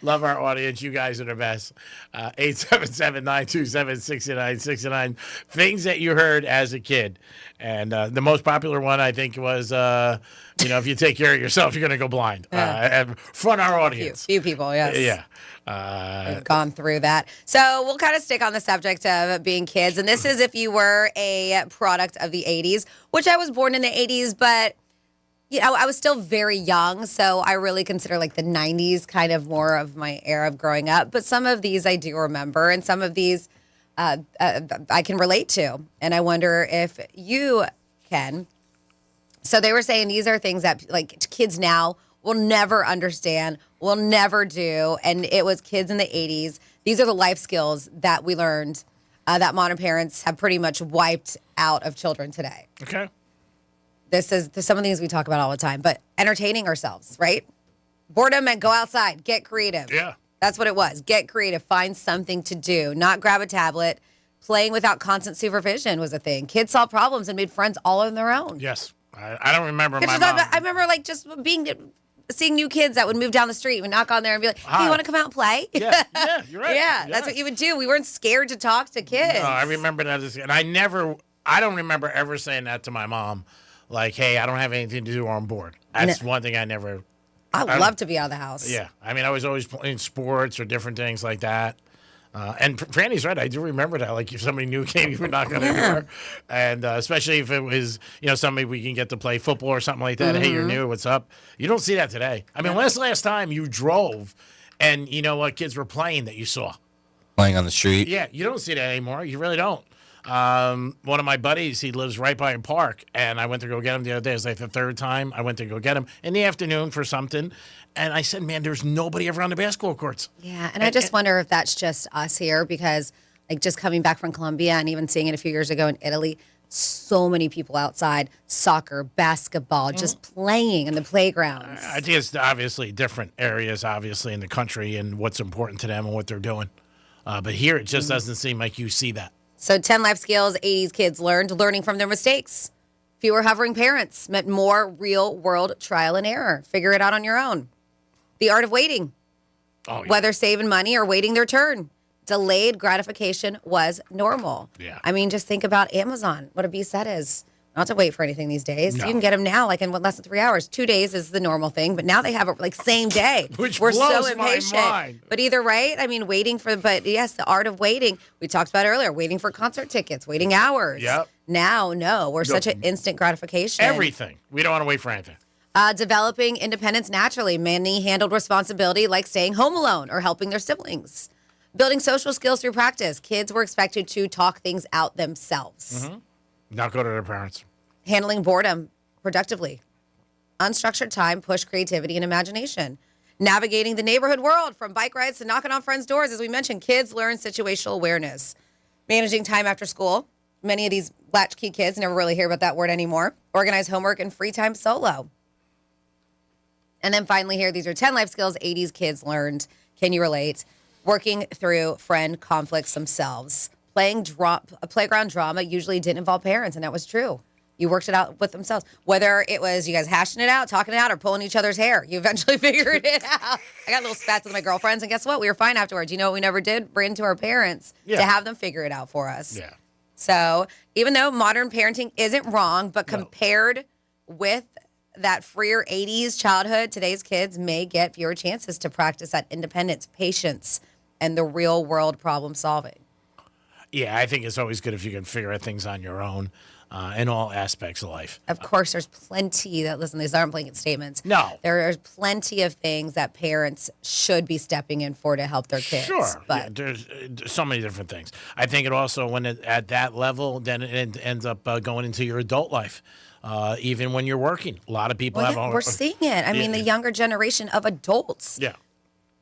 Love our audience. You guys are the best. 877-927-6969. Things that you heard as a kid. And the most popular one, I think, was, if you take care of yourself, you're going to go blind. And front our audience. Few people, yes. Yeah. I've gone through that. So we'll kind of stick on the subject of being kids. And this is if you were a product of the 80s, which I was born in the 80s, but I was still very young, so I really consider like the 90s kind of more of my era of growing up. But some of these I do remember, and some of these I can relate to. And I wonder if you can. So they were saying these are things that like kids now will never understand, will never do. And it was kids in the 80s. These are the life skills that we learned that modern parents have pretty much wiped out of children today. Okay. This is some of the things we talk about all the time, but entertaining ourselves, right? Boredom meant go outside, get creative. Yeah. That's what it was. Get creative, find something to do, not grab a tablet. Playing without constant supervision was a thing. Kids solved problems and made friends all on their own. Yes. I don't remember my mom. I remember like just seeing new kids that would move down the street and knock on there and be like, hey, you want to come out and play? Yeah, you're right. Yeah, that's what you would do. We weren't scared to talk to kids. No, I remember that. And I don't remember ever saying that to my mom. Like, hey, I don't have anything to do on board. That's one thing I never. I love to be out of the house. Yeah. I mean, I was always playing sports or different things like that. And Franny's right. I do remember that. Like, if somebody new came, you would knock on their door. And especially if it was, somebody we can get to play football or something like that. Mm-hmm. Hey, you're new. What's up? You don't see that today. I mean, when's the last time you drove and you know what kids were playing that you saw? Playing on the street? Yeah, you don't see that anymore. You really don't. One of my buddies, he lives right by a park, and I went to go get him the other day. It was like the third time I went to go get him in the afternoon for something. And I said, man, there's nobody ever on the basketball courts. Yeah, and I just wonder if that's just us here because, like, just coming back from Colombia and even seeing it a few years ago in Italy, so many people outside, soccer, basketball, just playing in the playgrounds. I think it's obviously different areas, obviously, in the country and what's important to them and what they're doing. But here, it just doesn't seem like you see that. So 10 life skills 80s kids learned, learning from their mistakes. Fewer hovering parents meant more real-world trial and error. Figure it out on your own. The art of waiting, whether saving money or waiting their turn. Delayed gratification was normal. Yeah. I mean, just think about Amazon, what a beast that is. Not to wait for anything these days. No. You can get them now, like in less than 3 hours. 2 days is the normal thing, but now they have it like same day. Which We're blows so impatient. my mind. But either right, I mean, but yes, the art of waiting. We talked about earlier, waiting for concert tickets, waiting hours. Yep. Now, no, we're such an instant gratification. Everything. We don't want to wait for anything. Developing independence naturally. Many handled responsibility like staying home alone or helping their siblings. Building social skills through practice. Kids were expected to talk things out themselves. Mm-hmm. Not go to their parents. Handling boredom productively. Unstructured time pushed creativity and imagination. Navigating the neighborhood world from bike rides to knocking on friends' doors. As we mentioned, kids learn situational awareness. Managing time after school. Many of these latchkey kids never really hear about that word anymore. Organize homework and free time solo. And then finally here, these are 10 life skills 80s kids learned. Can you relate? Working through friend conflicts themselves. Playing a playground drama usually didn't involve parents, and that was true. You worked it out with themselves. Whether it was you guys hashing it out, talking it out, or pulling each other's hair, you eventually figured it out. I got little spats with my girlfriends, and guess what? We were fine afterwards. You know what we never did? Bring it to our parents to have them figure it out for us. Yeah. So even though modern parenting isn't wrong, but compared with that freer 80s childhood, today's kids may get fewer chances to practice that independence, patience, and the real world problem solving. Yeah, I think it's always good if you can figure out things on your own in all aspects of life. Of course, there's plenty that, listen, these aren't blanket statements. No. There are plenty of things that parents should be stepping in for to help their kids. Sure. But there's so many different things. I think it also, when at that level, then it ends up going into your adult life. Even when you're working, a lot of people we're seeing it. I mean, the younger generation of adults. Yeah.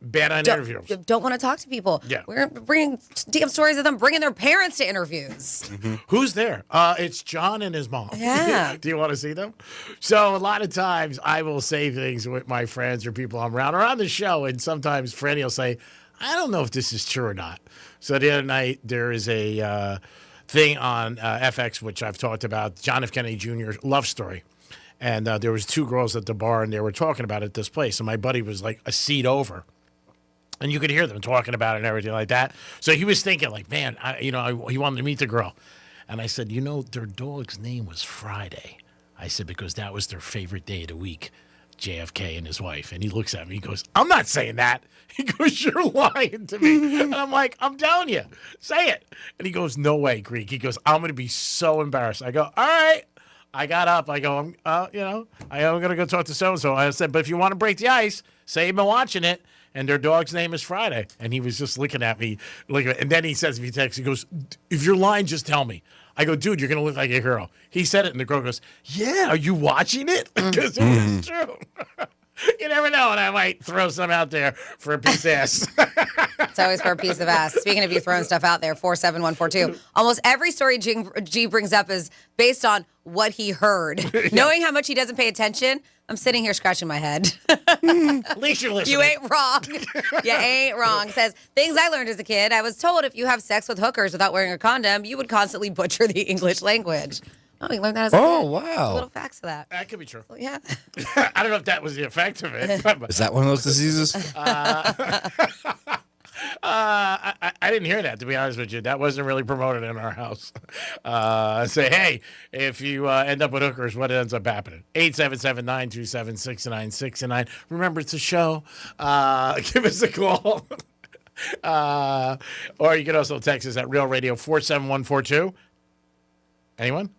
Bad on interviews. Don't want to talk to people. Yeah. We're bringing damn stories of them bringing their parents to interviews. Mm-hmm. Who's there? It's John and his mom. Yeah. Do you want to see them? So a lot of times I will say things with my friends or people I'm around or on the show, and sometimes Franny will say, I don't know if this is true or not. So the other night there is a thing on FX, which I've talked about, John F. Kennedy Jr. love story. And there was two girls at the bar, and they were talking about it at this place. And my buddy was like a seat over. And you could hear them talking about it and everything like that. So he was thinking, like, man, he wanted to meet the girl. And I said, their dog's name was Friday. I said, because that was their favorite day of the week, JFK and his wife. And he looks at me, he goes, I'm not saying that. He goes, you're lying to me. And I'm like, I'm telling you, say it. And he goes, no way, Greek. He goes, I'm going to be so embarrassed. I go, all right, I got up. I go, I'm going to go talk to so-and-so. I said, but if you want to break the ice, say you've been watching it, and their dog's name is Friday. And he was just looking at me. And then he says, if you text, he goes, if you're lying, just tell me. I go, dude, you're going to look like a hero. He said it, and the girl goes, yeah, are you watching it? Because it was true. You never know, and I might throw some out there for a piece of ass. It's always for a piece of ass. Speaking of you throwing stuff out there, 47142. Almost every story G brings up is based on what he heard. Knowing how much he doesn't pay attention, I'm sitting here scratching my head. At least you're listening. You ain't wrong. You ain't wrong. Says, things I learned as a kid. I was told if you have sex with hookers without wearing a condom, you would constantly butcher the English language. Oh, you learned that as a kid. Oh, wow. Little facts of that. That could be true. Well, yeah. I don't know if that was the effect of it. Is that one of those diseases? I didn't hear that, to be honest with you. That wasn't really promoted in our house. Say, hey, if you end up with hookers, what ends up happening? 877-927-6969. Remember, it's a show. Give us a call. Or you can also text us at Real Radio 47142. Anyone?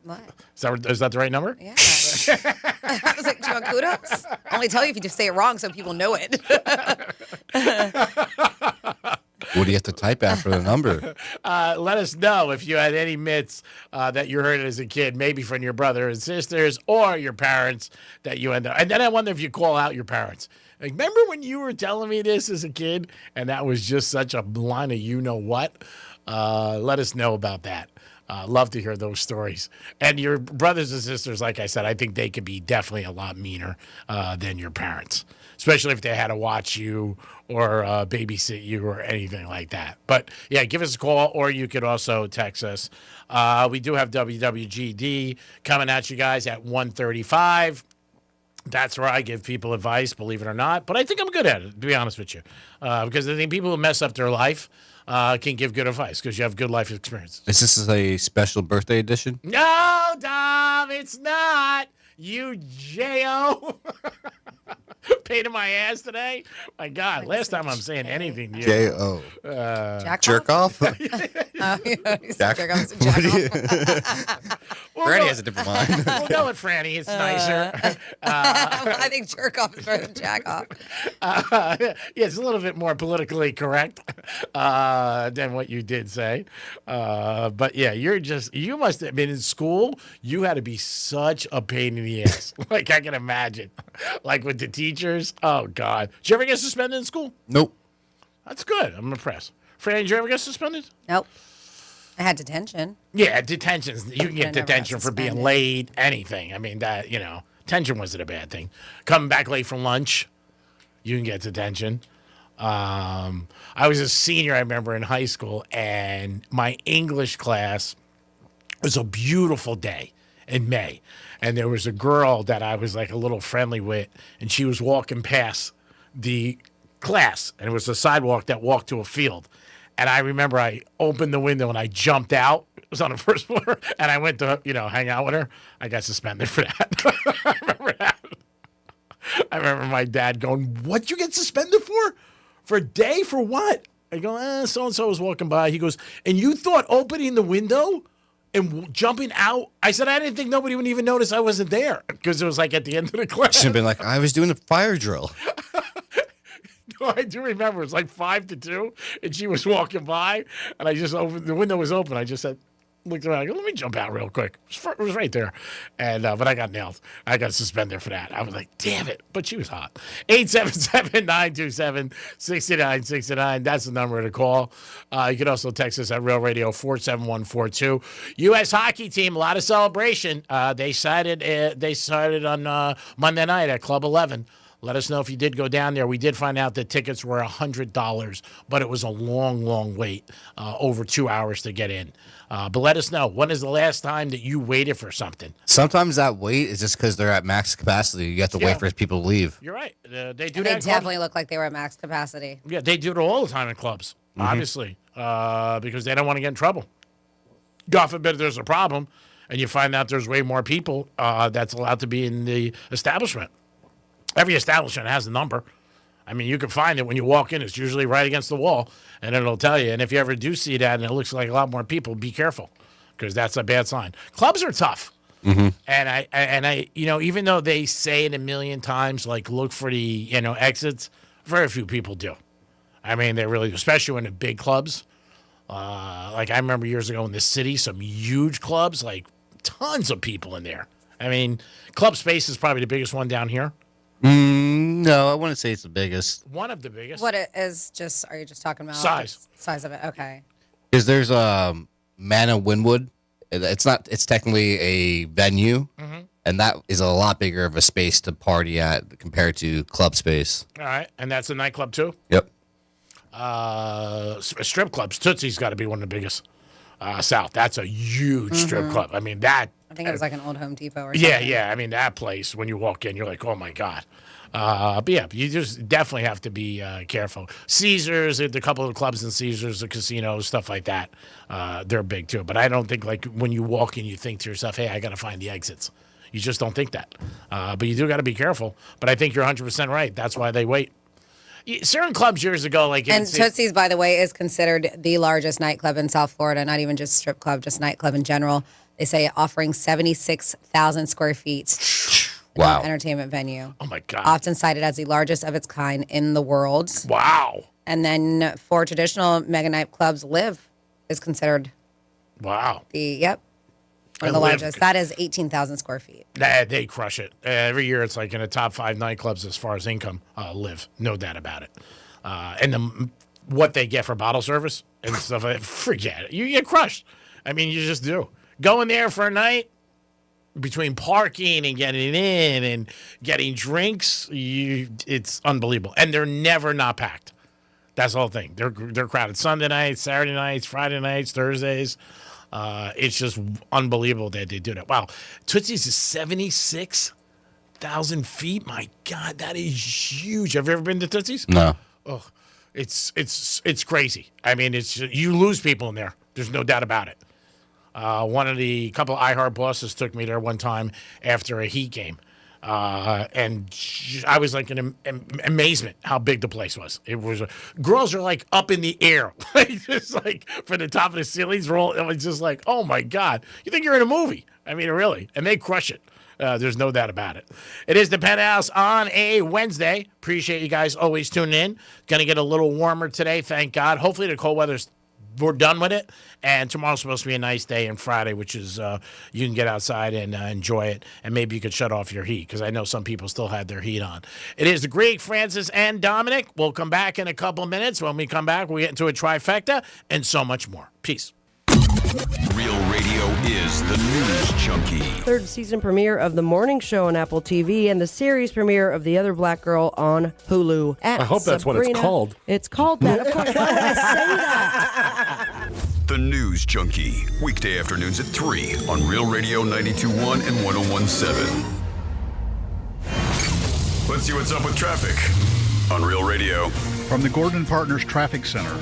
What? Is that the right number? Yeah. I was like, do you want kudos? Only tell you if you just say it wrong so people know it. What do you have to type after the number? Let us know if you had any myths that you heard as a kid, maybe from your brother and sisters or your parents that you end up. And then I wonder if you call out your parents. Like, remember when you were telling me this as a kid and that was just such a line of you know what? Let us know about that. Love to hear those stories. And your brothers and sisters, like I said, I think they could be definitely a lot meaner than your parents, especially if they had to watch you or babysit you or anything like that. But, yeah, give us a call, or you could also text us. We do have WWGD coming at you guys at 1:35. That's where I give people advice, believe it or not. But I think I'm good at it, to be honest with you, because I think people who mess up their life can give good advice because you have good life experience. Is this a special birthday edition? No, Dom, it's not. You J.O. Pain in my ass today. My God, last time I'm saying anything to you. J.O. Jerk off? Jerk off. Franny has a different mind. We'll go with Franny. It's nicer. I think jerk off is better than jack off. Yeah, it's a little bit more politically correct than what you did say. But yeah, you must have been in school. You had to be such a pain in the ass. Like, I can imagine. Like with the teachers. Oh, God. Did you ever get suspended in school? Nope. That's good. I'm impressed. Franny, did you ever get suspended? Nope. I had detention. Yeah, detentions. You can get never got detention for being suspended. late, anything. I mean, detention wasn't a bad thing. Coming back late from lunch, you can get detention. I was a senior, I remember, in high school, and my English class was a beautiful day in May. And there was a girl that I was like a little friendly with, and she was walking past the class, and it was a sidewalk that walked to a field. And I remember I opened the window and I jumped out. It was on the first floor, and I went to, hang out with her. I got suspended for that. I remember that. I remember my dad going, "What you get suspended for? For a day? For what?" I go, so-and-so was walking by. He goes, "And you thought opening the window and jumping out?" I said, "I didn't think nobody would even notice I wasn't there," because it was like at the end of the class. Should have been like, I was doing a fire drill. No, I do remember. It was like 5 to 2, and she was walking by, and I just opened, the window was open. I just said, looked around, I go, "Let me jump out real quick." It was right there. And but I got nailed. I got suspended for that. I was like, damn it. But she was hot. 877-927-6969. That's the number to call. You can also text us at Real Radio 47142. U.S. hockey team, a lot of celebration. They started on Monday night at Club 11. Let us know if you did go down there. We did find out that tickets were $100, but it was a long, long wait, over 2 hours to get in. But let us know, when is the last time that you waited for something? Sometimes that wait is just because they're at max capacity. You have to wait for people to leave. You're right. They do And that. they definitely look like they were at max capacity. Yeah, they do it all the time in clubs, obviously, because they don't want to get in trouble. God forbid there's a problem, and you find out there's way more people that's allowed to be in the establishment. Every establishment has a number. I mean, you can find it when you walk in. It's usually right against the wall, and it'll tell you. And if you ever do see that and it looks like a lot more people, be careful, because that's a bad sign. Clubs are tough. And I, even though they say it a million times, like look for the, exits, very few people do. I mean, they really, especially in the big clubs. Like I remember years ago in the city, some huge clubs, like tons of people in there. I mean, Club Space is probably the biggest one down here. No, I wouldn't say it's the biggest. One of the biggest. What it is just, are you just talking about? Size. Size of it, okay. Because there's Manor Wynwood. It's technically a venue, and that is a lot bigger of a space to party at compared to Club Space. All right, and that's a nightclub too? Yep. Strip clubs. Tootsie's got to be one of the biggest. South. That's a huge strip club. I mean, that. I think it was like an old Home Depot or something. Yeah. I mean, that place, when you walk in, you're like, oh, my God. But yeah, you just definitely have to be careful. Caesars, a couple of clubs in Caesars, the casinos, stuff like that, they're big too. But I don't think, like, when you walk in, you think to yourself, hey, I got to find the exits. You just don't think that. But you do got to be careful. But I think you're 100% right. That's why they wait. Certain clubs years ago, like... And Tootsie's, by the way, is considered the largest nightclub in South Florida, not even just strip club, just nightclub in general. They say offering 76,000 square feet. Wow. Entertainment venue. Oh, my God. Often cited as the largest of its kind in the world. Wow. And then for traditional mega nightclubs, Live is considered... Wow. One of the largest. That is 18,000 square feet. They crush it. Every year it's like in the top 5 nightclubs as far as income, Live. No doubt about it. And what they get for bottle service and stuff like that, forget it. You get crushed. I mean, you just do. Going there for a night, between parking and getting in and getting drinks, it's unbelievable. And they're never not packed. That's the whole thing. They're crowded Sunday nights, Saturday nights, Friday nights, Thursdays. It's just unbelievable that they do that. Wow. Tootsie's is 76,000 feet. My God, that is huge. Have you ever been to Tootsie's? No. Oh, it's crazy. I mean, you lose people in there. There's no doubt about it. Couple of iHeart bosses took me there one time after a Heat game. And I was like in amazement how big the place was. It was girls are like up in the air, like just like from the top of the ceilings. It was just like, oh my God, you think you're in a movie? I mean, really, and they crush it. There's no doubt about it. It is the Penthouse on a Wednesday. Appreciate you guys always tuning in. Going to get a little warmer today, thank God. Hopefully the cold weather's we're done with it, and tomorrow's supposed to be a nice day, and Friday, which is you can get outside and enjoy it, and maybe you could shut off your heat, because I know some people still had their heat on. It is the Greek, Francis, and Dominic. We'll come back in a couple minutes. When we come back, we'll get into a trifecta and so much more. Peace. Real radio is the News Junkie. Third season premiere of The Morning Show on Apple TV and the series premiere of The Other Black Girl on Hulu. I hope that's what it's called. It's called that. Of course, why would I say that? The News Junkie. Weekday afternoons at 3 on Real Radio 92.1 and 101.7. Let's see what's up with traffic on Real Radio. From the Gordon Partners Traffic Center.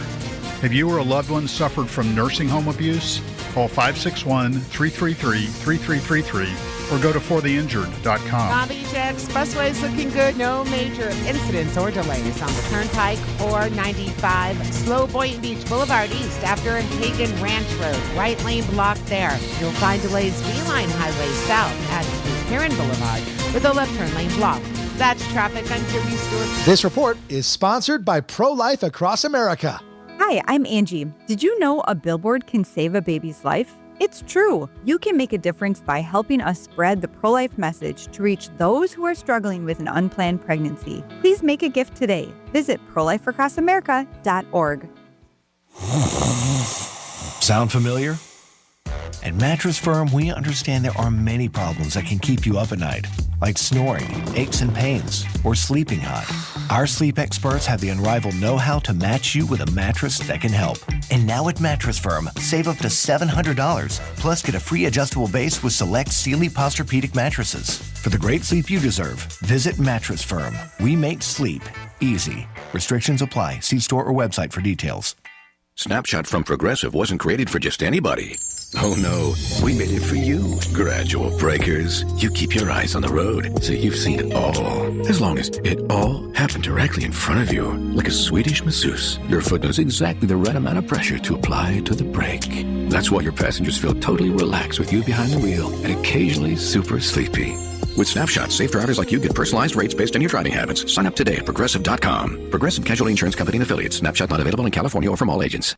Have you or a loved one suffered from nursing home abuse? Call 561-333-3333 or go to fortheinjured.com. Palm Beach Expressway is looking good. No major incidents or delays on the Turnpike or 95. Slow Boynton Beach Boulevard East after Hagen Ranch Road. Right lane blocked there. You'll find delays Beeline Highway South at Heron Boulevard with a left turn lane blocked. That's traffic on Jimmy Stewart. This report is sponsored by Pro-Life Across America. Hi, I'm Angie. Did you know a billboard can save a baby's life? It's true. You can make a difference by helping us spread the pro-life message to reach those who are struggling with an unplanned pregnancy. Please make a gift today. Visit prolifeacrossamerica.org. Sound familiar? At Mattress Firm, we understand there are many problems that can keep you up at night, like snoring, aches and pains, or sleeping hot. Our sleep experts have the unrivaled know-how to match you with a mattress that can help. And now at Mattress Firm, save up to $700, plus get a free adjustable base with select Sealy Posturepedic mattresses. For the great sleep you deserve, visit Mattress Firm. We make sleep easy. Restrictions apply. See store or website for details. Snapshot from Progressive wasn't created for just anybody. Oh no, we made it for you, gradual breakers. You keep your eyes on the road, so you've seen it all. As long as it all happened directly in front of you, like a Swedish masseuse, your foot knows exactly the right amount of pressure to apply to the brake. That's why your passengers feel totally relaxed with you behind the wheel and occasionally super sleepy. With Snapshot, safe drivers like you get personalized rates based on your driving habits. Sign up today at Progressive.com. Progressive Casualty Insurance Company and Affiliates. Snapshot not available in California or from all agents.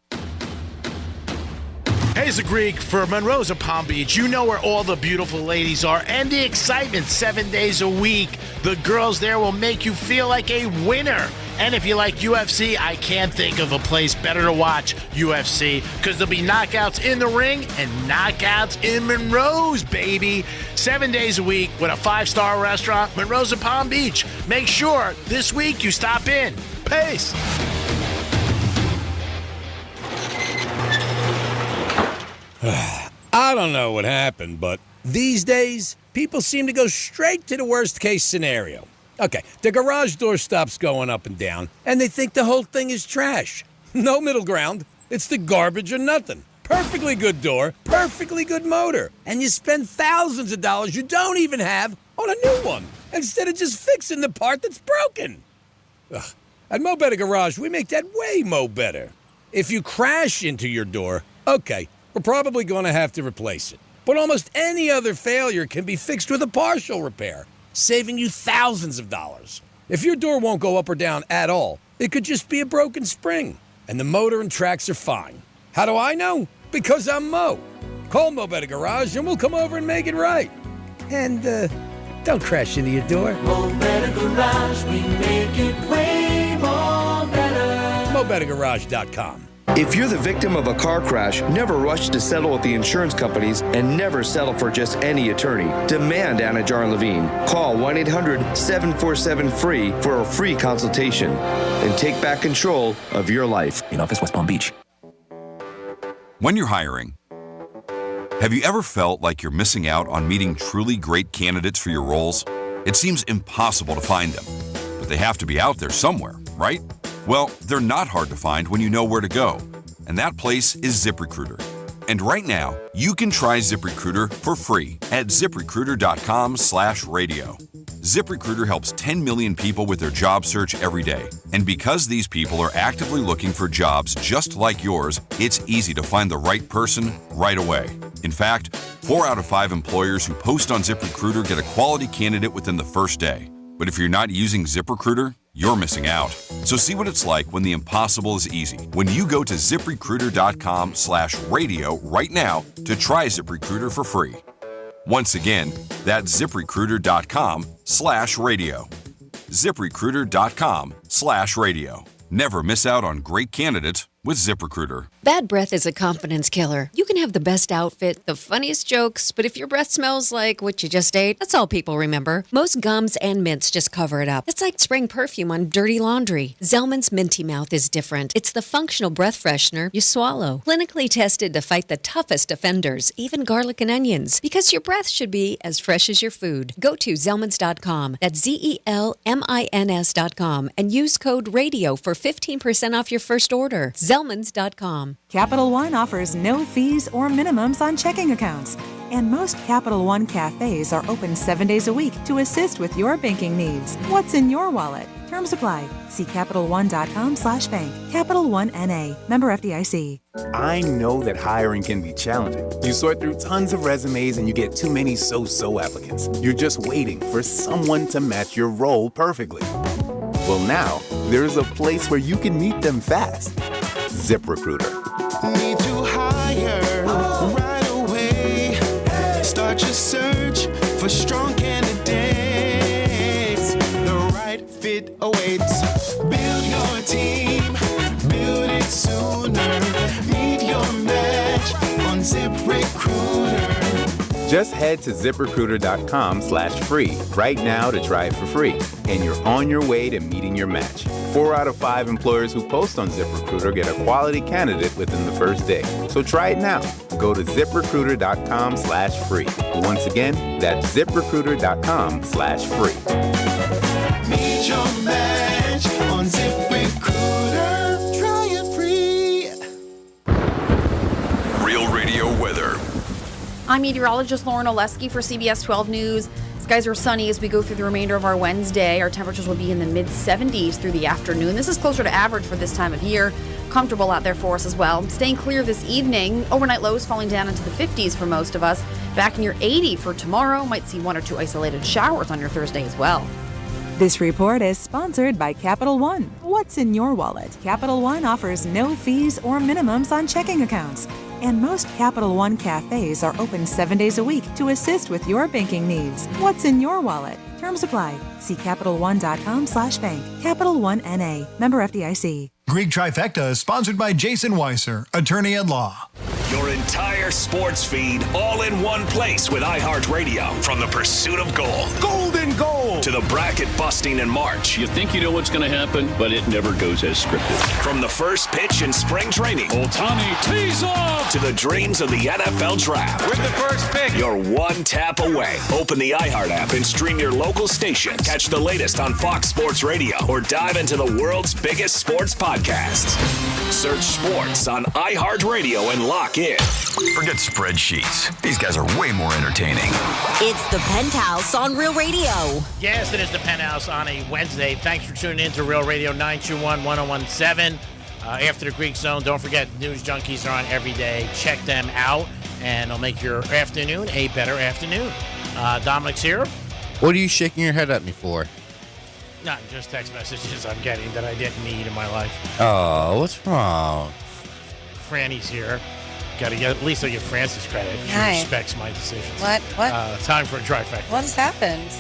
Hey, it's the Greek for Monroe's of Palm Beach. You know where all the beautiful ladies are and the excitement 7 days a week. The girls there will make you feel like a winner. And if you like UFC, I can't think of a place better to watch UFC because there'll be knockouts in the ring and knockouts in Monroe's, baby. 7 days a week with a 5-star restaurant, Monroe's of Palm Beach. Make sure this week you stop in. Peace. I don't know what happened, but these days, people seem to go straight to the worst-case scenario. Okay, the garage door stops going up and down, and they think the whole thing is trash. No middle ground. It's the garbage or nothing. Perfectly good door, perfectly good motor, and you spend thousands of dollars you don't even have on a new one, instead of just fixing the part that's broken. Ugh. At Mo Better Garage, we make that way mo better. If you crash into your door, okay, we're probably going to have to replace it. But almost any other failure can be fixed with a partial repair, saving you thousands of dollars. If your door won't go up or down at all, it could just be a broken spring, and the motor and tracks are fine. How do I know? Because I'm Mo. Call Mo Better Garage and we'll come over and make it right. And, don't crash into your door. Mo Better Garage, we make it way more better. MoBetterGarage.com. If you're the victim of a car crash, never rush to settle with the insurance companies and never settle for just any attorney. Demand Anna Jar and Levine. Call 1-800-747-FREE for a free consultation and take back control of your life. In office, West Palm Beach. When you're hiring, have you ever felt like you're missing out on meeting truly great candidates for your roles? It seems impossible to find them, but they have to be out there somewhere, right? Well, they're not hard to find when you know where to go, and that place is ZipRecruiter. And right now, you can try ZipRecruiter for free at ZipRecruiter.com/radio. ZipRecruiter helps 10 million people with their job search every day. And because these people are actively looking for jobs just like yours, it's easy to find the right person right away. In fact, 4 out of 5 employers who post on ZipRecruiter get a quality candidate within the first day. But if you're not using ZipRecruiter, you're missing out. So see what it's like when the impossible is easy. When you go to ZipRecruiter.com/radio right now to try ZipRecruiter for free. Once again, that's ZipRecruiter.com/radio. ZipRecruiter.com/radio. Never miss out on great candidates with ZipRecruiter. Bad breath is a confidence killer. You can have the best outfit, the funniest jokes, but if your breath smells like what you just ate, that's all people remember. Most gums and mints just cover it up. It's like spraying perfume on dirty laundry. Zellman's Minty Mouth is different. It's the functional breath freshener you swallow. Clinically tested to fight the toughest offenders, even garlic and onions, because your breath should be as fresh as your food. Go to Zellmans.com. That's ZELMINS.com and use code RADIO for 15% off your first order. Zellmans.com. Capital One offers no fees or minimums on checking accounts. And most Capital One cafes are open 7 days a week to assist with your banking needs. What's in your wallet? Terms apply. See CapitalOne.com/bank. Capital One N.A. Member FDIC. I know that hiring can be challenging. You sort through tons of resumes and you get too many so-so applicants. You're just waiting for someone to match your role perfectly. Well, now there's a place where you can meet them fast. ZipRecruiter. Need to hire right away. Start your search for strong candidates. The right fit awaits. Build your team. Build it sooner. Meet your match on ZipRecruiter. Just head to ZipRecruiter.com/free right now to try it for free. And you're on your way to meeting your match. 4 out of 5 employers who post on ZipRecruiter get a quality candidate within the first day. So try it now. Go to ZipRecruiter.com/free. Once again, that's ZipRecruiter.com/free. Meet your match on ZipRecruiter. Try it free. Real Radio weather. I'm meteorologist Lauren Oleski for CBS 12 News. Skies are sunny as we go through the remainder of our Wednesday. Our temperatures will be in the mid-70s through the afternoon. This is closer to average for this time of year. Comfortable out there for us as well. Staying clear this evening. Overnight lows falling down into the 50s for most of us. Back in your 80 for tomorrow. Might see 1 or 2 isolated showers on your Thursday as well. This report is sponsored by Capital One. What's in your wallet? Capital One offers no fees or minimums on checking accounts. And most Capital One cafes are open 7 days a week to assist with your banking needs. What's in your wallet? Terms apply. See CapitalOne.com/bank. Capital One N.A. Member FDIC. Greek Trifecta is sponsored by Jason Weiser, attorney at law. Your entire sports feed all in one place with iHeartRadio. From the pursuit of gold, golden goal, to the bracket busting in March. You think you know what's going to happen, but it never goes as scripted. From the first pitch in spring training, Ohtani tees off, to the dreams of the NFL Draft. With the first pick, you're one tap away. Open the iHeart app and stream your local stations. Catch the latest on Fox Sports Radio or dive into the world's biggest sports podcasts. Search sports on iHeartRadio and lock in. Forget spreadsheets. These guys are way more entertaining. It's the Penthouse on Real Radio. Yes, it is the Penthouse on a Wednesday. Thanks for tuning in to Real Radio 921-1017. After the Greek Zone, don't forget, News Junkies are on every day. Check them out, and it'll make your afternoon a better afternoon. Dominic's here. What are you shaking your head at me for? Not just text messages I'm getting that I didn't need in my life. Oh, what's wrong? Franny's here. Got to get, at least I give Francis credit. She Hi. respects my decisions. What? Time for a trifecta. What has happened?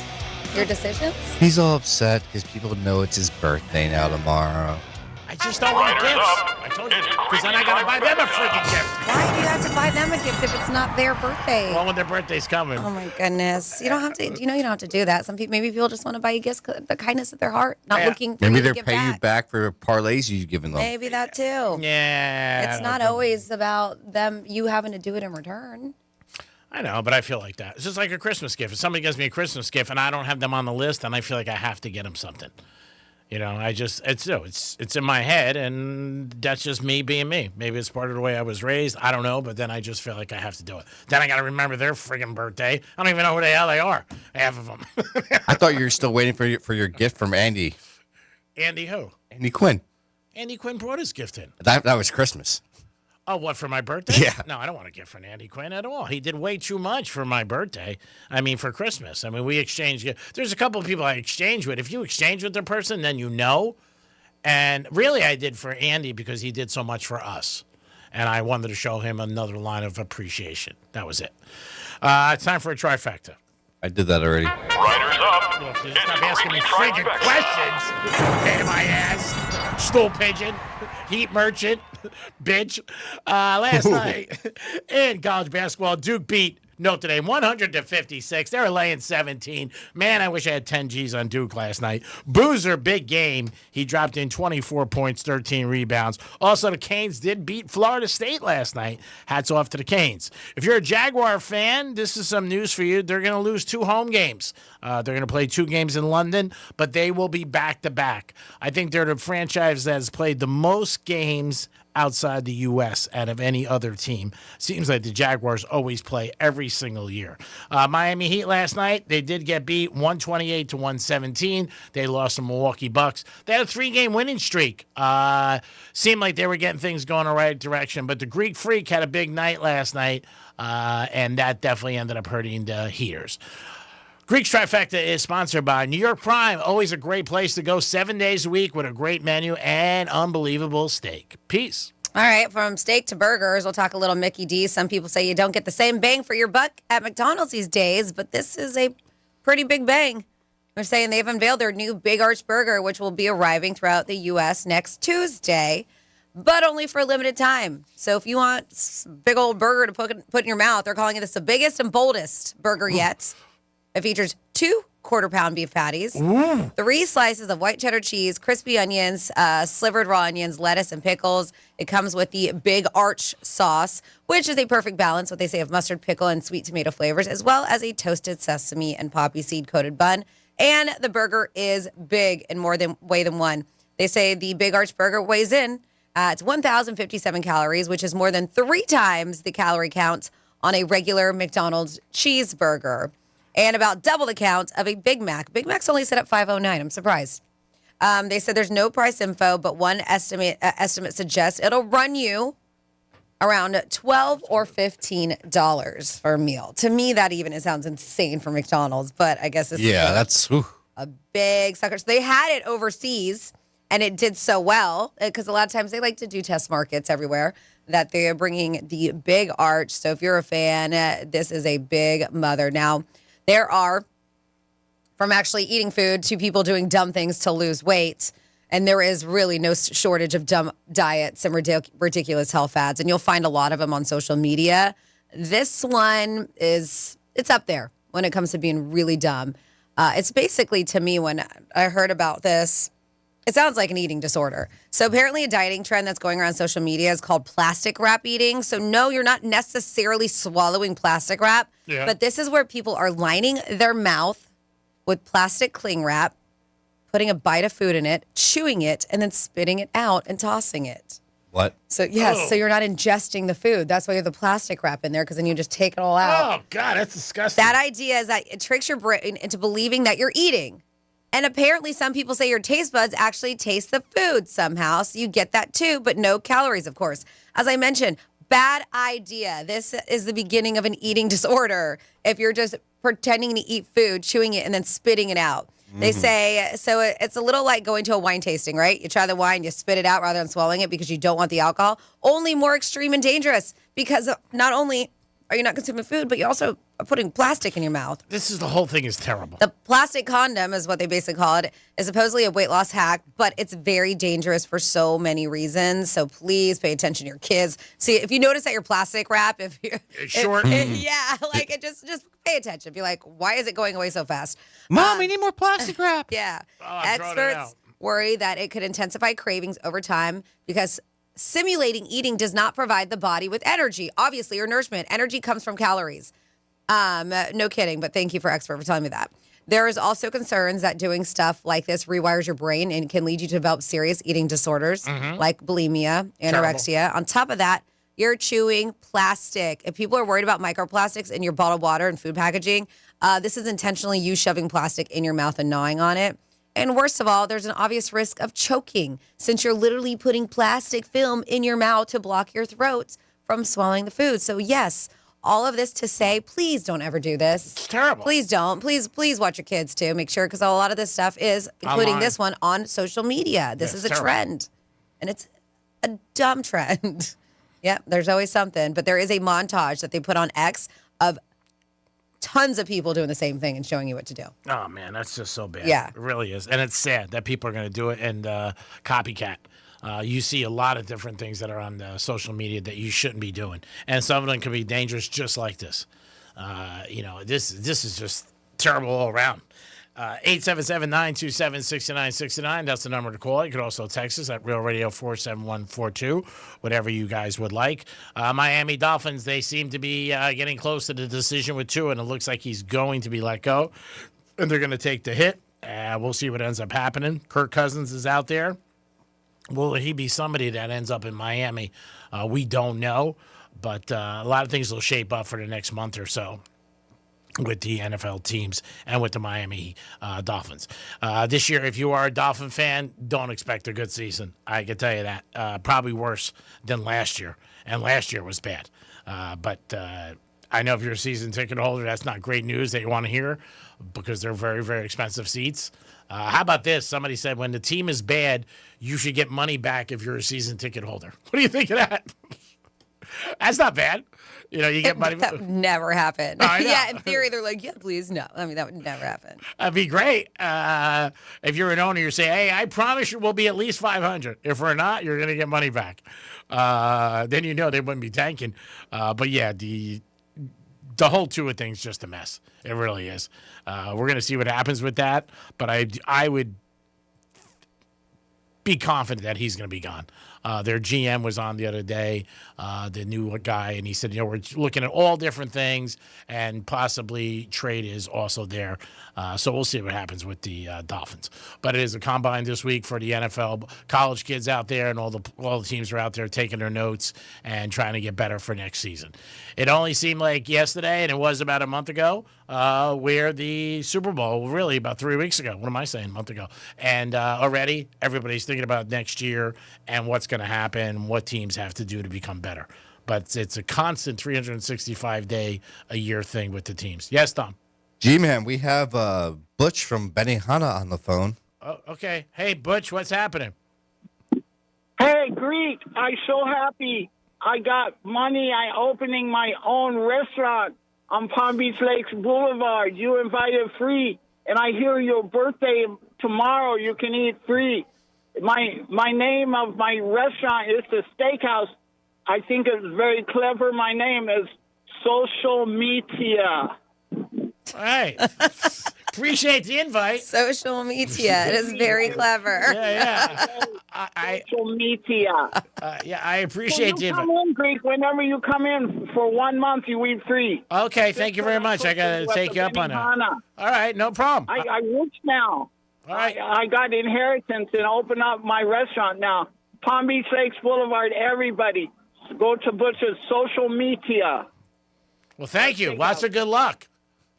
Your decisions? He's all upset because people know it's his birthday now tomorrow. I just don't want gifts. I told you. Because then I got to buy them a freaking gift. Why do you have to buy them a gift if it's not their birthday? Well, when their birthday's coming. Oh my goodness! You don't have to. You know you don't have to do that. Some people, maybe people just want to buy you gifts, the kindness of their heart, not looking. For Maybe you to they're give paying back. you back for parlays you've given them. Maybe that too. Yeah. It's not always about them. You having to do it in return. I know, but I feel like that. It's just like a Christmas gift. If somebody gives me a Christmas gift and I don't have them on the list, then I feel like I have to get them something. You know, it's in my head, and that's just me being me. Maybe it's part of the way I was raised. I don't know, but then I just feel like I have to do it. Then I got to remember their friggin' birthday. I don't even know who the hell they are, half of them. I thought you were still waiting for your gift from Andy. Andy who? Andy Quinn. Andy Quinn brought his gift in. That was Christmas. Oh, what, for my birthday? Yeah. No, I don't want a gift from Andy Quinn at all. He did way too much for my birthday. I mean, for Christmas. I mean, we exchanged. There's a couple of people I exchange with. If you exchange with the person, then you know. And really, I did for Andy because he did so much for us. And I wanted to show him another line of appreciation. That was it. It's time for a trifecta. I did that already. Riders up. Well, stop asking me friggin' questions. Pain in my ass. Stool pigeon. Heat merchant. Bitch. Last night in college basketball, Duke beat Notre Dame 100-56. They were laying 17. Man, I wish I had 10 G's on Duke last night. Boozer, big game. He dropped in 24 points, 13 rebounds. Also, the Canes did beat Florida State last night. Hats off to the Canes. If you're a Jaguar fan, this is some news for you. They're going to lose 2 home games. They're going to play 2 games in London, but they will be back-to-back. I think they're the franchise that has played the most games outside the U.S. out of any other team. Seems like the Jaguars always play every single year. Miami Heat last night, they did get beat 128-117. They lost to Milwaukee Bucks. They had a 3-game winning streak. Seemed like they were getting things going in the right direction, but the Greek Freak had a big night last night, and that definitely ended up hurting the Heaters. Greek's Trifecta is sponsored by New York Prime. Always a great place to go 7 days a week with a great menu and unbelievable steak. Peace. All right, from steak to burgers, we'll talk a little Mickey D. Some people say you don't get the same bang for your buck at McDonald's these days, but this is a pretty big bang. They're saying they've unveiled their new Big Arch Burger, which will be arriving throughout the U.S. next Tuesday, but only for a limited time. So if you want a big old burger to put in your mouth, they're calling this the biggest and boldest burger yet. It features 2 quarter-pound beef patties, 3 slices of white cheddar cheese, crispy onions, slivered raw onions, lettuce, and pickles. It comes with the Big Arch sauce, which is a perfect balance, what they say, of mustard, pickle, and sweet tomato flavors, as well as a toasted sesame and poppy seed-coated bun. And the burger is big in more way than one. They say the Big Arch Burger weighs in at 1,057 calories, which is more than 3 times the calorie count on a regular McDonald's cheeseburger, and about double the count of a Big Mac. Big Mac's only set at $5.09. I'm surprised. They said there's no price info, but one estimate suggests it'll run you around $12 or $15 for a meal. To me, that even sounds insane for McDonald's, but I guess this is that's a big sucker. So they had it overseas, and it did so well because a lot of times they like to do test markets everywhere that they are bringing the big arch. So if you're a fan, this is a big mother. Now, there are, from actually eating food to people doing dumb things to lose weight, and there is really no shortage of dumb diets and ridiculous health fads, and you'll find a lot of them on social media. This one it's up there when it comes to being really dumb. It's basically, to me, when I heard about this, it sounds like an eating disorder. So apparently a dieting trend that's going around social media is called plastic wrap eating. So no, you're not necessarily swallowing plastic wrap, but this is where people are lining their mouth with plastic cling wrap, putting a bite of food in it, chewing it, and then spitting it out and tossing it. What? So, yes, so you're not ingesting the food. That's why you have the plastic wrap in there, because then you just take it all out. Oh, God, that's disgusting. That idea is that it tricks your brain into believing that you're eating. And apparently some people say your taste buds actually taste the food somehow. So you get that too, but no calories, of course. As I mentioned, bad idea. This is the beginning of an eating disorder if you're just pretending to eat food, chewing it, and then spitting it out. They say, so it's a little like going to a wine tasting, right? You try the wine, you spit it out rather than swallowing it because you don't want the alcohol. Only more extreme and dangerous because not only are you not consuming food, but you also are putting plastic in your mouth. The whole thing is terrible. The plastic condom is what they basically call it. Is supposedly a weight loss hack, but it's very dangerous for so many reasons. So please pay attention to your kids. See, if you notice that your plastic wrap, if you're short, like it just pay attention. Be like, why is it going away so fast? Mom, we need more plastic wrap. Yeah. I'm throwing it out. Experts worry that it could intensify cravings over time because simulating eating does not provide the body with energy, obviously, or nourishment. Energy comes from calories. No kidding, but thank you for expert for telling me that. There is also concerns that doing stuff like this rewires your brain and can lead you to develop serious eating disorders like bulimia, anorexia. Terrible. On top of that, you're chewing plastic. If people are worried about microplastics in your bottled water and food packaging, this is intentionally you shoving plastic in your mouth and gnawing on it. And worst of all, there's an obvious risk of choking since you're literally putting plastic film in your mouth to block your throat from swallowing the food. So yes, all of this to say, please don't ever do this. It's terrible. Please don't. Please watch your kids too. Make sure, because a lot of this stuff is, including this one, on social media. This is a trend. And it's a dumb trend. Yep, there's always something. But there is a montage that they put on X of tons of people doing the same thing and showing you what to do. Oh, man, that's just so bad. Yeah. It really is. And it's sad that people are going to do it and copycat. You see a lot of different things that are on social media that you shouldn't be doing. And some of them can be dangerous just like this. This is just terrible all around. 877-927-6969. That's the number to call. You could also text us at Real Radio 47142, whatever you guys would like. Miami Dolphins, they seem to be getting close to the decision with Tua, and it looks like he's going to be let go. And they're going to take the hit. We'll see what ends up happening. Kirk Cousins is out there. Will he be somebody that ends up in Miami? We don't know, but a lot of things will shape up for the next month or so with the NFL teams and with the Miami Dolphins. This year, if you are a Dolphin fan, don't expect a good season. I can tell you that. Probably worse than last year, and last year was bad. But I know if you're a season ticket holder, that's not great news that you want to hear because they're very, very expensive seats. How about this? Somebody said when the team is bad, you should get money back if you're a season ticket holder. What do you think of that? That's not bad. You get money. That would never happen. I know. Yeah, in theory, they're like, yeah, please, no. I mean, that would never happen. That'd be great. If you're an owner, you say, hey, I promise you we'll be at least 500. If we're not, you're going to get money back. Then they wouldn't be tanking. But yeah, the whole Tua thing's just a mess. It really is. We're going to see what happens with that. But I would be confident that he's going to be gone. Their GM was on the other day, the new guy, and he said, we're looking at all different things, and possibly trade is also there. So we'll see what happens with the Dolphins. But it is a combine this week for the NFL. College kids out there, and all the teams are out there taking their notes and trying to get better for next season. It only seemed like yesterday, and it was about a month ago, where the Super Bowl, really about 3 weeks ago. What am I saying? A month ago. And already everybody's thinking about next year and what's going to happen, what teams have to do to become better. But it's a constant 365-day-a-year thing with the teams. Yes, Tom? G-Man, we have Butch from Benihana on the phone. Oh, okay. Hey, Butch, what's happening? Hey, Greek, I'm so happy. I got money. I'm opening my own restaurant on Palm Beach Lakes Boulevard. You invited free, and I hear your birthday tomorrow. You can eat free. My name of my restaurant is the Steakhouse. I think it's very clever. My name is Social Media. All right. Appreciate the invite. Social media. It is very clever. Yeah. Social media. Yeah, I appreciate the invite. Come in, Greek. Whenever you come in for 1 month, you eat free. Okay, thank you very much. I got to take you up on that. All right, no problem. I rich now. All right. I got inheritance and open up my restaurant now. Palm Beach Lakes Boulevard, everybody. Go to Butch's Social Media. Well, thank you. Lots of good luck.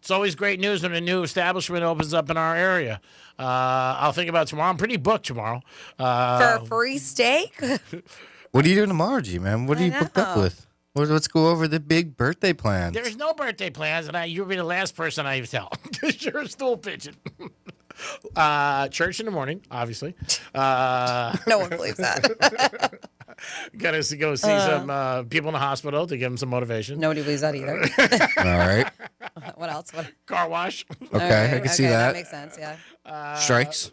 It's always great news when a new establishment opens up in our area. I'll think about tomorrow. I'm pretty booked tomorrow. For a free steak? What are you doing tomorrow, G-Man? What are you booked up with? Let's go over the big birthday plans. There's no birthday plans, and you'll be the last person I tell because you're a stool pigeon. Church in the morning, obviously. No one believes that. Got to go see some people in the hospital to give them some motivation. Nobody believes that either. All right. What else? Car wash. Okay, I can see that. That makes sense, yeah. Strikes.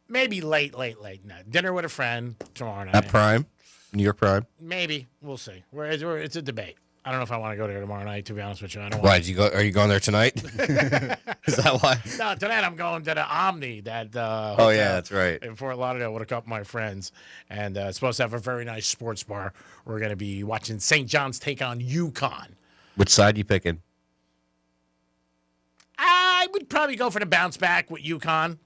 Maybe late night. Dinner with a friend tomorrow night. At Prime? New York Prime? Maybe. We'll see. It's a debate. I don't know if I want to go there tomorrow night, to be honest with you. I don't Why? Are you going there tonight? Is that why? No, tonight I'm going to the Omni. Oh, yeah, that's right. In Fort Lauderdale with a couple of my friends. And it's supposed to have a very nice sports bar. We're going to be watching St. John's take on UConn. Which side you picking? I would probably go for the bounce back with UConn,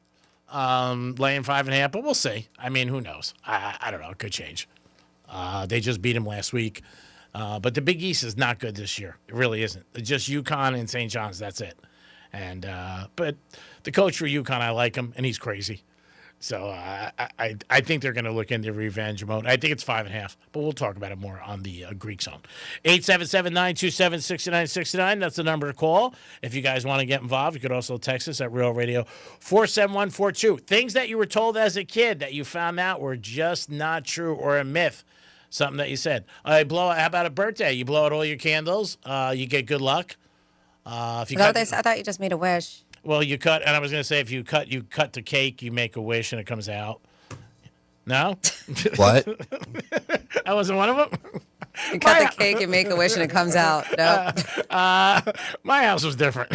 laying 5.5, but we'll see. I mean, who knows? I don't know. It could change. They just beat them last week. But the Big East is not good this year. It really isn't. It's just UConn and St. John's. That's it. And but the coach for UConn, I like him, and he's crazy. So I think they're going to look into revenge mode. I think it's 5.5, but we'll talk about it more on the Greek Zone. 877-927-6969. That's the number to call. If you guys want to get involved, you could also text us at Real Radio 47142. Things that you were told as a kid that you found out were just not true or a myth. Something that you said. How about a birthday? You blow out all your candles. You get good luck. If you I thought you just made a wish. Well, you cut, and I was going to say, if you cut the cake, you make a wish, and it comes out. No? What? That wasn't one of them? You cut the cake and make a wish, and it comes out. Nope. My house was different.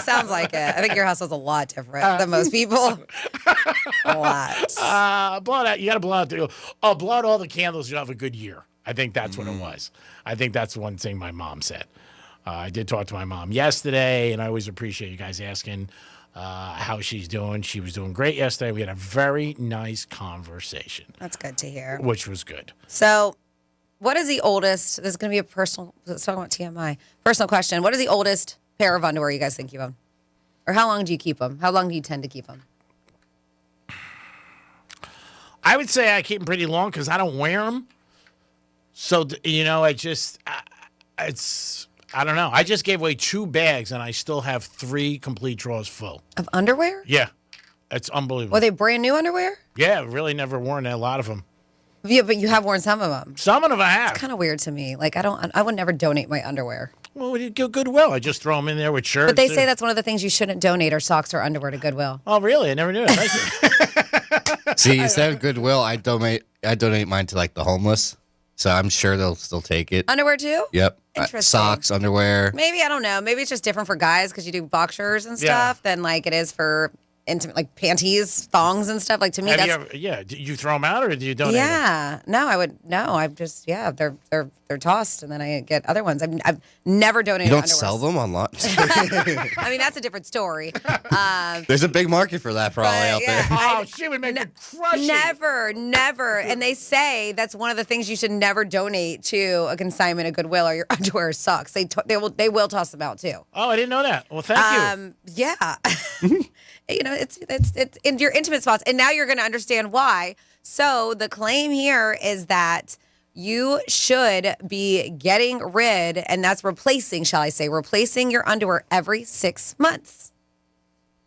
Sounds like it. I think your house was a lot different than most people. A lot. Blow it out. You got to blow out. Blow out all the candles. You'll have a good year. I think that's what it was. I think that's one thing my mom said. I did talk to my mom yesterday, and I always appreciate you guys asking how she's doing. She was doing great yesterday. We had a very nice conversation. That's good to hear. Which was good. So, what is the oldest? This is going to be a personal. Let's talk about TMI. Personal question. What is the oldest pair of underwear you guys think you own? Or how long do you keep them? How long do you tend to keep them? I would say I keep them pretty long because I don't wear them. So, I don't know. I just gave away 2 bags, and I still have 3 complete drawers full. Of underwear? Yeah. It's unbelievable. Were they brand new underwear? Yeah, really never worn a lot of them. Yeah, but you have worn some of them. Some of them I have. It's kind of weird to me. Like, I would never donate my underwear. Well, you go Goodwill. I just throw them in there with shirts. But they say that's one of the things you shouldn't donate, or socks or underwear to Goodwill. Oh, really? I never knew that. Thank you. See, instead of Goodwill, I donate mine to like the homeless. So I'm sure they'll still take it. Underwear too? Yep. Interesting. Socks, underwear. Maybe, I don't know. Maybe it's just different for guys because you do boxers and stuff than like it is for intimate, like panties, thongs, and stuff. Like to me, Have that's you ever, yeah. Do you throw them out or do you donate them? yeah. No, I would no. I've just they're tossed, and then I get other ones. I've never donated. You don't underwear. sell them online? I mean, that's a different story. There's a big market for that probably out there. Oh, she would make it crushing. Never. And they say that's one of the things you should never donate to a consignment at Goodwill or your underwear or socks. They will toss them out too. Oh, I didn't know that. Well, thank you. Yeah. You know, it's in your intimate spots, and now you're going to understand why. So the claim here is that you should be getting rid, and that's replacing, shall I say, replacing your underwear every 6 months.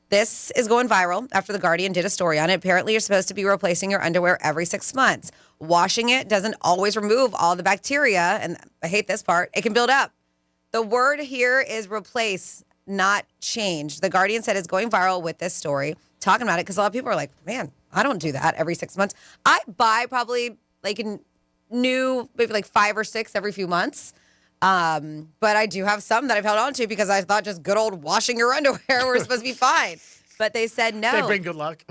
This is going viral after The Guardian did a story on it. Apparently, you're supposed to be replacing your underwear every 6 months. Washing it doesn't always remove all the bacteria, and I hate this part. It can build up. The word here is replace, not change. The Guardian said it's going viral with this story, talking about it, because a lot of people are like, man, I don't do that every 6 months. I buy probably like a new, maybe like 5 or 6 every few months. But I do have some that I've held on to because I thought just good old washing your underwear were supposed to be fine. But they said no. They bring good luck.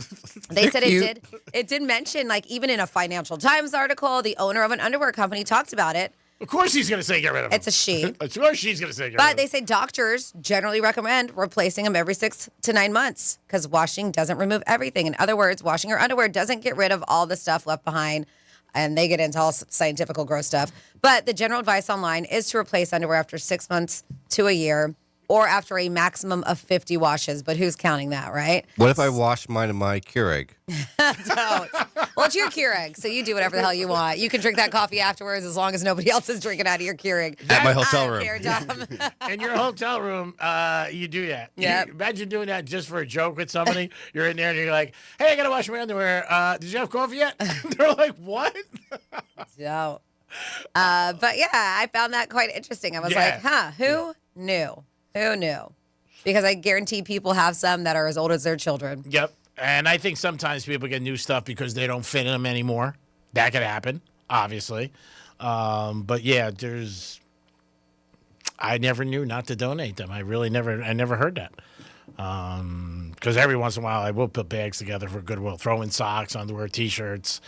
They said it did mention, like, even in a Financial Times article, the owner of an underwear company talked about it. Of course he's going to say get rid of them. It's a she. Of course she's going to say get rid of But them. they say doctors generally recommend replacing them every 6 to 9 months because washing doesn't remove everything. In other words, washing your underwear doesn't get rid of all the stuff left behind. And they get into all scientific gross stuff. But the general advice online is to replace underwear after 6 months to a year or after a maximum of 50 washes. But who's counting that, right? What if I wash mine in my Keurig? Don't. Well, it's your Keurig, so you do whatever the hell you want. You can drink that coffee afterwards as long as nobody else is drinking out of your Keurig. At my hotel room. Care, Dom. In your hotel room, you do that. Yep. Imagine doing that just for a joke with somebody. You're in there and you're like, hey, I got to wash my underwear. Did you have coffee yet? They're like, what? No. But yeah, I found that quite interesting. I was like, huh, who knew? Who knew? Because I guarantee people have some that are as old as their children. Yep. And I think sometimes people get new stuff because they don't fit in them anymore. That could happen, obviously. But yeah, I never knew not to donate them. I never heard that. Because every once in a while I will put bags together for Goodwill, throw in socks, underwear, T-shirts,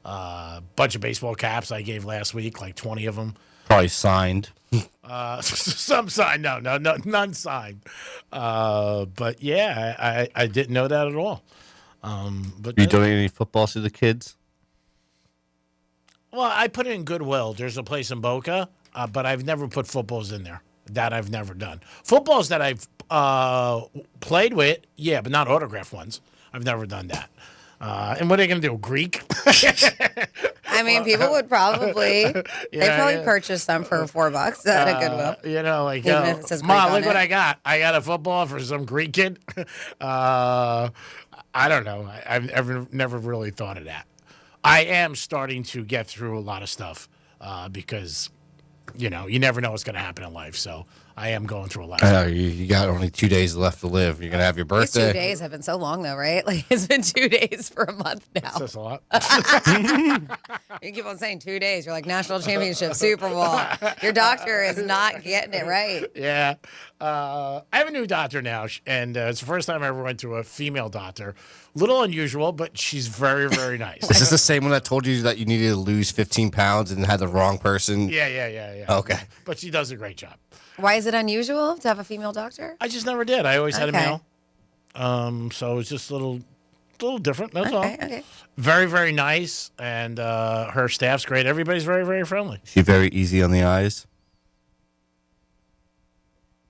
bunch of baseball caps I gave last week, like 20 of them. Probably signed. Some signed. No, none signed. But yeah, I didn't know that at all. But You donate any footballs to the kids? Well, I put it in Goodwill. There's a place in Boca, but I've never put footballs in there. That I've never done. Footballs that I've played with, yeah, but not autographed ones. I've never done that. And what are they going to do, Greek? I mean, people would probably, purchase them for $4 at a Goodwill. You know, like, Even if it says Greek Mom, on look what it. I got. I got a football for some Greek kid. I don't know. I've never really thought of that. I am starting to get through a lot of stuff because, you know, you never know what's going to happen in life. So I am going through a lot of stuff. You got only 2 days left to live. You're going to have your These birthday. 2 days have been so long, though, right? Like, it's been 2 days for a month now. That's a lot. You keep on saying 2 days. You're like, national championship, Super Bowl. Your doctor is not getting it right. Yeah. I have a new doctor now, and it's the first time I ever went to a female doctor. Little unusual, but she's very, very nice. Is this the same one that told you that you needed to lose 15 pounds and had the wrong person? Yeah. Okay. But she does a great job. Why is it unusual to have a female doctor? I just never did. I always had a Okay. male. So it's just a little different. That's all. Okay. Very, very nice, and her staff's great. Everybody's very, very friendly. She very easy on the eyes.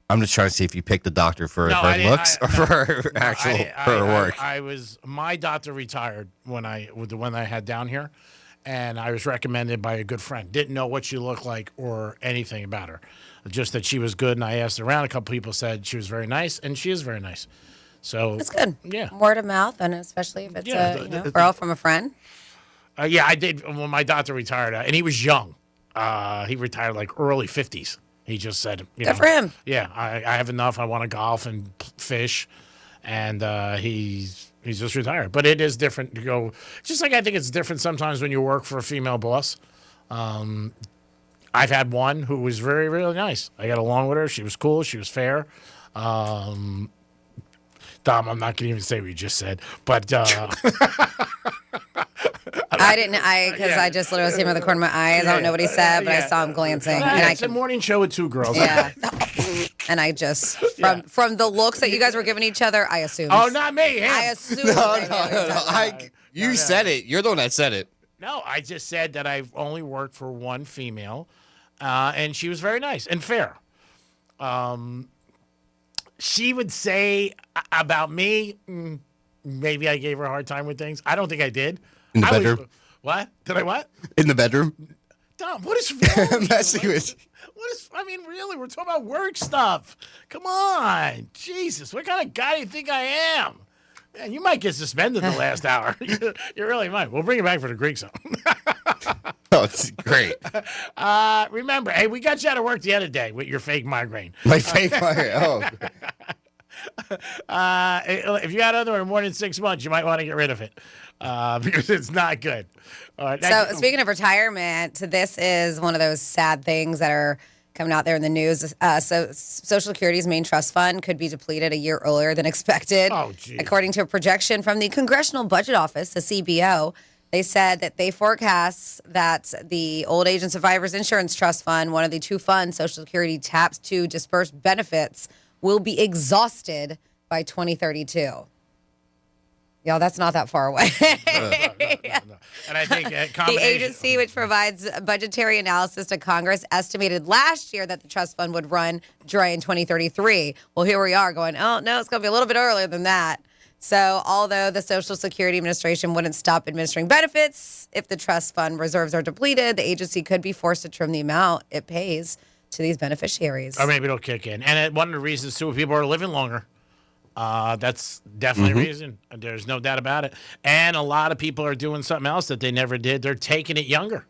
I'm just trying to see if you picked the doctor for her looks or for her her work. My doctor retired when with the one I had down here, and I was recommended by a good friend. Didn't know what she looked like or anything about her, just that she was good. And I asked around. A couple people said she was very nice, and she is very nice. So That's good. Yeah. Word of mouth, and especially if it's a referral from a friend. Yeah, I did when my doctor retired, and he was young. He retired like early 50s. He just said, Good for him. Yeah, I have enough. I want to golf and fish, and he's just retired. But it is different to go. Just like I think it's different sometimes when you work for a female boss. I've had one who was very, really nice. I got along with her. She was cool. She was fair. Dom, I'm not going to even say what you just said, but I just literally see him with the corner of my eyes. I don't know what he said, but I saw him glancing. It's a morning show with two girls. Yeah. And I just, from the looks that you guys were giving each other, I assumed. Oh, not me. Him. I assumed. No. You said it. You're the one that said it. No, I just said that I've only worked for one female, and she was very nice and fair. She would say about me, maybe I gave her a hard time with things. I don't think I did. In the bedroom? What? Did I what? In the bedroom? Dom, what is wrong with you? Messing with you. Really, we're talking about work stuff. Come on. Jesus, what kind of guy do you think I am? Man, you might get suspended the last hour. You really might. We'll bring you back for the Greek song. Oh, it's great. Remember, hey, we got you out of work the other day with your fake migraine. My fake migraine. Oh. If you had other more than 6 months, you might want to get rid of it because it's not good. All right, So speaking of retirement, this is one of those sad things that are coming out there in the news. So Social Security's main trust fund could be depleted a year earlier than expected. Oh, geez. According to a projection from the Congressional Budget Office, the CBO, they said that they forecast that the Old Age and Survivors Insurance Trust Fund, one of the two funds Social Security taps to disperse benefits, will be exhausted by 2032. Y'all, that's not that far away. No. And I think the agency, which provides budgetary analysis to Congress, estimated last year that the trust fund would run dry in 2033. Well, here we are going, oh, no, it's going to be a little bit earlier than that. So although the Social Security Administration wouldn't stop administering benefits, if the trust fund reserves are depleted, the agency could be forced to trim the amount it pays to these beneficiaries. Or maybe it'll kick in. And one of the reasons, too, people are living longer. That's definitely a reason. There's no doubt about it. And a lot of people are doing something else that they never did. They're taking it younger.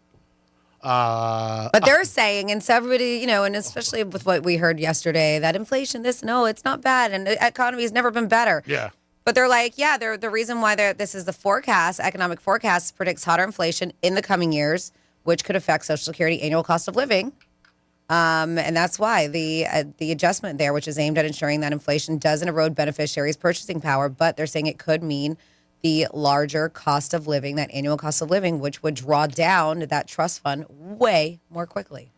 But they're saying, and so everybody, and especially with what we heard yesterday, that inflation, it's not bad. And the economy has never been better. Yeah. But they're like, the reason why this is the forecast, economic forecast, predicts hotter inflation in the coming years, which could affect Social Security annual cost of living. And that's why the adjustment there, which is aimed at ensuring that inflation doesn't erode beneficiaries' purchasing power, but they're saying it could mean the larger cost of living, that annual cost of living, which would draw down that trust fund way more quickly.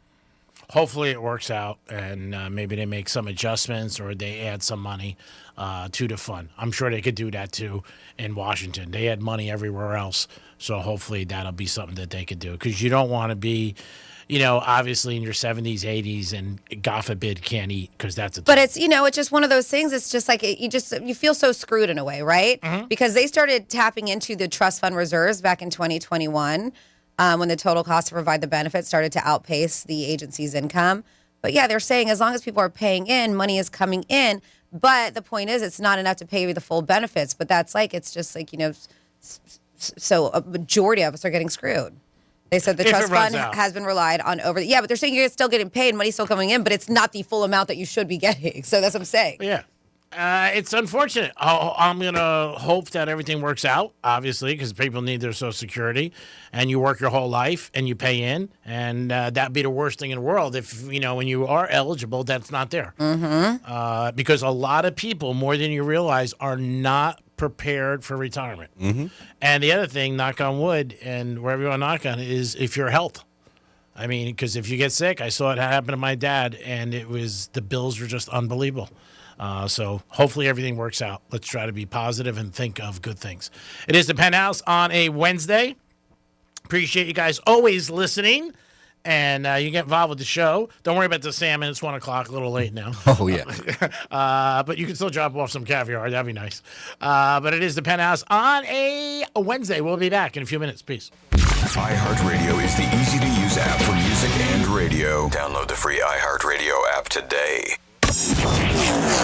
Hopefully it works out, and maybe they make some adjustments or they add some money to the fund. I'm sure they could do that, too, in Washington. They had money everywhere else, so hopefully that'll be something that they could do, because you don't want to be, obviously in your 70s, 80s, and God forbid can't eat, because that's But it's, it's just one of those things. It's just like you feel so screwed in a way, right? Mm-hmm. Because they started tapping into the trust fund reserves back in 2021 when the total cost to provide the benefits started to outpace the agency's income. But yeah, they're saying as long as people are paying in, money is coming in. But the point is, it's not enough to pay you the full benefits. But it's just like, so a majority of us are getting screwed. They said the trust fund has been relied on over. Yeah, but they're saying you're still getting paid, money's still coming in, but it's not the full amount that you should be getting. So that's what I'm saying. Yeah. It's unfortunate. I'm going to hope that everything works out, obviously, because people need their Social Security, and you work your whole life and you pay in, and that'd be the worst thing in the world if, when you are eligible, that's not there. Mm-hmm. Because a lot of people, more than you realize, are not prepared for retirement. Mm-hmm. And the other thing, knock on wood, and wherever you want to knock on, is if your health. I mean, because if you get sick, I saw it happen to my dad, and the bills were just unbelievable. So hopefully everything works out. Let's try to be positive and think of good things. It is the Penthouse on a Wednesday. Appreciate you guys always listening. And you get involved with the show. Don't worry about the salmon. It's 1 o'clock, a little late now. Oh, yeah. But you can still drop off some caviar. That'd be nice. But it is the Penthouse on a Wednesday. We'll be back in a few minutes. Peace. iHeartRadio is the easy-to-use app for music and radio. Download the free iHeartRadio app today.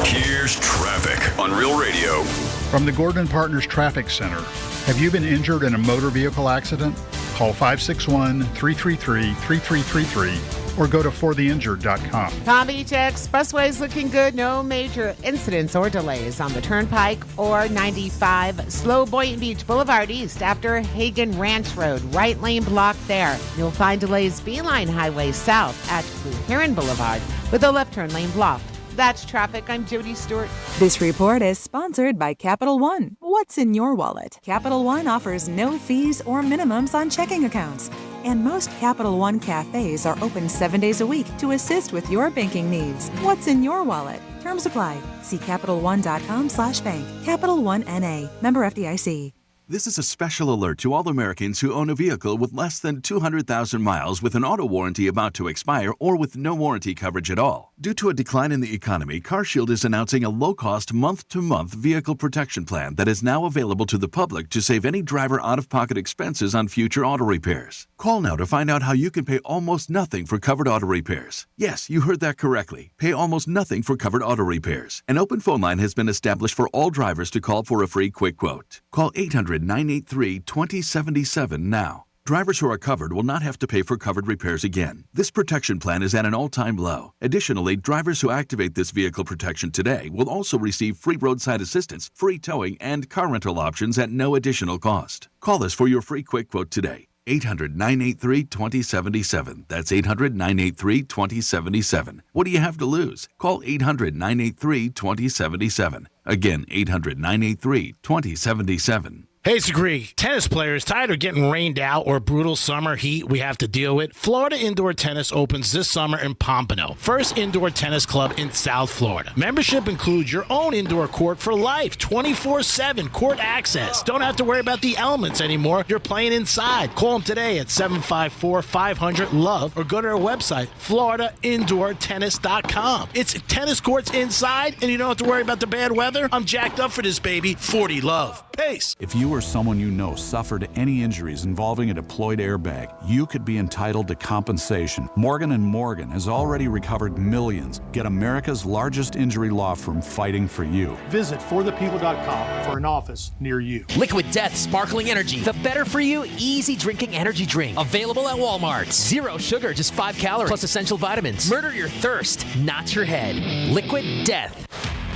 Here's traffic on Real Radio. From the Gordon Partners Traffic Center. Have you been injured in a motor vehicle accident? Call 561-333-3333 or go to fortheinjured.com. Palm Beach Expressway is looking good. No major incidents or delays on the Turnpike or 95. Slow Boynton Beach Boulevard East after Hagen Ranch Road. Right lane blocked there. You'll find delays Beeline Highway South at Blue Heron Boulevard with the left turn lane blocked. That's traffic. I'm Jody Stewart. This report is sponsored by Capital One. What's in your wallet? Capital One offers no fees or minimums on checking accounts. And most Capital One cafes are open 7 days a week to assist with your banking needs. What's in your wallet? Terms apply. See CapitalOne.com/bank. Capital One N.A. Member FDIC. This is a special alert to all Americans who own a vehicle with less than 200,000 miles with an auto warranty about to expire or with no warranty coverage at all. Due to a decline in the economy, CarShield is announcing a low-cost month-to-month vehicle protection plan that is now available to the public to save any driver out-of-pocket expenses on future auto repairs. Call now to find out how you can pay almost nothing for covered auto repairs. Yes, you heard that correctly. Pay almost nothing for covered auto repairs. An open phone line has been established for all drivers to call for a free quick quote. Call 800-983-2077 now. Drivers who are covered will not have to pay for covered repairs again. This protection plan is at an all-time low. Additionally, drivers who activate this vehicle protection today will also receive free roadside assistance, free towing, and car rental options at no additional cost. Call us for your free quick quote today. 800-983-2077. That's 800-983-2077. What do you have to lose? Call 800-983-2077. Again, 800-983-2077. Hey, it's Greg. Tennis players tired of getting rained out or brutal summer heat we have to deal with? Florida Indoor Tennis opens this summer in Pompano, first indoor tennis club in South Florida. Membership includes your own indoor court for life, 24/7 court access. Don't have to worry about the elements anymore. You're playing inside. Call them today at 754-500-LOVE or go to their website, floridaindoortennis.com. It's tennis courts inside, and you don't have to worry about the bad weather. I'm jacked up for this, baby. 40 Love. Pace. If you or someone you know suffered any injuries involving a deployed airbag, you could be entitled to compensation. Morgan & Morgan has already recovered millions. Get America's largest injury law firm fighting for you. Visit forthepeople.com for an office near you. Liquid Death Sparkling Energy. The better for you, easy drinking energy drink. Available at Walmart. 0 sugar, just 5 calories. Plus essential vitamins. Murder your thirst, not your head. Liquid Death.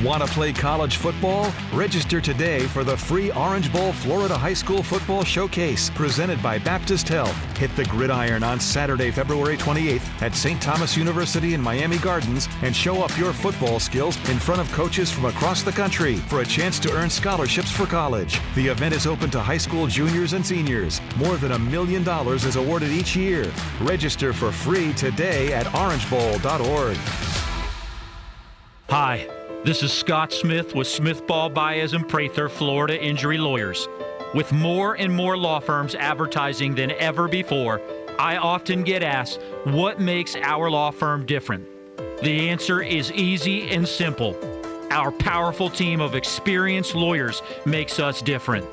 Want to play college football? Register today for the free Orange Bowl Florida High School Football Showcase presented by Baptist Health. Hit the gridiron on Saturday, February 28th at St. Thomas University in Miami Gardens and show off your football skills in front of coaches from across the country for a chance to earn scholarships for college. The event is open to high school juniors and seniors. More than $1 million is awarded each year. Register for free today at orangebowl.org. Hi. This is Scott Smith with Smith Ball Baez and Prather Florida Injury Lawyers. With more and more law firms advertising than ever before, I often get asked, what makes our law firm different? The answer is easy and simple. Our powerful team of experienced lawyers makes us different.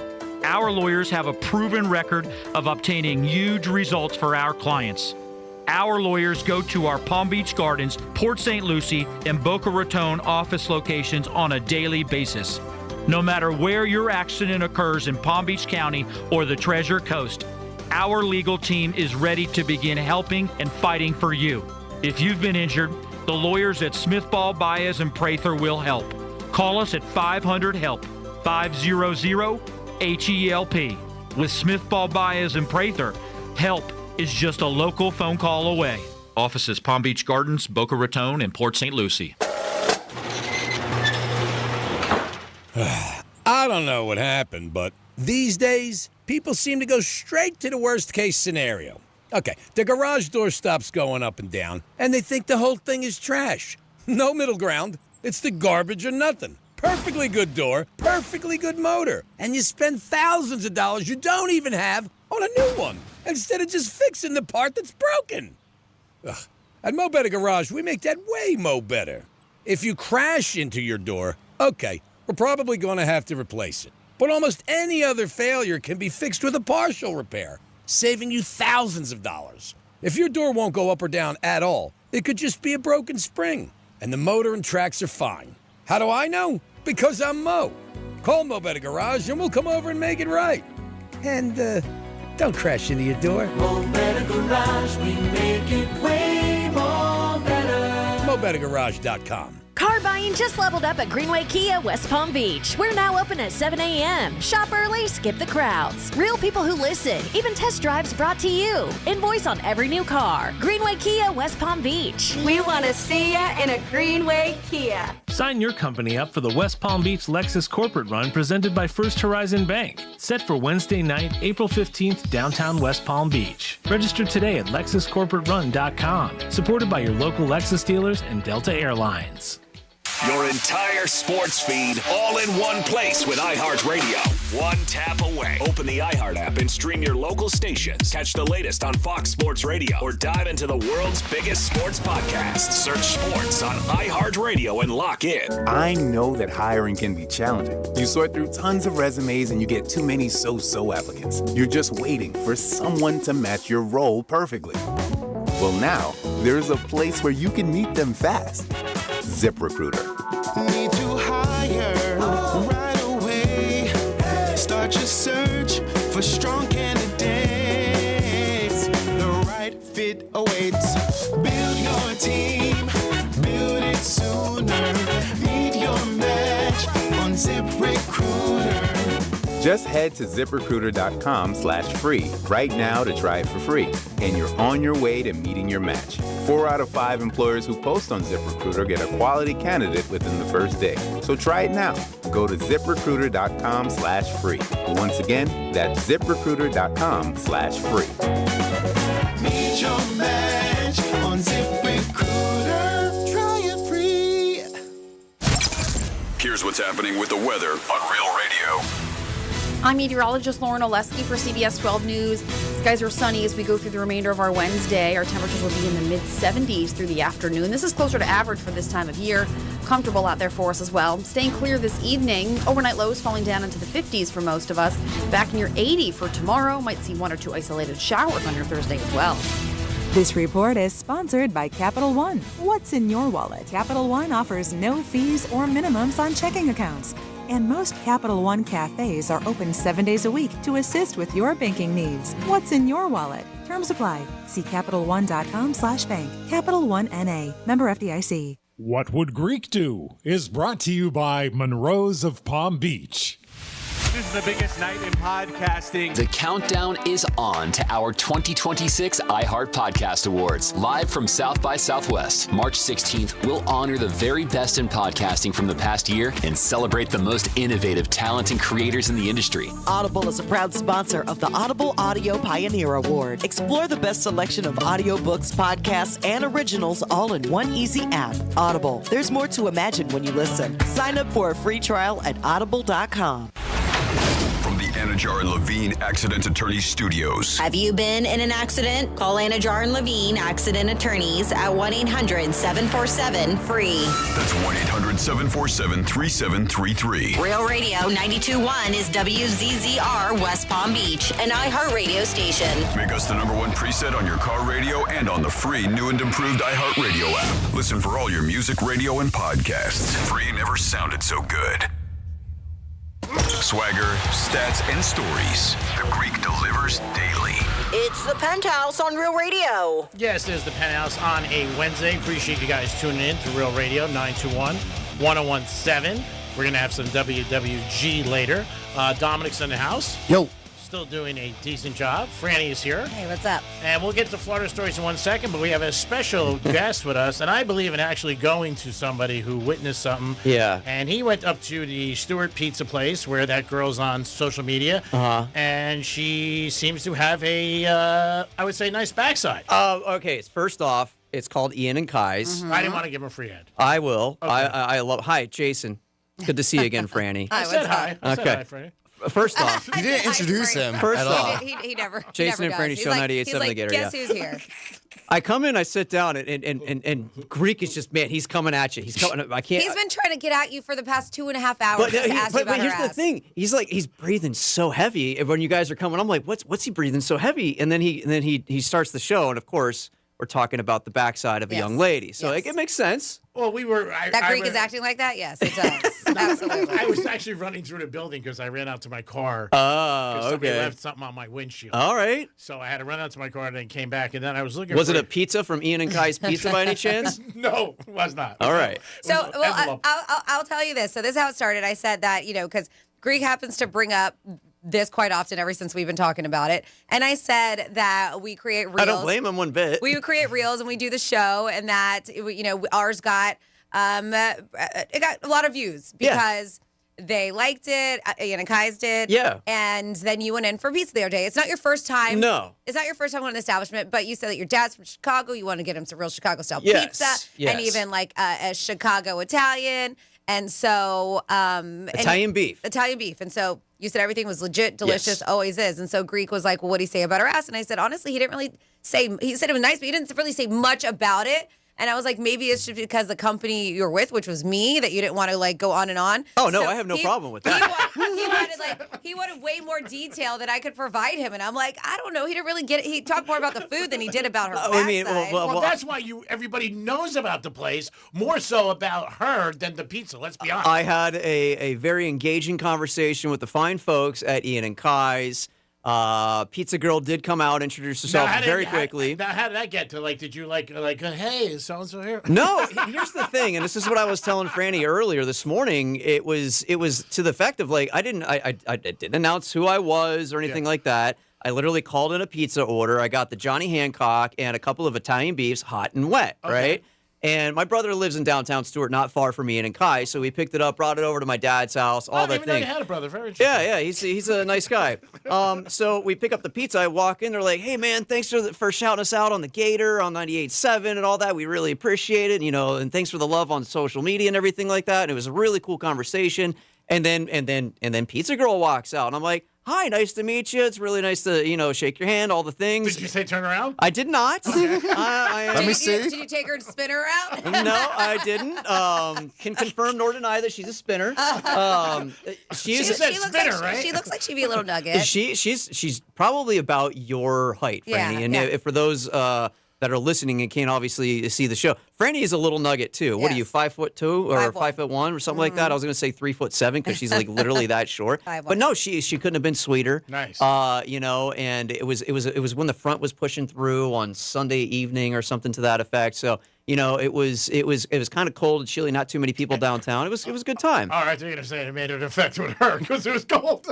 Our lawyers have a proven record of obtaining huge results for our clients. Our lawyers go to our Palm Beach Gardens, Port St. Lucie, and Boca Raton office locations on a daily basis. No matter where your accident occurs in Palm Beach County or the Treasure Coast, our legal team is ready to begin helping and fighting for you. If you've been injured, the lawyers at Smith Ball Baez and Prather will help. Call us at 500-HELP, 500-HELP. With Smith Ball Baez and Prather, help is just a local phone call away. Offices Palm Beach Gardens, Boca Raton, and Port St. Lucie. I don't know what happened, but these days, people seem to go straight to the worst case scenario. Okay, the garage door stops going up and down, and they think the whole thing is trash. No middle ground. It's the garbage or nothing. Perfectly good door, perfectly good motor, and you spend thousands of dollars you don't even have on a new one, instead of just fixing the part that's broken. Ugh. At Mo Better Garage, we make that way mo better. If you crash into your door, okay, we're probably going to have to replace it. But almost any other failure can be fixed with a partial repair, saving you thousands of dollars. If your door won't go up or down at all, it could just be a broken spring, and the motor and tracks are fine. How do I know? Because I'm Mo. Call Mo Better Garage and we'll come over and make it right. And, don't crash into your door. Mo Better Garage, we make it way more better. MoBetterGarage.com. Car buying just leveled up at Greenway Kia, West Palm Beach. We're now open at 7 a.m. Shop early, skip the crowds. Real people who listen, even test drives brought to you. Invoice on every new car. Greenway Kia, West Palm Beach. We want to see ya in a Greenway Kia. Sign your company up for the West Palm Beach Lexus Corporate Run presented by First Horizon Bank. Set for Wednesday night, April 15th, downtown West Palm Beach. Register today at LexusCorporateRun.com. Supported by your local Lexus dealers and Delta Airlines. Your entire sports feed all in one place with iHeartRadio. One tap away. Open the iHeart app and stream your local stations. Catch the latest on Fox Sports Radio or dive into the world's biggest sports podcast. Search sports on iHeartRadio and lock in. I know that hiring can be challenging. You sort through tons of resumes and you get too many so-so applicants. You're just waiting for someone to match your role perfectly. Well, now there's a place where you can meet them fast. ZipRecruiter. Need to hire right away. Start your search for strong candidates. The right fit awaits. Build your team. Build it sooner. Meet your match on ZipRecruiter. Just head to ZipRecruiter.com/free right now to try it for free. And you're on your way to meeting your match. 4 out of 5 employers who post on ZipRecruiter get a quality candidate within the first day. So try it now. Go to ZipRecruiter.com/free. Once again, that's ZipRecruiter.com/free. Meet your match on ZipRecruiter. Try it free. Here's what's happening with the weather on Real Radio. I'm meteorologist Lauren Oleski for CBS 12 News. Skies are sunny as we go through the remainder of our Wednesday. Our temperatures will be in the mid-70s through the afternoon. This is closer to average for this time of year. Comfortable out there for us as well. Staying clear this evening. Overnight lows falling down into the 50s for most of us. Back near 80 for tomorrow. Might see 1 or 2 isolated showers on your Thursday as well. This report is sponsored by Capital One. What's in your wallet? Capital One offers no fees or minimums on checking accounts. And most Capital One cafes are open 7 days a week to assist with your banking needs. What's in your wallet? Terms apply. See CapitalOne.com/bank. Capital One N.A. Member FDIC. What Would Greek Do is brought to you by Monroe's of Palm Beach. This is the biggest night in podcasting. The countdown is on to our 2026 iHeart Podcast Awards. Live from South by Southwest, March 16th, we'll honor the very best in podcasting from the past year and celebrate the most innovative talent and creators in the industry. Audible is a proud sponsor of the Audible Audio Pioneer Award. Explore the best selection of audiobooks, podcasts, and originals all in one easy app. Audible. There's more to imagine when you listen. Sign up for a free trial at audible.com. From the Anajar and Levine Accident Attorneys Studios. Have you been in an accident? Call Anajar and Levine Accident Attorneys at 1-800-747-FREE. That's 1-800-747-3733. Real Radio 92.1 is WZZR West Palm Beach, an iHeart radio station. Make us the #1 preset on your car radio and on the free new and improved iHeart Radio app. Listen for all your music, radio, and podcasts. Free never sounded so good. Swagger, stats, and stories. The Greek delivers daily. It's the Penthouse on Real Radio. Yes, there's the Penthouse on a Wednesday. Appreciate you guys tuning in to Real Radio 921-1017. We're going to have some WWG later. Dominic's in the house. Yo. Still doing a decent job. Franny is here. Hey, what's up? And we'll get to Florida stories in 1 second, but we have a special guest with us, and I believe in actually going to somebody who witnessed something. Yeah. And he went up to the Stewart Pizza place where that girl's on social media, and she seems to have a, I would say, nice backside. Okay, first off, it's called Ian and Kai's. I didn't want to give him a free ad. I will. Okay. I love. Hi, Jason. Good to see you again, Franny. I said hi. I said hi, Franny. First off, you didn't introduce him. First off, he never. Jason and Franny Show 98.7 The Gator. Guess who's here? I come in, I sit down, and Greek is just, man, he's coming at you. He's coming. I can't. He's been trying to get at you for the past 2.5 hours. But here's the thing. He's breathing so heavy. And when you guys are coming, I'm like, what's he breathing so heavy? And then he starts the show, and of course, we're talking about the backside of a young lady. So it makes sense. Well, we were. That Greek is acting like that? Yes, it does. Absolutely. I was actually running through the building because I ran out to my car. Oh, Somebody okay. left something on my windshield. All right. So I had to run out to my car and then came back, and then I was looking Was for... it a pizza from Ian and Kai's Pizza by any chance? No, it was not. All right. So, well, I'll tell you this. So this is how it started. I said that, because Greek happens to bring up this quite often ever since we've been talking about it. And I said that we create reels. I don't blame him one bit. We would create reels and we do the show, and that, ours got, it got a lot of views because they liked it. Ian and Kai's did. Yeah. And then you went in for pizza the other day. It's not your first time. No. It's not your first time going to the establishment, but you said that your dad's from Chicago. You want to get him some real Chicago-style Yes. pizza. Yes. And even like a Chicago Italian. And so... Italian beef. Italian beef. And so you said everything was legit, delicious, Yes. always is. And so Greek was like, well, what did he say about our ass? And I said, honestly, he didn't really say... He said it was nice, but he didn't really say much about it. And I was like, maybe it's just because the company you're with, which was me, that you didn't want to like go on and on. Oh, no, So I have no problem with that. He wanted way more detail that I could provide him. And I'm like, I don't know. He didn't really get it. He talked more about the food than he did about her backside. Well, that's why everybody knows about the place, more so about her than the pizza, let's be honest. I had a very engaging conversation with the fine folks at Ian and Kai's. Pizza Girl did come out, introduce herself very quickly. How did that get to, did you hey, is so-and-so here? No, here's the thing, and this is what I was telling Franny earlier this morning. It was to the effect of I didn't announce who I was or anything like that. I literally called in a pizza order. I got the Johnny Hancock and a couple of Italian beefs, hot and wet, right? And my brother lives in downtown Stuart, not far from Ian and Kai, so we picked it up, brought it over to my dad's house, all that I thing. you had a brother. Very interesting. Yeah, he's a nice guy. So we pick up the pizza. I walk in. They're like, "Hey, man, thanks for shouting us out on the Gator on 98.7 and all that. We really appreciate it, and thanks for the love on social media and everything like that." And it was a really cool conversation. And then Pizza Girl walks out, and I'm like, "Hi, nice to meet you. It's really nice to shake your hand, all the things." Did you say turn around? I did not. Let me see. Did you take her to spin her out? No, I didn't. Can confirm nor deny that she's a spinner. She looks like she'd be a little nugget. She's probably about your height, Franny. Yeah, and if for those that are listening and can't obviously see the show, Franny is a little nugget too. What are you, 5'2" or 5'1" or something like that? I was going to say 3'7" because she's literally that short. But no, she couldn't have been sweeter. Nice. And it was when the front was pushing through on Sunday evening or something to that effect. So it was kind of cold and chilly. Not too many people downtown. It was a good time. All right, so you're gonna say it made an effect with her because it was cold.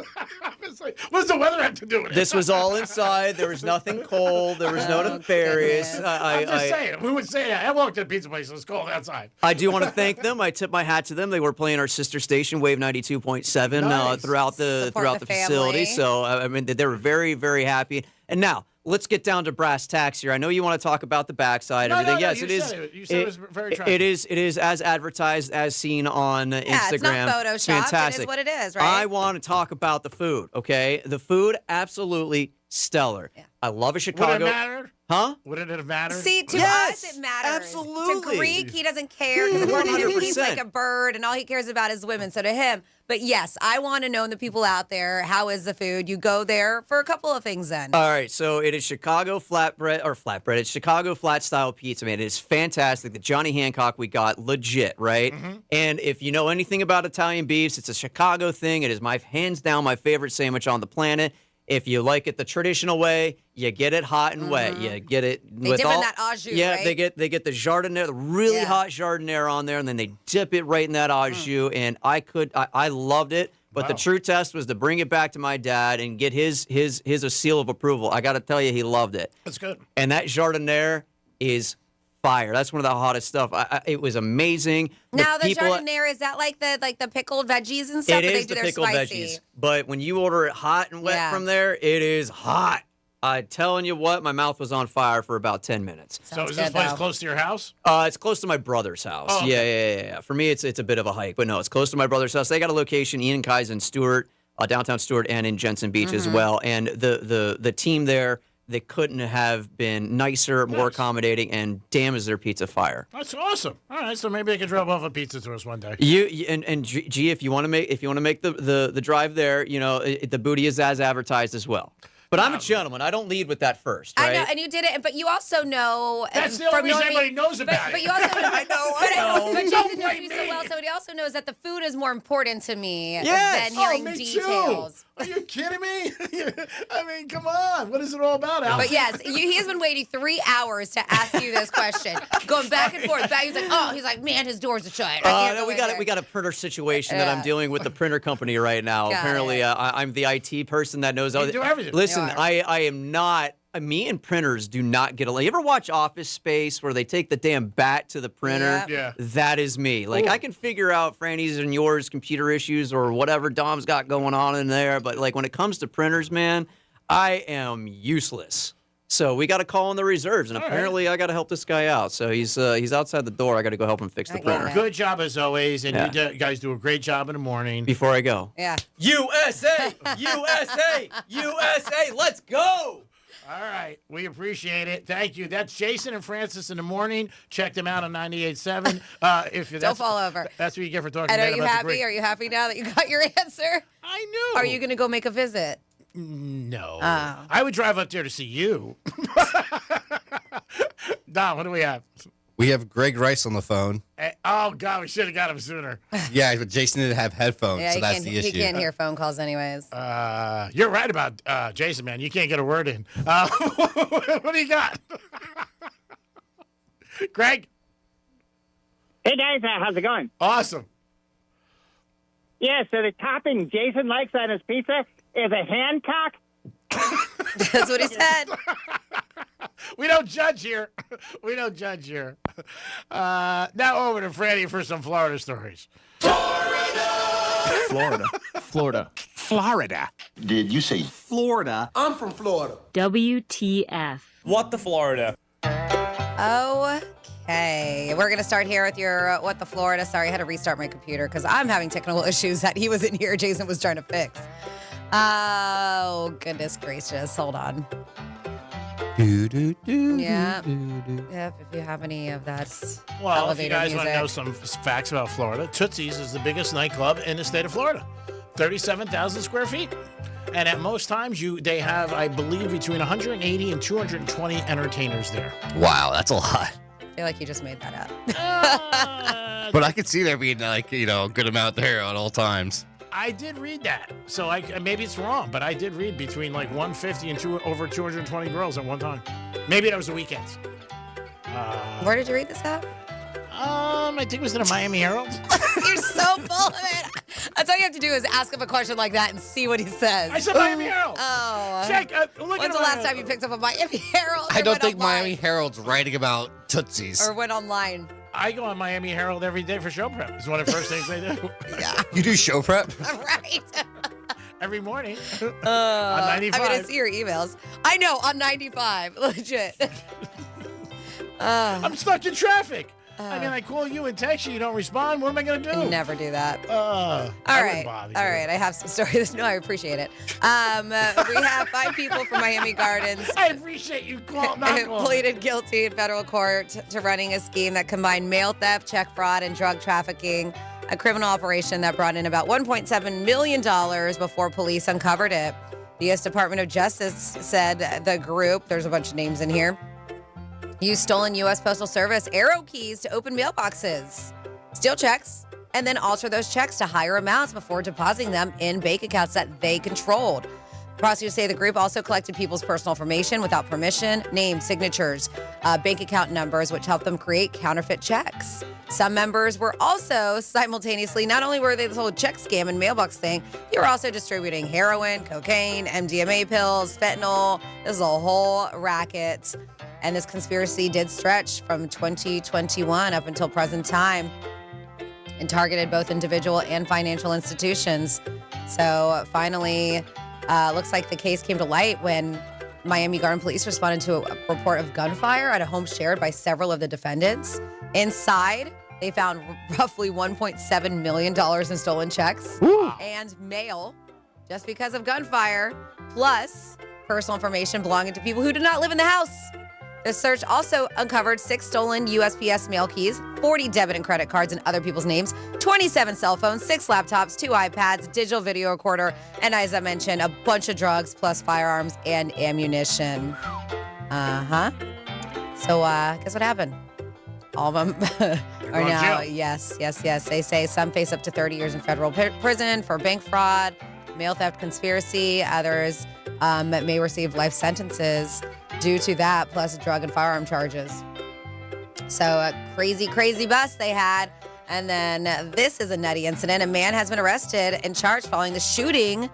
What does the weather have to do with it? This was all inside. There was nothing cold. There was no nefarious. I'm just saying. We would say that. I walked to a pizza place. It was cold outside. I do want to thank them. I tip my hat to them. They were playing our sister station, Wave 92.7, throughout the facility. So they were very, very happy. And now let's get down to brass tacks here. I know you want to talk about the backside, everything. Yes, it is. You said it was very attractive. It is as advertised, as seen on Instagram. It's not Photoshop. Fantastic. It is what it is, right? I want to talk about the food. Okay, the food absolutely stellar. Yeah. I love a Chicago. Would it matter? Huh? Would it have mattered? See, to us it matters. Absolutely. To Greek, he doesn't care. He's like a bird, and all he cares about is women. So to him, but yes, I want to know the people out there. How is the food? You go there for a couple of things then. All right, so it is Chicago flatbread. It's Chicago flat style pizza, man. It is fantastic. The Johnny Hancock we got, legit, right? Mm-hmm. And if you know anything about Italian beefs, it's a Chicago thing. It is hands down my favorite sandwich on the planet. If you like it the traditional way, you get it hot and wet. You get it They dip in that au jus, yeah, right? they get the jardiniere, the really hot jardiniere on there, and then they dip it right in that au jus. And I loved it. But the true test was to bring it back to my dad and get his a seal of approval. I got to tell you, he loved it. That's good. And that jardiniere is fire. That's one of the hottest stuff. It was amazing. Now the jardiniere, is that like the pickled veggies and stuff? It is the pickled veggies. But when you order it hot and wet from there, it is hot. I'm telling you what, my mouth was on fire for about 10 minutes. So is this place close to your house? It's close to my brother's house. Oh, okay. Yeah. For me, it's a bit of a hike, but no, it's close to my brother's house. They got a location, Ian Kai's in Stuart, downtown Stuart, and in Jensen Beach as well. And the team there, they couldn't have been nicer, more accommodating, and damn is their pizza fire. That's awesome. All right, so maybe I could drop off a pizza to us one day. And G, if you want to make the drive there, the booty is as advertised as well. But I'm a gentleman. I don't lead with that first, right? I know, and you did it, but you also know. That's the only reason everybody knows about But it. you also know. I know. But Don't Jason knows blame me so me. well, so he also knows that the food is more important to me Yes. than hearing me details. Too. Are you kidding me? I mean, come on. What is it all about, Al? But yes, he has been waiting 3 hours to ask you this question, going back and forth. He's like, man, his doors are shut. I can't No, go we in got there." we got a printer situation that I'm dealing with the printer company right now. Got Apparently, it. I'm the IT person that knows all. You do everything. Listen, You are. I am not. Me and printers do not get along. You ever watch Office Space where they take the damn bat to the printer? Yep. Yeah. That is me. Like, I can figure out Franny's and yours computer issues or whatever Dom's got going on in there, but like when it comes to printers, man, I am useless. So we got to call in the reserves, and apparently I got to help this guy out. So he's outside the door. I got to go help him fix the printer. Good job as always, and you guys do a great job in the morning. Before I go, Yeah. USA, USA, USA, let's go. All right. We appreciate it. Thank you. That's Jason and Francis in the morning. Check them out on 98.7. Don't fall over. That's what you get for talking And bad are you about the happy? great. Are you happy now that you got your answer? I knew. Are you going to go make a visit? No. Oh. I would drive up there to see you. Don, what do we have? We have Greg Rice on the phone. Oh, God, we should have got him sooner. Yeah, but Jason didn't have headphones, Yeah, so that's the he issue. can't hear phone calls anyways. You're right about Jason, man. You can't get a word in. What do you got? Greg? Hey, guys. How's it going? Awesome. Yeah, so the topping Jason likes on his pizza is a Hancock. That's what he said. We don't judge here. We don't judge here. Now over to Freddie for some Florida stories. Florida. Florida. Did you say Florida. I'm from Florida? WTF. What the Florida? Okay. We're going to start here with your What the Florida. Sorry, I had to restart my computer because I'm having technical issues that he was in here. Jason was trying to fix. Oh, goodness gracious. Hold on. Yeah. Yep, if you have any of that Well, if you elevator guys want to music. know some facts about Florida, Tootsie's is the biggest nightclub in the state of Florida. 37,000 square feet. And at most times, they have, I believe, between 180 and 220 entertainers there. Wow, that's a lot. I feel like you just made that up. But I could see there being a good amount there at all times. I did read that, so maybe it's wrong, but I did read between like 150 and over 220 girls at one time. Maybe that was the weekends. Where did you read this at? I think it was in the Miami Herald. You're so full of it. That's all you have to do is ask him a question like that and see what he says. I said Miami Herald. Oh. Check. Look When's at the last time you picked up a Miami Herald? I or don't went think online? Miami Herald's writing about Tootsies. Or went online. I go on Miami Herald every day for show prep. It's one of the first things they do. Yeah. You do show prep? Right. Every morning. On I 95. mean, I see your emails. I know, on 95. Legit. I'm stuck in traffic. I mean, I call you and text you don't respond. What am I going to do? Never do that. All All right. I have some stories. No, I appreciate it. We have 5 people from Miami Gardens. I appreciate you not calling. Pleaded guilty in federal court to running a scheme that combined mail theft, check fraud, and drug trafficking. A criminal operation that brought in about $1.7 million before police uncovered it. The U.S. Department of Justice said the group, there's a bunch of names in here, used stolen U.S. Postal Service arrow keys to open mailboxes, steal checks, and then alter those checks to higher amounts before depositing them in bank accounts that they controlled. Prosecutors say the group also collected people's personal information without permission, names, signatures, bank account numbers, which helped them create counterfeit checks. Some members were also simultaneously, not only were they this whole check scam and mailbox thing, they were also distributing heroin, cocaine, MDMA pills, fentanyl. This is a whole racket. And this conspiracy did stretch from 2021 up until present time and targeted both individual and financial institutions. So finally, looks like the case came to light when Miami Garden Police responded to a report of gunfire at a home shared by several of the defendants. Inside, they found roughly $1.7 million in stolen checks and mail just because of gunfire, plus personal information belonging to people who did not live in the house. The search also uncovered 6 stolen USPS mail keys, 40 debit and credit cards in other people's names, 27 cell phones, 6 laptops, 2 iPads, digital video recorder, and as I mentioned, a bunch of drugs plus firearms and ammunition. Uh-huh. So guess what happened? All of them are now, yes. They say some face up to 30 years in federal prison for bank fraud, mail theft conspiracy. Others may receive life sentences due to that, plus drug and firearm charges. So a crazy bust they had. And then this is a nutty incident. A man has been arrested and charged following the shooting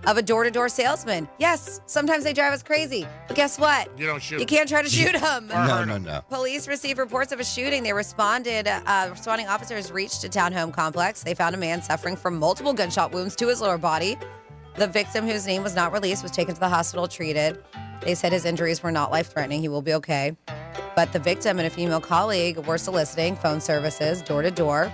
of a door-to-door salesman. Yes, sometimes they drive us crazy. But guess what? You don't shoot. You can't try to shoot them. No. Police received reports of a shooting. They responding officers reached a townhome complex. They found a man suffering from multiple gunshot wounds to his lower body. The victim, whose name was not released, was taken to the hospital, treated. They said his injuries were not life-threatening. He will be okay. But the victim and a female colleague were soliciting phone services door-to-door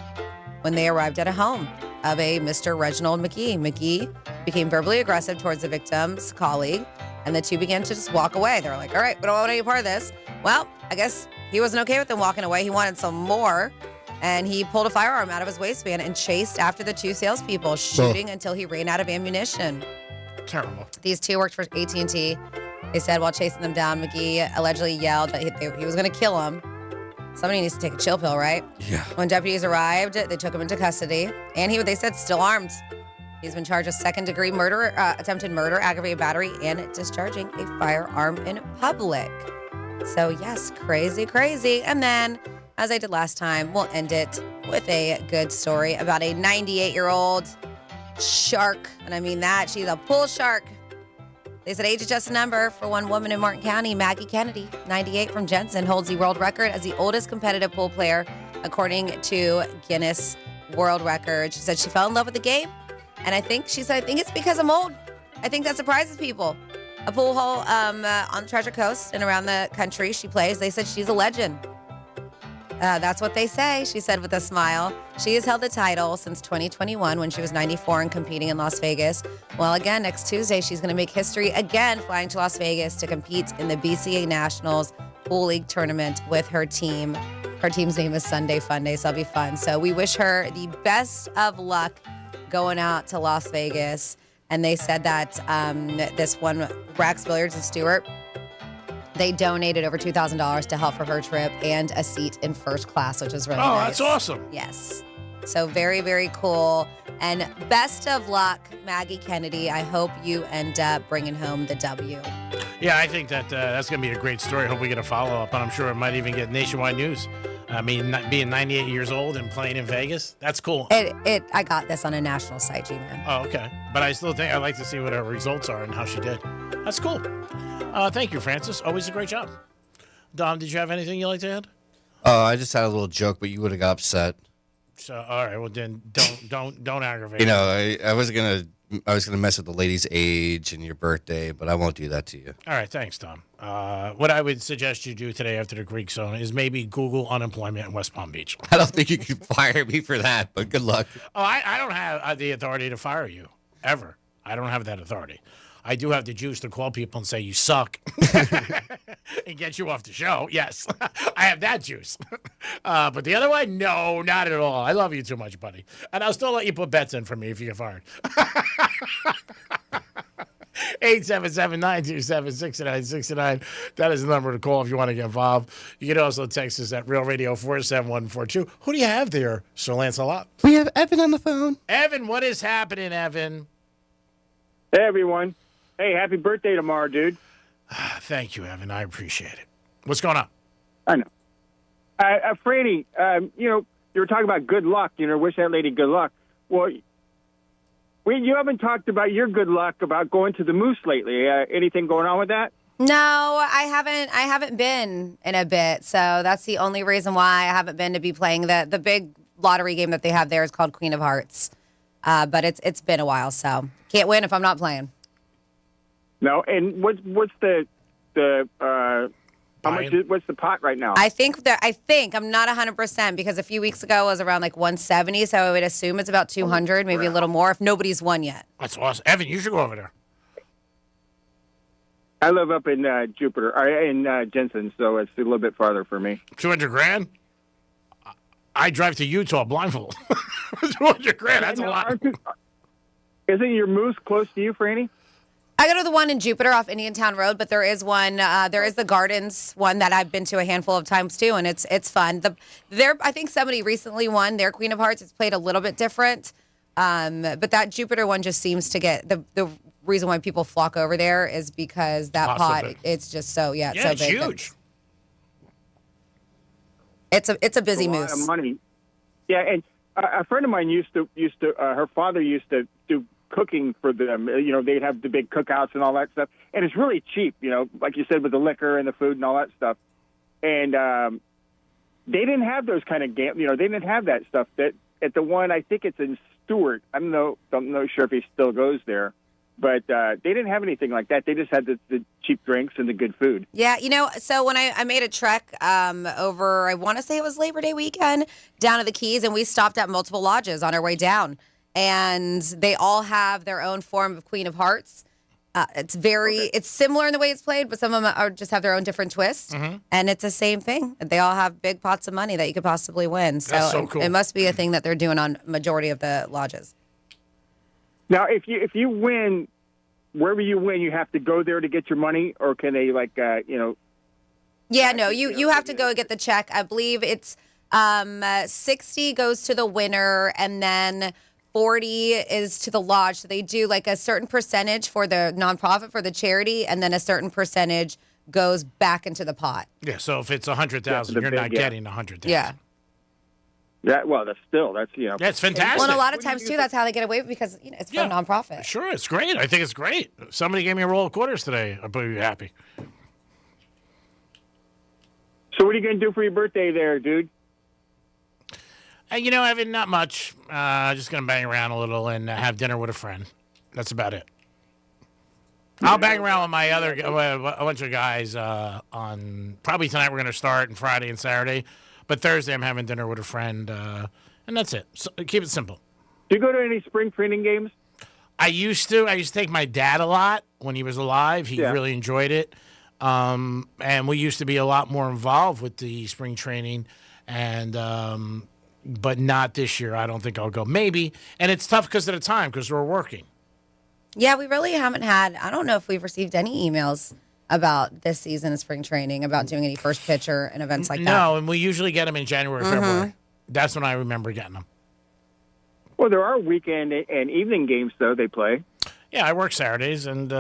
when they arrived at a home of a Mr. Reginald McGee. McGee became verbally aggressive towards the victim's colleague, and the two began to just walk away. They were like, all right, we don't want any part of this. Well, I guess he wasn't okay with them walking away. He wanted some more, and he pulled a firearm out of his waistband and chased after the 2 salespeople, shooting until he ran out of ammunition. Terrible. These 2 worked for AT&T. They said while chasing them down, McGee allegedly yelled that he was going to kill him. Somebody needs to take a chill pill, right? Yeah. When deputies arrived, they took him into custody, and they said still armed. He's been charged with second-degree murder, attempted murder, aggravated battery, and discharging a firearm in public. So yes, crazy. And then, as I did last time, we'll end it with a good story about a 98-year-old shark, and I mean that. She's a pool shark. They said age adjusted number for one woman in Martin County, Maggie Kennedy, 98 from Jensen, holds the world record as the oldest competitive pool player, according to Guinness World Record. She said she fell in love with the game, and I think it's because I'm old. I think that surprises people. A pool hole on the Treasure Coast and around the country she plays. They said she's a legend. That's what they say, she said with a smile. She has held the title since 2021 when she was 94 and competing in Las Vegas. Well, again, next Tuesday, she's going to make history again, flying to Las Vegas to compete in the BCA Nationals Pool League tournament with her team. Her team's name is Sunday Funday, so it'll be fun. So we wish her the best of luck going out to Las Vegas. And they said that this one, Brax Billiards and Stewart, they donated over $2,000 to help for her trip and a seat in first class, which is really nice. Oh, that's awesome. Yes. So very cool. And best of luck, Maggie Kennedy. I hope you end up bringing home the W. Yeah, I think that that's going to be a great story. I hope we get a follow-up, and I'm sure it might even get nationwide news. I mean, being 98 years old and playing in Vegas, that's cool. I got this on a national site, G-Man. Oh, okay. But I still think I'd like to see what her results are and how she did. That's cool. Thank you, Francis. Always a great job. Dom, did you have anything you'd like to add? I just had a little joke, but you would have got upset. So, all right. Well, then don't aggravate. You know, I was gonna mess with the lady's age and your birthday, but I won't do that to you. All right, thanks, Tom. What I would suggest you do today after the Greek Zone is maybe Google unemployment in West Palm Beach. I don't think you can fire me for that, but good luck. Oh, I don't have the authority to fire you, ever. I don't have that authority. I do have the juice to call people and say you suck and get you off the show. Yes, I have that juice. But the other one, no, not at all. I love you too much, buddy. And I'll still let you put bets in for me if you get fired. 877-927-6969. That is the number to call if you want to get involved. You can also text us at Real Radio 47142. Who do you have there, Sir Lancelot? We have Evan on the phone. Evan, what is happening, Evan? Hey, everyone. Hey, happy birthday tomorrow, dude. Thank you, Evan. I appreciate it. What's going on? I know. Franny, you were talking about good luck. Wish that lady good luck. Well, you haven't talked about your good luck about going to the Moose lately. Anything going on with that? No, I haven't been in a bit. So that's the only reason why I haven't been to be playing the big lottery game that they have there is called Queen of Hearts. But it's been a while, so can't win if I'm not playing. No, and what's the how much? What's the pot right now? I think I'm not 100% because a few weeks ago it was around like 170, so I would assume it's about 200, maybe a little more if nobody's won yet. That's awesome, Evan. You should go over there. I live up in Jupiter, or in Jensen, so it's a little bit farther for me. $200,000? I drive to Utah blindfold. $200,000, that's a lot. Isn't your moose close to you, Franny? I go to the one in Jupiter off Indiantown Road, but there is one. There is the Gardens one that I've been to a handful of times too, and it's fun. I think somebody recently won their Queen of Hearts. It's played a little bit different, but that Jupiter one just seems to get the reason why people flock over there is because that pot. It's just so so it's big. huge. It's a busy A lot moose. of money. Yeah, and a friend of mine used to her father used to do cooking for them. They'd have the big cookouts and all that stuff, and it's really cheap. Like you said, with the liquor and the food and all that stuff. And they didn't have those kind of they didn't have that stuff. That at the one, I think it's in Stewart. I'm not sure if he still goes there. But they didn't have anything like that. They just had the cheap drinks and the good food. Yeah, so when I made a trek over, I want to say it was Labor Day weekend, down to the Keys, and we stopped at multiple lodges on our way down. And they all have their own form of Queen of Hearts. It's similar in the way it's played, but some of them just have their own different twist. Mm-hmm. And it's the same thing. They all have big pots of money that you could possibly win. That's so cool. It must be a thing that they're doing on majority of the lodges. Now, if you win, wherever you win, you have to go there to get your money, or can they Yeah, no, you have to go get the check. I believe it's 60 goes to the winner, and then 40 is to the lodge. So they do like a certain percentage for the nonprofit, for the charity, and then a certain percentage goes back into the pot. Yeah, so if it's 100,000, you're not getting 100,000. Yeah. Yeah, well, that's That's fantastic. Well, and a lot of times too, that's how they get away with, because it's for a nonprofit. Sure, it's great. I think it's great. Somebody gave me a roll of quarters today. I'll be happy. So what are you going to do for your birthday there, dude? Evan, not much. Just going to bang around a little and have dinner with a friend. That's about it. I'll bang around with my a bunch of guys on probably tonight. We're going to start, and Friday and Saturday. But Thursday, I'm having dinner with a friend, and that's it. So, keep it simple. Do you go to any spring training games? I used to. I used to take my dad a lot when he was alive. He really enjoyed it. And we used to be a lot more involved with the spring training, but not this year. I don't think I'll go. Maybe. And it's tough because of the time, because we're working. Yeah, we really haven't had, I don't know if we've received any emails about this season of spring training, about doing any first pitcher and events like that. No, and we usually get them in January, February. That's when I remember getting them. Well, there are weekend and evening games, though, they play. Yeah, I work Saturdays, and,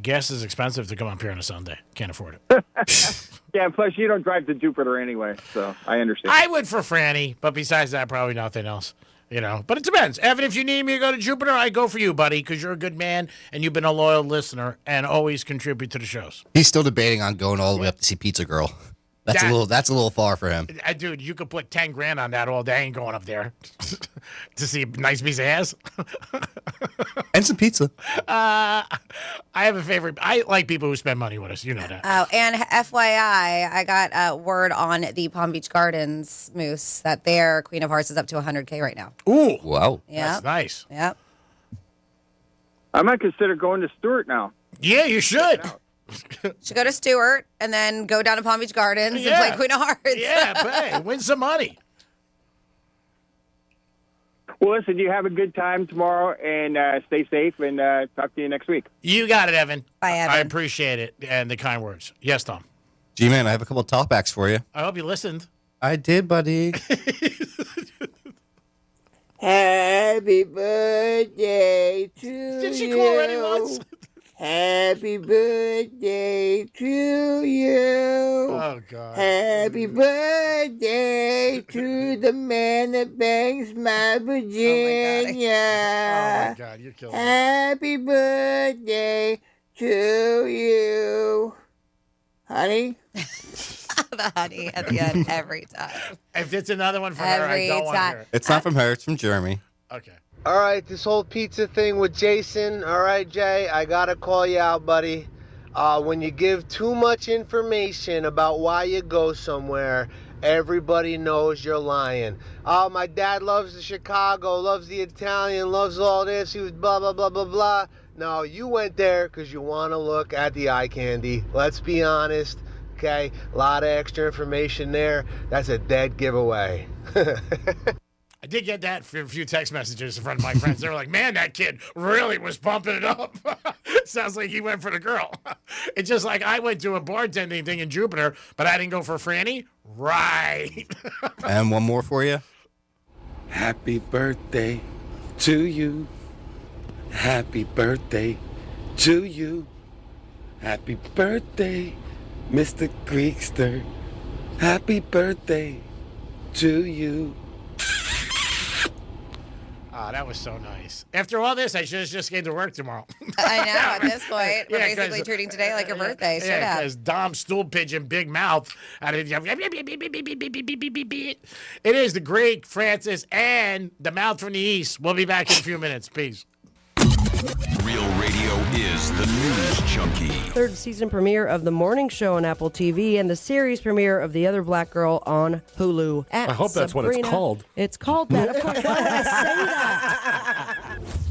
gas is expensive to come up here on a Sunday. Can't afford it. Yeah, plus you don't drive to Jupiter anyway, so I understand. I would for Franny, but besides that, probably nothing else. But it depends. Evan, if you need me to go to Jupiter, I go for you, buddy, because you're a good man and you've been a loyal listener and always contribute to the shows. He's still debating on going all the way up to see Pizza Girl. That's a little far for him. Dude, you could put $10,000 on that all day. I ain't going up there to see a nice piece of ass. And some pizza. I have a favorite. I like people who spend money with us. You know that. Oh, and FYI, I got word on the Palm Beach Gardens moose that their Queen of Hearts is up to 100K right now. Ooh. Wow. Yeah. That's nice. Yep. I might consider going to Stewart now. Yeah, you should. Should go to Stewart and then go down to Palm Beach Gardens and play Queen of Hearts. Yeah, win some money. Well, listen, you have a good time tomorrow and stay safe, and talk to you next week. You got it, Evan. Bye, Evan. I appreciate it and the kind words. Yes, Tom. G-Man, I have a couple of talkbacks for you. I hope you listened. I did, buddy. Happy birthday to you. Did she call already once? Happy birthday to you. Oh, God. Happy birthday to the man that bangs my Virginia. Oh, my God. You're killing me. Happy birthday to you. Honey? The honey at the end every time. If it's another one from her, I don't want to hear it. It's not from her. It's from Jeremy. Okay. All right, this whole pizza thing with Jason. All right, Jay, I got to call you out, buddy. When you give too much information about why you go somewhere, everybody knows you're lying. Oh, my dad loves the Chicago, loves the Italian, loves all this. He was blah, blah, blah, blah, blah. No, you went there because you want to look at the eye candy. Let's be honest, okay? A lot of extra information there. That's a dead giveaway. I did get that from a few text messages from my friends. They were like, man, that kid really was pumping it up. Sounds like he went for the girl. It's just like I went to a bartending thing in Jupiter, but I didn't go for Franny. Right. And one more for you. Happy birthday to you. Happy birthday to you. Happy birthday, Mr. Greekster. Happy birthday to you. Ah, that was so nice. After all this, I should have just came to work tomorrow. I know, at this point, we're Yeah, basically 'cause- treating today like your birthday. Should Yeah, have. because Dom's stool pigeon, big mouth. It is the Greek, Francis, and the mouth from the East. We'll be back in a few minutes. Peace. Real radio is the news junkie. Third season premiere of The Morning Show on Apple TV and the series premiere of The Other Black Girl on Hulu. I hope that's what it's called. It's called that. Of course, why would I say that?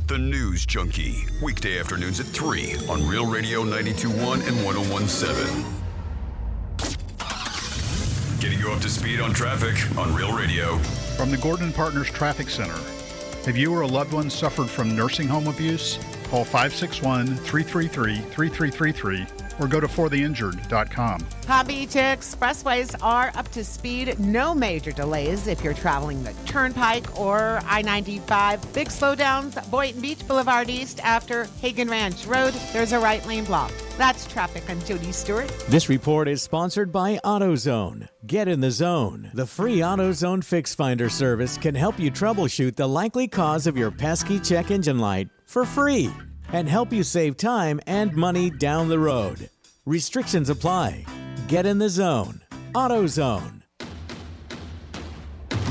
The News Junkie. Weekday afternoons at 3 on Real Radio 92.1 and 101.7. Getting you up to speed on traffic on Real Radio. From the Gordon Partners Traffic Center. Have you or a loved one suffered from nursing home abuse? Call 561-333-3333 or go to fortheinjured.com. Palm Beach expressways are up to speed. No major delays if you're traveling the Turnpike or I-95. Big slowdowns, Boynton Beach Boulevard East after Hagen Ranch Road. There's a right lane block. That's traffic. I'm Jody Stewart. This report is sponsored by AutoZone. Get in the zone. The free AutoZone Fix Finder service can help you troubleshoot the likely cause of your pesky check engine light for free and help you save time and money down the road. Restrictions apply. Get in the zone. AutoZone.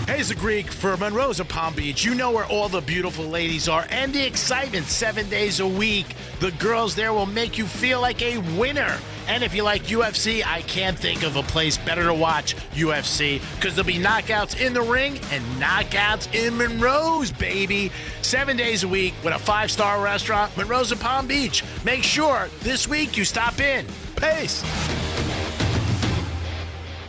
Hey, it's the Greek for Monroe's of Palm Beach. You know where all the beautiful ladies are and the excitement 7 days a week. The girls there will make you feel like a winner. And if you like UFC, I can't think of a place better to watch UFC because there'll be knockouts in the ring and knockouts in Monroe's, baby. 7 days a week with a 5-star restaurant, Monroe's of Palm Beach. Make sure this week you stop in. Peace.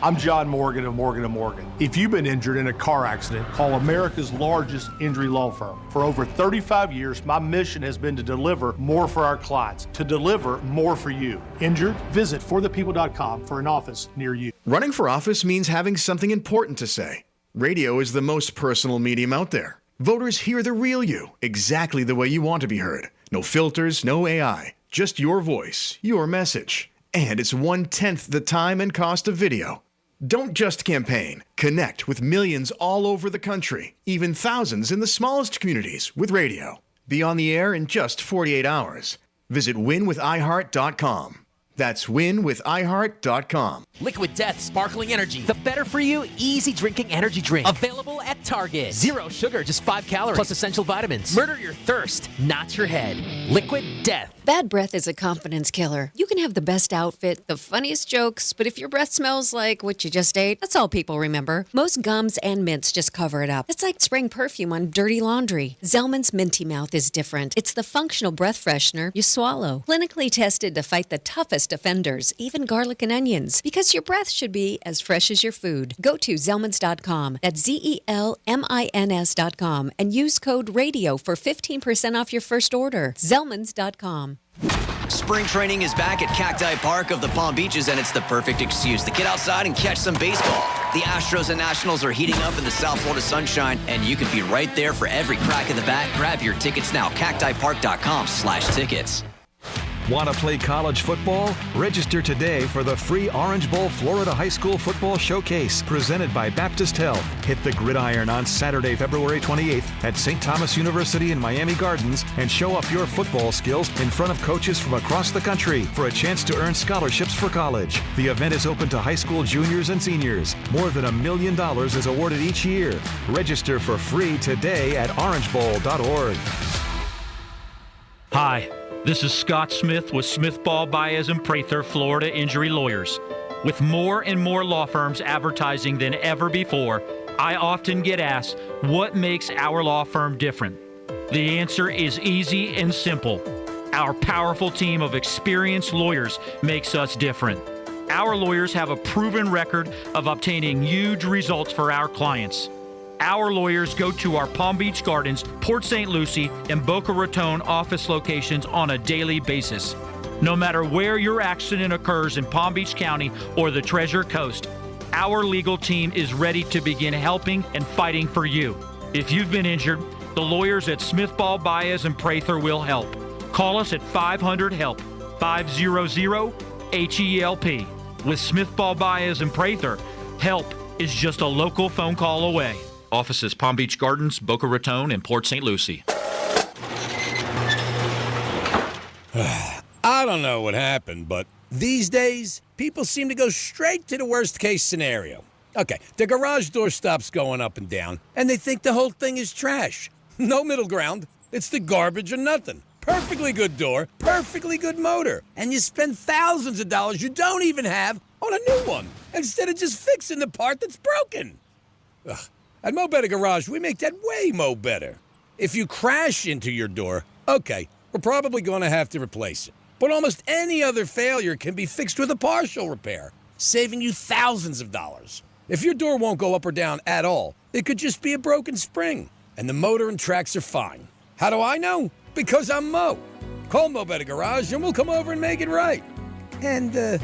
I'm John Morgan of Morgan & Morgan. If you've been injured in a car accident, call America's largest injury law firm. For over 35 years, my mission has been to deliver more for our clients, to deliver more for you. Injured? Visit forthepeople.com for an office near you. Running for office means having something important to say. Radio is the most personal medium out there. Voters hear the real you, exactly the way you want to be heard. No filters, no AI, just your voice, your message. And it's 1/10 the time and cost of video. Don't just campaign. Connect with millions all over the country, even thousands in the smallest communities with radio. Be on the air in just 48 hours. Visit winwithiheart.com. That's winwithiheart.com. Liquid Death Sparkling Energy. The better for you, easy drinking energy drink. Available at Target. 0 sugar, just 5 calories. Plus essential vitamins. Murder your thirst, not your head. Liquid Death. Bad breath is a confidence killer. You can have the best outfit, the funniest jokes, but if your breath smells like what you just ate, that's all people remember. Most gums and mints just cover it up. It's like spraying perfume on dirty laundry. Zellman's Minty Mouth is different. It's the functional breath freshener you swallow. Clinically tested to fight the toughest offenders, even garlic and onions, because your breath should be as fresh as your food. Go to Zellmans.com. That's ZELMINS.com and use code RADIO for 15% off your first order. Zellmans.com. Spring training is back at Cacti Park of the Palm Beaches, and it's the perfect excuse to get outside and catch some baseball. The Astros and Nationals are heating up in the South Florida sunshine, and you can be right there for every crack of the bat. Grab your tickets now, cactipark.com/tickets. Want to play college football? Register today for the free Orange Bowl Florida High School Football Showcase presented by Baptist Health. Hit the gridiron on Saturday, February 28th at St. Thomas University in Miami Gardens and show off your football skills in front of coaches from across the country for a chance to earn scholarships for college. The event is open to high school juniors and seniors. More than $1 million is awarded each year. Register for free today at orangebowl.org. Hi. This is Scott Smith with Smith, Ball, Baez, and Prather, Florida Injury Lawyers. With more and more law firms advertising than ever before, I often get asked, what makes our law firm different? The answer is easy and simple. Our powerful team of experienced lawyers makes us different. Our lawyers have a proven record of obtaining huge results for our clients. Our lawyers go to our Palm Beach Gardens, Port St. Lucie, and Boca Raton office locations on a daily basis. No matter where your accident occurs in Palm Beach County or the Treasure Coast, our legal team is ready to begin helping and fighting for you. If you've been injured, the lawyers at Smith, Ball, Baez, and Prather will help. Call us at 500-HELP, 500-HELP. With Smith, Ball, Baez, and Prather, help is just a local phone call away. Offices Palm Beach Gardens, Boca Raton, and Port St. Lucie. I don't know what happened, but these days, people seem to go straight to the worst-case scenario. Okay, the garage door stops going up and down, and they think the whole thing is trash. No middle ground. It's the garbage or nothing. Perfectly good door, perfectly good motor, and you spend thousands of dollars you don't even have on a new one, instead of just fixing the part that's broken. Ugh. At Mo Better Garage, we make that way mo better. If you crash into your door, okay, we're probably going to have to replace it. But almost any other failure can be fixed with a partial repair, saving you thousands of dollars. If your door won't go up or down at all, it could just be a broken spring, and the motor and tracks are fine. How do I know? Because I'm Mo. Call Mo Better Garage and we'll come over and make it right. And,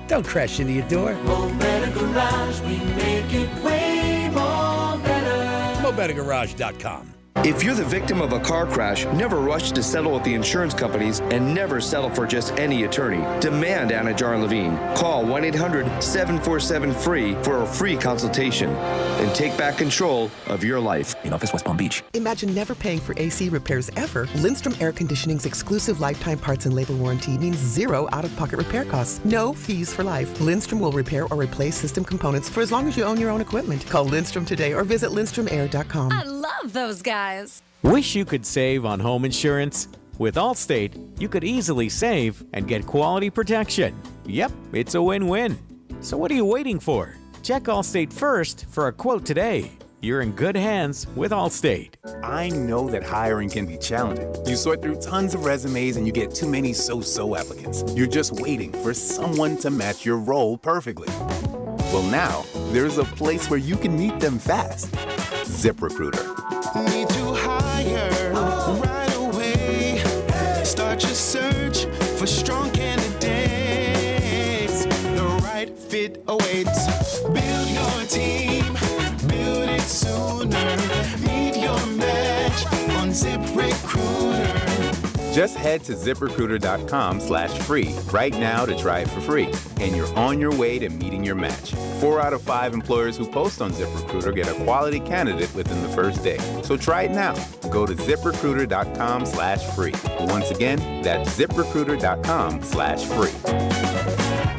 don't crash into your door. Mo Better Garage, we make it way more better. MoBetterGarage.com. If you're the victim of a car crash, never rush to settle with the insurance companies and never settle for just any attorney. Demand Anna Jar Levine. Call 1-800-747-FREE for a free consultation and take back control of your life. In office, West Palm Beach. Imagine never paying for AC repairs ever. Lindstrom Air Conditioning's exclusive lifetime parts and labor warranty means zero out-of-pocket repair costs. No fees for life. Lindstrom will repair or replace system components for as long as you own your own equipment. Call Lindstrom today or visit LindstromAir.com. I love those guys. Wish you could save on home insurance? With Allstate, you could easily save and get quality protection. Yep, it's a win-win. So what are you waiting for? Check Allstate first for a quote today. You're in good hands with Allstate. I know that hiring can be challenging. You sort through tons of resumes and you get too many so-so applicants. You're just waiting for someone to match your role perfectly. Well, now, there's a place where you can meet them fast. ZipRecruiter. Need to hire right away. Start your search for strong candidates. The right fit awaits. Build your team, build it sooner. Meet your match on ZipRecruiter. Just head to ZipRecruiter.com/free right now to try it for free. And you're on your way to meeting your match. 4 out of 5 employers who post on ZipRecruiter get a quality candidate within the first day. So try it now. Go to ZipRecruiter.com/free. Once again, that's ZipRecruiter.com/free.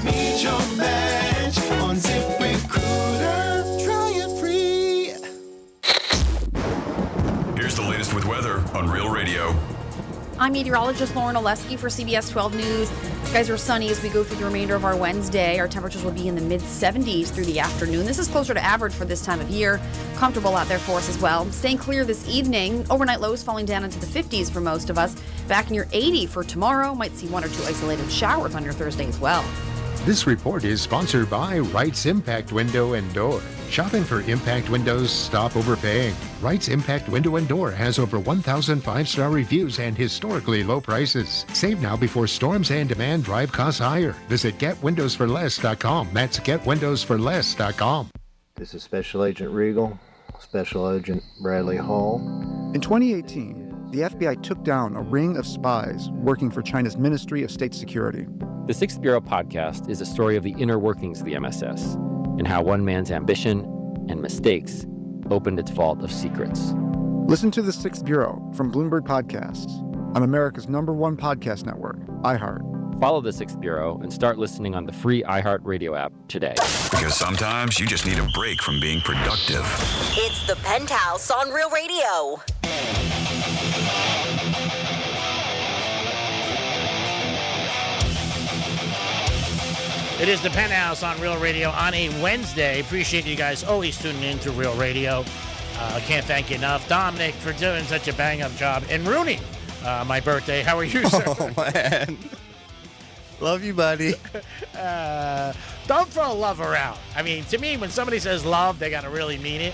Meet your match on ZipRecruiter. Try it free. Here's the latest with weather on Real Radio. I'm meteorologist Lauren Oleski for CBS 12 News. Skies are sunny as we go through the remainder of our Wednesday. Our temperatures will be in the mid-70s through the afternoon. This is closer to average for this time of year. Comfortable out there for us as well. Staying clear this evening. Overnight lows falling down into the 50s for most of us. Back in your 80 for tomorrow. Might see 1 or 2 isolated showers on your Thursday as well. This report is sponsored by Wright's Impact Window and Door. Shopping for Impact Windows? Stop overpaying. Wright's Impact Window and Door has over 1,000 5-star reviews and historically low prices. Save now before storms and demand drive costs higher. Visit GetWindowsForLess.com. That's GetWindowsForLess.com. This is Special Agent Regal, Special Agent Bradley Hall. In 2018, the FBI took down a ring of spies working for China's Ministry of State Security. The Sixth Bureau podcast is a story of the inner workings of the MSS and how one man's ambition and mistakes opened its vault of secrets. Listen to The Sixth Bureau from Bloomberg Podcasts on America's #1 podcast network, iHeart. Follow The Sixth Bureau and start listening on the free iHeart Radio app today. Because sometimes you just need a break from being productive. It's the Penthouse on Real Radio. It is the Penthouse on Real Radio on a Wednesday. Appreciate you guys always tuning in to Real Radio. Can't thank you enough. Dominic for doing such a bang-up job. And Rooney my birthday. How are you, sir? Oh, man. Love you, buddy. Don't throw love around. I mean, to me, when somebody says love, they got to really mean it.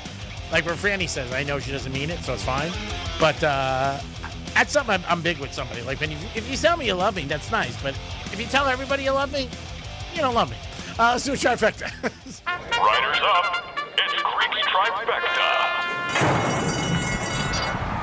Like when Franny says, I know she doesn't mean it, so it's fine. But that's something I'm big with somebody. Like, if you tell me you love me, that's nice. But if you tell everybody you love me, you don't love me. Let's do a trifecta. Riders up. It's Greek's Trifecta.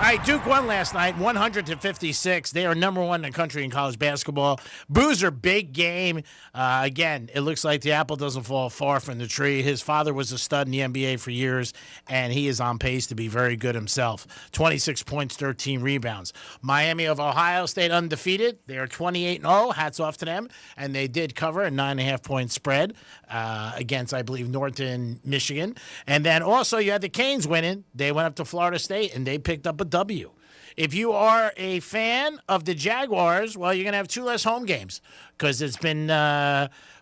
All right, Duke won last night, 100-56. They are number one in the country in college basketball. Boozer, big game. Again, it looks like the apple doesn't fall far from the tree. His father was a stud in the NBA for years, and he is on pace to be very good himself. 26 points, 13 rebounds. Miami of Ohio State undefeated. They are 28-0. Hats off to them. And they did cover a 9.5-point spread against, I believe, Northern Michigan. And then also you had the Canes winning. They went up to Florida State, and they picked up a W. If you are a fan of the Jaguars, well, you're going to have 2 less home games because it's been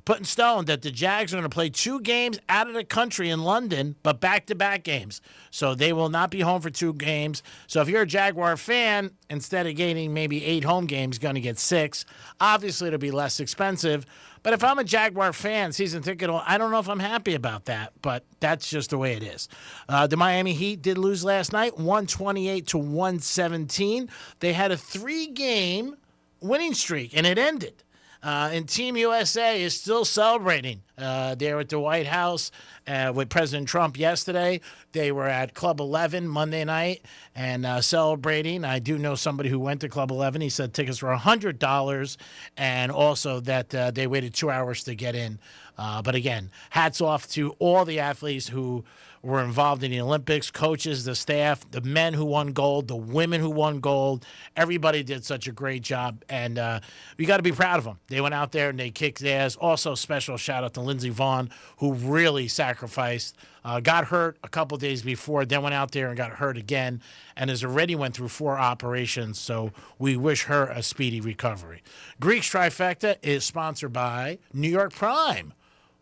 put in stone that the Jags are going to play 2 games out of the country in London, but back-to-back games. So they will not be home for 2 games. So if you're a Jaguar fan, instead of getting maybe 8 home games, going to get 6. Obviously, it'll be less expensive. But if I'm a Jaguar fan, season ticket, I don't know if I'm happy about that, but that's just the way it is. The Miami Heat did lose last night, 128-117. They had a 3-game winning streak, and it ended. And Team USA is still celebrating. They were at the White House with President Trump yesterday. They were at Club 11 Monday night and celebrating. I do know somebody who went to Club 11. He said tickets were $100 and also that they waited 2 hours to get in. But again, hats off to all the athletes who were involved in the Olympics, coaches, the staff, the men who won gold, the women who won gold. Everybody did such a great job, and we got to be proud of them. They went out there and they kicked ass. Also, special shout out to Lindsey Vonn, who really sacrificed. Got hurt a couple days before, then went out there and got hurt again, and has already went through 4 operations, so we wish her a speedy recovery. Greek's Trifecta is sponsored by New York Prime.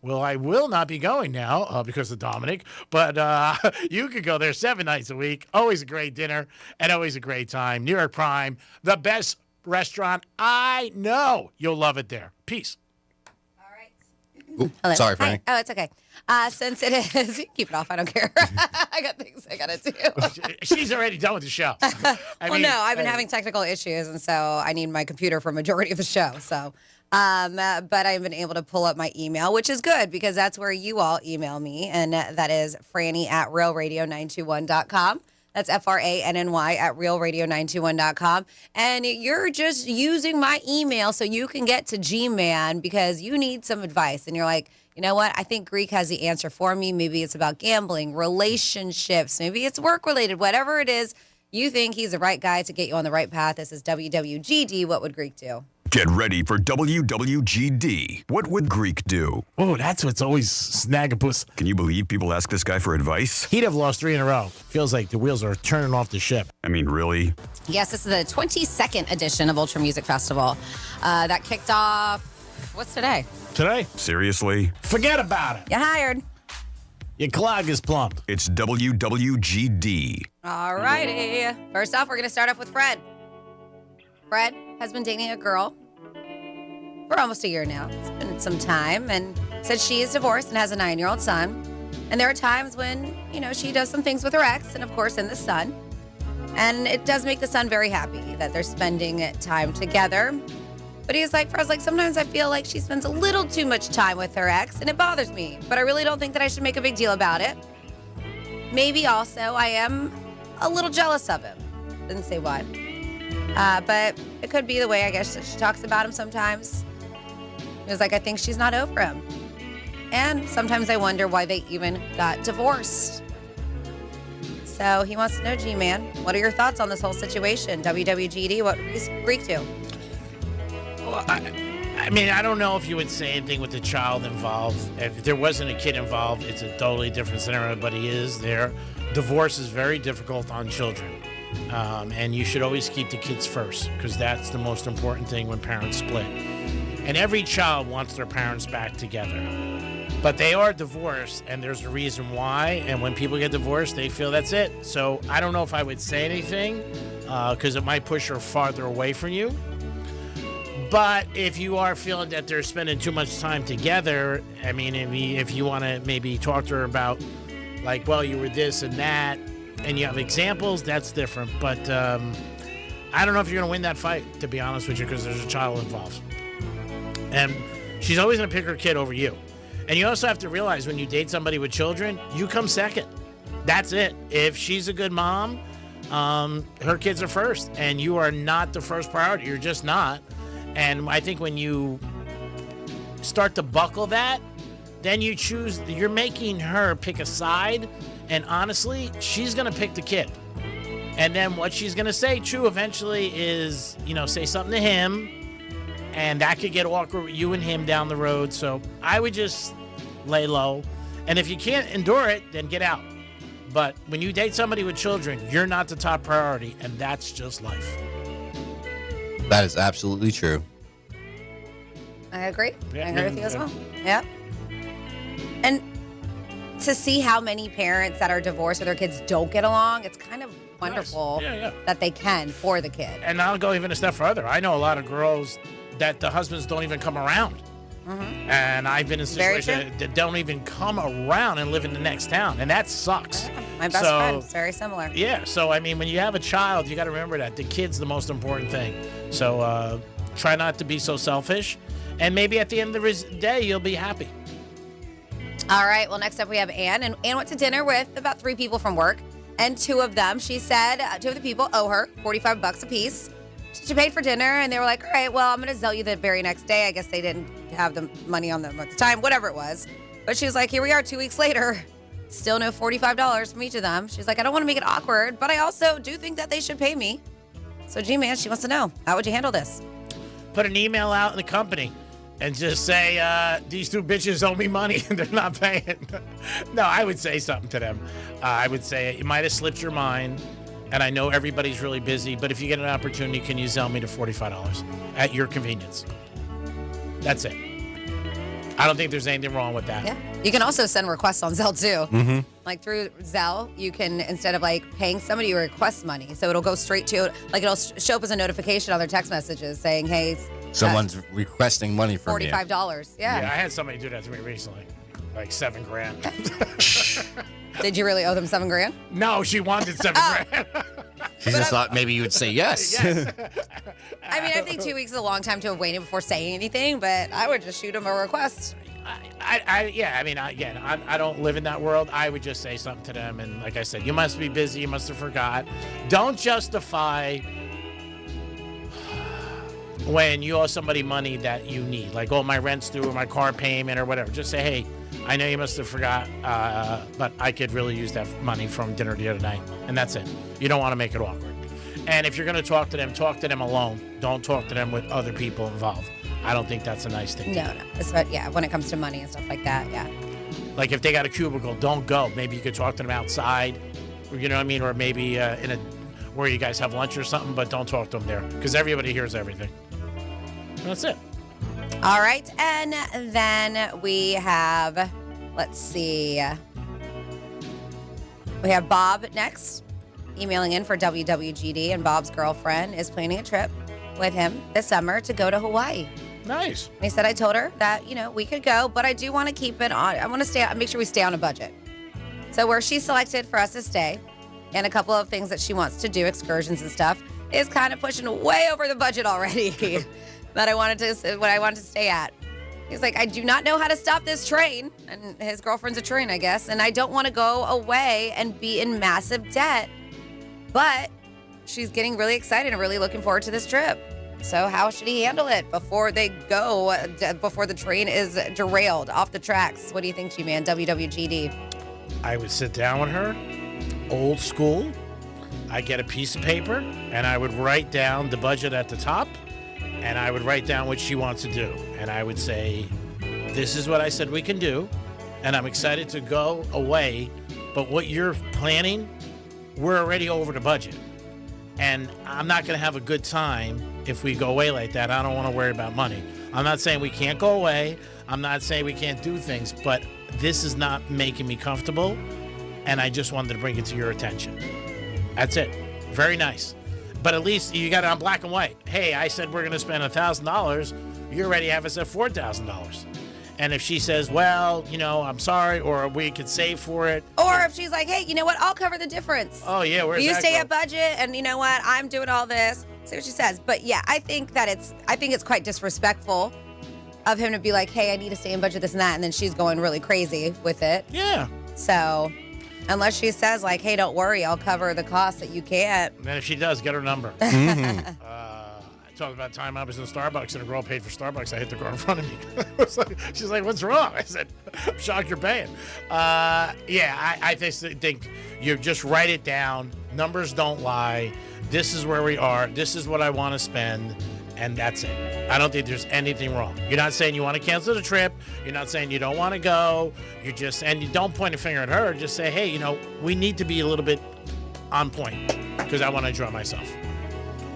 Well, I will not be going now because of Dominic, but you could go there 7 nights a week. Always a great dinner and always a great time. New York Prime, the best restaurant I know. You'll love it there. Peace. Ooh, Hello. sorry, Franny. Hi. Oh, it's okay. Since it is, you can keep it off. I don't care. I got things I got to do. She's already done with the show. I've been having technical issues, and so I need my computer for majority of the show. So, but I've been able to pull up my email, which is good because that's where you all email me, and that is Franny@realradio921.com. That's FRANNY at realradio921.com. And you're just using my email so you can get to G-Man because you need some advice. And you're like, you know what? I think Greek has the answer for me. Maybe it's about gambling, relationships. Maybe it's work-related. Whatever it is, you think he's the right guy to get you on the right path. This is WWGD. What would Greek do? Get ready for WWGD. What would Greek do? Oh, that's what's always snagging. Can you believe people ask this guy for advice? He'd have lost 3 in a row. Feels like the wheels are turning off the ship. I mean, really? Yes, this is the 22nd edition of Ultra Music Festival. That kicked off, what's today? Today? Seriously? Forget about it. You hired. Your clog is plumped. It's WWGD. All righty. First off, we're going to start off with Fred. Fred has been dating a girl for almost a year now. It's been some time, and said she is divorced and has a 9-year-old son. And there are times when, she does some things with her ex and, of course, in the son. And it does make the son very happy that they're spending time together. But he's like, Fred's like, sometimes I feel like she spends a little too much time with her ex, and it bothers me. But I really don't think that I should make a big deal about it. Maybe also I am a little jealous of him. Didn't say why. But it could be the way, I guess, that she talks about him sometimes. It was like, I think she's not over him. And sometimes I wonder why they even got divorced. So he wants to know, G-Man, what are your thoughts on this whole situation? WWGD, what does Greek do? Well, I mean, I don't know if you would say anything with the child involved. If there wasn't a kid involved, it's a totally different scenario, but he is there. Divorce is very difficult on children. And you should always keep the kids first because that's the most important thing when parents split. And every child wants their parents back together. But they are divorced, and there's a reason why. And when people get divorced, they feel that's it. So I don't know if I would say anything. because it might push her farther away from you. But if you are feeling that they're spending too much time together, I mean, if you want to maybe talk to her about, like, well, you were this and that, and you have examples, that's different. But I don't know if you're going to win that fight, to be honest with you, because there's a child involved. And she's always going to pick her kid over you. And you also have to realize when you date somebody with children, you come second. That's it. If she's a good mom, her kids are first, and you are not the first priority. You're just not. And I think when you start to buckle that, then you're making her pick a side, and honestly, she's going to pick the kid. And then what she's going to say, too, eventually is, say something to him, and that could get awkward with you and him down the road. So I would just lay low. And if you can't endure it, then get out. But when you date somebody with children, you're not the top priority, and that's just life. That is absolutely true. I agree. Yeah, I agree with you as well. Yeah. And to see how many parents that are divorced or their kids don't get along, it's kind of wonderful that they can for the kid. And I'll go even a step further. I know a lot of girls that the husbands don't even come around. Mm-hmm. And I've been in situations that don't even come around and live in the next town. And that sucks. Yeah, my best friend is very similar. Yeah. So, I mean, when you have a child, you got to remember that the kid's the most important thing. So try not to be so selfish. And maybe at the end of the day, you'll be happy. All right. Well, next up we have Ann. And Ann went to dinner with about 3 people from work. And 2 of them, she said, 2 of the people owe her $45 a piece. She paid for dinner, and they were like, all right, well, I'm going to Zelle you the very next day. I guess they didn't have the money on them at the time, whatever it was. But she was like, here we are 2 weeks later. Still no $45 from each of them. She's like, I don't want to make it awkward, but I also do think that they should pay me. So, G-Man, she wants to know, how would you handle this? Put an email out in the company and just say, these 2 bitches owe me money and they're not paying. No, I would say something to them. I would say, it might have slipped your mind, and I know everybody's really busy, but if you get an opportunity, can you Zelle me to $45 at your convenience? That's it. I don't think there's anything wrong with that. Yeah. You can also send requests on Zelle, too. Mm-hmm. Like through Zelle, you can, instead of like paying somebody, you request money. So it'll go straight to, like it'll show up as a notification on their text messages saying, hey, someone's requesting money from you. $45. Yeah. Yeah, I had somebody do that to me recently. Like $7,000. Did you really owe them $7,000? No, she wanted $7,000. She just thought maybe you would say yes. I mean, I think 2 weeks is a long time to have waited before saying anything, but I would just shoot them a request. I don't live in that world. I would just say something to them. And like I said, you must be busy. You must have forgot. Don't justify when you owe somebody money that you need. Like, oh, my rent's due or my car payment or whatever. Just say, hey, I know you must have forgot, but I could really use that money from dinner the other night. And that's it. You don't want to make it awkward. And if you're going to talk to them alone. Don't talk to them with other people involved. I don't think that's a nice thing. No. Yeah, when it comes to money and stuff like that, yeah. Like if they got a cubicle, don't go. Maybe you could talk to them outside, or, you know what I mean? Or maybe where you guys have lunch or something, but don't talk to them there because everybody hears everything. And that's it. All right. And then we have, let's see. We have Bob next, emailing in for WWGD, and Bob's girlfriend is planning a trip with him this summer to go to Hawaii. Nice. And he said, I told her that, we could go, but I do want to keep it on. I want to make sure we stay on a budget. So where she selected for us to stay and a couple of things that she wants to do, excursions and stuff, is kind of pushing way over the budget already that I wanted to stay at. He's like, I do not know how to stop this train. And his girlfriend's a train, I guess. And I don't want to go away and be in massive debt. But she's getting really excited and really looking forward to this trip. So how should he handle it before the train is derailed off the tracks? What do you think, G-Man? WWGD. I would sit down with her, old school. I get a piece of paper, and I would write down the budget at the top, and I would write down what she wants to do. And I would say, this is what I said we can do, and I'm excited to go away, but what you're planning, we're already over the budget. And I'm not going to have a good time if we go away like that. I don't want to worry about money. I'm not saying we can't go away. I'm not saying we can't do things, but this is not making me comfortable, and I just wanted to bring it to your attention. That's it. Very nice. But at least you got it on black and white. Hey, I said we're going to spend $1,000. You already have us at $4,000. And if she says, well, I'm sorry, or we could save for it. Or if she's like, hey, you know what? I'll cover the difference. Oh, yeah. Where's you that stay go? at budget, and you know what? I'm doing all this. See what she says. But yeah, I think it's quite disrespectful of him to be like, hey, I need to stay in budget, this and that. And then she's going really crazy with it. Yeah. So unless she says like, hey, don't worry, I'll cover the cost that you can't. And then if she does, get her number. I talked about time I was in Starbucks and a girl paid for Starbucks. I hit the girl in front of me. She's like, what's wrong? I said, I'm shocked you're paying. I just think you just write it down. Numbers don't lie. This is where we are. This is what I want to spend. And that's it. I don't think there's anything wrong. You're not saying you want to cancel the trip. You're not saying you don't want to go. And you don't point a finger at her. Just say, hey, we need to be a little bit on point because I want to enjoy myself.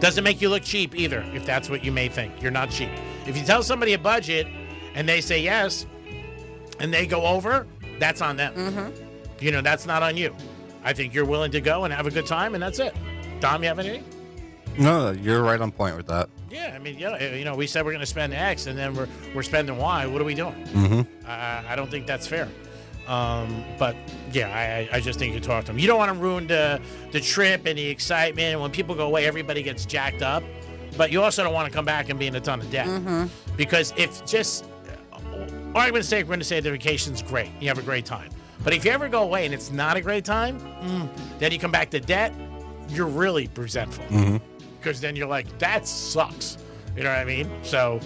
Doesn't make you look cheap either, if that's what you may think. You're not cheap. If you tell somebody a budget and they say yes and they go over, that's on them. Mm-hmm. That's not on you. I think you're willing to go and have a good time, and that's it. Dom, you have anything? No, you're right on point with that. Yeah, I mean, we said we're going to spend X, and then we're spending Y. What are we doing? Mm-hmm. I don't think that's fair. But yeah, I just think you talk to them. You don't want to ruin the trip and the excitement. And when people go away, everybody gets jacked up. But you also don't want to come back and be in a ton of debt. Mm-hmm. Because if just argument's sake, we're going to say the vacation's great. You have a great time. But if you ever go away and it's not a great time, then you come back to debt, you're really resentful. Mm-hmm. Because then you're like, that sucks. You know what I mean? So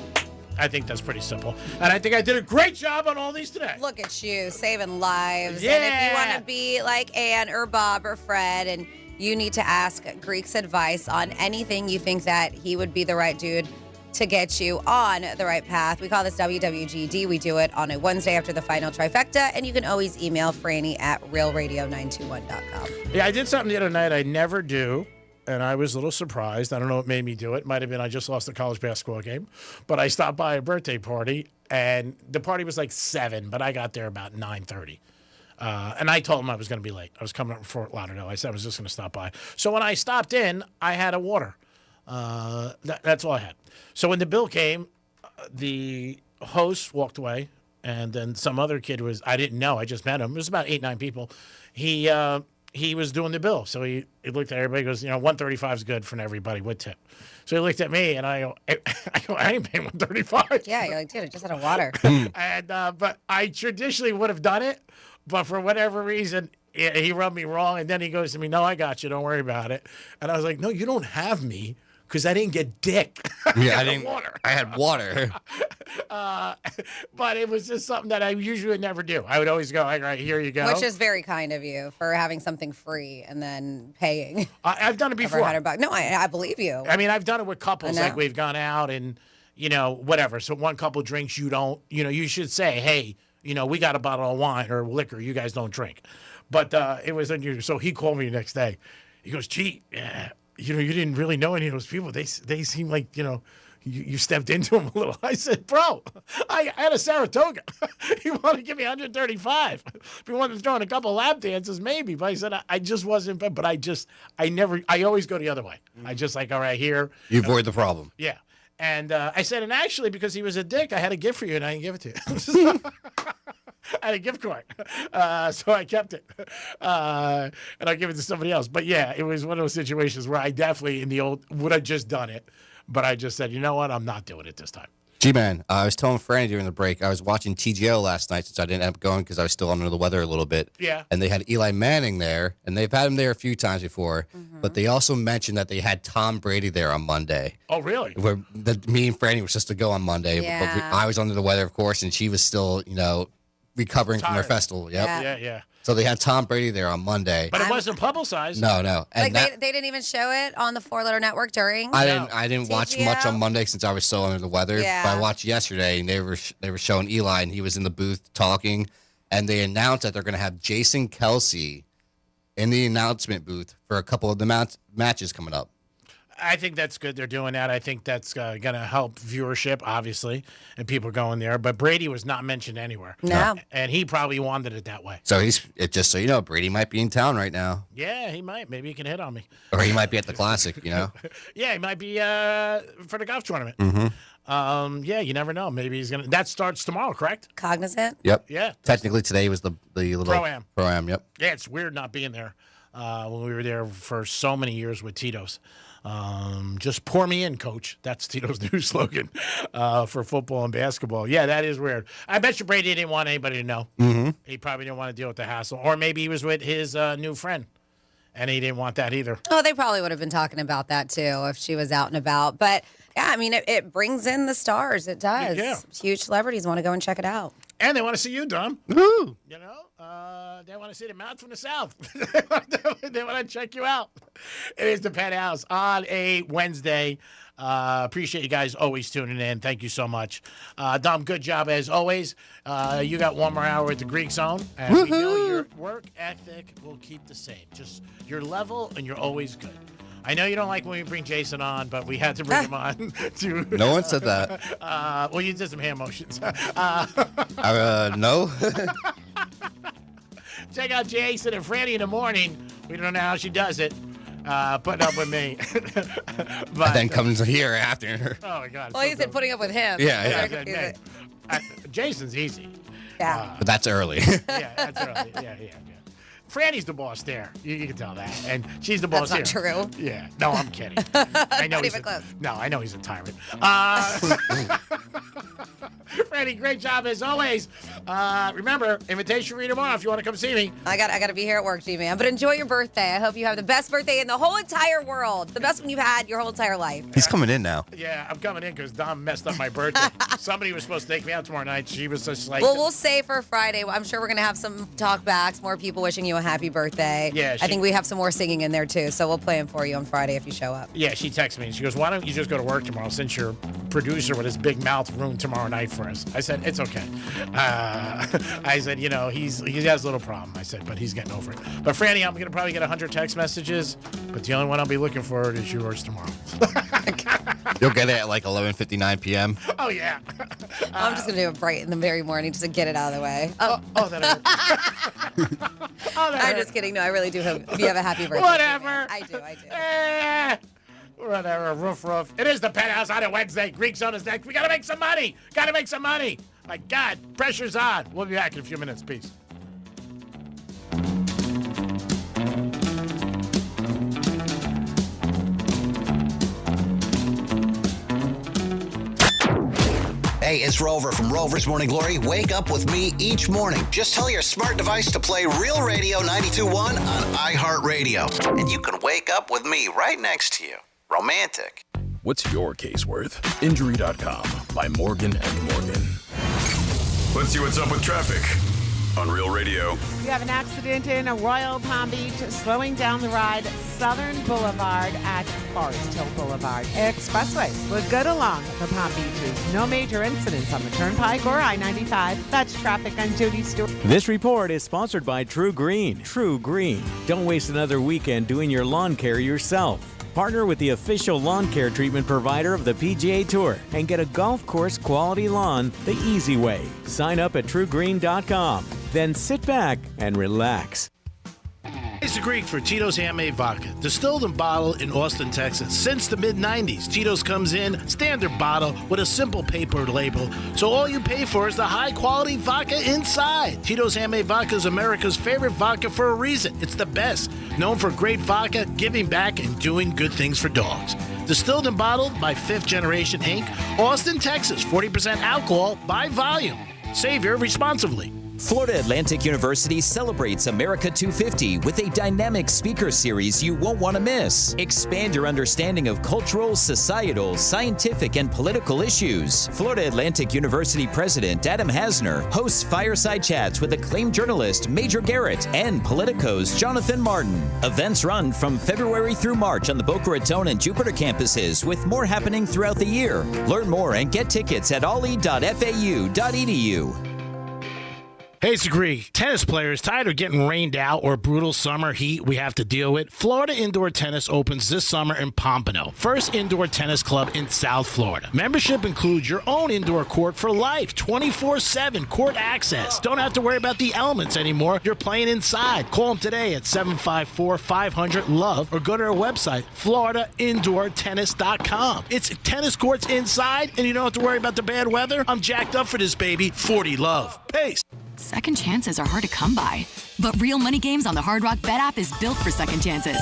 I think that's pretty simple. And I think I did a great job on all these today. Look at you, saving lives. Yeah. And if you want to be like Ann or Bob or Fred and you need to ask Greek's advice on anything you think that he would be the right dude to get you on the right path. We call this WWGD. We do it on a Wednesday after the final trifecta. And you can always email Franny at realradio921.com. Yeah, I did something the other night I never do. And I was a little surprised. I don't know what made me do it. Might have been I just lost a college basketball game. But I stopped by a birthday party, and the party was like 7, but I got there about 9:30. And I told them I was going to be late. I was coming up from Fort Lauderdale. I said I was just going to stop by. So when I stopped in, I had a water. That's all I had. So when the bill came, the host walked away, and then some other kid I didn't know. I just met him. It was about 8, 9 people. He was doing the bill. So he looked at everybody, goes, $135 is good for everybody with tip. So he looked at me, and I go, I ain't paying $135. Yeah, you're like, dude, I just had a water. And but I traditionally would have done it, but for whatever reason, he rubbed me wrong. And then he goes to me, no, I got you. Don't worry about it. And I was like, no, you don't have me because I didn't get dick. Yeah, I didn't. Water. I had water. But it was just something that I usually would never do. I would always go, all right, here you go. Which is very kind of you for having something free and then paying. I've done it before. $100. No, I believe you. I mean, I've done it with couples. Like we've gone out and, whatever. So one couple drinks, you don't, you should say, hey, we got a bottle of wine or liquor. You guys don't drink. But it was unusual. So he called me the next day. He goes, gee, you didn't really know any of those people. They seem like, you stepped into them a little. I said, bro, I had a Saratoga. You want to give me $135? If you wanted to throw in a couple lap dances, maybe. But I said, I just wasn't. But I always go the other way. I just like, all right, here. You avoid the problem. Yeah. And I said, and actually, because he was a dick, I had a gift for you, and I didn't give it to you. I had a gift card, so I kept it, and I give it to somebody else. But yeah, it was one of those situations where I definitely in the old would have just done it, but I just said, you know what, I'm not doing it this time. G-Man, I was telling Franny during the break, I was watching TGO last night since I didn't end up going because I was still under the weather a little bit. Yeah. And they had Eli Manning there, and they've had him there a few times before, but they also mentioned that they had Tom Brady there on Monday. Oh, really? Where me and Franny were supposed to go on Monday, but I was under the weather, of course, and she was still, recovering from her festival. Yep. Yeah. So they had Tom Brady there on Monday. But it wasn't publicized. No. And they didn't even show it on the 4-letter network during. I didn't watch much on Monday since I was so under the weather. Yeah. But I watched yesterday, and they were showing Eli, and he was in the booth talking, and they announced that they're going to have Jason Kelsey in the announcement booth for a couple of the matches coming up. I think that's good. They're doing that. I think that's going to help viewership, obviously, and people going there. But Brady was not mentioned anywhere. No. And he probably wanted it that way. So just so you know, Brady might be in town right now. Yeah, he might. Maybe he can hit on me. Or he might be at the Classic, Yeah, he might be for the golf tournament. Mm-hmm. Yeah, you never know. Maybe he's going to. That starts tomorrow, correct? Cognizant? Yep. Yeah. Technically, today was the little Pro-Am, yep. Yeah, it's weird not being there when we were there for so many years with Tito's. Just pour me in, coach. That's Tito's new slogan for football and basketball. Yeah, that is weird. I bet you Brady didn't want anybody to know. Mm-hmm. He probably didn't want to deal with the hassle. Or maybe he was with his new friend, and he didn't want that either. Oh, they probably would have been talking about that, too, if she was out and about. But, yeah, I mean, it brings in the stars. It does. Yeah. Huge celebrities want to go and check it out. And they want to see you, Dom. Woo! You know, they want to see the mountains from the south. They want to check you out. It is the Penthouse on a Wednesday. Appreciate you guys always tuning in. Thank you so much. Dom, good job as always. You got one more hour at the Greek Zone. And we know your work ethic will keep the same. Just your level, and you're always good. I know you don't like when we bring Jason on, but we had to bring him on. No one said that. Well, you did some hand motions. No. Check out Jason and Franny in the morning. We don't know how she does it. Putting up with me. But, and then comes here after. Oh, my God. Well, you said putting up with him. Yeah. Jason's easy. Yeah. But that's early. Yeah, that's early. Yeah. Franny's the boss there. You can tell that. And she's the boss That's here. not true. Yeah. No, I'm kidding. I know Not he's even close. No, I know he's a tyrant. Franny, great job as always. Remember, invitation read tomorrow if you want to come see me. I got to be here at work, G-Man. But enjoy your birthday. I hope you have the best birthday in the whole entire world. The best one you've had your whole entire life. He's coming in now. Yeah, I'm coming in because Dom messed up my birthday. Somebody was supposed to take me out tomorrow night. She was just like... Well, we'll say for Friday. I'm sure we're going to have some talkbacks, more people wishing you a happy birthday. Yeah, I think we have some more singing in there, too. So we'll play them for you on Friday if you show up. Yeah, she texted me. She goes, why don't you just go to work tomorrow since your producer with his big mouth room tomorrow night for us? I said, it's okay. I said, he has a little problem. I said, but he's getting over it. But Franny, I'm going to probably get 100 text messages, but the only one I'll be looking for is yours tomorrow. You'll get it at like 11:59 p.m. Oh, yeah. I'm just going to do it bright in the very morning just to get it out of the way. That hurt. I'm just kidding. No, I really do hope you have a happy birthday. Whatever. I do. Whatever, roof. It is the Penthouse on a Wednesday. Greek Zone is next. We got to make some money. My God, pressure's on. We'll be back in a few minutes. Peace. Hey, it's Rover from Rover's Morning Glory. Wake up with me each morning. Just tell your smart device to play Real Radio 92.1 on iHeartRadio. And you can wake up with me right next to you. Romantic. What's your case worth? Injury.com by Morgan & Morgan. Let's see what's up with traffic on Real Radio. You have an accident in Royal Palm Beach, slowing down the ride Southern Boulevard at Forest Hill Boulevard. Expressways look good along the Palm Beaches. No major incidents on the Turnpike or I-95. That's traffic on Judy Stewart. This report is sponsored by True Green. True Green. Don't waste another weekend doing your lawn care yourself. Partner with the official lawn care treatment provider of the PGA Tour and get a golf course quality lawn the easy way. Sign up at truegreen.com. Then sit back and relax. It's the Greek for Tito's Handmade Vodka, distilled and bottled in Austin, Texas. Since the mid-90s, Tito's comes in standard bottle with a simple paper label, so all you pay for is the high-quality vodka inside. Tito's Handmade Vodka is America's favorite vodka for a reason. It's the best, known for great vodka, giving back, and doing good things for dogs. Distilled and bottled by Fifth Generation Inc., Austin, Texas, 40% alcohol by volume. Savior responsibly. Florida Atlantic University celebrates America 250 with a dynamic speaker series you won't want to miss. Expand your understanding of cultural, societal, scientific, and political issues. Florida Atlantic University President Adam Hasner hosts fireside chats with acclaimed journalist Major Garrett and Politico's Jonathan Martin. Events run from February through March on the Boca Raton and Jupiter campuses, with more happening throughout the year. Learn more and get tickets at ollie.fau.edu. Hey, it's Agree. Tennis players tired of getting rained out or brutal summer heat we have to deal with? Florida Indoor Tennis opens this summer in Pompano, first indoor tennis club in South Florida. Membership includes your own indoor court for life, 24/7 court access. Don't have to worry about the elements anymore. You're playing inside. Call them today at 754-500-LOVE or go to their website, floridaindoortennis.com. It's tennis courts inside, and you don't have to worry about the bad weather. I'm jacked up for this, baby. 40 Love. Pace. Second chances are hard to come by, but Real Money Games on the Hard Rock Bet app is built for second chances.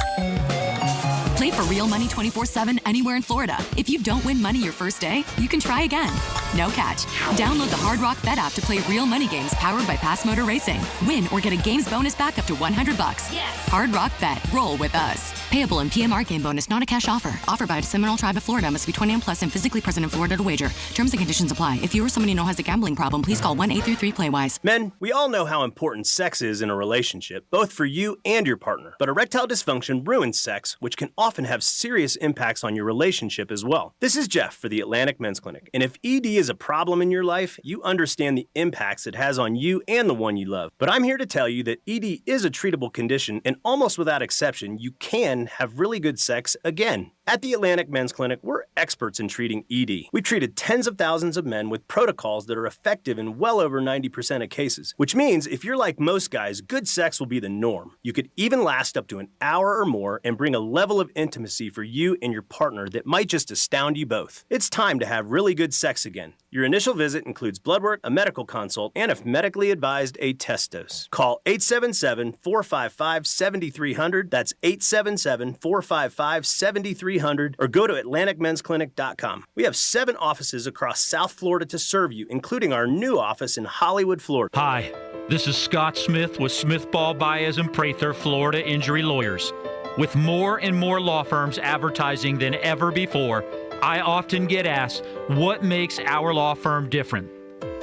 Play for real money 24/7 anywhere in Florida. If you don't win money your first day, you can try again. No catch. Download the Hard Rock Bet app to play real money games powered by Pass Motor Racing. Win or get a games bonus back up to $100. Yes. Hard Rock Bet. Roll with us. Payable in PMR game bonus, not a cash offer. Offered by the Seminole Tribe of Florida. Must be 21 plus and physically present in Florida to wager. Terms and conditions apply. If you or someone you know has a gambling problem, please call 1-833-PLAY-WISE. Men, we all know how important sex is in a relationship, both for you and your partner. But erectile dysfunction ruins sex, which can often have serious impacts on your relationship as well. This is Jeff for the Atlantic Men's Clinic. And if ED is a problem in your life, you understand the impacts it has on you and the one you love. But I'm here to tell you that ED is a treatable condition, and almost without exception, you can have really good sex again. At the Atlantic Men's Clinic, we're experts in treating ED. We've treated tens of thousands of men with protocols that are effective in well over 90% of cases, which means if you're like most guys, good sex will be the norm. You could even last up to an hour or more and bring a level of intimacy for you and your partner that might just astound you both. It's time to have really good sex again. Your initial visit includes blood work, a medical consult, and if medically advised, a test dose. Call 877-455-7300. That's 877-455-7300. Or go to AtlanticMen'sClinic.com. We have 7 offices across South Florida to serve you, including our new office in Hollywood, Florida. Hi, this is Scott Smith with Smith, Ball, Baez, and Prather Florida Injury Lawyers. With more and more law firms advertising than ever before, I often get asked, what makes our law firm different?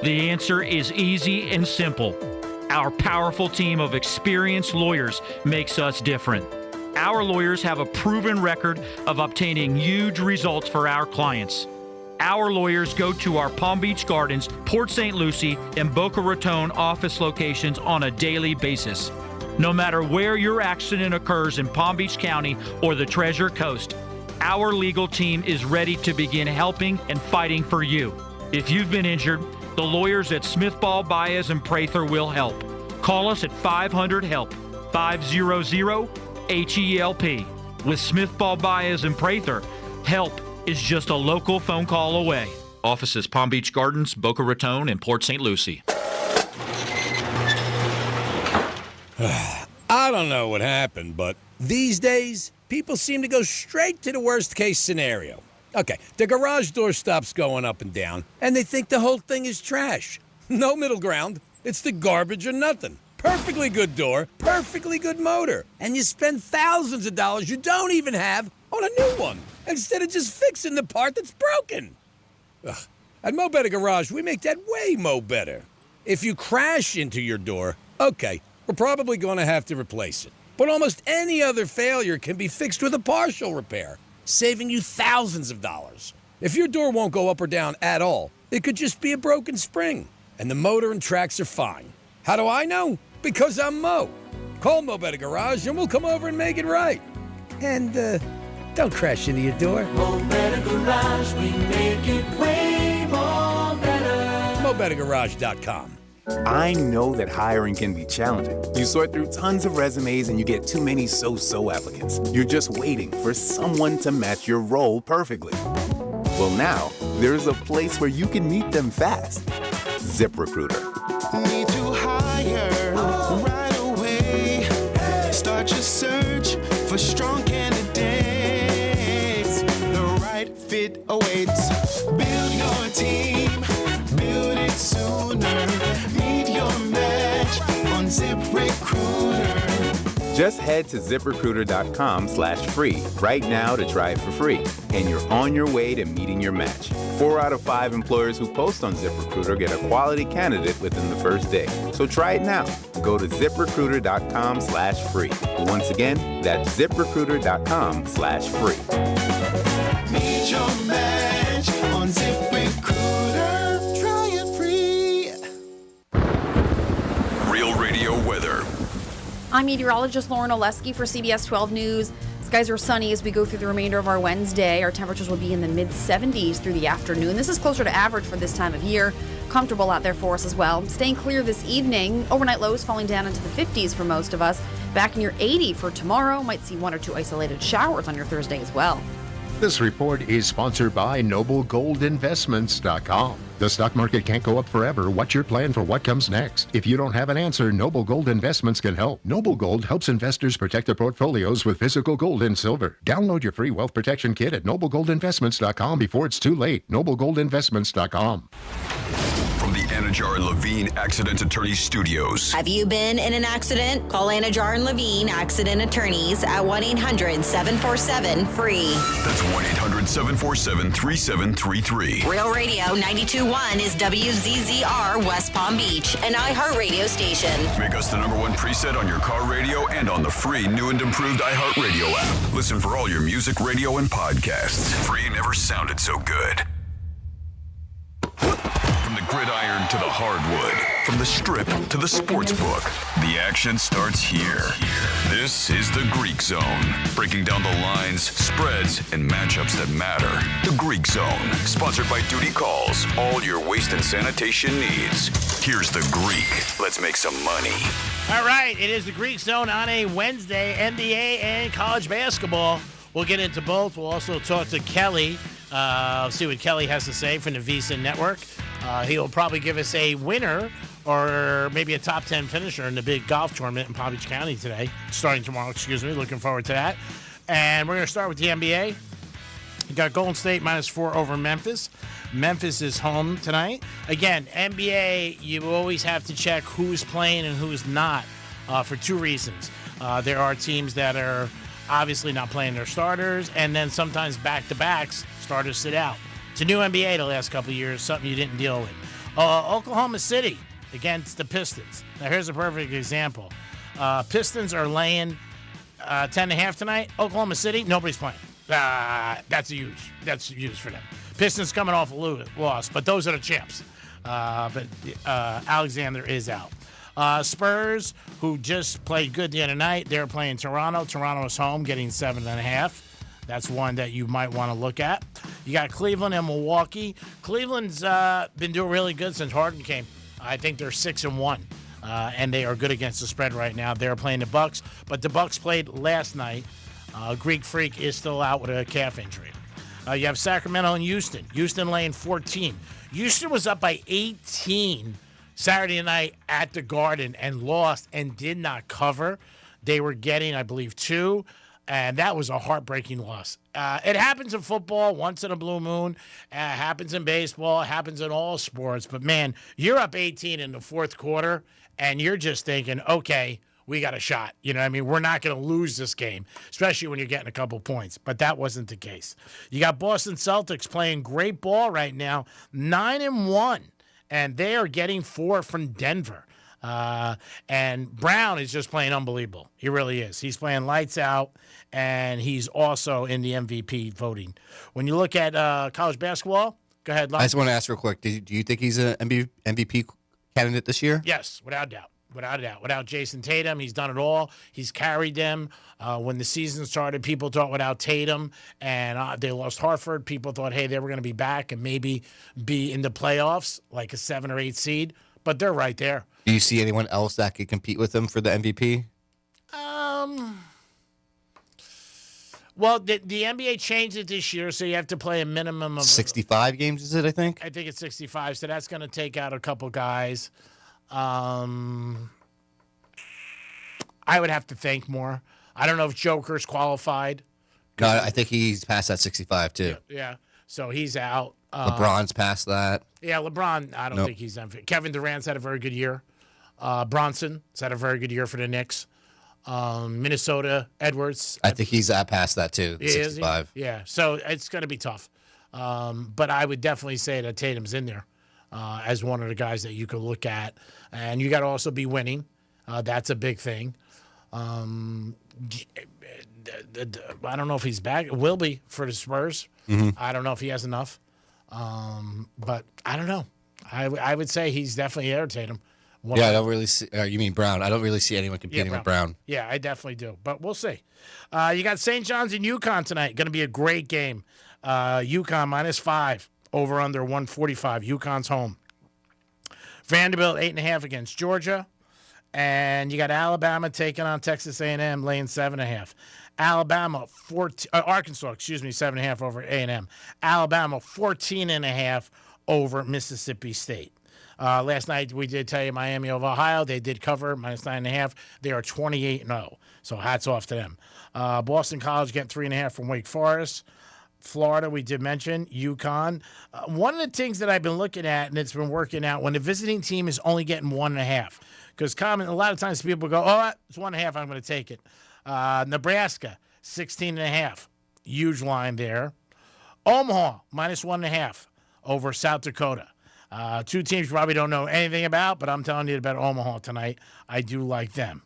The answer is easy and simple. Our powerful team of experienced lawyers makes us different. Our lawyers have a proven record of obtaining huge results for our clients. Our lawyers go to our Palm Beach Gardens, Port St. Lucie, and Boca Raton office locations on a daily basis. No matter where your accident occurs in Palm Beach County or the Treasure Coast, our legal team is ready to begin helping and fighting for you. If you've been injured, the lawyers at Smith, Ball, Baez, and Prather will help. Call us at 500-HELP, 500-HELP. With Smith, Ball, Baez, and Prather, help is just a local phone call away. Offices Palm Beach Gardens, Boca Raton, and Port St. Lucie. I don't know what happened, but these days, people seem to go straight to the worst-case scenario. Okay, the garage door stops going up and down, and they think the whole thing is trash. No middle ground. It's the garbage or nothing. Perfectly good door, perfectly good motor, and you spend thousands of dollars you don't even have on a new one, instead of just fixing the part that's broken. Ugh. At Mo Better Garage, we make that way mo better. If you crash into your door, okay, we're probably going to have to replace it. But almost any other failure can be fixed with a partial repair, saving you thousands of dollars. If your door won't go up or down at all, it could just be a broken spring, and the motor and tracks are fine. How do I know? Because I'm Mo. Call Mo Better Garage and we'll come over and make it right. And, don't crash into your door. Mo Better Garage, we make it way more better. MoBetterGarage.com. I know that hiring can be challenging. You sort through tons of resumes and you get too many so-so applicants. You're just waiting for someone to match your role perfectly. Well, now, there's a place where you can meet them fast. ZipRecruiter. Need to hire right away. Start your search for strong candidates. The right fit awaits. Build your team. Build it sooner. Meet your match on ZipRecruiter. Just head to ZipRecruiter.com/free right now to try it for free. And you're on your way to meeting your match. 4 out of 5 employers who post on ZipRecruiter get a quality candidate within the first day. So try it now. Go to ZipRecruiter.com/free. Once again, that's ZipRecruiter.com/free. Meet your match on ZipRecruiter. Try it free. I'm meteorologist Lauren Oleski for CBS 12 News. Skies are sunny as we go through the remainder of our Wednesday. Our temperatures will be in the mid-70s through the afternoon. This is closer to average for this time of year. Comfortable out there for us as well. Staying clear this evening. Overnight lows falling down into the 50s for most of us. Back near 80 for tomorrow. Might see 1 or 2 isolated showers on your Thursday as well. This report is sponsored by NobleGoldInvestments.com. The stock market can't go up forever. What's your plan for what comes next? If you don't have an answer, Noble Gold Investments can help. Noble Gold helps investors protect their portfolios with physical gold and silver. Download your free wealth protection kit at NobleGoldInvestments.com before it's too late. NobleGoldInvestments.com. From the Anajar and Levine Accident Attorneys Studios. Have you been in an accident? Call Anajar and Levine Accident Attorneys at 1-800-747-FREE. That's 1-800-747-3733. Real Radio 92.1 is WZZR West Palm Beach, an iHeartRadio station. Make us the #1 preset on your car radio and on the free new and improved iHeartRadio app. Listen for all your music, radio, and podcasts. Free never sounded so good. From the gridiron to the hardwood, from the strip to the sports book, the action starts here. This is the Greek Zone, breaking down the lines, spreads, and matchups that matter. The Greek Zone, sponsored by Duty Calls, all your waste and sanitation needs. Here's the Greek. Let's make some money. All right, it is the Greek Zone on a Wednesday, NBA and college basketball. We'll get into both. We'll also talk to Kelly. See what Kelly has to say from the VSiN Network. He'll probably give us a winner or maybe a top 10 finisher in the big golf tournament in Palm Beach County today, starting tomorrow, Looking forward to that. And we're going to start with the NBA. You got Golden State -4 over Memphis. Memphis is home tonight. Again, NBA, you always have to check who's playing and who's not for 2 reasons. There are teams that are obviously not playing their starters, and then sometimes back-to-backs, starters sit out. It's a new NBA the last couple of years, something you didn't deal with. Oklahoma City against the Pistons. Now, here's a perfect example. Pistons are laying 10.5 tonight. Oklahoma City, nobody's playing. That's huge for them. Pistons coming off a loss, but those are the champs. But Alexander is out. Spurs, who just played good the other night, they're playing Toronto. Toronto is home, getting 7.5. That's one that you might want to look at. You got Cleveland and Milwaukee. Cleveland's been doing really good since Harden came. I think they're 6-1, and they are good against the spread right now. They're playing the Bucks, but the Bucks played last night. Greek Freak is still out with a calf injury. You have Sacramento and Houston. Houston laying 14. Houston was up by 18 Saturday night at the Garden and lost and did not cover. They were getting, I believe, 2, and that was a heartbreaking loss. It happens in football once in a blue moon. It happens in baseball. It happens in all sports. But, man, you're up 18 in the fourth quarter, and you're just thinking, okay, we got a shot. You know what I mean? We're not going to lose this game, especially when you're getting a couple points. But that wasn't the case. You got Boston Celtics playing great ball right now, 9-1. And they are getting 4 from Denver. And Brown is just playing unbelievable. He really is. He's playing lights out, and he's also in the MVP voting. When you look at college basketball, go ahead, Lon. I just want to ask real quick, do you think he's an MVP candidate this year? Yes, without doubt. Without a doubt. Without Jason Tatum, he's done it all. He's carried them. When the season started, people thought without Tatum, and they lost Hartford, people thought, hey, they were going to be back and maybe be in the playoffs, like a 7 or 8 seed. But they're right there. Do you see anyone else that could compete with him for the MVP? Well, the NBA changed it this year, so you have to play a minimum of 65 games, is it, I think? I think it's 65, so that's going to take out a couple guys. I would have to think more. I don't know if Joker's qualified. No, I think he's past that 65 too. Yeah. So he's out. LeBron's past that. Yeah, LeBron, I don't think he's unfit. Kevin Durant's had a very good year. Bronson's had a very good year for the Knicks. Minnesota, Edwards. I think he's past that too, 65. Yeah, so it's going to be tough. But I would definitely say that Tatum's in there as one of the guys that you could look at. And you got to also be winning. That's a big thing. I don't know if he's back. It will be for the Spurs. Mm-hmm. I don't know if he has enough. But I don't know. I would say he's definitely there, Tatum. Yeah, I don't really see. You mean Brown? I don't really see anyone competing with Brown. Yeah, I definitely do. But we'll see. You got St. John's and UConn tonight. Going to be a great game. UConn -5 over under 145. UConn's home. Vanderbilt 8.5 against Georgia. And you got Alabama taking on Texas A&M, laying 7.5. Arkansas, 7.5 over A&M. Alabama 14.5 over Mississippi State. Last night we did tell you Miami of Ohio. They did cover -9.5. They are 28-0. So hats off to them. Boston College getting 3.5 from Wake Forest. Florida, we did mention. UConn. One of the things that I've been looking at, and it's been working out, when the visiting team is only getting 1.5. Because a lot of times people go, oh, it's 1.5, I'm going to take it. Nebraska, 16.5. Huge line there. Omaha, -1.5 over South Dakota. Two teams you probably don't know anything about, but I'm telling you about Omaha tonight. I do like them.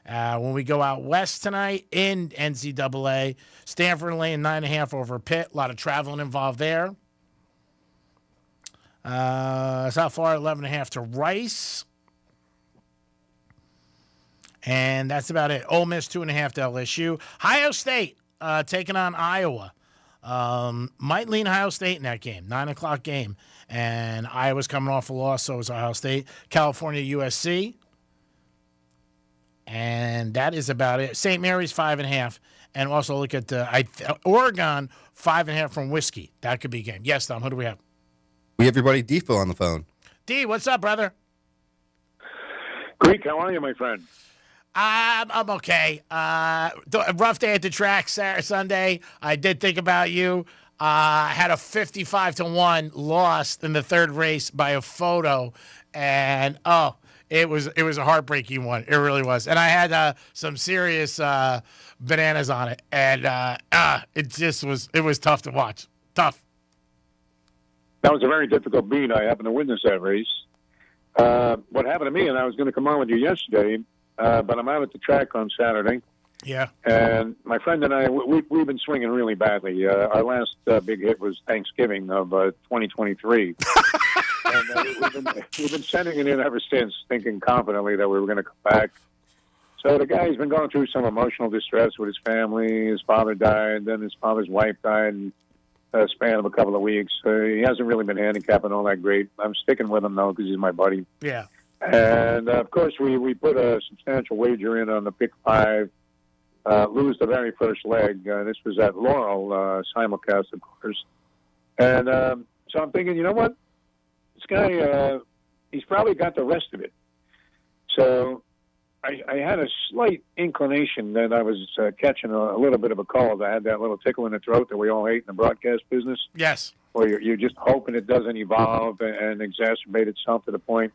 When we go out west tonight in NCAA, Stanford laying 9.5 over Pitt. A lot of traveling involved there. South Florida 11.5 to Rice. And that's about it. Ole Miss 2.5 to LSU. Ohio State taking on Iowa. Might lean Ohio State in that game. 9 o'clock game. And Iowa's coming off a loss, so is Ohio State. California, USC. And that is about it. St. Mary's 5.5. And also look at Oregon 5.5 from Whiskey. That could be a game. Yes, Tom, who do we have? We have your buddy Defo on the phone. D, what's up, brother? Greek, how are you, my friend? I'm okay. Rough day at the track Sunday. I did think about you. I had a 55-1 loss in the third race by a photo, and it was a heartbreaking one. It really was. And I had some serious bananas on it, and it was tough to watch. Tough. That was a very difficult beat. I happened to win that race. What happened to me, and I was going to come on with you yesterday, but I'm out at the track on Saturday. Yeah. And my friend and I, we've been swinging really badly. Our last big hit was Thanksgiving of 2023. And we've been sending it in ever since, thinking confidently that we were going to come back. So the guy's been going through some emotional distress with his family. His father died, then his father's wife died in a span of a couple of weeks. He hasn't really been handicapping all that great. I'm sticking with him, though, because he's my buddy. Yeah. And, of course, we put a substantial wager in on the pick 5. Lose the very first leg. This was at Laurel, simulcast, of course. And so I'm thinking, you know what? This guy, he's probably got the rest of it. So I had a slight inclination that I was catching a little bit of a cold. I had that little tickle in the throat that we all hate in the broadcast business. Yes. Where you're just hoping it doesn't evolve and exacerbate itself to the point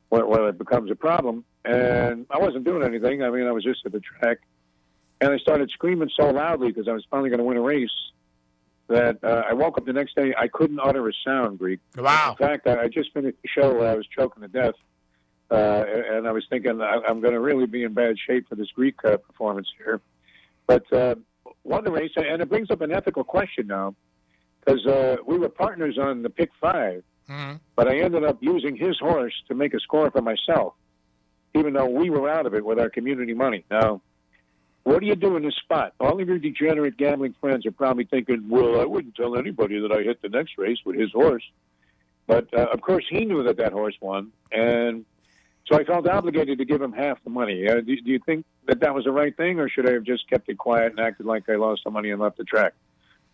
where it becomes a problem. And I wasn't doing anything. I mean, I was just at the track. And I started screaming so loudly because I was finally going to win a race that I woke up the next day. I couldn't utter a sound, Greek. Wow. In fact, I just finished the show where I was choking to death. And I was thinking I'm going to really be in bad shape for this Greek performance here. But won the race. And it brings up an ethical question now because we were partners on the pick 5. Mm-hmm. But I ended up using his horse to make a score for myself, even though we were out of it with our community money. Now, what do you do in this spot? All of your degenerate gambling friends are probably thinking, well, I wouldn't tell anybody that I hit the next race with his horse. But, of course, he knew that horse won. And so I felt obligated to give him half the money. Do you think that was the right thing, or should I have just kept it quiet and acted like I lost some money and left the track?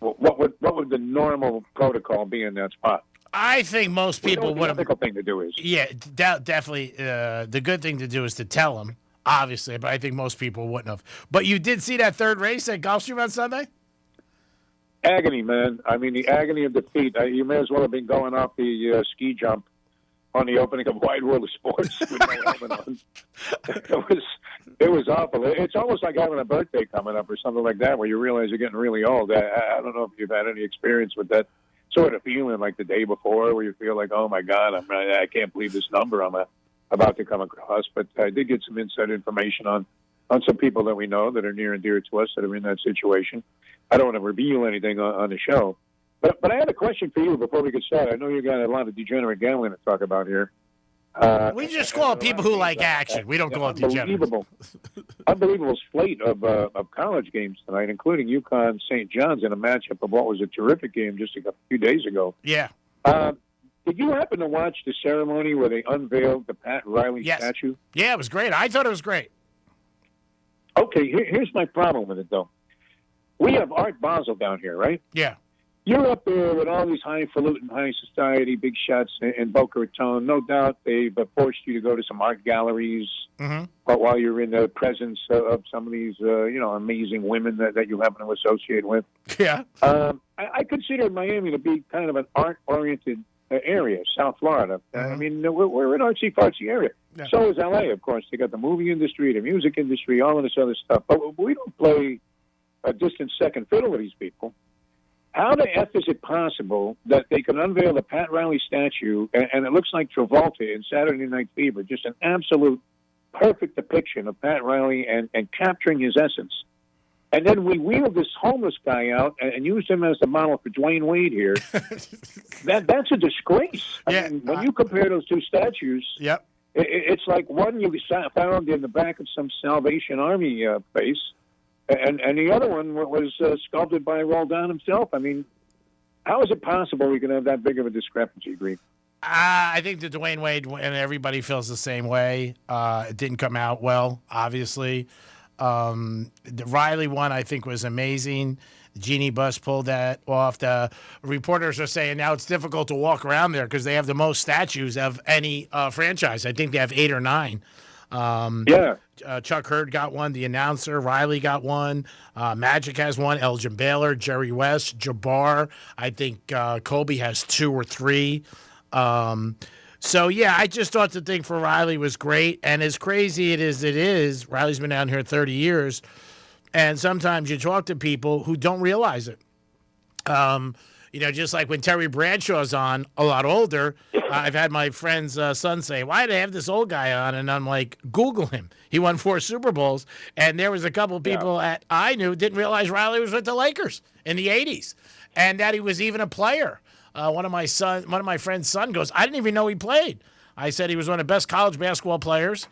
What would the normal protocol be in that spot? I think most people would have. The ethical thing to do is. Yeah, definitely. The good thing to do is to tell them, obviously, but I think most people wouldn't have. But you did see that third race at Gulfstream on Sunday? Agony, man. I mean, the agony of defeat. You may as well have been going off the ski jump on the opening of Wide World of Sports with no helmet on. It was awful. It's almost like having a birthday coming up or something like that, where you realize you're getting really old. I don't know if you've had any experience with that sort of feeling like the day before, where you feel like, oh my God, I can't believe this number I'm about to come across. But I did get some inside information on some people that we know that are near and dear to us that are in that situation. I don't want to reveal anything on the show. But I had a question for you before we get started. I know you got a lot of degenerate gambling to talk about here. We just call it people who like action. We don't call it degenerates. Unbelievable slate of college games tonight, including UConn St. John's in a matchup of what was a terrific game just a few days ago. Yeah. Did you happen to watch the ceremony where they unveiled the Pat Riley statue? Yeah, it was great. I thought it was great. Okay, here's my problem with it, though. We have Art Basel down here, right? Yeah. You're up there with all these highfalutin, high society, big shots in Boca Raton. No doubt they've forced you to go to some art galleries but while you're in the presence of some of these, amazing women that you happen to associate with. Yeah. I consider Miami to be kind of an art-oriented area, South Florida. I mean, we're an artsy-fartsy area. Yeah. So is L.A., of course. They got the movie industry, the music industry, all of this other stuff. But we don't play a distant second fiddle with these people. How the F is it possible that they can unveil the Pat Riley statue and it looks like Travolta in Saturday Night Fever, just an absolute perfect depiction of Pat Riley and capturing his essence. And then we wheeled this homeless guy out and used him as the model for Dwayne Wade here. That's a disgrace. I mean, when you compare those two statues, it's like one you found in the back of some Salvation Army face, and the other one was sculpted by Roldan himself. I mean, how is it possible we can have that big of a discrepancy, Greek? I think that Dwayne Wade and everybody feels the same way. It didn't come out well, obviously. The Riley one, I think, was amazing. The Genie Bus pulled that off. The reporters are saying now it's difficult to walk around there because they have the most statues of any franchise. I think they have 8 or 9. Chuck Hurd got one. The announcer, Riley, got one. Magic has one. Elgin Baylor, Jerry West, Jabbar. I think Kobe has 2 or 3. So, yeah, I just thought the thing for Riley was great. And as crazy it is, Riley's been down here 30 years. And sometimes you talk to people who don't realize it. Just like when Terry Bradshaw's on, a lot older, I've had my friend's son say, why do they have this old guy on? And I'm like, Google him. He won 4 Super Bowls. And there was a couple people I knew didn't realize Riley was with the Lakers in the 80s and that he was even a player. One of my friend's son goes, I didn't even know he played. I said he was one of the best college basketball players.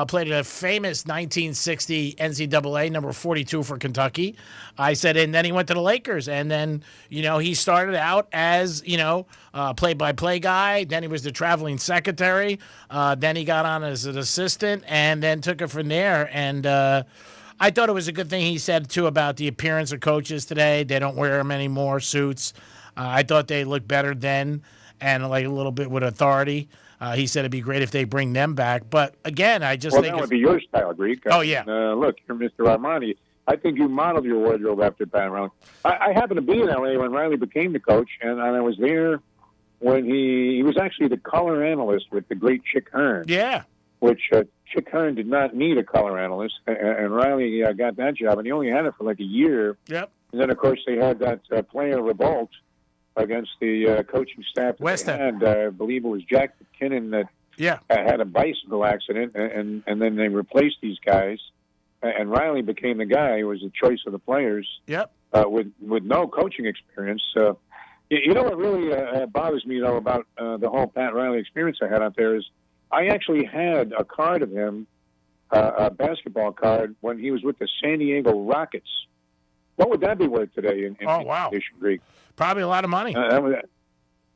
Played a famous 1960 NCAA, number 42 for Kentucky. I said, and then he went to the Lakers. And then, he started out as, play-by-play guy. Then he was the traveling secretary. Then he got on as an assistant and then took it from there. And I thought it was a good thing he said, too, about the appearance of coaches today. They don't wear them anymore, suits. I thought they looked better then and like a little bit with authority. He said it'd be great if they bring them back. But again, I just think that would be your style, Greek. Oh, yeah. Look, you're Mr. Armani. I think you modeled your wardrobe after Pat Riley. I happened to be in L.A. when Riley became the coach, and I was there when he was actually the color analyst with the great Chick Hearn. Yeah. Which Chick Hearn did not need a color analyst, and Riley got that job, and he only had it for like a year. Yep. And then, of course, they had that player revolt against the coaching staff that they had. I believe it was Jack McKinnon that had a bicycle accident, and then they replaced these guys. And Riley became the guy who was the choice of the players. Yep. With no coaching experience. You know what really bothers me, though, about the whole Pat Riley experience I had out there is I actually had a card of him, a basketball card, when he was with the San Diego Rockets. What would that be worth today in condition, Greek? Probably a lot of money.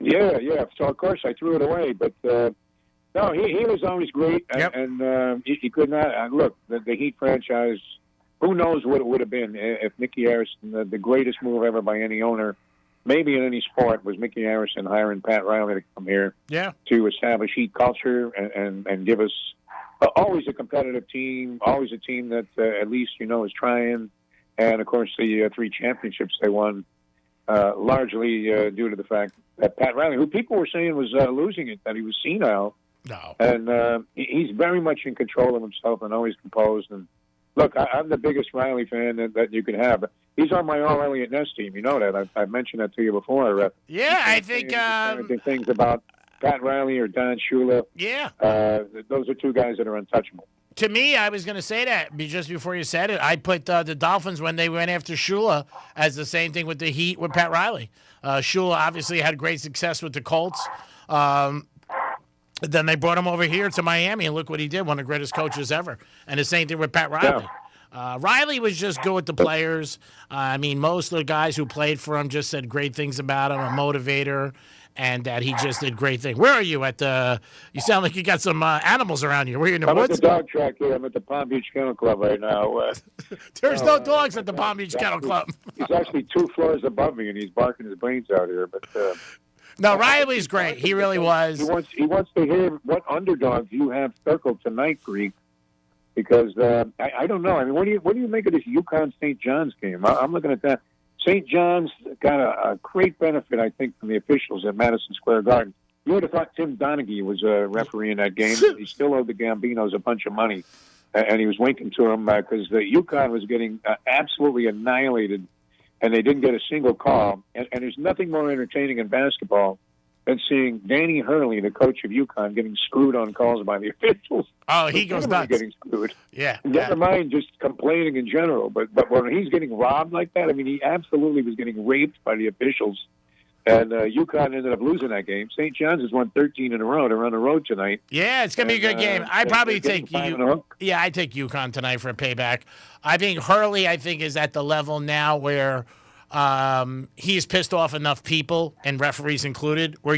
Yeah. So, of course, I threw it away. But, no, he was always great. And he could not look, the Heat franchise, who knows what it would have been if Mickey Harrison, the greatest move ever by any owner, maybe in any sport, was Mickey Harrison hiring Pat Riley to come here to establish Heat culture and give us always a competitive team, always a team that at least, is trying. And, of course, the 3 championships they won largely due to the fact that Pat Riley, who people were saying was losing it, that he was senile. No. And he's very much in control of himself and always composed. And, look, I'm the biggest Riley fan that you could have. He's on my all Elliot Ness team. You know that. I've mentioned that to you before. Yeah, I think... things about Pat Riley or Don Shula. Yeah. Those are 2 guys that are untouchable. To me, I was going to say that just before you said it. I put the Dolphins, when they went after Shula, as the same thing with the Heat with Pat Riley. Shula obviously had great success with the Colts. Then they brought him over here to Miami, and look what he did. One of the greatest coaches ever. And the same thing with Pat Riley. Riley was just good with the players. I mean, most of the guys who played for him just said great things about him, a motivator, and that he just did great things. Where are you at the – you sound like you got some animals around you. Where are you in the I'm woods? at the dog track here. I'm at the Palm Beach Kennel Club right now. There's no dogs at the Palm Beach Kennel Club. He's actually 2 floors above me, and he's barking his brains out here. But no, Riley's great. He really was. He wants to hear what underdogs you have circled tonight, Greek. Because I don't know. I mean, what do you make of this UConn St. John's game? I'm looking at that. St. John's got a great benefit, I think, from the officials at Madison Square Garden. You would have thought Tim Donaghy was a referee in that game. He still owed the Gambinos a bunch of money, and he was winking to them because the UConn was getting absolutely annihilated, and they didn't get a single call. And there's nothing more entertaining in basketball than seeing Danny Hurley, the coach of UConn, getting screwed on calls by the officials. Oh, he goes nuts. Getting screwed. Yeah. Never mind just complaining in general, but when he's getting robbed like that, I mean, he absolutely was getting raped by the officials. And UConn ended up losing that game. St. John's has won 13 in a row. They're on the road tonight. Yeah, it's going to be a good game. I probably take you. Yeah, I take UConn tonight for a payback. I think Hurley, is at the level now where he's pissed off enough people, and referees included, where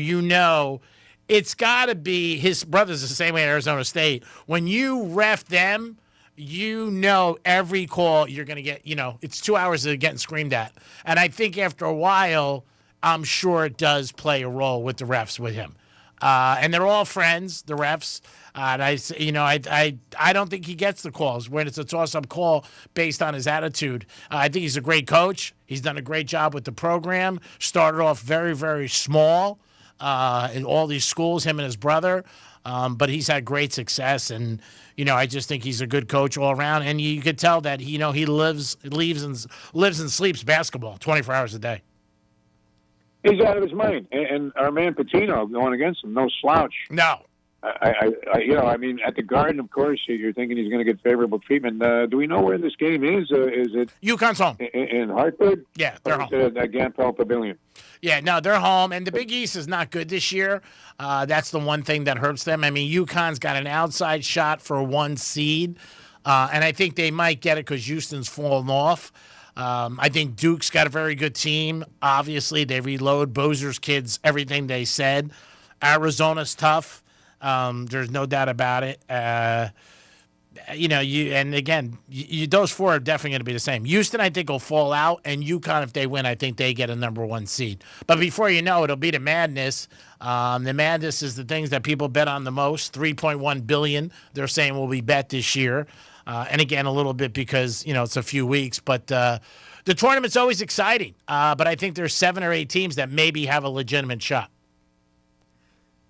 it's got to be his brother's the same way at Arizona State. When you ref them, every call you're going to get, it's 2 hours of getting screamed at. And I think after a while, I'm sure it does play a role with the refs with him. And they're all friends, the refs. And I don't think he gets the calls when it's a toss-up call based on his attitude. I think he's a great coach. He's done a great job with the program. Started off very, very small in all these schools, him and his brother. But he's had great success, and I just think he's a good coach all around. And you could tell that he lives and sleeps basketball 24 hours a day. He's out of his mind, and our man Patino going against him, no slouch. No. I mean, at the Garden, of course, you're thinking he's going to get favorable treatment. Do we know where this game is? Is it UConn's home in Hartford? Yeah, they're home at Gampel Pavilion. Yeah, no, they're home, and the Big East is not good this year. That's the one thing that hurts them. I mean, UConn's got an outside shot for 1 seed, and I think they might get it because Houston's fallen off. I think Duke's got a very good team. Obviously, they reload Bozer's kids, everything they said. Arizona's tough. There's no doubt about it. Those 4 are definitely going to be the same. Houston, I think, will fall out, and UConn, if they win, I think they get a number 1 seed. But before you know it, it'll be the madness. The madness is the things that people bet on the most. $3.1 billion, they're saying, will be bet this year. And again, a little bit because, it's a few weeks. But the tournament's always exciting. But I think there's 7 or 8 teams that maybe have a legitimate shot.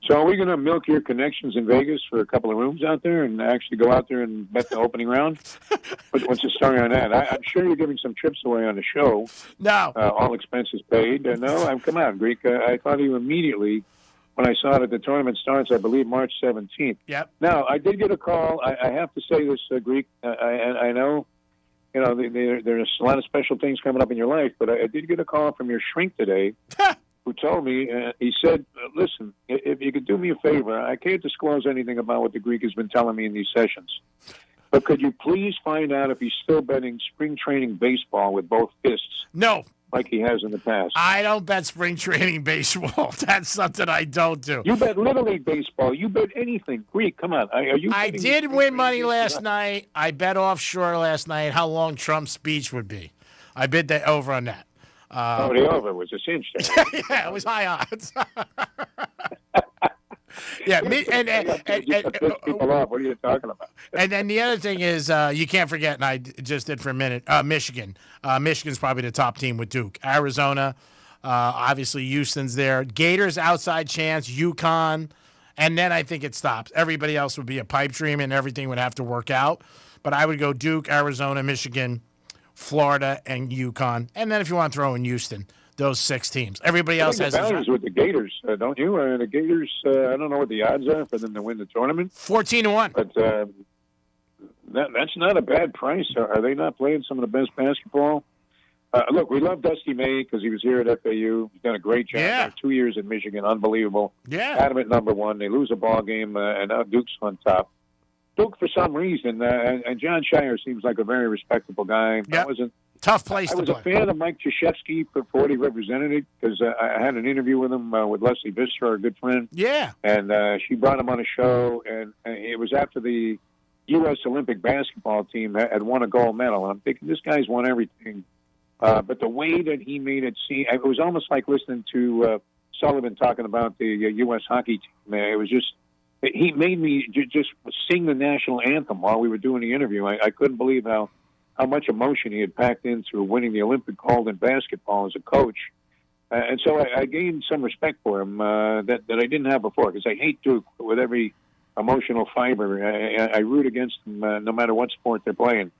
So are we going to milk your connections in Vegas for a couple of rooms out there and actually go out there and bet the opening round? What's the story on that? I'm sure you're giving some trips away on the show. No. All expenses paid. No, come on, Greek. I thought of you immediately when I saw that the tournament starts, I believe, March 17th. Yep. Now, I did get a call. I have to say this, Greek. I know, there's a lot of special things coming up in your life, but I did get a call from your shrink today who told me, he said, listen, if you could do me a favor, I can't disclose anything about what the Greek has been telling me in these sessions, but could you please find out if he's still betting spring training baseball with both fists? No. Like he has in the past. I don't bet spring training baseball. That's something I don't do. You bet Little League baseball. You bet anything. Greek, come on. Are you? I did win money last night. I bet offshore last night how long Trump's speech would be. I bet that over on that. The over was a cinch there. Yeah, it was high odds. Yeah, people off. What are you talking about? And then the other thing is, you can't forget, and I just did for a minute, Michigan. Michigan's probably the top team with Duke. Arizona, obviously Houston's there. Gators outside chance, UConn, and then I think it stops. Everybody else would be a pipe dream, and everything would have to work out. But I would go Duke, Arizona, Michigan, Florida, and UConn. And then if you want to throw in Houston, those 6 teams. Everybody else has values with the Gators, don't you? The Gators, I don't know what the odds are for them to win the tournament. 14-1. But that's not a bad price. Are they not playing some of the best basketball Look, we love Dusty May because he was here at FAU. He's done a great job. Yeah. 2 years in Michigan, unbelievable. Yeah. Had him at number one. They lose a ball game, and now Duke's on top. Duke, for some reason, and John Shire seems like a very respectable guy. Yep. Tough place I to was a play. fan of Mike Krzyzewski for what he represented because I had an interview with him with Leslie Visser, our good friend. Yeah. And she brought him on a show, and it was after the U.S. Olympic basketball team had won a gold medal. I'm thinking, this guy's won everything. But the way that he made it seem, it was almost like listening to Sullivan talking about the U.S. hockey team. It was just, he made me just sing the national anthem while we were doing the interview. I couldn't believe how much emotion he had packed in through winning the Olympic gold in basketball as a coach. And so I gained some respect for him that I didn't have before, because I hate Duke with every emotional fiber. I root against them no matter what sport they're playing.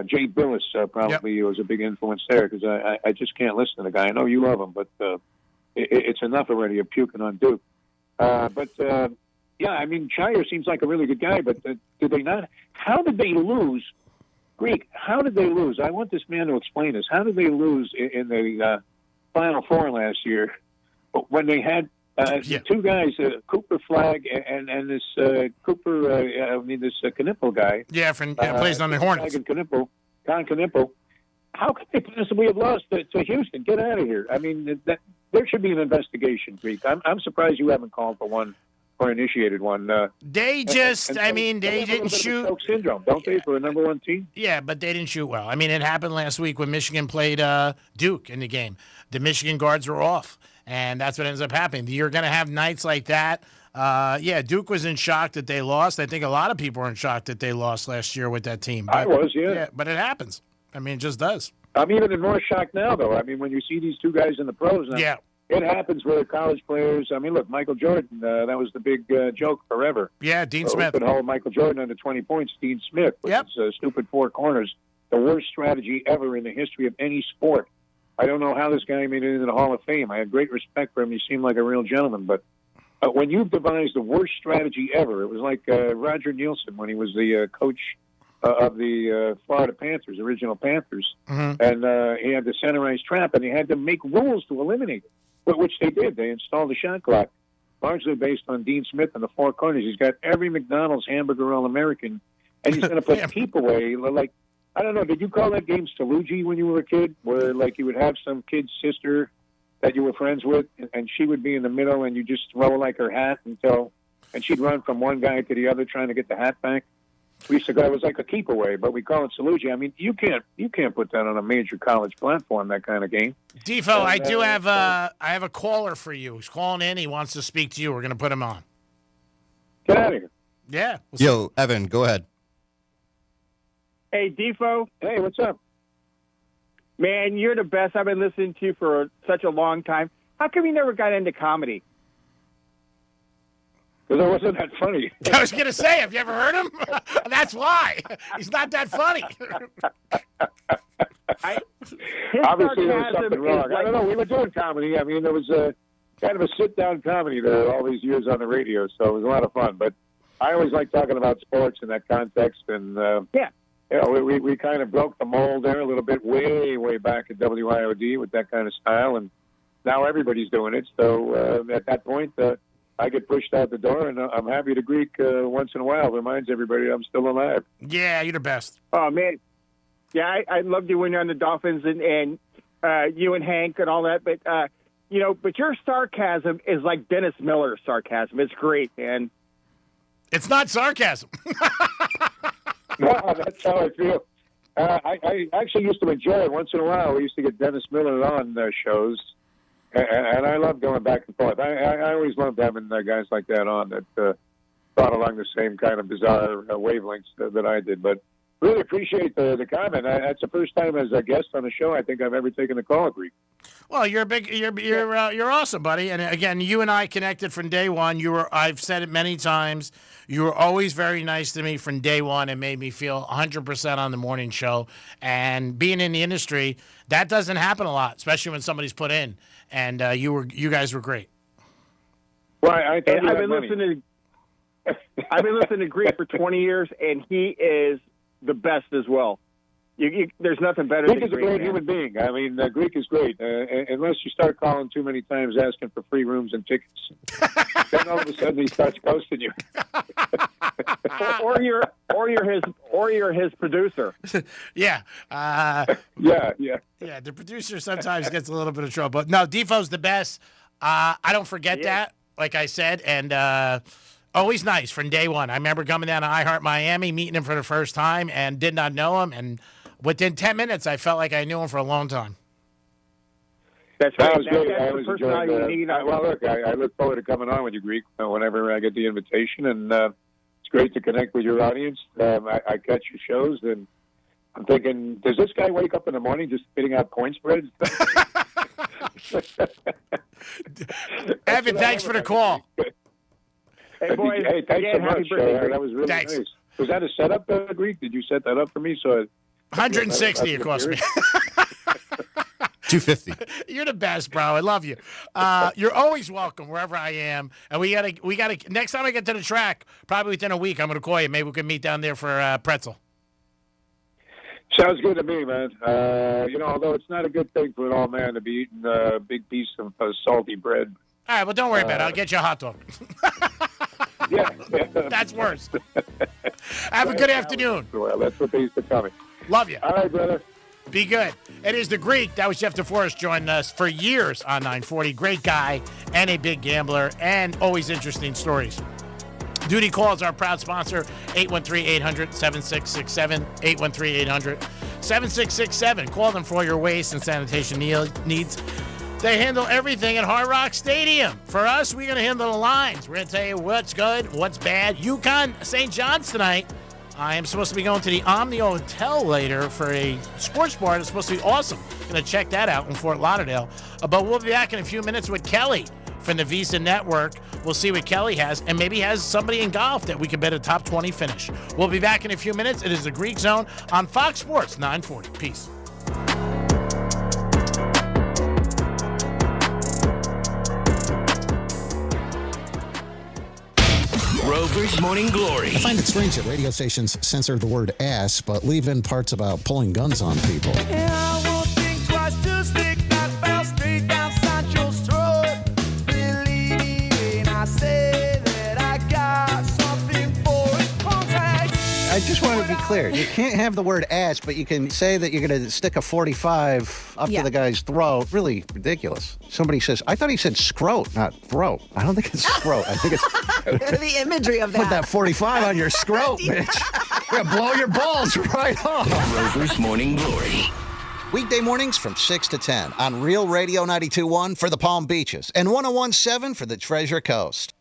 Jay Billis probably was a big influence there, because I just can't listen to the guy. I know you love him, but it's enough already of puking on Duke. Yeah, I mean, Shire seems like a really good guy, but did they not? How did they lose? Greek, how did they lose? I want this man to explain this. How did they lose in the Final Four last year when they had two guys, Cooper Flagg and this this Knippel guy? Yeah, plays on the Hornets. Flagg and Con Knippel. How could they possibly have lost to Houston? Get out of here! I mean, there should be an investigation, Greek. I'm surprised you haven't called for one. Or initiated one. They just, they didn't shoot. Stoke syndrome, don't they, for a number one team? Yeah, but they didn't shoot well. I mean, it happened last week when Michigan played Duke in the game. The Michigan guards were off, and that's what ends up happening. You're going to have nights like that. Duke was in shock that they lost. I think a lot of people were in shock that they lost last year with that team. But, I was, yeah. But it happens. I mean, it just does. I'm even in more shock now, though. I mean, when you see these two guys in the pros now. Yeah. It happens with college players. I mean, look, Michael Jordan, that was the big joke forever. Yeah, Dean Smith. Could hold Michael Jordan under 20 points. Dean Smith with his stupid four corners. The worst strategy ever in the history of any sport. I don't know how this guy made it into the Hall of Fame. I had great respect for him. He seemed like a real gentleman. But when you've devised the worst strategy ever, it was like Roger Nielsen when he was the coach of the Florida Panthers, original Panthers. Mm-hmm. And he had the centerized trap, and he had to make rules to eliminate it. Which they did. They installed the shot clock, largely based on Dean Smith in the four corners. He's got every McDonald's hamburger All-American, and he's going to put keep away. Like, I don't know, did you call that game Stalugi when you were a kid, where, like, you would have some kid's sister that you were friends with, and she would be in the middle, and you just throw, like, her hat and she'd run from one guy to the other trying to get the hat back? We used to go, it was like a keep away, but we call it Salugi. I mean, you can't put that on a major college platform, that kind of game. Defo, I do have I have a caller for you. He's calling in. He wants to speak to you. We're going to put him on. Get out of here. Yeah. Yo, Evan, go ahead. Hey, Defo. Hey, what's up? Man, you're the best. I've been listening to you for such a long time. How come you never got into comedy? Because I wasn't that funny. I was going to say, have you ever heard him? That's why. He's not that funny. Obviously, there was something wrong. I don't know. We were doing comedy. I mean, there was a kind of a sit-down comedy there all these years on the radio, so it was a lot of fun. But I always like talking about sports in that context. And, we kind of broke the mold there a little bit way back at WIOD with that kind of style. And now everybody's doing it. So at that point, I get pushed out the door, and I'm happy to Greek once in a while. Reminds everybody I'm still alive. Yeah, you're the best. Oh, man. Yeah, I loved you when you're on the Dolphins and you and Hank and all that. But, but your sarcasm is like Dennis Miller's sarcasm. It's great, man. It's not sarcasm. No, that's how I feel. I actually used to enjoy it once in a while. We used to get Dennis Miller on shows. And I love going back and forth. I always loved having guys like that on that thought along the same kind of bizarre wavelengths that I did. But really appreciate the comment. That's the first time as a guest on the show I think I've ever taken a call, Greek. Well, you're awesome, buddy. And again, you and I connected from day one. I've said it many times. You were always very nice to me from day one and made me feel 100% on the morning show. And being in the industry, that doesn't happen a lot, especially when somebody's put in. And you guys were great. Well, I've been listening to Greek for 20 years, and he is the best as well. there's nothing better Greek than is a great human being. I mean, Greek is great, unless you start calling too many times asking for free rooms and tickets. Then all of a sudden he starts ghosting you. or you're his producer. Yeah. Yeah. The producer sometimes gets a little bit of trouble. No, Defoe's the best. I don't forget that, like I said, and always nice from day one. I remember coming down to iHeart Miami, meeting him for the first time, and did not know him, and within 10 minutes, I felt like I knew him for a long time. That's That right. was great. That's I the always personality enjoyed you need. Well, look, I look forward to coming on with you, Greek, whenever I get the invitation, and it's great to connect with your audience. I catch your shows, and I'm thinking, does this guy wake up in the morning just spitting out point spreads? Evan, thanks for the call. Hey, boys. Hey, thanks so again, happy much. birthday. That was really Thanks. nice. Was that a setup, Greek? Did you set that up for me? So 160 it cost me. 250. You're the best, bro. I love you. You're always welcome wherever I am. And we gotta. Next time I get to the track, probably within a week, I'm gonna call you. Maybe we can meet down there for pretzel. Sounds good to me, man. Although it's not a good thing for an old man to be eating a big piece of salty bread. All right, well, don't worry about it. I'll get you a hot dog. Yeah. That's worse. Have a good afternoon. Well, that's what they used to tell me. Love you. All right, brother. Be good. It is the Greek. That was Jeff DeForest joining us for years on 940. Great guy and a big gambler and always interesting stories. Duty Calls, our proud sponsor, 813-800-7667, 813-800-7667. Call them for all your waste and sanitation needs. They handle everything at Hard Rock Stadium. For us, we're going to handle the lines. We're going to tell you what's good, what's bad. UConn, St. John's tonight. I am supposed to be going to the Omni Hotel later for a sports bar. It's supposed to be awesome. Going to check that out in Fort Lauderdale. But we'll be back in a few minutes with Kelly from the Visa Network. We'll see what Kelly has, and maybe has somebody in golf that we could bet a top 20 finish. We'll be back in a few minutes. It is the Greek Zone on Fox Sports 940. Peace. Rover's Morning Glory. I find it strange that radio stations censor the word ass, but leave in parts about pulling guns on people. I won't think twice to stick that bell straight down Sancho's throat. Believe me when I say that I got something for his contact. I just want to be clear. You can't have the word ass, but you can say that you're going to stick a 45 up to the guy's throat. Really ridiculous. Somebody says, I thought he said scrote, not throat. I don't think it's scrote. I think it's... The imagery of that. Put that 45 on your scrote, bitch. You're going to blow your balls right off. Rover's Morning Glory. Weekday mornings from 6 to 10 on Real Radio 92.1 for the Palm Beaches and 101.7 for the Treasure Coast.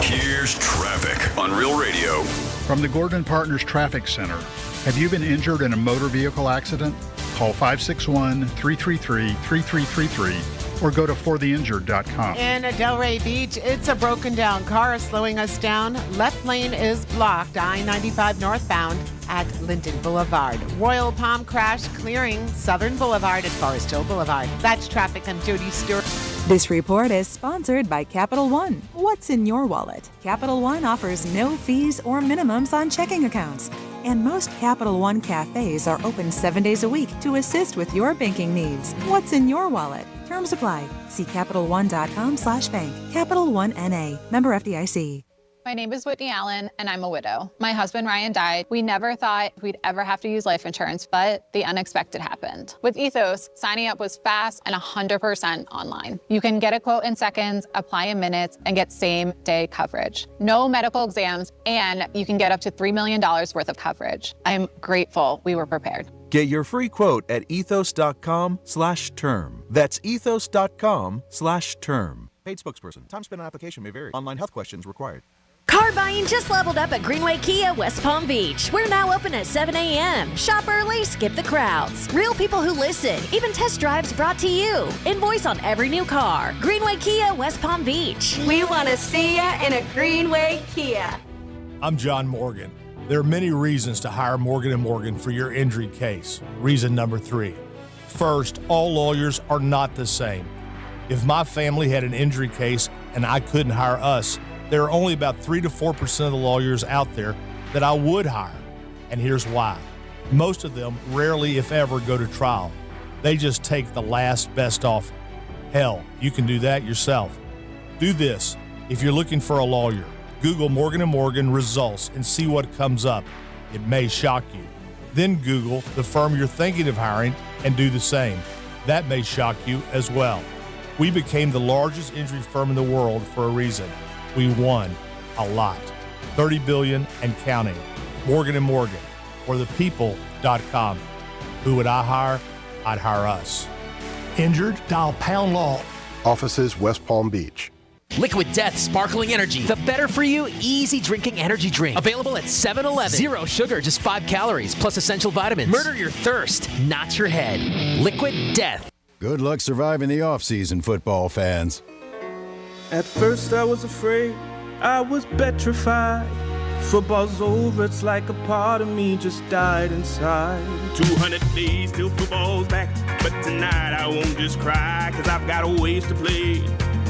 Here's traffic on Real Radio. From the Gordon Partners Traffic Center. Have you been injured in a motor vehicle accident? Call 561-333-3333 or go to fortheinjured.com. In Delray Beach, it's a broken down car slowing us down. Left lane is blocked. I-95 northbound at Linton Boulevard. Royal Palm crash clearing Southern Boulevard at Forest Hill Boulevard. That's traffic. I'm Jody Stewart. This report is sponsored by Capital One. What's in your wallet? Capital One offers no fees or minimums on checking accounts. And most Capital One cafes are open 7 days a week to assist with your banking needs. What's in your wallet? Terms apply. See CapitalOne.com/bank. Capital One N.A. Member FDIC. My name is Whitney Allen, and I'm a widow. My husband, Ryan, died. We never thought we'd ever have to use life insurance, but the unexpected happened. With Ethos, signing up was fast and 100% online. You can get a quote in seconds, apply in minutes, and get same-day coverage. No medical exams, and you can get up to $3 million worth of coverage. I'm grateful we were prepared. Get your free quote at ethos.com/term. That's ethos.com/term. Paid spokesperson. Time spent on application may vary. Online health questions required. Car buying just leveled up at Greenway Kia, West Palm Beach. We're now open at 7 a.m. Shop early, skip the crowds. Real people who listen. Even test drives brought to you. Invoice on every new car. Greenway Kia, West Palm Beach. We want to see ya in a Greenway Kia. I'm John Morgan. There are many reasons to hire Morgan & Morgan for your injury case. Reason number 3. First, all lawyers are not the same. If my family had an injury case and I couldn't hire us, there are only about 3 to 4% of the lawyers out there that I would hire. And here's why. Most of them rarely, if ever, go to trial. They just take the last best offer. Hell, you can do that yourself. Do this. If you're looking for a lawyer, Google Morgan & Morgan results and see what comes up. It may shock you. Then Google the firm you're thinking of hiring and do the same. That may shock you as well. We became the largest injury firm in the world for a reason. We won a lot. $30 billion and counting. Morgan & Morgan, or thepeople.com. Who would I hire? I'd hire us. Injured? Dial Pound Law. Offices West Palm Beach. Liquid Death Sparkling Energy. The better for you, easy drinking energy drink. Available at 7-Eleven. 0 sugar, just 5 calories, plus essential vitamins. Murder your thirst, not your head. Liquid Death. Good luck surviving the offseason, football fans. At first I was afraid, I was petrified. Football's over, it's like a part of me just died inside. 200 days till football's back, but tonight I won't just cry, cause I've got a ways to play.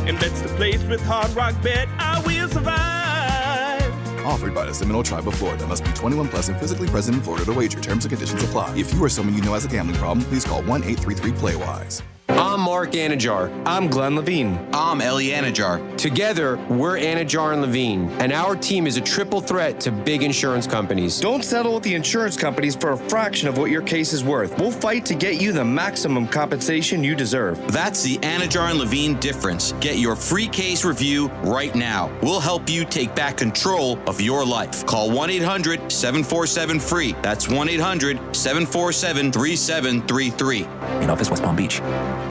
And that's the place with Hard Rock Bet, I will survive. Offered by the Seminole Tribe of Florida. Must be 21 plus and physically present in Florida to wager. Terms and conditions apply. If you or someone you know has a gambling problem, please call 1-833-PLAY-WISE. I'm Mark Anajar. I'm Glenn Levine. I'm Ellie Anajar. Together, we're Anajar and Levine, and our team is a triple threat to big insurance companies. Don't settle with the insurance companies for a fraction of what your case is worth. We'll fight to get you the maximum compensation you deserve. That's the Anajar and Levine difference. Get your free case review right now. We'll help you take back control of your life. Call 1-800-747-FREE. That's 1-800-747-3733. In office, West Palm Beach.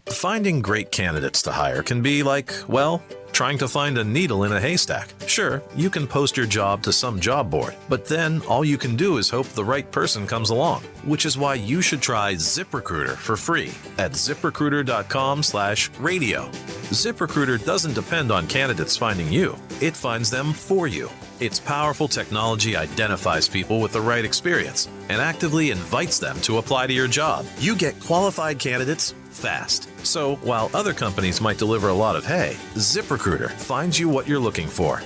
Finding great candidates to hire can be like, well, trying to find a needle in a haystack. Sure, you can post your job to some job board, but then all you can do is hope the right person comes along, which is why you should try ZipRecruiter for free at ZipRecruiter.com/radio. ZipRecruiter doesn't depend on candidates finding you. It finds them for you. Its powerful technology identifies people with the right experience and actively invites them to apply to your job. You get qualified candidates fast. So while other companies might deliver a lot of hay, ZipRecruiter finds you what you're looking for.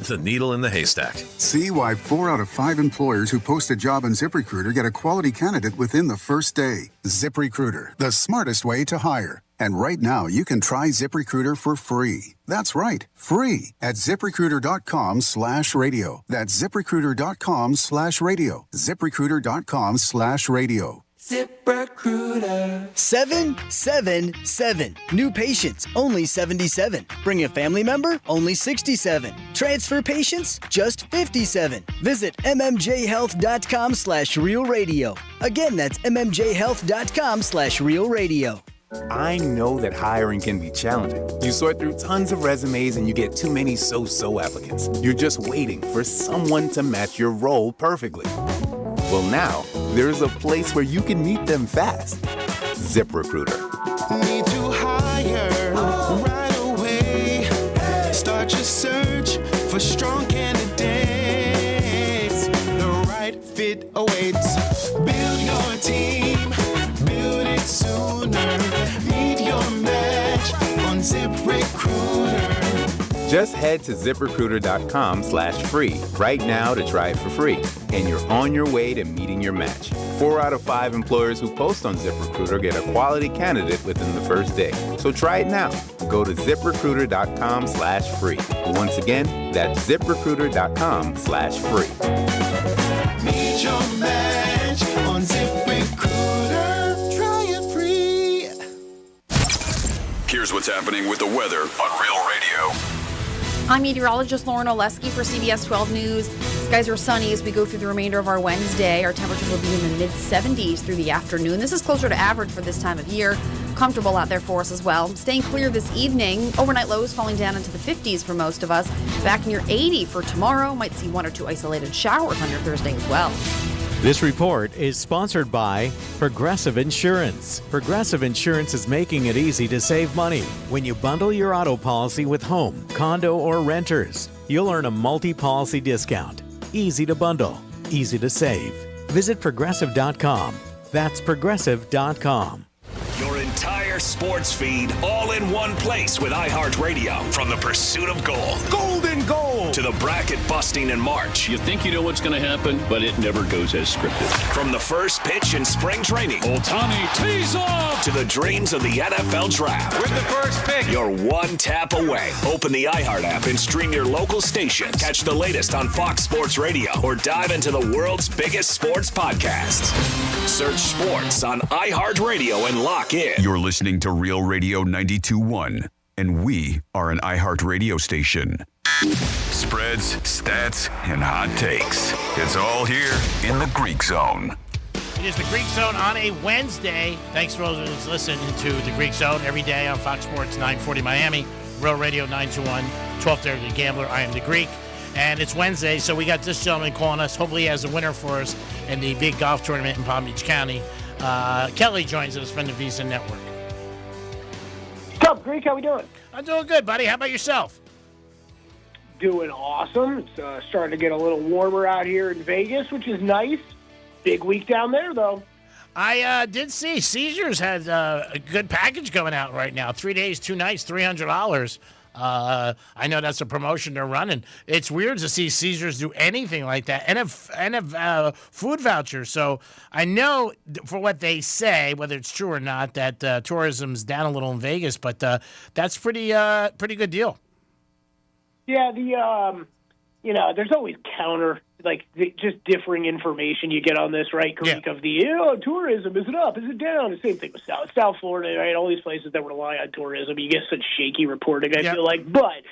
The needle in the haystack. See why 4 out of 5 employers who post a job on ZipRecruiter get a quality candidate within the first day. ZipRecruiter, the smartest way to hire. And right now, you can try ZipRecruiter for free. That's right, free at ZipRecruiter.com/radio. That's ZipRecruiter.com/radio. ZipRecruiter.com/radio. ZipRecruiter. 777. New patients, only 77. Bring a family member, only 67. Transfer patients, just 57. Visit mmjhealth.com/real radio. Again, that's mmjhealth.com/real radio. I know that hiring can be challenging. You sort through tons of resumes and you get too many so-so applicants. You're just waiting for someone to match your role perfectly. Well, now, there's a place where you can meet them fast. ZipRecruiter. Need to hire right away. Start your search for strong candidates. The right fit awaits. Build your team. Build it sooner. Meet your match on ZipRecruiter. Just head to ZipRecruiter.com/free right now to try it for free. And you're on your way to meeting your match. 4 out of 5 employers who post on ZipRecruiter get a quality candidate within the first day. So try it now. Go to ZipRecruiter.com/free. Once again, that's ZipRecruiter.com/free. Meet your match on ZipRecruiter. Try it free. Here's what's happening with the weather on Real Radio. I'm meteorologist Lauren Oleski for CBS 12 News. Skies are sunny as we go through the remainder of our Wednesday. Our temperatures will be in the mid-70s through the afternoon. This is closer to average for this time of year. Comfortable out there for us as well. Staying clear this evening. Overnight lows falling down into the 50s for most of us. Back near 80 for tomorrow. Might see 1 or 2 isolated showers on your Thursday as well. This report is sponsored by Progressive Insurance. Progressive Insurance is making it easy to save money. When you bundle your auto policy with home, condo, or renters, you'll earn a multi-policy discount. Easy to bundle, easy to save. Visit Progressive.com. That's Progressive.com. You're in entire sports feed all in one place with iHeartRadio. From the pursuit of gold, golden goal, to the bracket busting in March. You think you know what's going to happen, but it never goes as scripted. From the first pitch in spring training, Ohtani tees off, to the dreams of the NFL Draft. With the first pick, you're one tap away. Open the iHeart app and stream your local stations. Catch the latest on Fox Sports Radio or dive into the world's biggest sports podcasts. Search sports on iHeartRadio and lock in. You're listening to Real Radio 92.1, and we are an iHeart radio station. Spreads, stats, and hot takes. It's all here in the Greek Zone. It is the Greek Zone on a Wednesday. Thanks for those listening to the Greek Zone every day on Fox Sports 940 Miami, Real Radio 921, 1230 The Gambler. I am the Greek. And it's Wednesday, so we got this gentleman calling us. Hopefully he has a winner for us in the big golf tournament in Palm Beach County. Kelly joins us from the Visa Network. What's up, Greek? How we doing? I'm doing good, buddy. How about yourself? Doing awesome. It's starting to get a little warmer out here in Vegas, which is nice. Big week down there, though. I did see Caesars had a good package going out right now. 3 days, 2 nights, $300. I know that's a promotion they're running. It's weird to see Caesars do anything like that, and a food voucher. So I know for what they say, whether it's true or not, that tourism's down a little in Vegas, but that's pretty good deal. Yeah, there's always just differing information you get on this, right, Greek, of tourism, is it up, is it down? The same thing with South Florida, right, all these places that rely on tourism, you get such shaky reporting, I feel like, but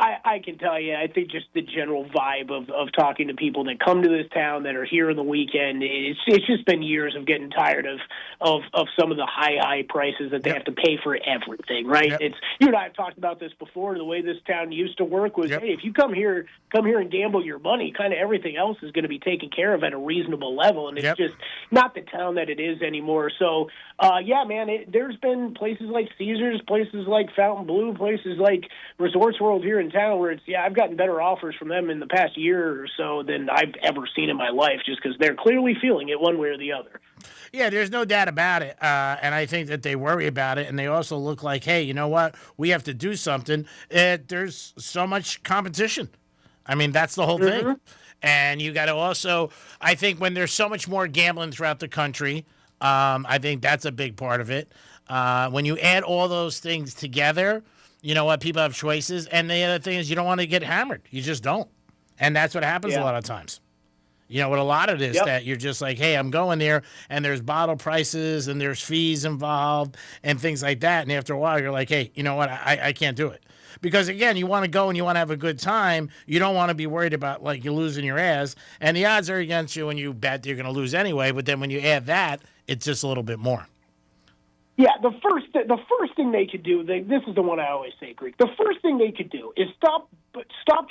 I can tell you, I think just the general vibe of talking to people that come to this town that are here on the weekend, it's just been years of getting tired of some of the high prices that they have to pay for everything, right? It's you and I have talked about this before. The way this town used to work was, hey, if you come here and gamble your money, kind of everything else is going to be taken care of at a reasonable level, and it's just not the town that it is anymore. So, there's been places like Caesars, places like Fountain Blue, places like Resorts World here in town where I've gotten better offers from them in the past year or so than I've ever seen in my life, just because they're clearly feeling it one way or the other. Yeah, there's no doubt about it, and I think that they worry about it, and they also look like, hey, you know what, we have to do something. There's so much competition. I mean, that's the whole thing. And you got to also, I think when there's so much more gambling throughout the country, I think that's a big part of it. When you add all those things together, you know what, people have choices. And the other thing is you don't want to get hammered. You just don't. And that's what happens a lot of times. You know, with a lot of this, that you're just like, hey, I'm going there, and there's bottle prices, and there's fees involved, and things like that. And after a while, you're like, hey, you know what, I can't do it. Because, again, you want to go and you want to have a good time. You don't want to be worried about, like, you losing your ass. And the odds are against you when you bet you're going to lose anyway. But then when you add that, it's just a little bit more. Yeah, the first thing they could do, this is the one I always say, Greek. The first thing they could do is stop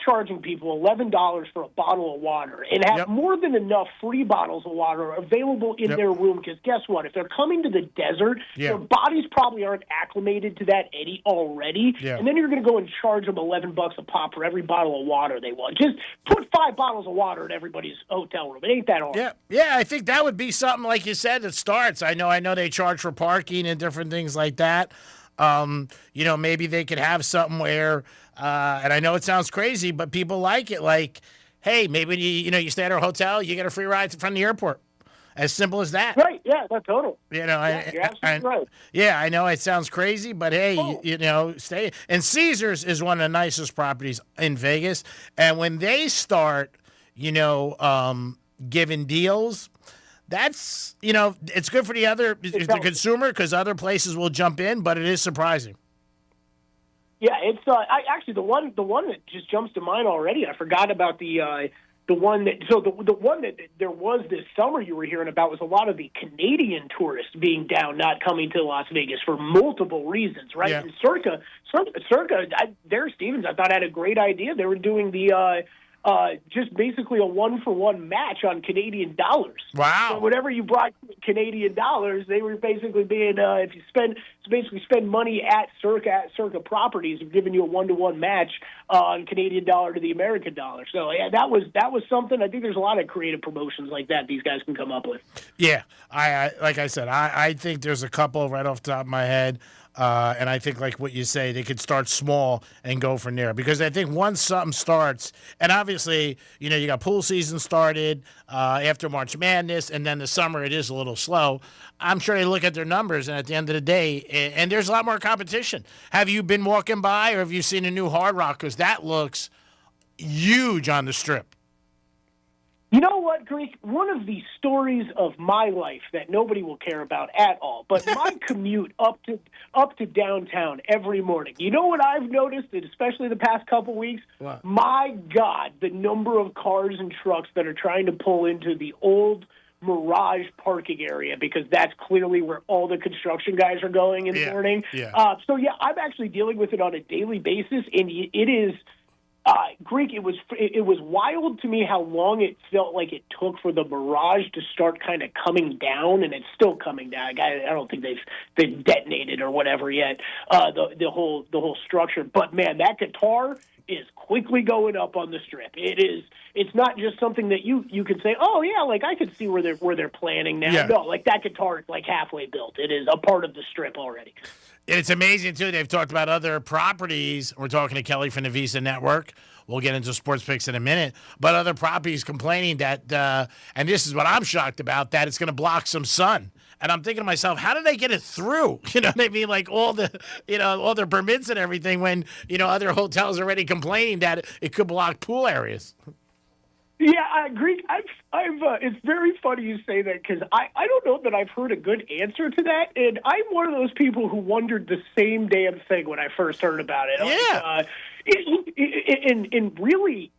charging people $11 for a bottle of water and have more than enough free bottles of water available in their room. Because guess what? If they're coming to the desert, their bodies probably aren't acclimated to that already. And then you're going to go and charge them $11 a pop for every bottle of water they want. Just put 5 bottles of water in everydy's hotel room. It ain't that hard. Yeah, I think that would be something, like you said, that starts. I know they charge for parking and different things like that. Maybe they could have something where, and I know it sounds crazy, but people like it. Like, hey, maybe you stay at our hotel, you get a free ride from the airport. As simple as that. Right? Yeah, that's total. You're absolutely right. Yeah, I know it sounds crazy, but hey, stay. And Caesars is one of the nicest properties in Vegas, and when they start, giving deals. That's, it's good for the consumer because other places will jump in, but it is surprising. Yeah, it's actually the one that just jumps to mind already. I forgot about the one that the one that there was this summer you were hearing about was a lot of the Canadian tourists being down, not coming to Las Vegas for multiple reasons, right? Yeah. And Circa, Derek Stevens, I thought had a great idea. They were doing the just basically a 1-for-1 match on Canadian dollars. Wow. So whatever you brought Canadian dollars, they were basically being, if you spend money at Circa properties, have given you a 1-to-1 match on Canadian dollar to the American dollar. So yeah, that was something. I think there's a lot of creative promotions like that these guys can come up with. Yeah, I like I said, I think there's a couple right off the top of my head. And I think, like what you say, they could start small and go from there. Because I think once something starts, and obviously, you got pool season started after March Madness, and then the summer it is a little slow. I'm sure they look at their numbers, and at the end of the day, and there's a lot more competition. Have you been walking by, or have you seen a new Hard Rock? Because that looks huge on the Strip. You know what, Greek? One of the stories of my life that nobody will care about at all, but my commute up to downtown every morning. You know what I've noticed, and especially the past couple weeks? What? My God, the number of cars and trucks that are trying to pull into the old Mirage parking area, because that's clearly where all the construction guys are going in the morning. Yeah. So, I'm actually dealing with it on a daily basis, and it is... Greek, it was wild to me how long it felt like it took for the Mirage to start kind of coming down, and it's still coming down. I don't think they've detonated or whatever yet, the whole structure. But man, that guitar is quickly going up on the Strip. It's not just something that you can say, oh yeah, like I could see where they're planning now. Yeah. No, like that guitar is like halfway built. It is a part of the Strip already. It's amazing, too. They've talked about other properties. We're talking to Kelly from the Visa Network. We'll get into sports picks in a minute. But other properties complaining that, and this is what I'm shocked about, that it's going to block some sun. And I'm thinking to myself, how did they get it through? You know what I mean? Like all their permits and everything when, other hotels are already complaining that it could block pool areas. Yeah, Greek, I've it's very funny you say that, because I don't know that I've heard a good answer to that, and I'm one of those people who wondered the same damn thing when I first heard about it. Yeah. And really,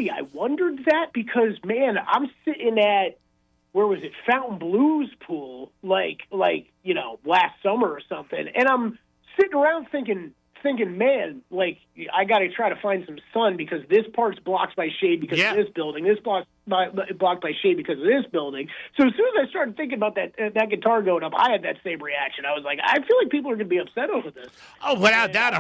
I wondered that because, man, I'm sitting at, where was it, Fountain Blues pool, like last summer or something, and I'm sitting around thinking, man, like, I got to try to find some sun because this part's blocked by shade because of this building. This blocked by shade because of this building. So as soon as I started thinking about that guitar going up, I had that same reaction. I was like, I feel like people are going to be upset over this. Oh, without doubt.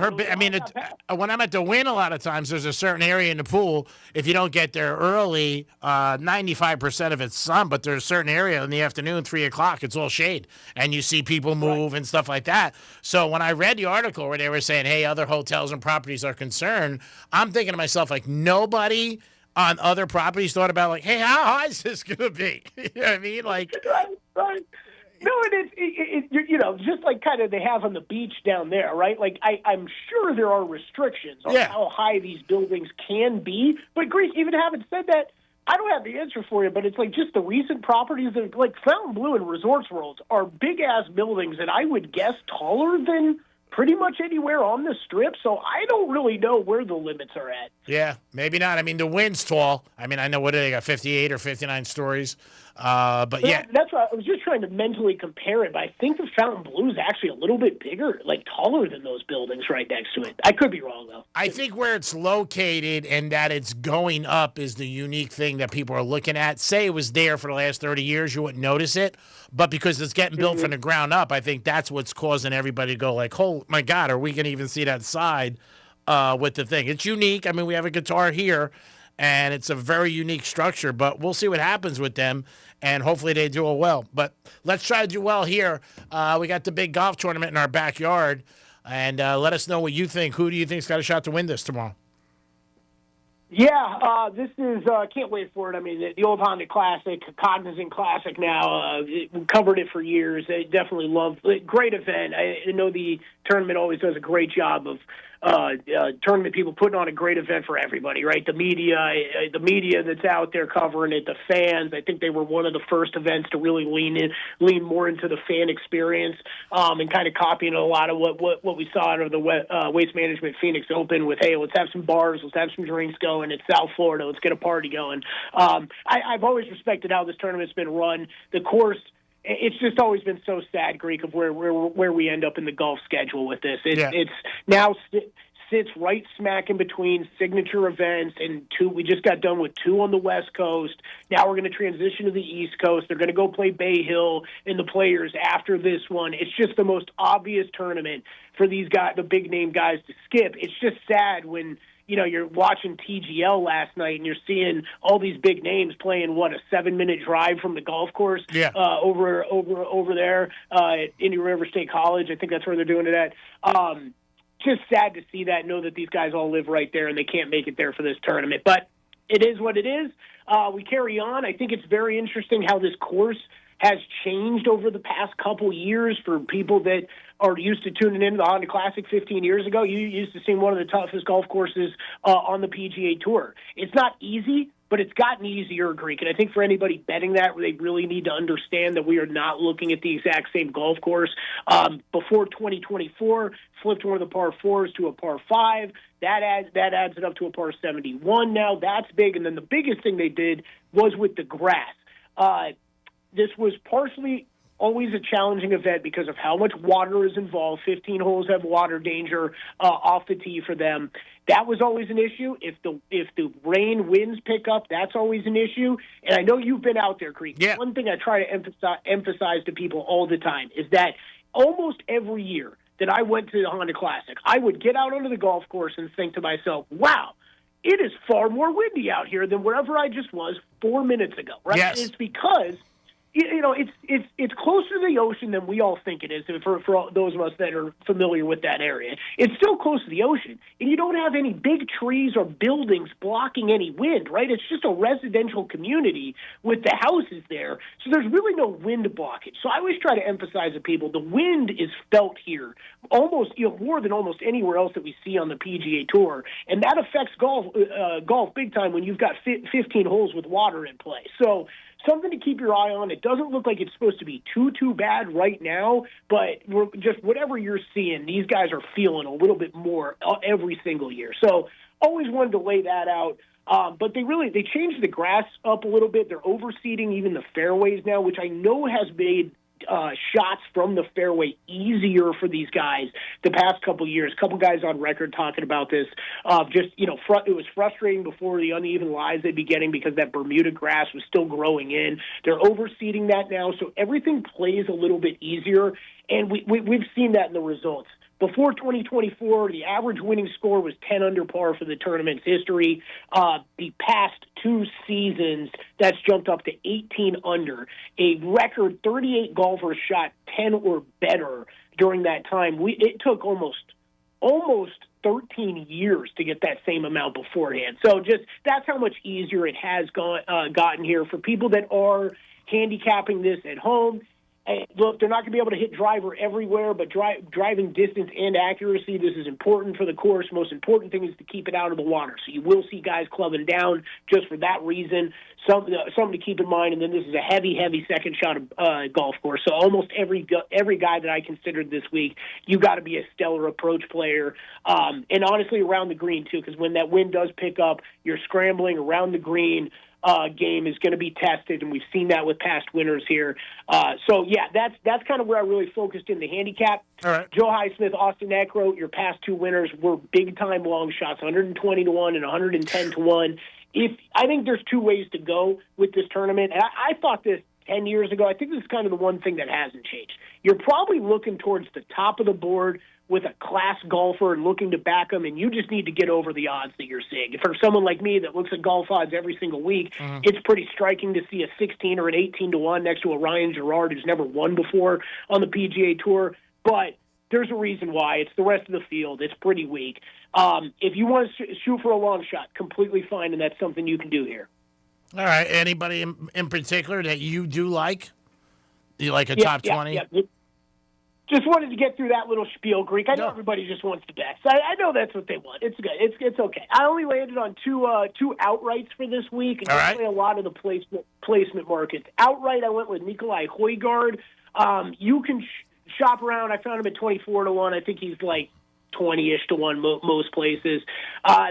When I'm at the Wynn, a lot of times there's a certain area in the pool. If you don't get there early, 95% of it's sun, but there's a certain area in the afternoon, 3 o'clock, it's all shade, and you see people move and stuff like that. So when I read the article where they were saying, hey, other hotels and properties are concerned, I'm thinking to myself, like, nobody on other properties thought about, like, hey, how high is this going to be? You know what I mean? Like, right. No, and it's just like kind of they have on the beach down there, right? Like, I'm sure there are restrictions on how high these buildings can be. But, Greece, even having said that, I don't have the answer for you, but it's like just the recent properties that, like, Fountain Blue and Resorts World are big-ass buildings that I would guess taller than pretty much anywhere on the Strip, so I don't really know where the limits are at. Yeah, maybe not. I mean, the Wynn's tall. I mean, I know, what do they got, 58 or 59 stories? But yeah. That's why I was just trying to mentally compare it, but I think the Fountain Blue is actually a little bit bigger, like taller than those buildings right next to it. I could be wrong, though. I think where it's located and that it's going up is the unique thing that people are looking at. Say it was there for the last 30 years, you wouldn't notice it. But because it's getting built from the ground up, I think that's what's causing everybody to go like, oh, my God, are we going to even see that side with the thing? It's unique. I mean, we have a guitar here, and it's a very unique structure, but we'll see what happens with them, and hopefully they do it well. But let's try to do well here. We got the big golf tournament in our backyard, and let us know what you think. Who do you think's got a shot to win this tomorrow? Yeah, this is, can't wait for it. I mean, the old Honda Classic, Cognizant Classic now, we covered it for years. I definitely love it. Great event. I know the tournament always does a great job of tournament people putting on a great event for everybody, right? The media that's out there covering it, the fans. I think they were one of the first events to really lean more into the fan experience, and kind of copying a lot of what we saw out of the Waste Management Phoenix Open with, hey, let's have some bars, let's have some drinks going. It's South Florida, let's get a party going. I've always respected how this tournament's been run. The course, it's just always been so sad, Greek, of where we end up in the golf schedule with this. It's now sits right smack in between signature events and two. We just got done with two on the West Coast. Now we're going to transition to the East Coast. They're going to go play Bay Hill and the Players after this one. It's just the most obvious tournament for these guys, the big name guys, to skip. It's just sad when you're watching TGL last night and you're seeing all these big names playing, a 7-minute drive from the golf course over there at Indian River State College. I think that's where they're doing it at. Just sad to see that, know that these guys all live right there and they can't make it there for this tournament. But it is what it is. We carry on. I think it's very interesting how this course has changed over the past couple years for people that are used to tuning into the Honda Classic 15 years ago. You used to see one of the toughest golf courses on the PGA Tour. It's not easy, but it's gotten easier, Greek. And I think for anybody betting that, they really need to understand that we are not looking at the exact same golf course. Before 2024, flipped one of the par 4s to a par 5. That adds it up to a par 71 now. That's big. And then the biggest thing they did was with the grass. This was partially always a challenging event because of how much water is involved. 15 holes have water danger off the tee for them. That was always an issue. If the rain winds pick up, that's always an issue. And I know you've been out there, Creek. Yeah. One thing I try to emphasize to people all the time is that almost every year that I went to the Honda Classic, I would get out onto the golf course and think to myself, wow, it is far more windy out here than wherever I just was 4 minutes ago. Right? Yes. It's because it's closer to the ocean than we all think it is for all those of us that are familiar with that area. It's still close to the ocean, and you don't have any big trees or buildings blocking any wind, right? It's just a residential community with the houses there, so there's really no wind blockage. So I always try to emphasize to people the wind is felt here almost more than almost anywhere else that we see on the PGA Tour, and that affects golf big time when you've got 15 holes with water in play. So something to keep your eye on. It doesn't look like it's supposed to be too bad right now, but just whatever you're seeing, these guys are feeling a little bit more every single year. So always wanted to lay that out. But they changed the grass up a little bit. They're overseeding even the fairways now, which I know has made shots from the fairway easier for these guys the past couple years. A couple guys on record talking about this. It was frustrating before the uneven lies they'd be getting because that Bermuda grass was still growing in. They're overseeding that now, so everything plays a little bit easier, and we've seen that in the results. Before 2024, the average winning score was 10 under par for the tournament's history. The past 2 seasons, that's jumped up to 18 under. A record 38 golfers shot 10 or better during that time. It took almost 13 years to get that same amount beforehand. So just that's how much easier it has gotten here for people that are handicapping this at home. Look, they're not going to be able to hit driver everywhere, but driving distance and accuracy, this is important for the course. Most important thing is to keep it out of the water. So you will see guys clubbing down just for that reason. Something to keep in mind. And then this is a heavy second shot golf course. So almost every guy that I considered this week, you got to be a stellar approach player. And honestly, around the green too, because when that wind does pick up, you're scrambling around the green. Game is going to be tested, and we've seen that with past winners here. That's kind of where I really focused in the handicap. All right. Joe Highsmith, Austin Eckroat, your past 2 winners were big-time long shots, 120-1 and 110-1. I think there's 2 ways to go with this tournament, and I thought this 10 years ago. I think this is kind of the one thing that hasn't changed. You're probably looking towards the top of the board with a class golfer and looking to back them, and you just need to get over the odds that you're seeing. For someone like me that looks at golf odds every single week, it's pretty striking to see a 16 or an 18-1 next to a Ryan Gerard who's never won before on the PGA Tour. But there's a reason why. It's the rest of the field. It's pretty weak. If you want to shoot for a long shot, completely fine, and that's something you can do here. All right. Anybody in particular that you do like? You like a top 20? Yeah. Just wanted to get through that little spiel, Greek. I know everybody just wants the best. I know that's what they want. It's good. It's okay. I only landed on two outrights for this week, and I play a lot of the placement markets. Outright, I went with Nikolai Højgaard. You can shop around. I found him at 24-1. I think he's like 20-ish to 1 most places.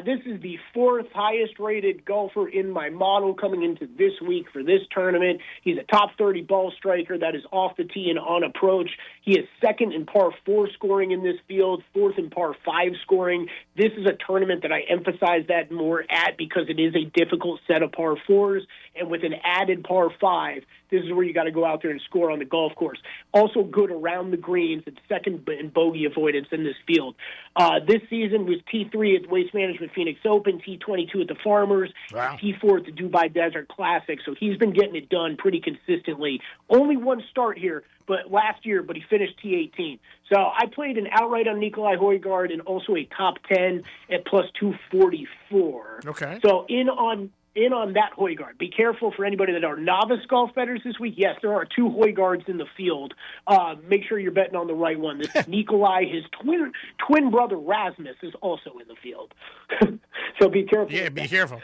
This is the 4th highest-rated golfer in my model coming into this week for this tournament. He's a top 30 ball striker that is off the tee and on approach. He is 2nd in par 4 scoring in this field, 4th in par 5 scoring. This is a tournament that I emphasize that more at because it is a difficult set of par 4s, and with an added par 5, this is where you got to go out there and score on the golf course. Also good around the greens and 2nd in bogey avoidance in this field. This season was T3 at the Waste Management Phoenix Open, T22 at the Farmers, T4 at the Dubai Desert Classic. So he's been getting it done pretty consistently. Only one start here, but last year, but he finished T18. So I played an outright on Nikolai Højgaard and also a top 10 at plus 244. Okay. So in on that Højgaard. Be careful for anybody that are novice golf bettors this week. Yes, there are 2 Højgaards in the field. Make sure you're betting on the right one. This is Nikolai. His twin brother Rasmus is also in the field. So be careful. Yeah, be careful.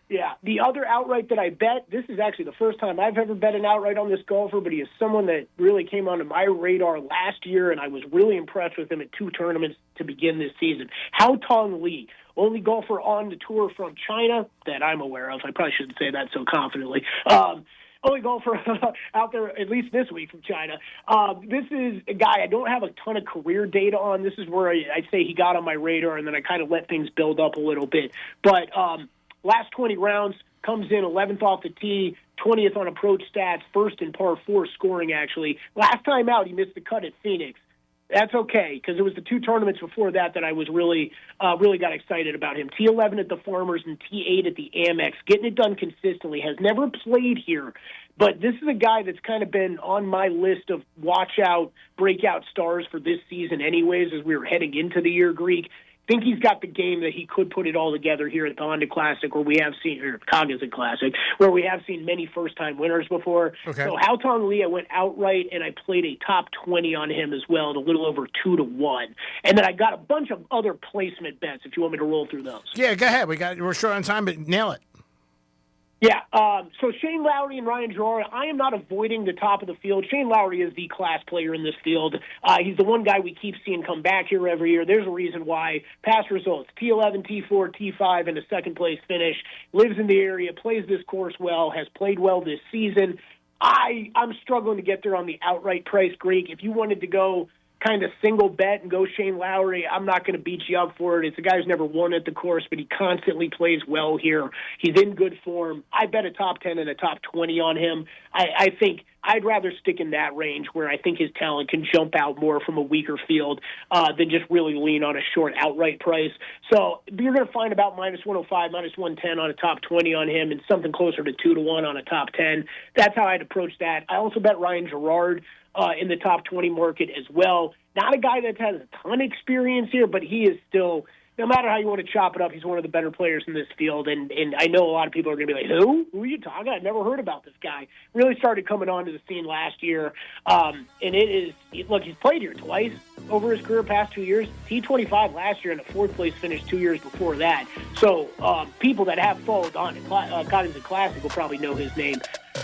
Yeah, the other outright that I bet, this is actually the first time I've ever bet an outright on this golfer, but he is someone that really came onto my radar last year, and I was really impressed with him at 2 tournaments to begin this season. Hao Tong Li, only golfer on the tour from China that I'm aware of. I probably shouldn't say that so confidently. Only golfer out there, at least this week, from China. This is a guy I don't have a ton of career data on. This is where I'd say he got on my radar, and then I kind of let things build up a little bit. But last 20 rounds, comes in 11th off the tee, 20th on approach stats, 1st in par 4 scoring, actually. Last time out, he missed the cut at Phoenix. That's okay, because it was the 2 tournaments before that I was really got excited about him. T11 at the Farmers and T8 at the Amex. Getting it done consistently. Has never played here, but this is a guy that's kind of been on my list of watch-out, breakout stars for this season anyways as we were heading into the year, Greek. Think he's got the game that he could put it all together here at the Honda Classic, or Cognizant Classic, where we have seen many first-time winners before. Okay. So Hao Tong Li, I went outright, and I played a top 20 on him as well, at a little over 2-1. And then I got a bunch of other placement bets, if you want me to roll through those. Yeah, go ahead. We're short on time, but nail it. Yeah, so Shane Lowry and Ryan Gerard, I am not avoiding the top of the field. Shane Lowry is the class player in this field. He's the one guy we keep seeing come back here every year. There's a reason why. Past results, T11, T4, T5, and a second-place finish. Lives in the area, plays this course well, has played well this season. I'm struggling to get there on the outright price, Greek. If you wanted to go kind of single bet and go Shane Lowry, I'm not going to beat you up for it. It's a guy who's never won at the course, but he constantly plays well here. He's in good form. I bet a top 10 and a top 20 on him. I think I'd rather stick in that range where I think his talent can jump out more from a weaker field than just really lean on a short outright price. So you're going to find about minus 105, minus 110 on a top 20 on him and something closer to 2-1 on a top 10. That's how I'd approach that. I also bet Ryan Gerard in the top 20 market as well. Not a guy that has a ton of experience here, but he is still, no matter how you want to chop it up, he's one of the better players in this field. And I know a lot of people are going to be like, who? Who are you talking about? I've never heard about this guy. Really started coming onto the scene last year. And look, he's played here twice over his career past 2 years. T25 last year and a 4th place finish 2 years before that. So people that have followed on Cognizant Classic will probably know his name.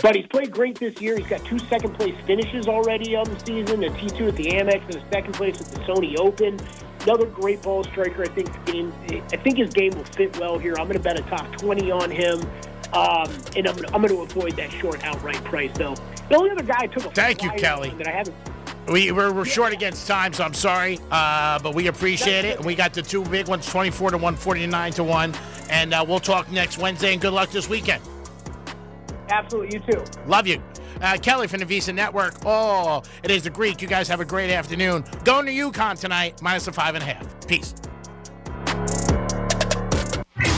But he's played great this year. He's got 2 second-place finishes already on the season, a T2 at the Amex and a second place at the Sony Open. Another great ball striker. I think his game will fit well here. I'm going to bet a top 20 on him, and I'm going to avoid that short outright price, though. The only other guy I took a Thank you, Kelly. That I haven't. We're short against time, so I'm sorry, but we appreciate it. We got the 2 big ones, 24-1, 49-1, and we'll talk next Wednesday, and good luck this weekend. Absolutely, you too. Love you. Kelly from the Visa Network. Oh, it is the Greek. You guys have a great afternoon. Going to UConn tonight, minus the 5.5. Peace.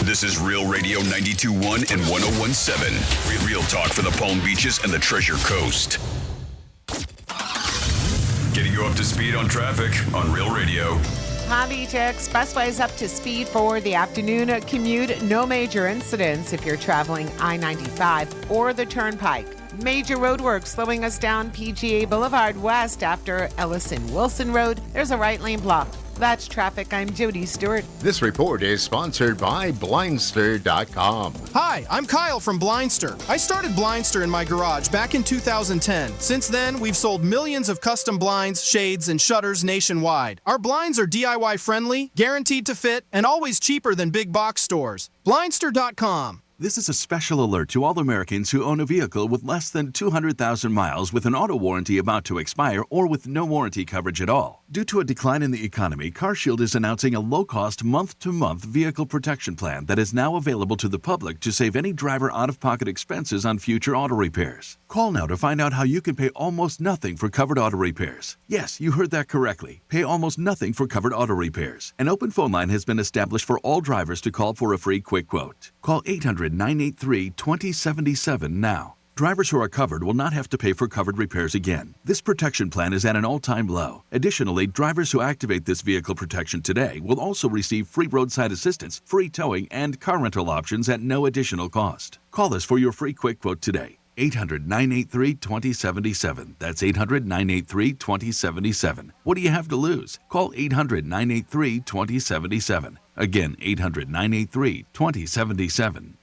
This is Real Radio 92.1 and 101.7. Real talk for the Palm Beaches and the Treasure Coast. Getting you up to speed on traffic on Real Radio. Palm Beach Expressway is up to speed for the afternoon commute. No major incidents if you're traveling I-95 or the Turnpike. Major roadwork slowing us down PGA Boulevard West after Ellison Wilson Road. There's a right lane block. That's traffic. I'm Jody Stewart. This report is sponsored by Blindster.com. Hi, I'm Kyle from Blindster. I started Blindster in my garage back in 2010. Since then, we've sold millions of custom blinds, shades, and shutters nationwide. Our blinds are DIY friendly, guaranteed to fit, and always cheaper than big box stores. Blindster.com. This is a special alert to all Americans who own a vehicle with less than 200,000 miles with an auto warranty about to expire or with no warranty coverage at all. Due to a decline in the economy, CarShield is announcing a low-cost month-to-month vehicle protection plan that is now available to the public to save any driver out-of-pocket expenses on future auto repairs. Call now to find out how you can pay almost nothing for covered auto repairs. Yes, you heard that correctly. Pay almost nothing for covered auto repairs. An open phone line has been established for all drivers to call for a free quick quote. Call 800-983-2077 now. Drivers who are covered will not have to pay for covered repairs again. This protection plan is at an all-time low. Additionally, drivers who activate this vehicle protection today will also receive free roadside assistance, free towing, and car rental options at no additional cost. Call us for your free quick quote today. 800-983-2077. That's 800-983-2077. What do you have to lose? Call 800-983-2077. Again, 800-983-2077.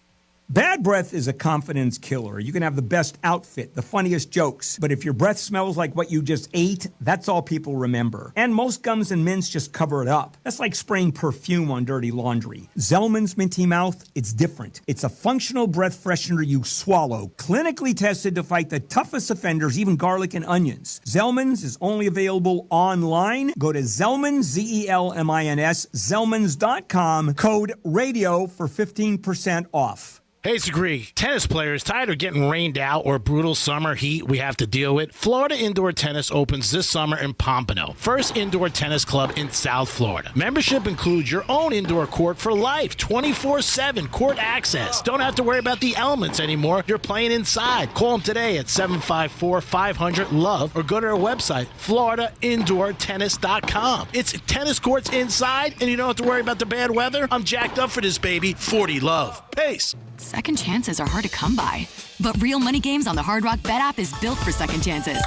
Bad breath is a confidence killer. You can have the best outfit, the funniest jokes, but if your breath smells like what you just ate, that's all people remember. And most gums and mints just cover it up. That's like spraying perfume on dirty laundry. Zellman's Minty Mouth, it's different. It's a functional breath freshener you swallow, clinically tested to fight the toughest offenders, even garlic and onions. Zellman's is only available online. Go to Zellman's, Z-E-L-M-I-N-S, Zellmans.com, code RADIO for 15% off. Hey, it's Agree. Tennis players tired of getting rained out or brutal summer heat we have to deal with? Florida Indoor Tennis opens this summer in Pompano, first indoor tennis club in South Florida. Membership includes your own indoor court for life, 24/7 court access. Don't have to worry about the elements anymore. You're playing inside. Call them today at 754-500-LOVE or go to their website, floridaindoortennis.com. It's tennis courts inside, and you don't have to worry about the bad weather. I'm jacked up for this, baby. 40 Love. Pace. Second chances are hard to come by, but Real Money Games on the Hard Rock Bet app is built for second chances.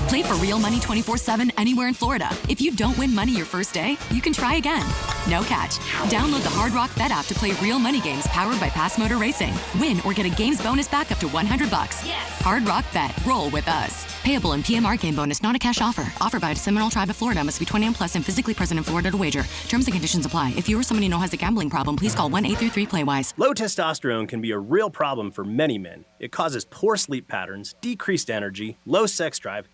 Play for real money 24/7 anywhere in Florida. If you don't win money your first day, you can try again. No catch. Download the Hard Rock Bet app to play real money games powered by Pass Motor Racing. Win or get a games bonus back up to $100. Yes. Hard Rock Bet. Roll with us. Payable in PMR game bonus, not a cash offer. Offered by a Seminole Tribe of Florida. Must be 21 plus and physically present in Florida to wager. Terms and conditions apply. If you or somebody you know has a gambling problem, please call 1-833-PLAY-WISE. Low testosterone can be a real problem for many men. It causes poor sleep patterns, decreased energy, low sex drive,